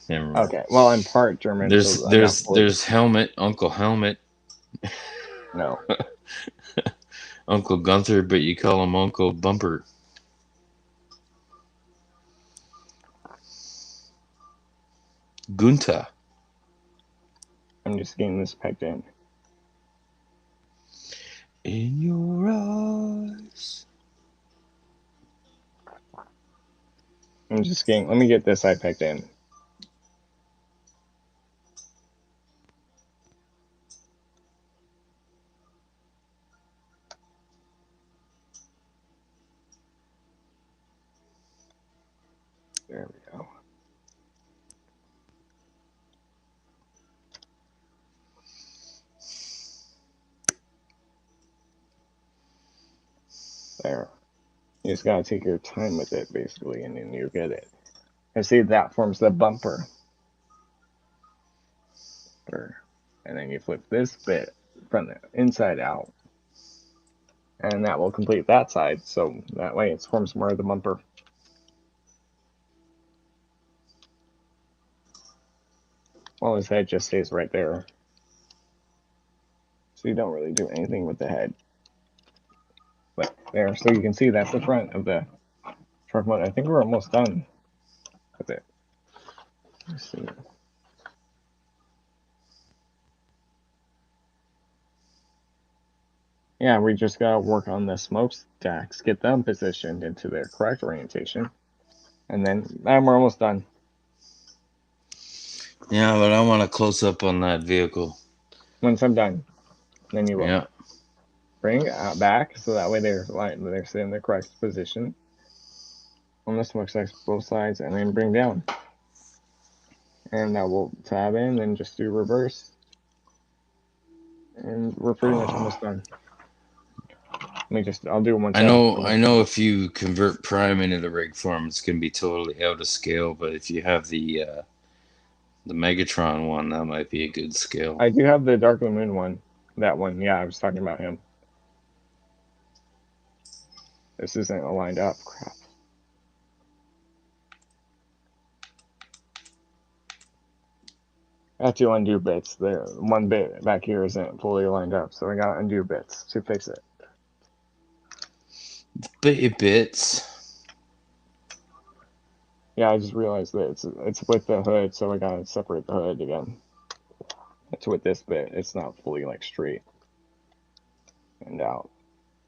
Never mind. Okay, well, I'm part German, so I'm not fully. There's helmet, Uncle Helmet, No. Uncle Gunther, but you call him Uncle Bumper. Gunta. I'm just getting this pegged in. In your eyes. Let me get this side pegged in. There we go. There. You just gotta take your time with it, basically, and then you get it. And see, that forms the bumper. And then you flip this bit from the inside out. And that will complete that side, so that way it forms more of the bumper. Well, his head just stays right there. So you don't really do anything with the head. But there, so you can see that's the front of the truck motor. I think we're almost done with it. Let's see. Yeah, we just gotta work on the smokestacks, get them positioned into their correct orientation. And then we're almost done. Yeah, but I want a close up on that vehicle. Once I'm done, then you will. Yeah. Bring it back so that way they're in the correct position on the smokestacks both sides, and then bring down. And that will tab in and just do reverse. And we're pretty much almost done. I'll do one tab. I know if you convert Prime into the rig form, it's gonna be totally out of scale. But if you have the Megatron one, that might be a good scale. I do have the Dark of the Moon one. That one, yeah, I was talking about him. This isn't aligned up. Crap. I have to undo bits. There, one bit back here isn't fully aligned up, so I gotta undo bits to fix it. Bits. Yeah, I just realized that it's with the hood, so I gotta separate the hood again. It's with this bit. It's not fully like straight and out.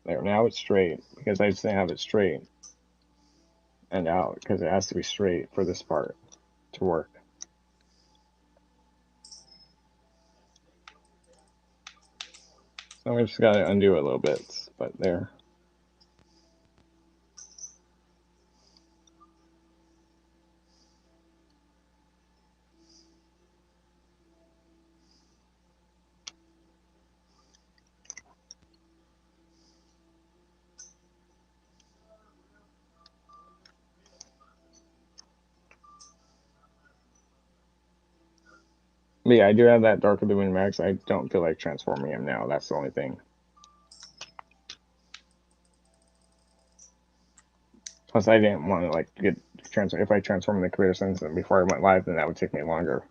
There, now it's straight because I just didn't have it straight and out because it has to be straight for this part to work. So we just gotta undo a little bit, but there. But yeah, I do have that Dark of the Moon Max. I don't feel like transforming him now. That's the only thing. Plus, I didn't want to like get transform. If I transform the computer sense before I went live, then that would take me longer.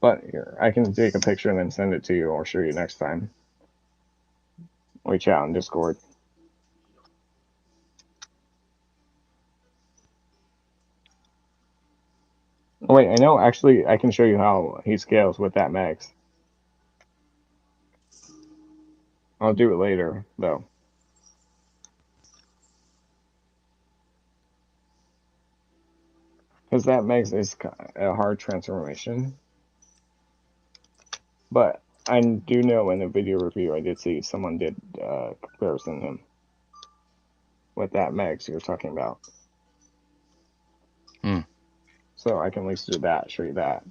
But here, I can take a picture and then send it to you or show you next time. We chat on Discord. Oh, wait, I know. Actually, I can show you how he scales with that max. I'll do it later, though. Because that max is a hard transformation. But I do know in the video review I did see someone did comparison him with that max you're talking about. So I can at least do that, show you that.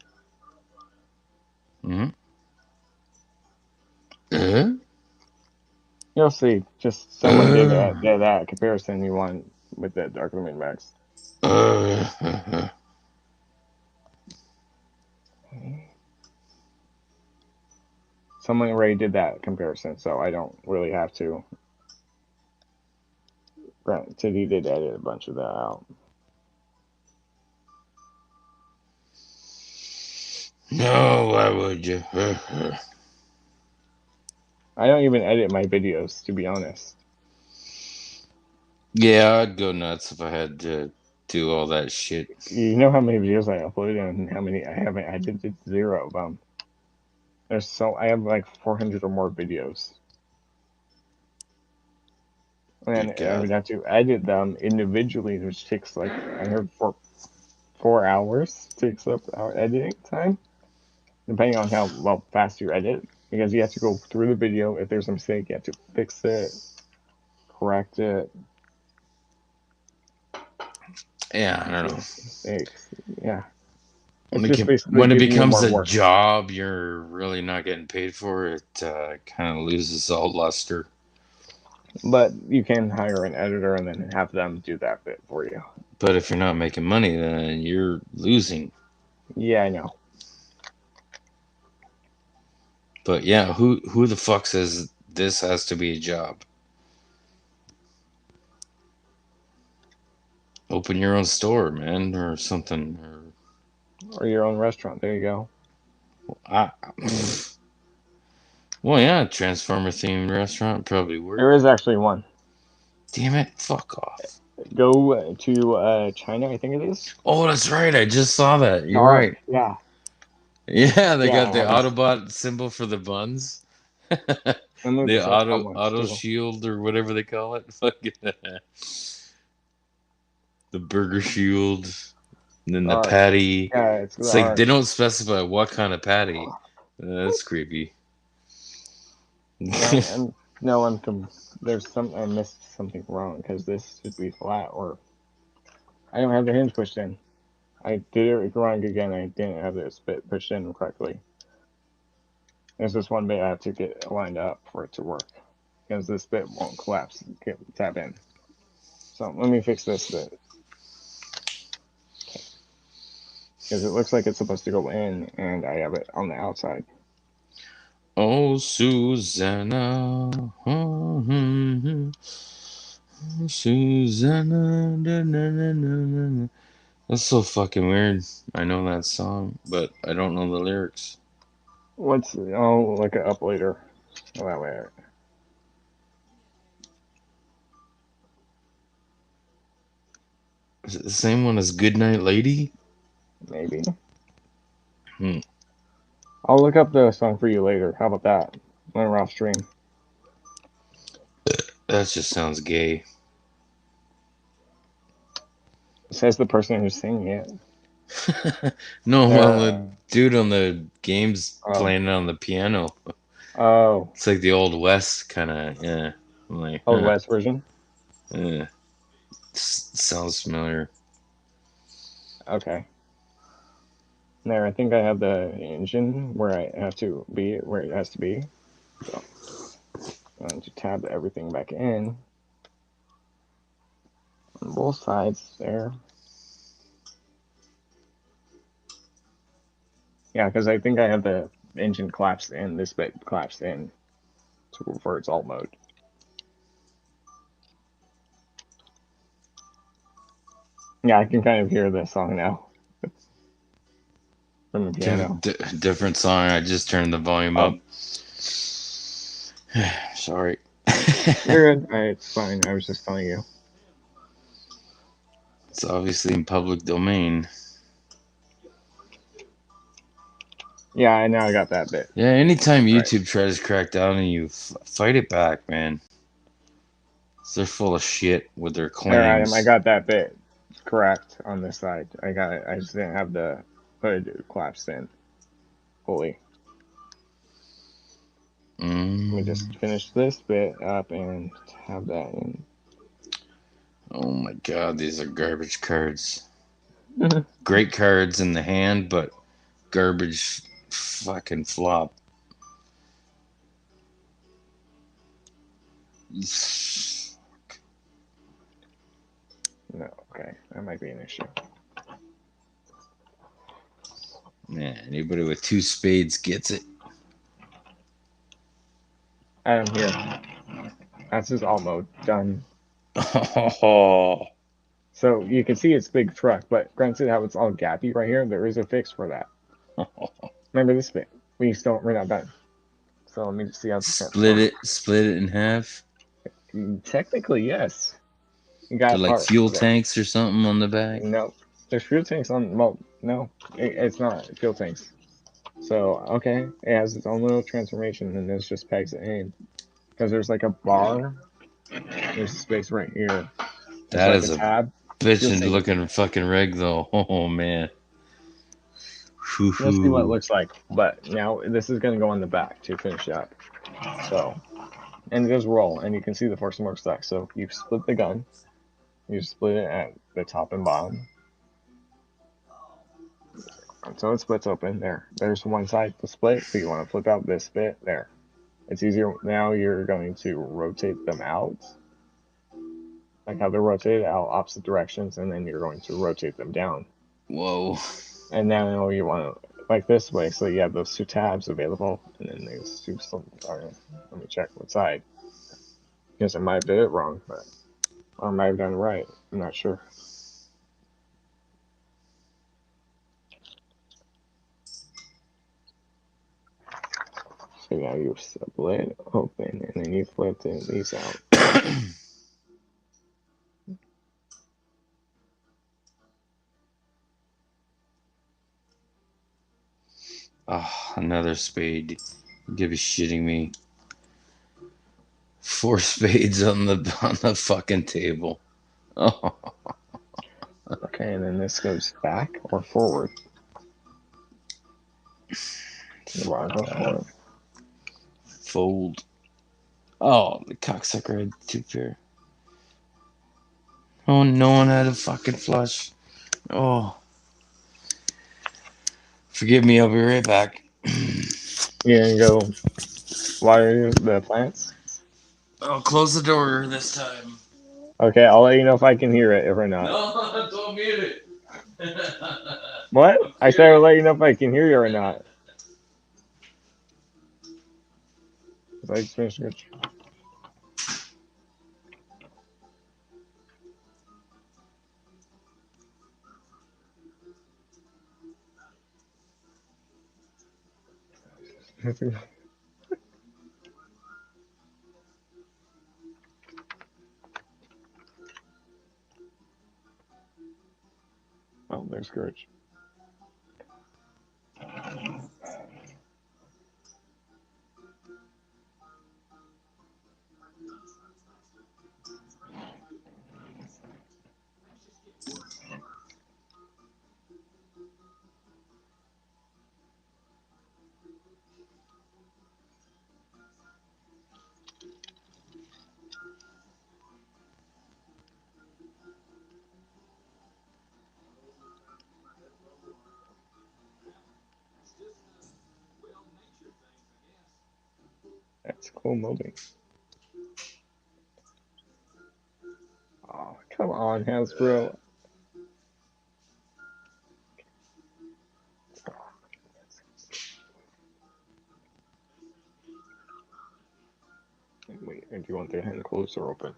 You'll see. Just someone did that comparison you want with the Dark Lumen Max. Someone already did that comparison, so I don't really have to. Granted, he did edit a bunch of that out. No, why would you? I don't even edit my videos, to be honest. Yeah, I'd go nuts if I had to do all that shit. You know how many videos I uploaded and how many I haven't? I did 0 of them. I have like 400 or more videos. And I would have to edit them individually, which takes like, I heard 4 hours takes up our editing time, depending on how fast you edit, because you have to go through the video. If there's a mistake, you have to fix it, correct it. Yeah, I don't know. Mistakes. Yeah. When it becomes a job you're really not getting paid for, it kind of loses all luster. But you can hire an editor and then have them do that bit for you. But if you're not making money, then you're losing. Yeah, I know. But yeah, who the fuck says this has to be a job? Open your own store, man, or something. Or your own restaurant. There you go. Well, yeah, Transformer themed restaurant probably work. There is actually one. Damn it! Fuck off. Go to China, I think it is. Oh, that's right. I just saw that. You're right. Yeah. Yeah, they got the Autobot symbol for the buns. The auto shield or whatever they call it. The burger shield. And then the patty. Yeah, it's like they don't specify what kind of patty. That's creepy. No, I missed something wrong because this should be flat, or I don't have the hinge pushed in. I did it wrong again. I didn't have this bit pushed in correctly. There's this one bit I have to get lined up for it to work because this bit won't collapse. Tap in. So let me fix this bit. Because it looks like it's supposed to go in, and I have it on the outside. Oh, Susanna. Susanna. That's so fucking weird. I know that song, but I don't know the lyrics. I'll look it up later. Oh, that way. Is it the same one as Goodnight Lady? Maybe. Hmm. I'll look up the song for you later. How about that? When we're off stream. That just sounds gay. Says the person who's singing it. No, well, They're, the dude on the game's oh. playing it on the piano. Oh. It's like the old West kind of, yeah. I'm like, Old West version? yeah. Sounds familiar. Okay. There, I think I have the engine where I have to be, where it has to be. So, I'm going to tab everything back in. On both sides there. Yeah, because I think I have the engine collapsed in, this bit collapsed in for its alt mode. Yeah, I can kind of hear the song now from the piano. Different song. I just turned the volume up. Oh, Sorry. you're good. It's fine. I was just telling you. It's obviously in public domain. Yeah, now I got that bit. Yeah, anytime Right. YouTube tries to crack down on you, fight it back, man. They're full of shit with their There I am. I claims. got that bit correct on this side. I got it. I just didn't have the hood collapsed in fully. Let me just finish this bit up and have that in. Oh my god, these are garbage cards. Great cards in the hand, but garbage fucking flop. No, okay. That might be an issue. Man, anybody with two spades gets it. Adam, here. That's his alt mode. Done. Oh, So you can see it's big truck, but granted how it's all gappy right here, there is a fix for that. Remember this bit? We're not done. So let me just see how it's transformed. split it in half. Technically, yes. You They're got like part fuel there. tanks or something on the back. No. There's fuel tanks on, well, no. It's not fuel tanks. So, okay. It has its own little transformation, and this just pegs it in. Because there's like a bar. There's a space right here. There's That like a is a tab. You'll bitchin' see. looking fucking rig though. Oh man. You'll see what it Hoo-hoo. looks like. But now this is going to go on the back to finish up. So, and it does roll, and you can see the force and work stack. So you split the gun. You split it at the top and bottom. So it splits open there. There's one side to split, but you want to flip out this bit there. It's easier. Now you're going to rotate them out, like how they're rotated out opposite directions, and then you're going to rotate them down. Whoa. And now you want to, like this way, so you have those two tabs available, and then there's two, sorry, let me check what side. Because I might have did it wrong, but or I might have done it right. I'm not sure. So now you split open, and then you flip these out. Oh, another spade. You gotta be shitting me. 4 spades on the fucking table. Oh, Okay, and then this goes back or forward. You want to go forward. fold. Oh, the cocksucker had 2 pair. Oh, no one had a fucking flush. Oh, forgive me. I'll be right back. You gonna go water the plants? I'll close the door this time. Okay, I'll let you know if I can hear it or not. No, don't mute it. What? I'm I said I'll curious. let you know if I can hear you or not. I just finished. Oh, there's Scourge. That's cool movie. Oh, come on, Hasbro. Wait, do you want the hand closed or open?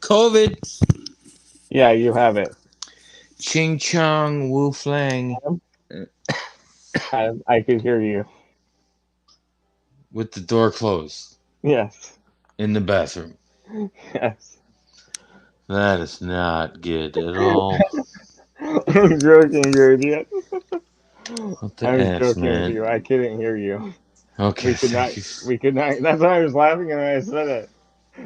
COVID. Yeah, you have it. Ching chong wu flang. I could hear you. With the door closed. Yes. In the bathroom. Yes. That is not good at all. I'm joking, you idiot. What I the was F, joking with man? you. I couldn't hear you. Okay, We could not. thank you. We could not. That's why I was laughing when I said it.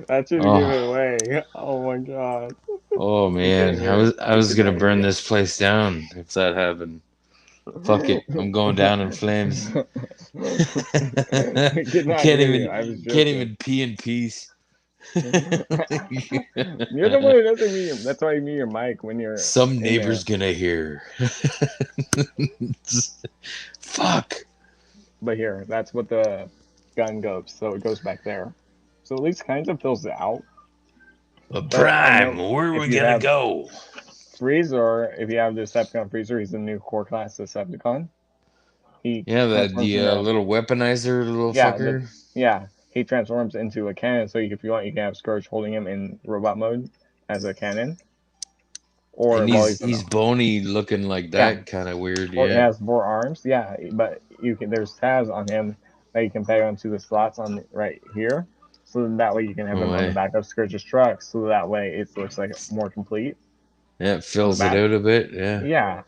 That should give Oh, it away. Oh my god. oh We couldn't man, hear it. I We was could gonna not hear burn you. this place down if that happened. Fuck it, I'm going down in flames. We could not can't hear you. even I was can't joking. even pee in peace. You're the one who doesn't mute your. That's why you mute your mic when you're Some in neighbor's there. gonna hear. Fuck. But here, that's what the gun goes. So it goes back there. So at least kind of fills it out. But But I Prime, know where are if we you gonna have go? Freezer, if you have the Decepticon Freezer, he's the new core class Decepticon. He Yeah, transforms the into little weaponizer, little yeah, fucker. he transforms into a cannon. So if you want, you can have Scourge holding him in robot mode as a cannon, or And while he's in he's bony looking like yeah, that, kind of weird. or he Yeah. has 4 arms. Yeah, but you can there's tabs on him that you can peg onto the slots on right here. So that way you can have Oh him on the my. back of Scourge's truck. So that way it looks like more complete Yeah, it on the fills it back. out a bit. Yeah. Yeah.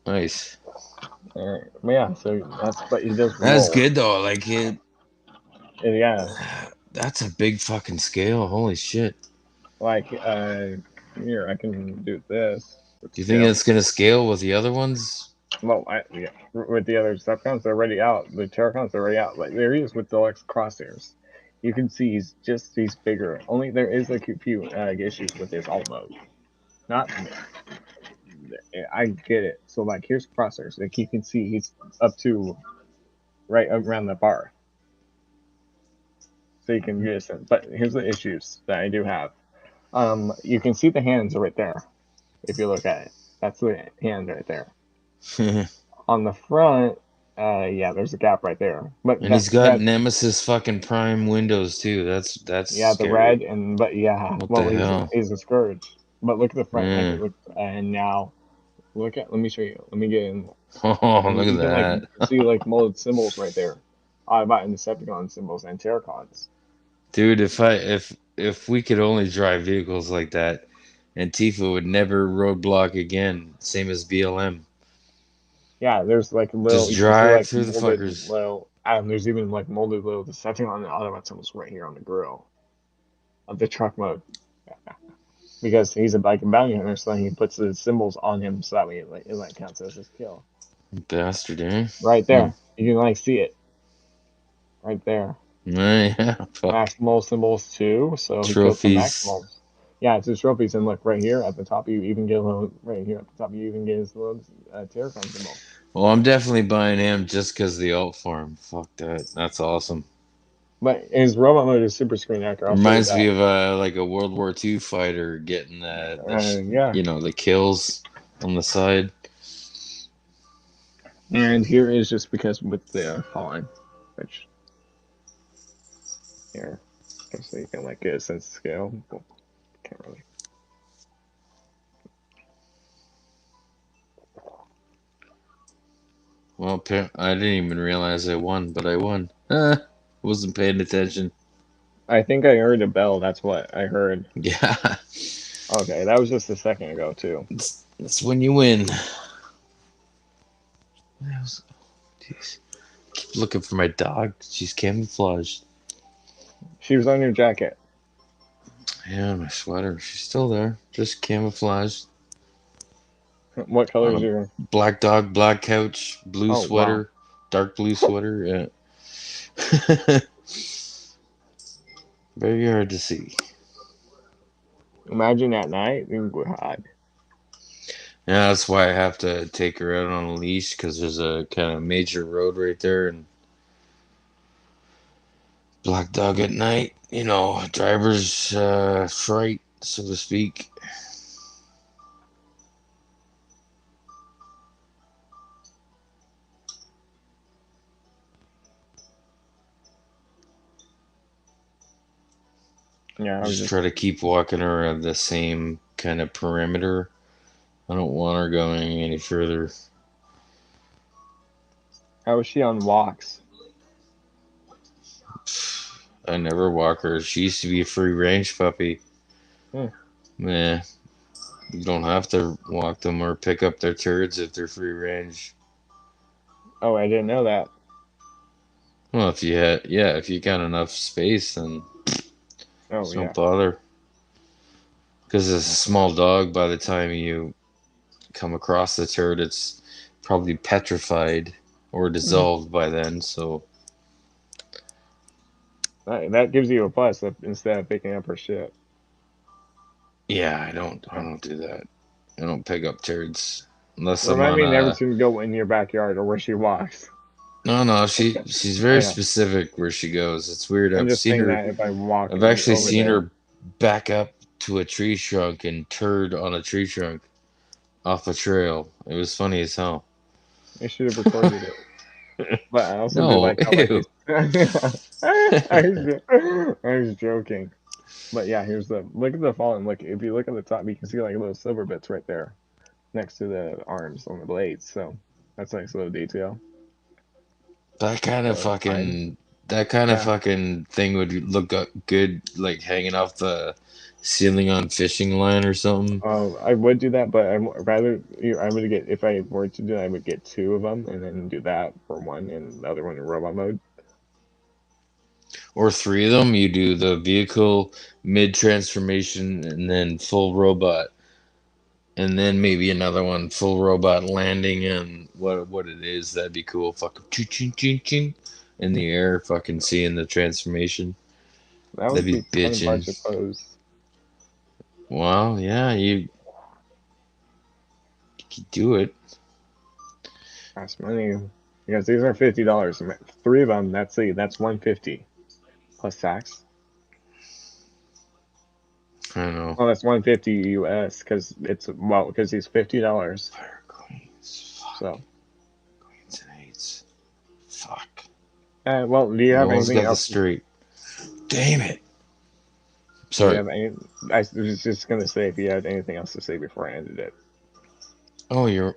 Nice. Yeah, so but he does That's roll. good though. Like it. Yeah, That's a big fucking scale. Holy shit. like here I can do this with Do you think scale. it's gonna scale with the other ones? Well, yeah, with the other Decepticons, they're already out. The Terracons are already out. Like there he is with Deluxe Crosshairs. You can see he's bigger. Only there is a few issues with his alt mode. Not I get it. So like here's Crosshairs. Like you can see he's up to right around the bar. So you can use it. But here's the issues that I do have. You can see the hands are right there. If you look at it, that's the hand right there. And On the front, yeah, there's a gap right there. But he's got Nemesis fucking Prime windows too. That's yeah, the red scary. and but yeah, What well, the hell? he's a scourge. But look at the front, like it Yeah. looks, and now look at. Let me show you. Let me get in. Oh, And look you at can like that. see like molded symbols right there. About Decepticon symbols and Terracons. Dude, if we could only drive vehicles like that, Antifa would never roadblock again, same as BLM. Yeah, there's like little. Just You can see drive like through the molded fuckers. little. There's even like molded little. The setting on the other one's almost right here on the grill of the truck mode because he's a bike and bounty hunter, so he puts the symbols on him so that way it like counts as his kill. Bastard, eh? Right there, you can like see it right there. Yeah, fuck. Maximal symbols too, so he killed some Trophies. maximals. Yeah, it's his trophies, and look right here at the top. You even get a little right here at the top. You even get his little Terracon symbol. Well, I'm definitely buying him just because the alt farm. Fuck that. That's awesome. But his robot mode is super screen accurate. I'll show you Reminds me that. of like a World War II fighter getting Yeah. the kills on the side. And here is just because with the falling, which here, just so you can like get a sense of scale. Well, can't really. Well, I didn't even realize I won, but I won. Wasn't paying attention. I think I heard a bell. That's what I heard. Yeah. Okay, that was just a second ago too. That's when you win. Jeez. Keep looking for my dog. She's camouflaged. She was on your jacket. Yeah, my sweater. She's still there. Just camouflaged. What color On is a your? black dog, black couch, blue Oh wow! sweater, dark blue sweater. Yeah. Very hard to see. Imagine at night. God. Yeah, that's why I have to take her out on a leash because there's a kind of major road right there, and black dog at night. Driver's fright, so to speak. Yeah, I was Just just. try to keep walking around the same kind of perimeter. I don't want her going any further. How was she on walks? I never walk her. She used to be a free range puppy. Hmm. Yeah, you don't have to walk them or pick up their turds if they're free range. Oh, I didn't know that. Well, if you got enough space, then Oh it's no yeah. bother. Because it's a small dog, by the time you come across the turd, it's probably petrified or Mhm. dissolved by then. So That gives you a plus instead of picking up her shit. yeah, I Yeah. don't do that. I don't pick up turds unless I'm Remind on me never a. to go in your backyard or where she walks. No, she's I very know. specific where she goes. It's weird. I'm just saying that if I walk I've actually over seen there, her back up to a tree trunk and turd on a tree trunk off a trail. It was funny as hell. I should have recorded it. But I also do No, like how like ew. it's. I was joking. But yeah, here's the look at the fallen. Look, if you look at the top, you can see like little silver bits right there next to the arms on the blades. So that's a nice little detail. That kind of Or fine. fucking that kind of Yeah. fucking thing would look good like hanging off the ceiling on fishing line or something. I would do that, but I would get if I were to do that, I would get two of them and then do that for one and the other one in robot mode. Or three of them. You do the vehicle mid transformation and then full robot, and then maybe another one full robot landing and what it is. That'd be cool. Fucking ching ching ching ching in the air. Fucking seeing the transformation. That That'd would be be fun, I bitching. suppose. Well, yeah, you could do it. That's money because these are $50. Three of them. That's 150 plus tax. I don't know. Oh, that's 150 US because he's $50. Fire queens. Fuck. So, Queens and eights. Fuck. well, do you have Almost anything got the else? straight. Damn it. Do you Sorry. have any? I was just gonna say if you had anything else to say before I ended it. Oh, you're.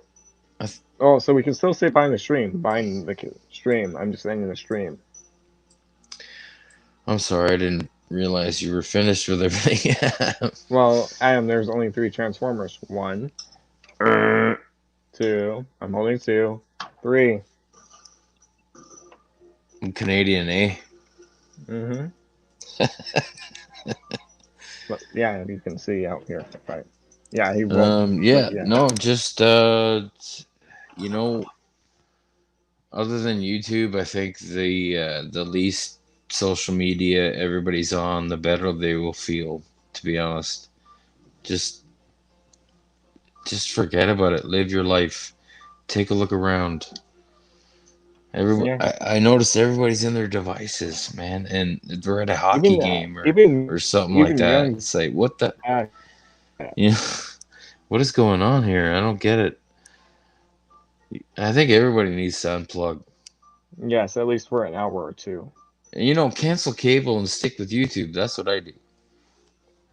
Oh, so we can still say behind the stream. Behind the stream. I'm just saying in the stream. I'm sorry. I didn't realize you were finished with everything. Well, Adam, there's only three Transformers. One, 2. I'm holding 2. 3. I'm Canadian, eh? Mm-hmm. But yeah, you can see out here. Right. Yeah, he won't. But Yeah, yeah. no, just you know, other than YouTube, I think the least social media everybody's on, the better they will feel. To be honest, just just forget about it. Live your life. Take a look around. Yeah. I noticed everybody's in their devices, man, and they're at a hockey Even game even or something like even that. young. It's like, what the, Uh, you know, what is going on here? I don't get it. I think everybody needs to unplug. yes, at least for an hour or two. Cancel cable and stick with YouTube. That's what I do.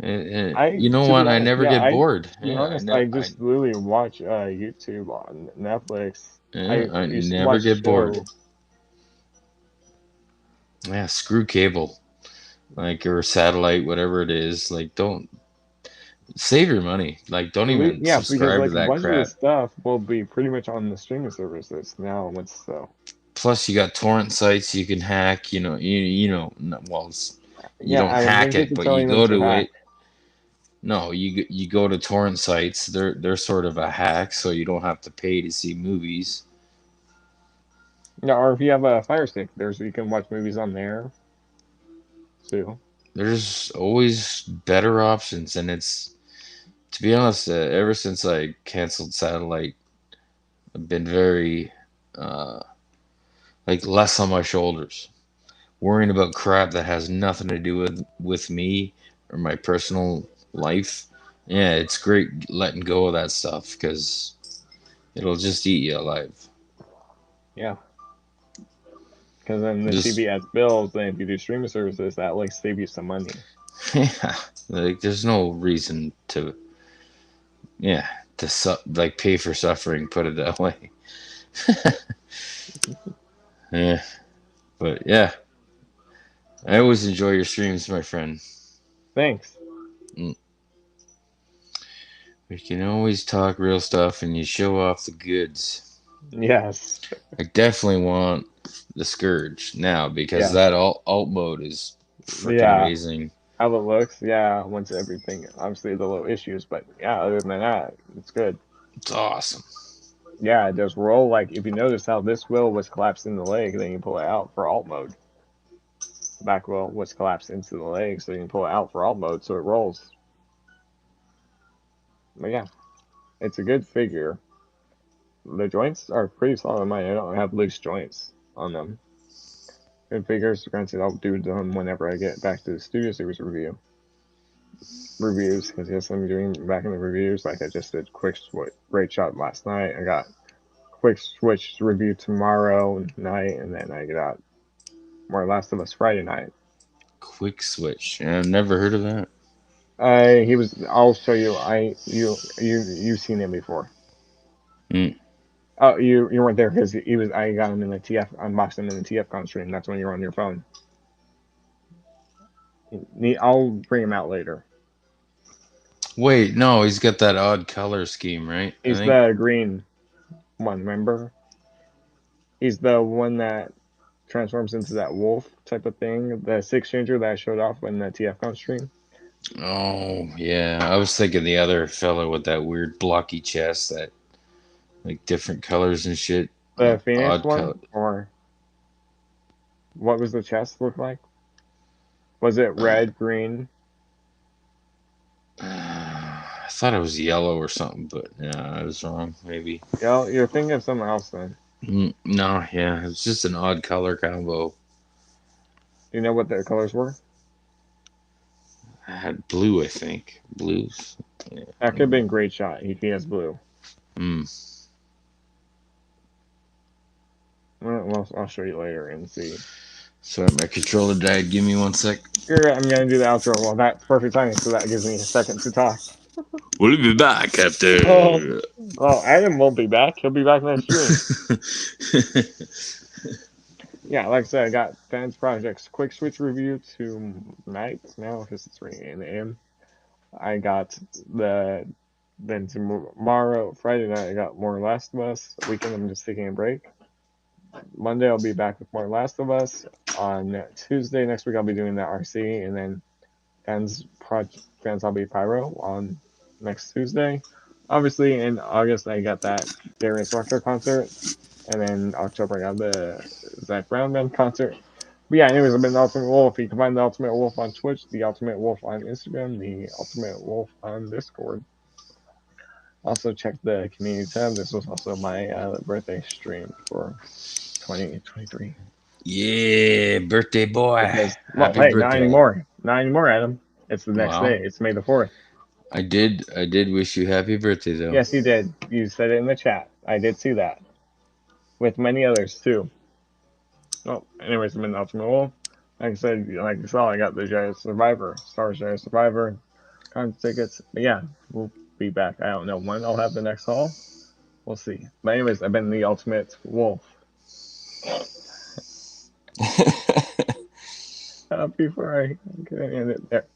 And I you know to be what? I honest, never yeah, get I bored. to be Yeah, honest, I just literally watch YouTube on Netflix. I I used to never watch a get bored. show. Yeah, screw cable, like or satellite, whatever it is. Like, don't save your money. Like, don't even Yeah, because subscribe to like a that bunch of the crap. stuff will be pretty much on the streaming services now. Once so Plus, you got torrent sites you can hack. Well, you yeah, don't I hack think it, it's but you telling them go to to hack. it. No, you go to torrent sites. They're sort of a hack, so you don't have to pay to see movies. Yeah, or if you have a Fire Stick, there's you can watch movies on there too. There's always better options, and it's to be honest, ever since I canceled satellite, I've been very uh, like less on my shoulders, worrying about crap that has nothing to do with me or my personal life. Yeah, it's great letting go of that stuff because it'll just eat you alive. Yeah, because then the Just TV adds bills. Then if you do streaming services, that like save you some money. yeah, like there's no reason to yeah like pay for suffering. Put it that way. Yeah, but yeah, I always enjoy your streams, my friend. Thanks. Mm. We can always talk real stuff, and you show off the goods. Yes. I definitely want the Scourge now because Yeah. that alt mode is freaking Yeah. amazing. How it looks. Yeah. Once everything, obviously the little issues, but yeah. Other than that, it's good. It's awesome. Yeah, it does roll. Like if you notice how this wheel was collapsed in the leg, then you pull it out for alt mode. The back wheel was collapsed into the leg, so you can pull it out for alt mode, so it rolls. But yeah, it's a good figure. The joints are pretty solid on mine. I don't have loose joints on them. Good figures. Granted, I'll do them whenever I get back to the Studio Series reviews because yes, I'm doing back in the reviews. Like I just did quick switch great shot last night. I got quick switch review tomorrow night, and then I got more Last of Us Friday night. Quick switch. Yeah, I've never heard of that. He was. I'll show you. You've seen him before. Mm. Oh, you weren't there because he was. I got him in the TF. Unboxed him in the TFCon stream. That's when you were on your phone. I'll bring him out later. Wait, no, he's got that odd color scheme, right? I He's think. the green one. Remember? He's the one that transforms into that wolf type of thing. The six changer that I showed off in the TFCon stream. Oh, yeah. I was thinking the other fellow with that weird blocky chest, that like different colors and shit. The Phoenix Odd color. one, or what was the chest look like? Was it Uh, red, green? I thought it was yellow or something, but yeah, I was wrong. Maybe. Yeah, you're thinking of something else then. No, yeah, it's just an odd color combo. Do you know what the colors were? I had blue, I think. Blues. Yeah, That I could have don't been know. great shot. He has blue. Mm. Well, I'll show you later and see. Sorry, my controller died. Give me 1 sec. I'm gonna do the outro. Well, that's perfect timing, so that gives me a second to talk. We'll be back Oh, after. well, Adam won't be back. He'll be back next stream. Yeah, like I said, I got Fans Project's Quick Switch review tonight now because it's 3 a.m. I got the then tomorrow, Friday night, I got more Last of Us. Weekend, I'm just taking a break. Monday, I'll be back with more Last of Us. On Tuesday next week, I'll be doing the RC, and then Fans Hobby Pyro on next Tuesday. Obviously, in August, I got that Darius Rucker concert, and then October, I got the Zach Brown Band concert. But yeah, anyways, I've been the Ultimate Wolf. You can find the Ultimate Wolf on Twitch, the Ultimate Wolf on Instagram, the Ultimate Wolf on Discord. Also, check the community tab. This was also my birthday stream for 2023. Yeah, birthday boy. Because, well, Happy hey, not birthday. anymore. Not anymore, Adam. It's the next Wow. day. It's May the 4th. I did wish you happy birthday though. Yes, you did. You said it in the chat. I did see that. With many others, too. Well, anyways, I'm in Ultimate Wolf. Like I said, like you saw, I got the Giant Survivor, Star Wars Giant Survivor concert tickets. But yeah, we'll be back. I don't know when I'll have the next haul. We'll see. But anyways, I've been the Ultimate Wolf. Before I end it there.